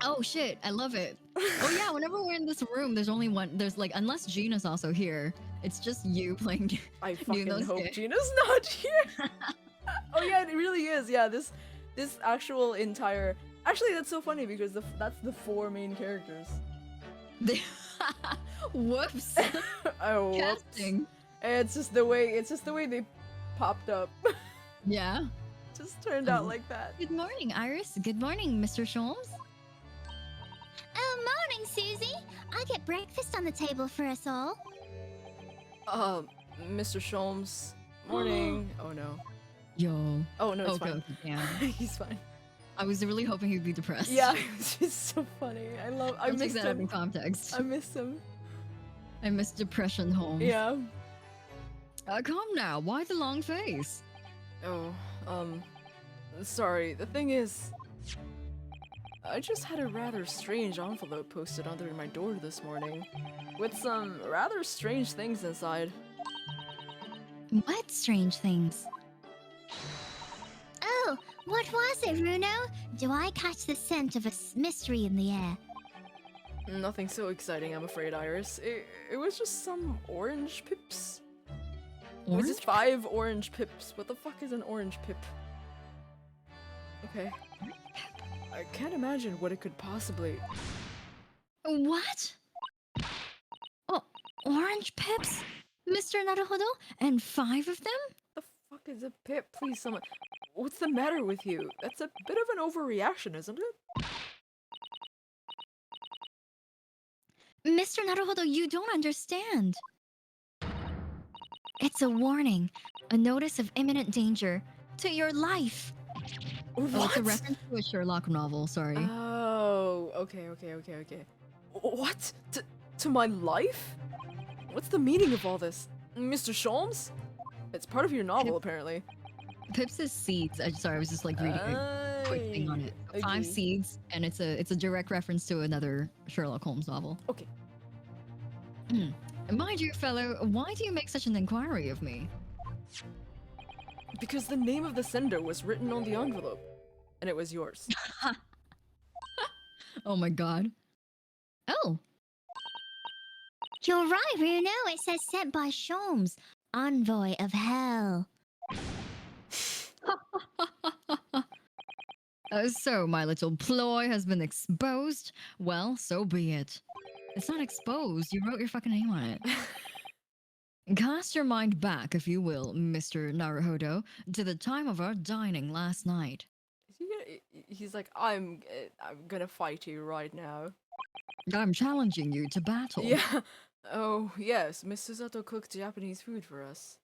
Oh shit, I love it. Oh yeah, whenever we're in this room, there's only one. There's like, unless Gina's also here, it's just you playing. I fucking Yunosuke. hope Gina's not here. Oh yeah, it really is. Yeah, this actual entire. Actually, that's so funny because that's the 4 main characters. Whoops. Oh, whoops. Casting. It's just the way they popped up. Yeah. Just turned out like that. Good morning, Iris. Good morning, Mr. Sholmes. Oh, morning, Susie. I get breakfast on the table for us all. Mr. Sholmes. Morning. Oh no. Yo. Oh no, it's Okay, fine. okay, yeah. He's fine. I was really hoping he'd be depressed. Yeah, it's just so funny. I I'll take missed that out him. in context. I missed him. I miss depression home. Yeah. Come now. Why the long face? Oh, sorry. The thing is, I just had a rather strange envelope posted under my door this morning, with some rather strange things inside. What strange things? Oh, what was it, Runo? Do I catch the scent of a mystery in the air? Nothing so exciting, I'm afraid, Iris. It was just some orange pips. It was just 5 orange pips. What the fuck is an orange pip? Okay. I can't imagine what it could possibly. What? Oh, orange pips? Mr. Naruhodo? And 5 of them? The fuck is a pip? Please, someone. What's the matter with you? That's a bit of an overreaction, isn't it? Mr. Naruhodo, you don't understand. It's a warning, a notice of imminent danger to your life. What? Oh, it's a reference to a Sherlock novel. Sorry. Oh, okay. What? To my life? What's the meaning of all this? Mr. Sholmes? It's part of your novel, apparently. Pips is seeds. Sorry, I was just like reading a quick thing on it. 5 seeds, and it's a direct reference to another Sherlock Holmes novel. Okay. My dear fellow, why do you make such an inquiry of me? Because the name of the sender was written on the envelope, and it was yours. Oh my god. Oh. You're right, Runo. It says sent by Sholmes, envoy of hell. So my little ploy has been exposed? Well, so be it. It's not exposed, you wrote your fucking name on it. Cast your mind back, if you will, Mr. Naruhodo, to the time of our dining last night. He's like, I'm gonna fight you right now. I'm challenging you to battle. Yeah. Oh, yes. Miss Susato cooked Japanese food for us.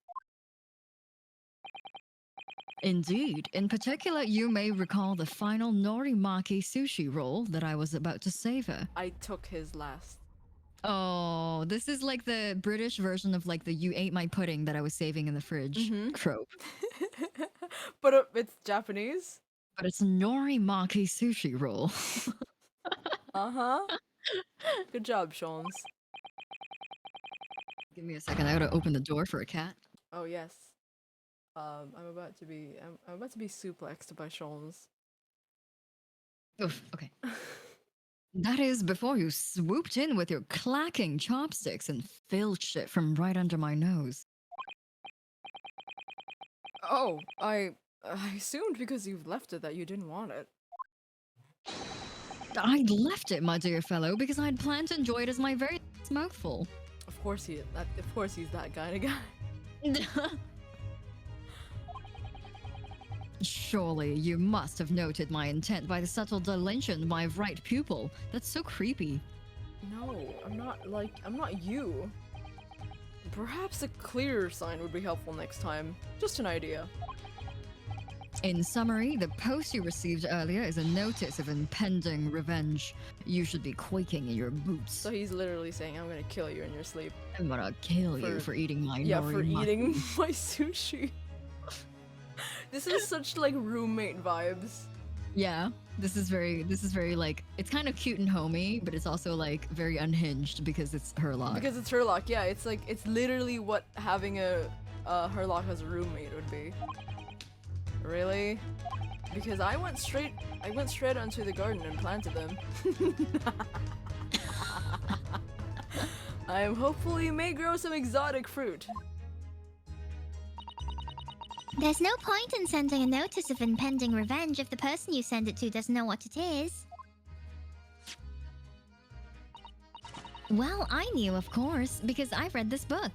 Indeed. In particular, you may recall the final norimaki sushi roll that I was about to savor. I took his last. Oh, this is like the British version of like the you ate my pudding that I was saving in the fridge trope. But it's Japanese. But it's norimaki sushi roll. Uh-huh. Good job, Shawns. Give me a second. I gotta open the door for a cat. Oh yes. I'm about to be suplexed by Shawns. Oof, okay. That is before you swooped in with your clacking chopsticks and filched it from right under my nose. Oh, I assumed because you've left it that you didn't want it. I'd left it, my dear fellow, because I'd planned to enjoy it as my very mouthful. Of course he's that kind of guy. Surely you must have noted my intent by the subtle dilation of my right pupil. That's so creepy. No, I'm not you. Perhaps a clearer sign would be helpful next time. Just an idea. In summary, the post you received earlier is a notice of impending revenge. You should be quaking in your boots. So he's literally saying, I'm gonna kill you in your sleep. I'm gonna kill you for eating my for eating my sushi. This is such like roommate vibes. Yeah, this is very like, it's kind of cute and homey, but it's also like very unhinged because it's Herlock. Because it's Herlock, yeah. It's like, it's literally what having a Herlock as a roommate would be. Really? Because I went straight onto the garden and planted them. I am hopefully may grow some exotic fruit. There's no point in sending a notice of impending revenge if the person you send it to doesn't know what it is. Well, I knew, of course, because I've read this book.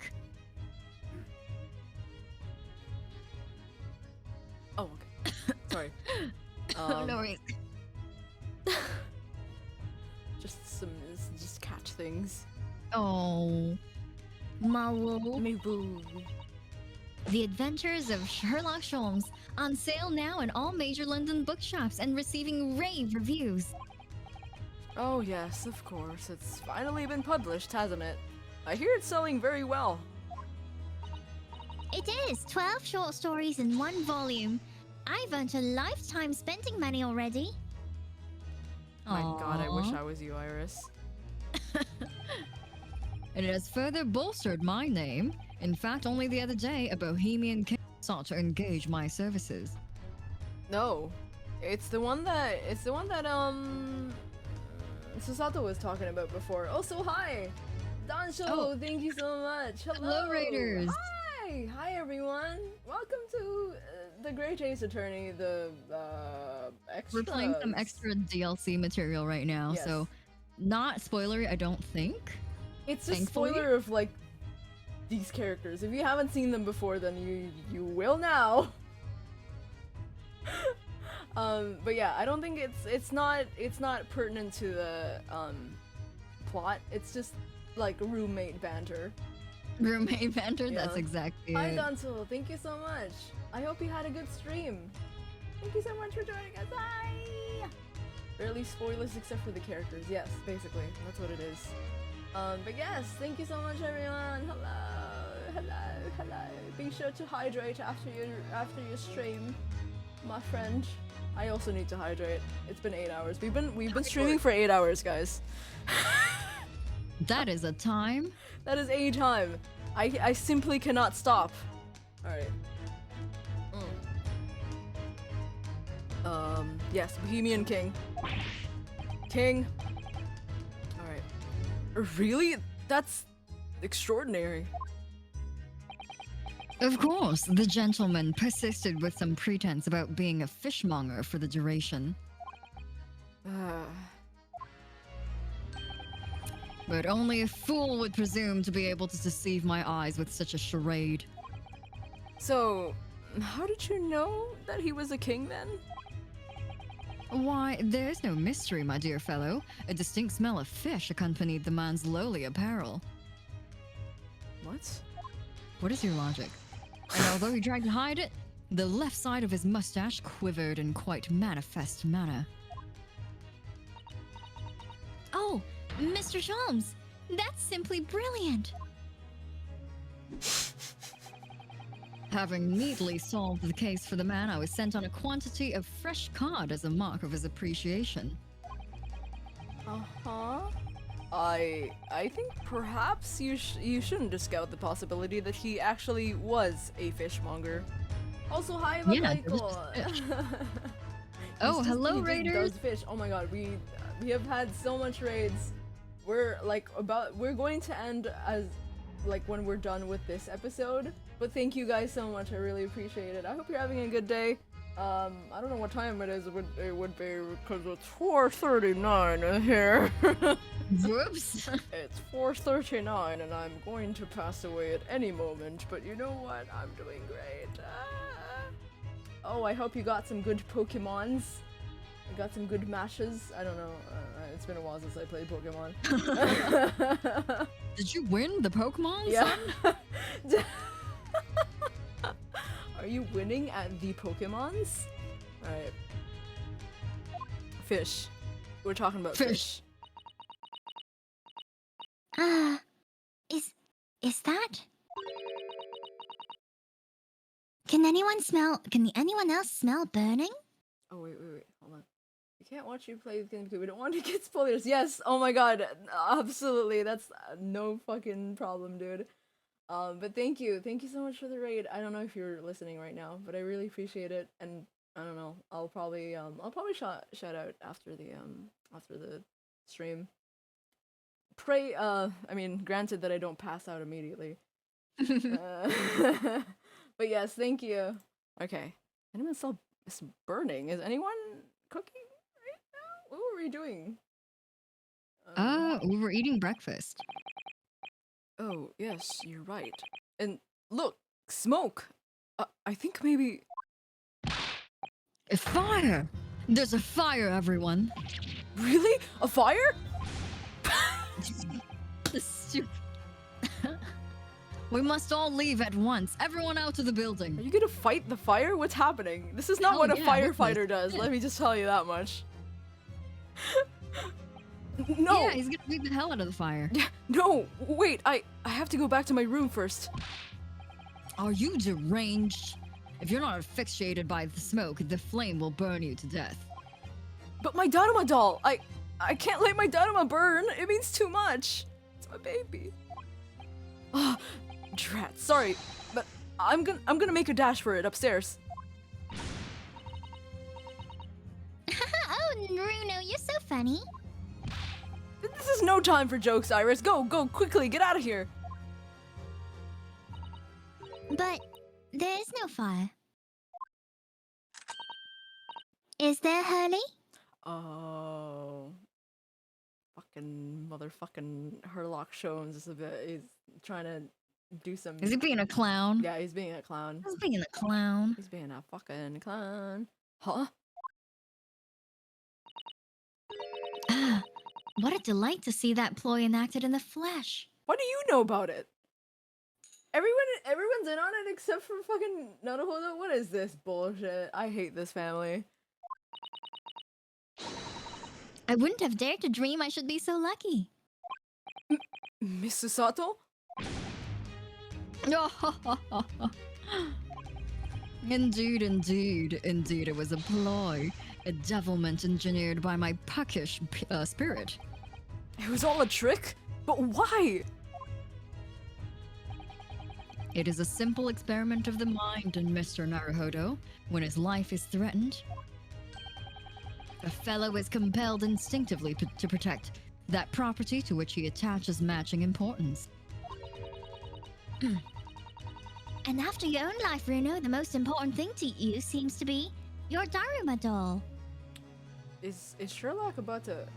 Oh, okay. Sorry. No worries. Just catch things. Oh. Mawo. Me boo. The Adventures of Sherlock Holmes, on sale now in all major London bookshops and receiving rave reviews. Oh yes, of course. It's finally been published, hasn't it? I hear it's selling very well. It is 12 short stories in one volume. I've earned a lifetime spending money already. My god, I wish I was you, Iris. And it has further bolstered my name. In fact, only the other day, a bohemian king sought to engage my services. No. It's the one that Susato was talking about before. Also, hi! Dansho, thank you so much. Hello, Raiders! Hi everyone! Welcome to the Great Ace Attorney, the extras. We're playing some extra DLC material right now, Yes. so not spoilery, I don't think. It's a Thankfully. spoiler of like these characters. If you haven't seen them before, then you will now. But yeah, I don't think it's not pertinent to the plot. It's just like roommate banter. Roommate banter, Yeah. that's exactly Hi it. Danzo, thank you so much. I hope you had a good stream. Thank you so much for joining us. Hi. Barely spoilers except for the characters. Yes, basically, that's what it is. But yes, thank you so much everyone. Hello. Be sure to hydrate after your stream, my friend. I also need to hydrate. It's been 8 hours. We've been streaming for 8 hours, guys. That is a time. That is a time. I simply cannot stop. Alright. Yes, Bohemian King. Alright. Really? That's extraordinary. Of course, the gentleman persisted with some pretense about being a fishmonger for the duration. But only a fool would presume to be able to deceive my eyes with such a charade. So, how did you know that he was a king then? Why, there's no mystery, my dear fellow. A distinct smell of fish accompanied the man's lowly apparel. What? What is your logic? And although he tried to hide it, The left side of his mustache quivered in quite manifest manner. Oh, Mr. Sholmes, that's simply brilliant. Having neatly solved the case for the man, I was sent on a quantity of fresh cod as a mark of his appreciation. Uh-huh. I think perhaps you shouldn't discount the possibility that he actually was a fishmonger. Also, hi, Yeah, there was Michael. just fish. Oh, hello, he just Raiders. does fish. Oh my god, we have had so much raids. We're going to end as like when we're done with this episode. But thank you guys so much. I really appreciate it. I hope you're having a good day. I don't know what time it is. It would be because it's 4:39 here. Whoops. It's 4:39 and I'm going to pass away at any moment. But you know what? I'm doing great. Oh, I hope you got some good Pokemons. I got some good matches. I don't know. It's been a while since I played Pokemon. Did you win the Pokemon? Yeah. Are you winning at the Pokemons? Alright. Fish. We're talking about fish. Is that? Can anyone else smell burning? Oh, wait. Hold on. We can't watch you play this game because we don't want to get spoilers. Yes! Oh my god. Absolutely. That's no fucking problem, dude. But thank you so much for the raid. I don't know if you're listening right now, but I really appreciate it. And I don't know, I'll probably shout out after the stream. Pray, I mean, granted that I don't pass out immediately. But yes, thank you. Okay, anyone still is burning? Is anyone cooking right now? What were we doing? We were eating breakfast. Oh, yes, you're right. And look, smoke! I think maybe... A fire! There's a fire, everyone! Really? A fire? Stupid. We must all leave at once. Everyone out of the building. Are you gonna fight the fire? What's happening? This is not what a firefighter does, let me just tell you that much. No! Yeah, he's gonna beat the hell out of the fire. No! Wait, I have to go back to my room first. Are you deranged? If you're not asphyxiated by the smoke, the flame will burn you to death. But my Danuma doll! I can't let my Danuma burn! It means too much! It's my baby. Ah, drat, sorry, but I'm gonna make a dash for it upstairs. Oh, Bruno, you're so funny. This is no time for jokes, Iris. Go, quickly, get out of here. But there is no fire. Is there, Hurley? Oh. Fucking motherfucking Herlock Shones is he's trying to do some... Is he being a clown? Yeah, he's being a clown. He's being a clown. He's being a fucking clown. Huh? Ah, what a delight to see that ploy enacted in the flesh. What do you know about it? Everyone's in on it except for fucking Naruhodo. What is this bullshit? I hate this family. I wouldn't have dared to dream I should be so lucky. Miss Susato? Indeed, it was a ploy. A devilment engineered by my puckish spirit. It was all a trick? But why? It is a simple experiment of the mind in Mr. Naruhodo when his life is threatened. A fellow is compelled instinctively to protect that property to which he attaches matching importance. And after your own life, Bruno, the most important thing to you seems to be your Daruma doll. Is Sherlock about to...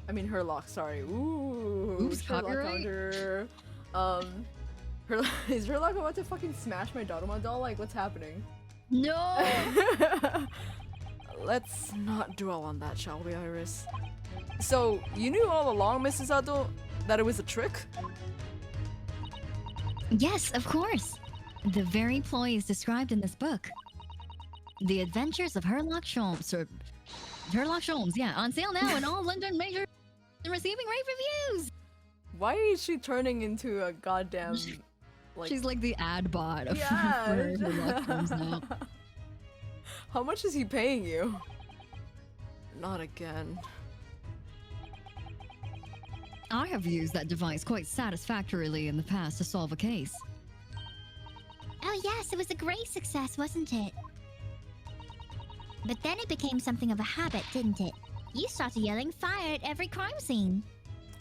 I mean, Herlock, sorry. Ooh, Oops, Sherlock copyright? counter. Is Sherlock about to fucking smash my Daruma doll? Like, what's happening? No! Let's not dwell on that, shall we, Iris? So, you knew all along, Mrs. Sato, that it was a trick? Yes, of course. The very ploy is described in this book. The Adventures of Sherlock Holmes, yeah, on sale now in all London major and receiving rave reviews. Why is she turning into a goddamn like She's like the ad bot of yeah. for Sherlock Holmes now. How much is he paying you? Not again. I have used that device quite satisfactorily in the past to solve a case. Oh yes, it was a great success, wasn't it? But then it became something of a habit, didn't it? You started yelling fire at every crime scene.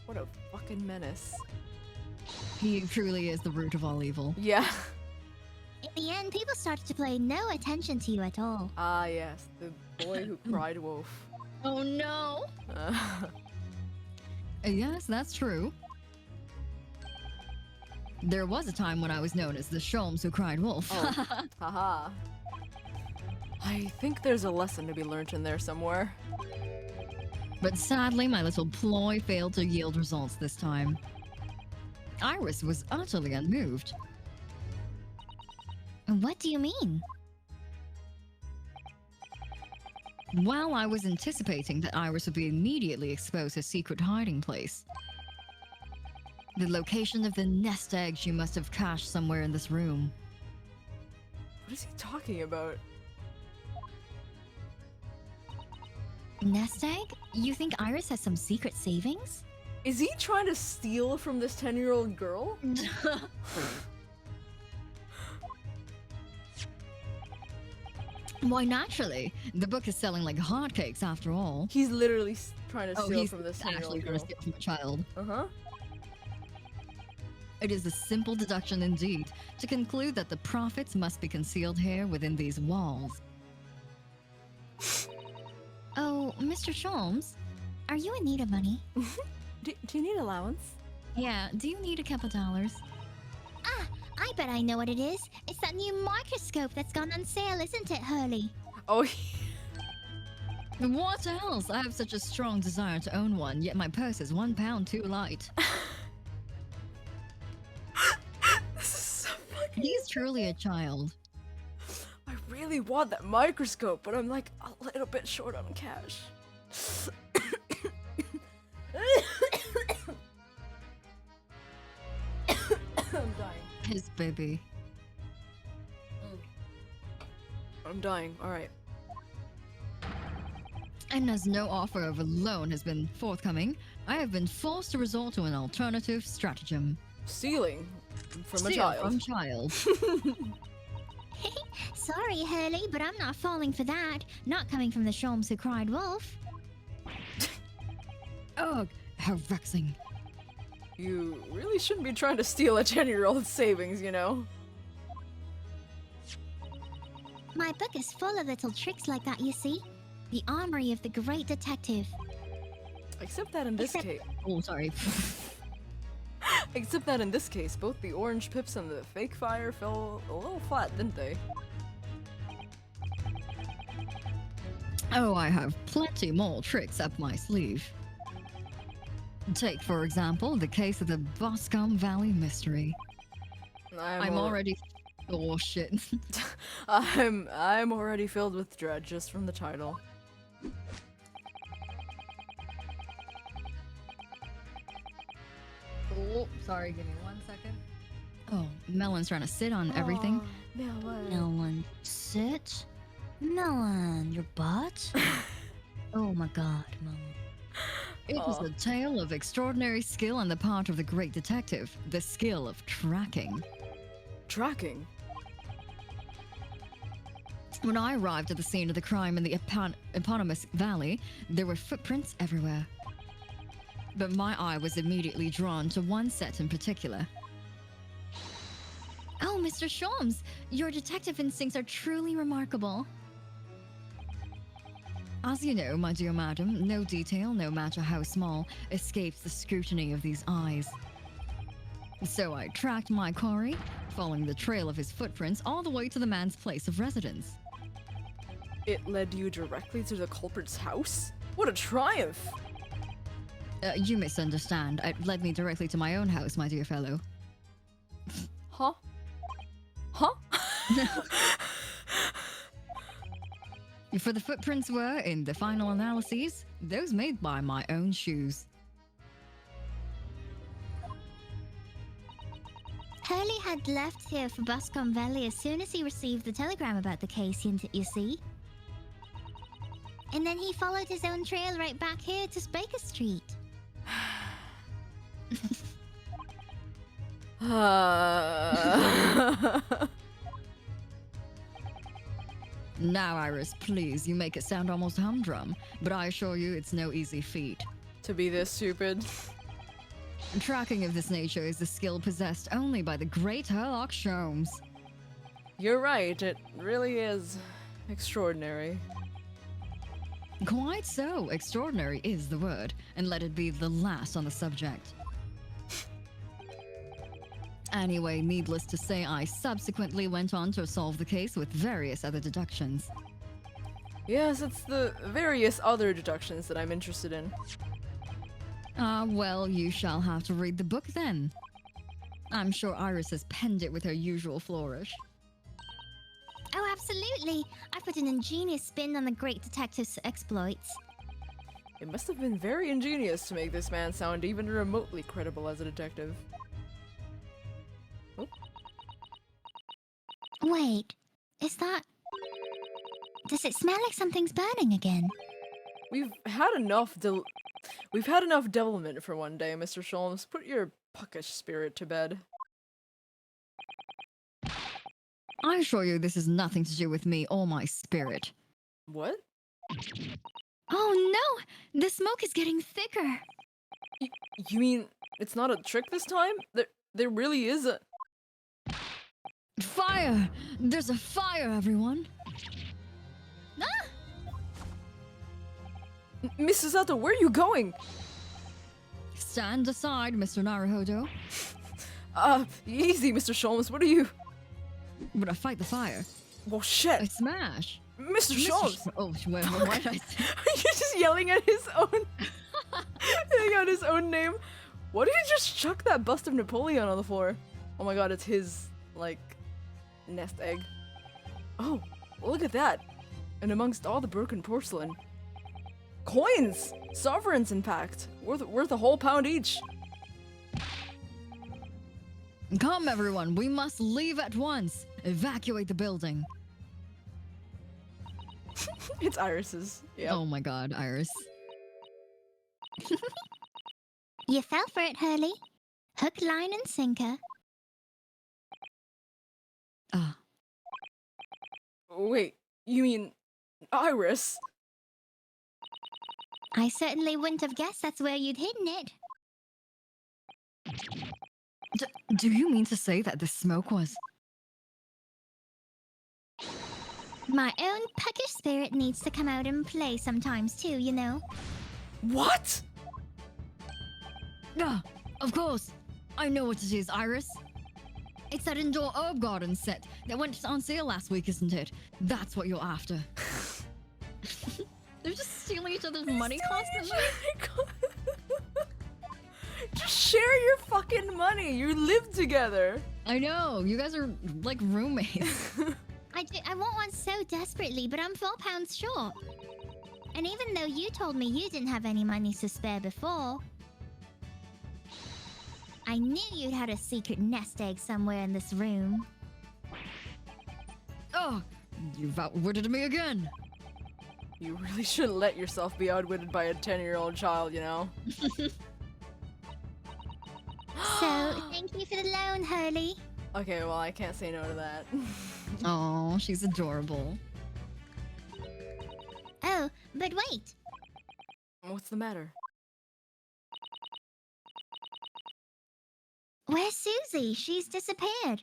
What a fucking menace. He truly is the root of all evil. Yeah. In the end, people started to pay no attention to you at all. Ah yes, the boy who cried wolf. Oh no! Yes, that's true. There was a time when I was known as the Sholmes who cried wolf. Oh, haha. I think there's a lesson to be learnt in there somewhere. But sadly, my little ploy failed to yield results this time. Iris was utterly unmoved. What do you mean? Well, I was anticipating that Iris would be immediately exposed her secret hiding place. The location of the nest egg she must have cached somewhere in this room. What is he talking about? Nest egg? You think Iris has some secret savings? Is he trying to steal from this 10-year-old girl? Why, naturally. The book is selling like hotcakes after all. He's literally trying to steal he's from this actually 10-year-old trying to girl. steal from a child. Uh-huh. It is a simple deduction indeed to conclude that the profits must be concealed here within these walls. Oh, Mr. Sholmes, are you in need of money? Do you need allowance? Yeah, do you need a couple dollars? Ah, I bet I know what it is. It's that new microscope that's gone on sale, isn't it, Hurley? Oh, What else? I have such a strong desire to own one, yet my purse is 1 pound too light. this is so fucking... He's truly a child. I really want that microscope, but I'm like a little bit short on cash. I'm dying. His baby. I'm dying. Alright. And as no offer of a loan has been forthcoming, I have been forced to resort to an alternative stratagem. Stealing from a Steal child. from child. Sorry, Hurley, but I'm not falling for that. Not coming from the Sholmes who cried wolf. Ugh, how vexing. You really shouldn't be trying to steal a 10-year-old's savings, you know? My book is full of little tricks like that, you see? The armory of the great detective. Except that in this Except- case... Oh, sorry. Except that in this case, both the orange pips and the fake fire fell a little flat, didn't they? Oh, I have plenty more tricks up my sleeve. Take, for example, the case of the Boscombe Valley mystery. I'm already... Oh, shit. I'm already filled with dread just from the title. Oh, sorry, give me 1 second. Oh, Melon's trying to sit on everything. Melon, sit. Melon, your butt? Oh my god, Melon. It was a tale of extraordinary skill on the part of the great detective, the skill of tracking. Tracking? When I arrived at the scene of the crime in the eponymous valley, there were footprints everywhere. But my eye was immediately drawn to one set in particular. Oh, Mr. Sholmes, your detective instincts are truly remarkable. As you know, my dear madam, no detail, no matter how small, escapes the scrutiny of these eyes. So I tracked my quarry, following the trail of his footprints all the way to the man's place of residence. It led you directly to the culprit's house? What a triumph! You misunderstand. It led me directly to my own house, my dear fellow. Huh? Huh? For the footprints were, in the final analyses, those made by my own shoes. Hurley had left here for Buscom Valley as soon as he received the telegram about the case, you see. And then he followed his own trail right back here to Baker Street. Now, Iris, please, you make it sound almost humdrum, but I assure you it's no easy feat. To be this stupid. Tracking of this nature is a skill possessed only by the great Herlock Sholmes. You're right, it really is extraordinary. Quite so, extraordinary is the word, and let it be the last on the subject. Anyway, needless to say, I subsequently went on to solve the case with various other deductions. Yes, it's the various other deductions that I'm interested in. Well, you shall have to read the book then. I'm sure Iris has penned it with her usual flourish. Oh, absolutely. I put an ingenious spin on the great detective's exploits. It must have been very ingenious to make this man sound even remotely credible as a detective. Oh. Wait, is that... Does it smell like something's burning again? We've had enough devilment for one day, Mr. Sholmes. Put your puckish spirit to bed. I assure you this has nothing to do with me or my spirit. What? Oh no! The smoke is getting thicker! You mean it's not a trick this time? There really is a... Fire! There's a fire, everyone! Ah! Mrs. Sato, where are you going? Stand aside, Mr. Naruhodo. Easy, Mr. Sholmes, what are you... But I fight the fire. Well, shit! I smash! Mr. Sholmes! Oh, wait, why did I say... Are you just yelling at his own... yelling out his own name? Why did he just chuck that bust of Napoleon on the floor? Oh my god, it's his, like, nest egg. Oh, look at that! And amongst all the broken porcelain... Coins! Sovereigns, in fact! Worth a whole pound each! Come, everyone, we must leave at once! Evacuate the building! It's Iris's. Yep. Oh my god, Iris. You fell for it, Hurley. Hook, line, and sinker. Ah. Wait, you mean... Iris? I certainly wouldn't have guessed that's where you'd hidden it. Do you mean to say that the smoke was... My own puckish spirit needs to come out and play sometimes too, you know. What?! Ah, of course! I know what it is, Iris. It's that indoor herb garden set that went on sale last week, isn't it? That's what you're after. They're just stealing each other's money constantly. Just share your fucking money! You live together! I know, you guys are like roommates. I want one so desperately, but I'm £4 short. And even though you told me you didn't have any money to spare before, I knew you'd had a secret nest egg somewhere in this room. Oh, you've outwitted me again. You really shouldn't let yourself be outwitted by a 10-year-old child, you know? So, thank you for the loan, Hurley. Okay, well, I can't say no to that. Oh, she's adorable. Oh, but wait. What's the matter? Where's Susie? She's disappeared.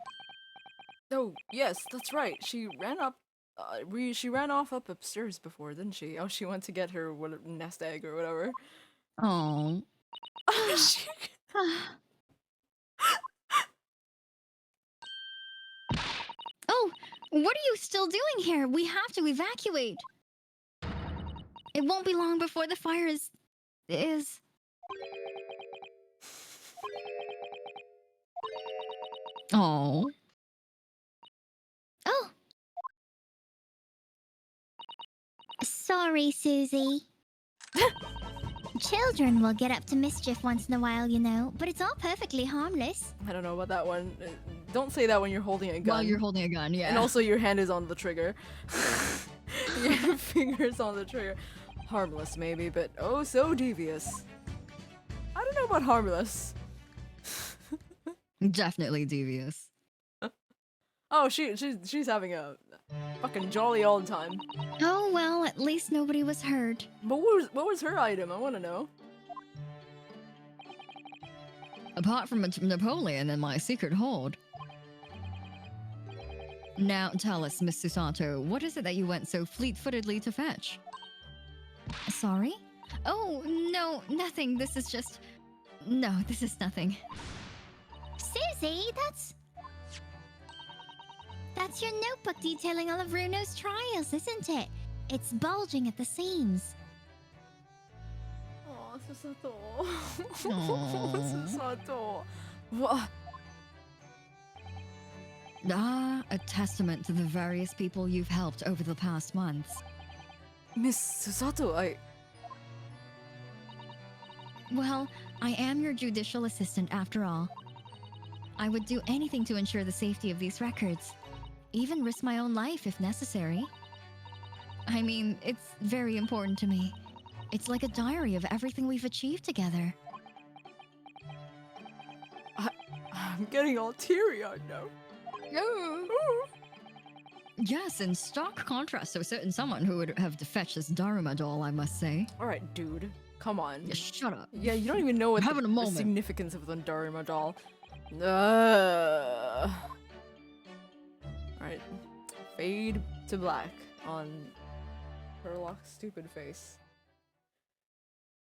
Oh, yes, that's right. She ran up... she ran off up upstairs before, didn't she? Oh, she went to get her nest egg or whatever. Oh. Oh, what are you still doing here? We have to evacuate. It won't be long before the fire is... Oh. Oh, Sorry, Susie. Children will get up to mischief once in a while, you know, but it's all perfectly harmless. I don't know about that one. Don't say that when you're holding a gun. While you're holding a gun, yeah. And also your hand is on the trigger. Your fingers on the trigger. Harmless maybe, but oh so devious. I don't know about harmless. Definitely devious. Oh, she's having a fucking jolly all the time. Oh well, at least nobody was hurt. But what was her item? I want to know. Apart from Napoleon and my secret hoard. Now tell us, Miss Susato, what is it that you went so fleet-footedly to fetch? Sorry? Oh, no, nothing. This is just... No, this is nothing. Susie, that's your notebook detailing all of Runo's trials, isn't it? It's bulging at the seams. Oh, Susato. Aww. Susato. What? Ah, a testament to the various people you've helped over the past months. Miss Susato, Well, I am your judicial assistant after all. I would do anything to ensure the safety of these records. Even risk my own life if necessary. I mean, it's very important to me. It's like a diary of everything we've achieved together. I'm getting all teary-eyed now. Yes, in stark contrast to a certain someone who would have to fetch this Daruma doll, I must say. Alright, dude. Come on. Yeah, shut up. Yeah, you don't even know what Having a the moment. significance of the Daruma doll. Alright. Fade to black on Herlock's stupid face.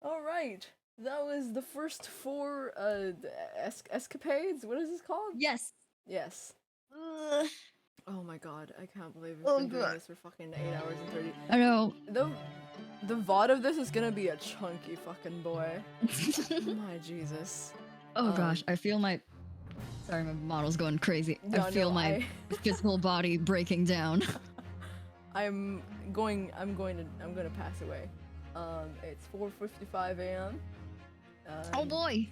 Alright. That was the first 4 escapades? What is this called? Yes. Yes. Oh my god, I can't believe we've Oh been doing god. this for fucking 8 hours and 30. I know. The VOD of this is gonna be a chunky fucking boy. My Jesus. Oh gosh, I feel my... Sorry, my model's going crazy. No, I feel no, my physical body breaking down. I'm gonna pass away. It's 4:55 a.m. Oh boy!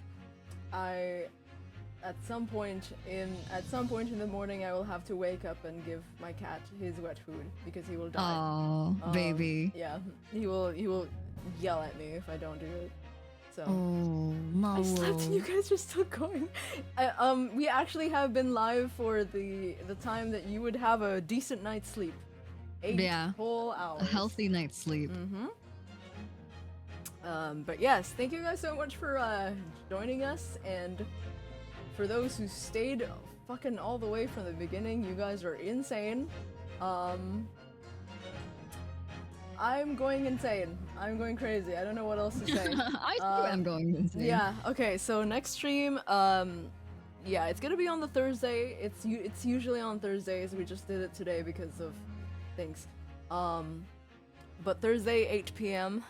At some point in the morning, I will have to wake up and give my cat his wet food because he will die. Oh, baby. Yeah, he will yell at me if I don't do it. So. Oh, my I slept and you guys are still going. We actually have been live for the time that you would have a decent night's sleep. 8 whole hours. A healthy night's sleep. But yes, thank you guys so much for joining us, and for those who stayed fucking all the way from the beginning, you guys are insane. I'm going insane. I'm going crazy. I don't know what else to say. I too am going insane. Yeah, okay, so next stream, yeah, it's gonna be on the Thursday. It's usually on Thursdays. We just did it today because of things. But Thursday, 8 p.m.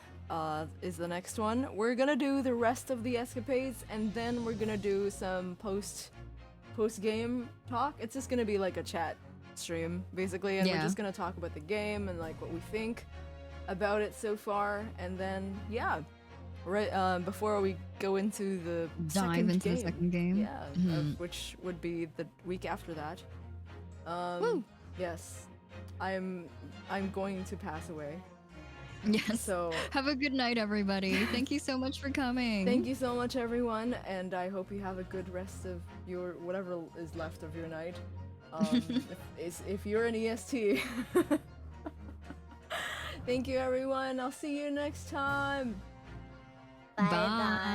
Is the next one. We're gonna do the rest of the escapades, and then we're gonna do some post-game talk. It's just gonna be like a chat stream, basically, and we're just gonna talk about the game and like what we think about it so far, and then yeah, right before we go into the the second game, yeah, which would be the week after that. Yes, I'm going to pass away. Yes. So have a good night, everybody. Thank you so much for coming. Thank you so much, everyone, and I hope you have a good rest of your whatever is left of your night. If you're an EST. Thank you, everyone. I'll see you next time. Bye.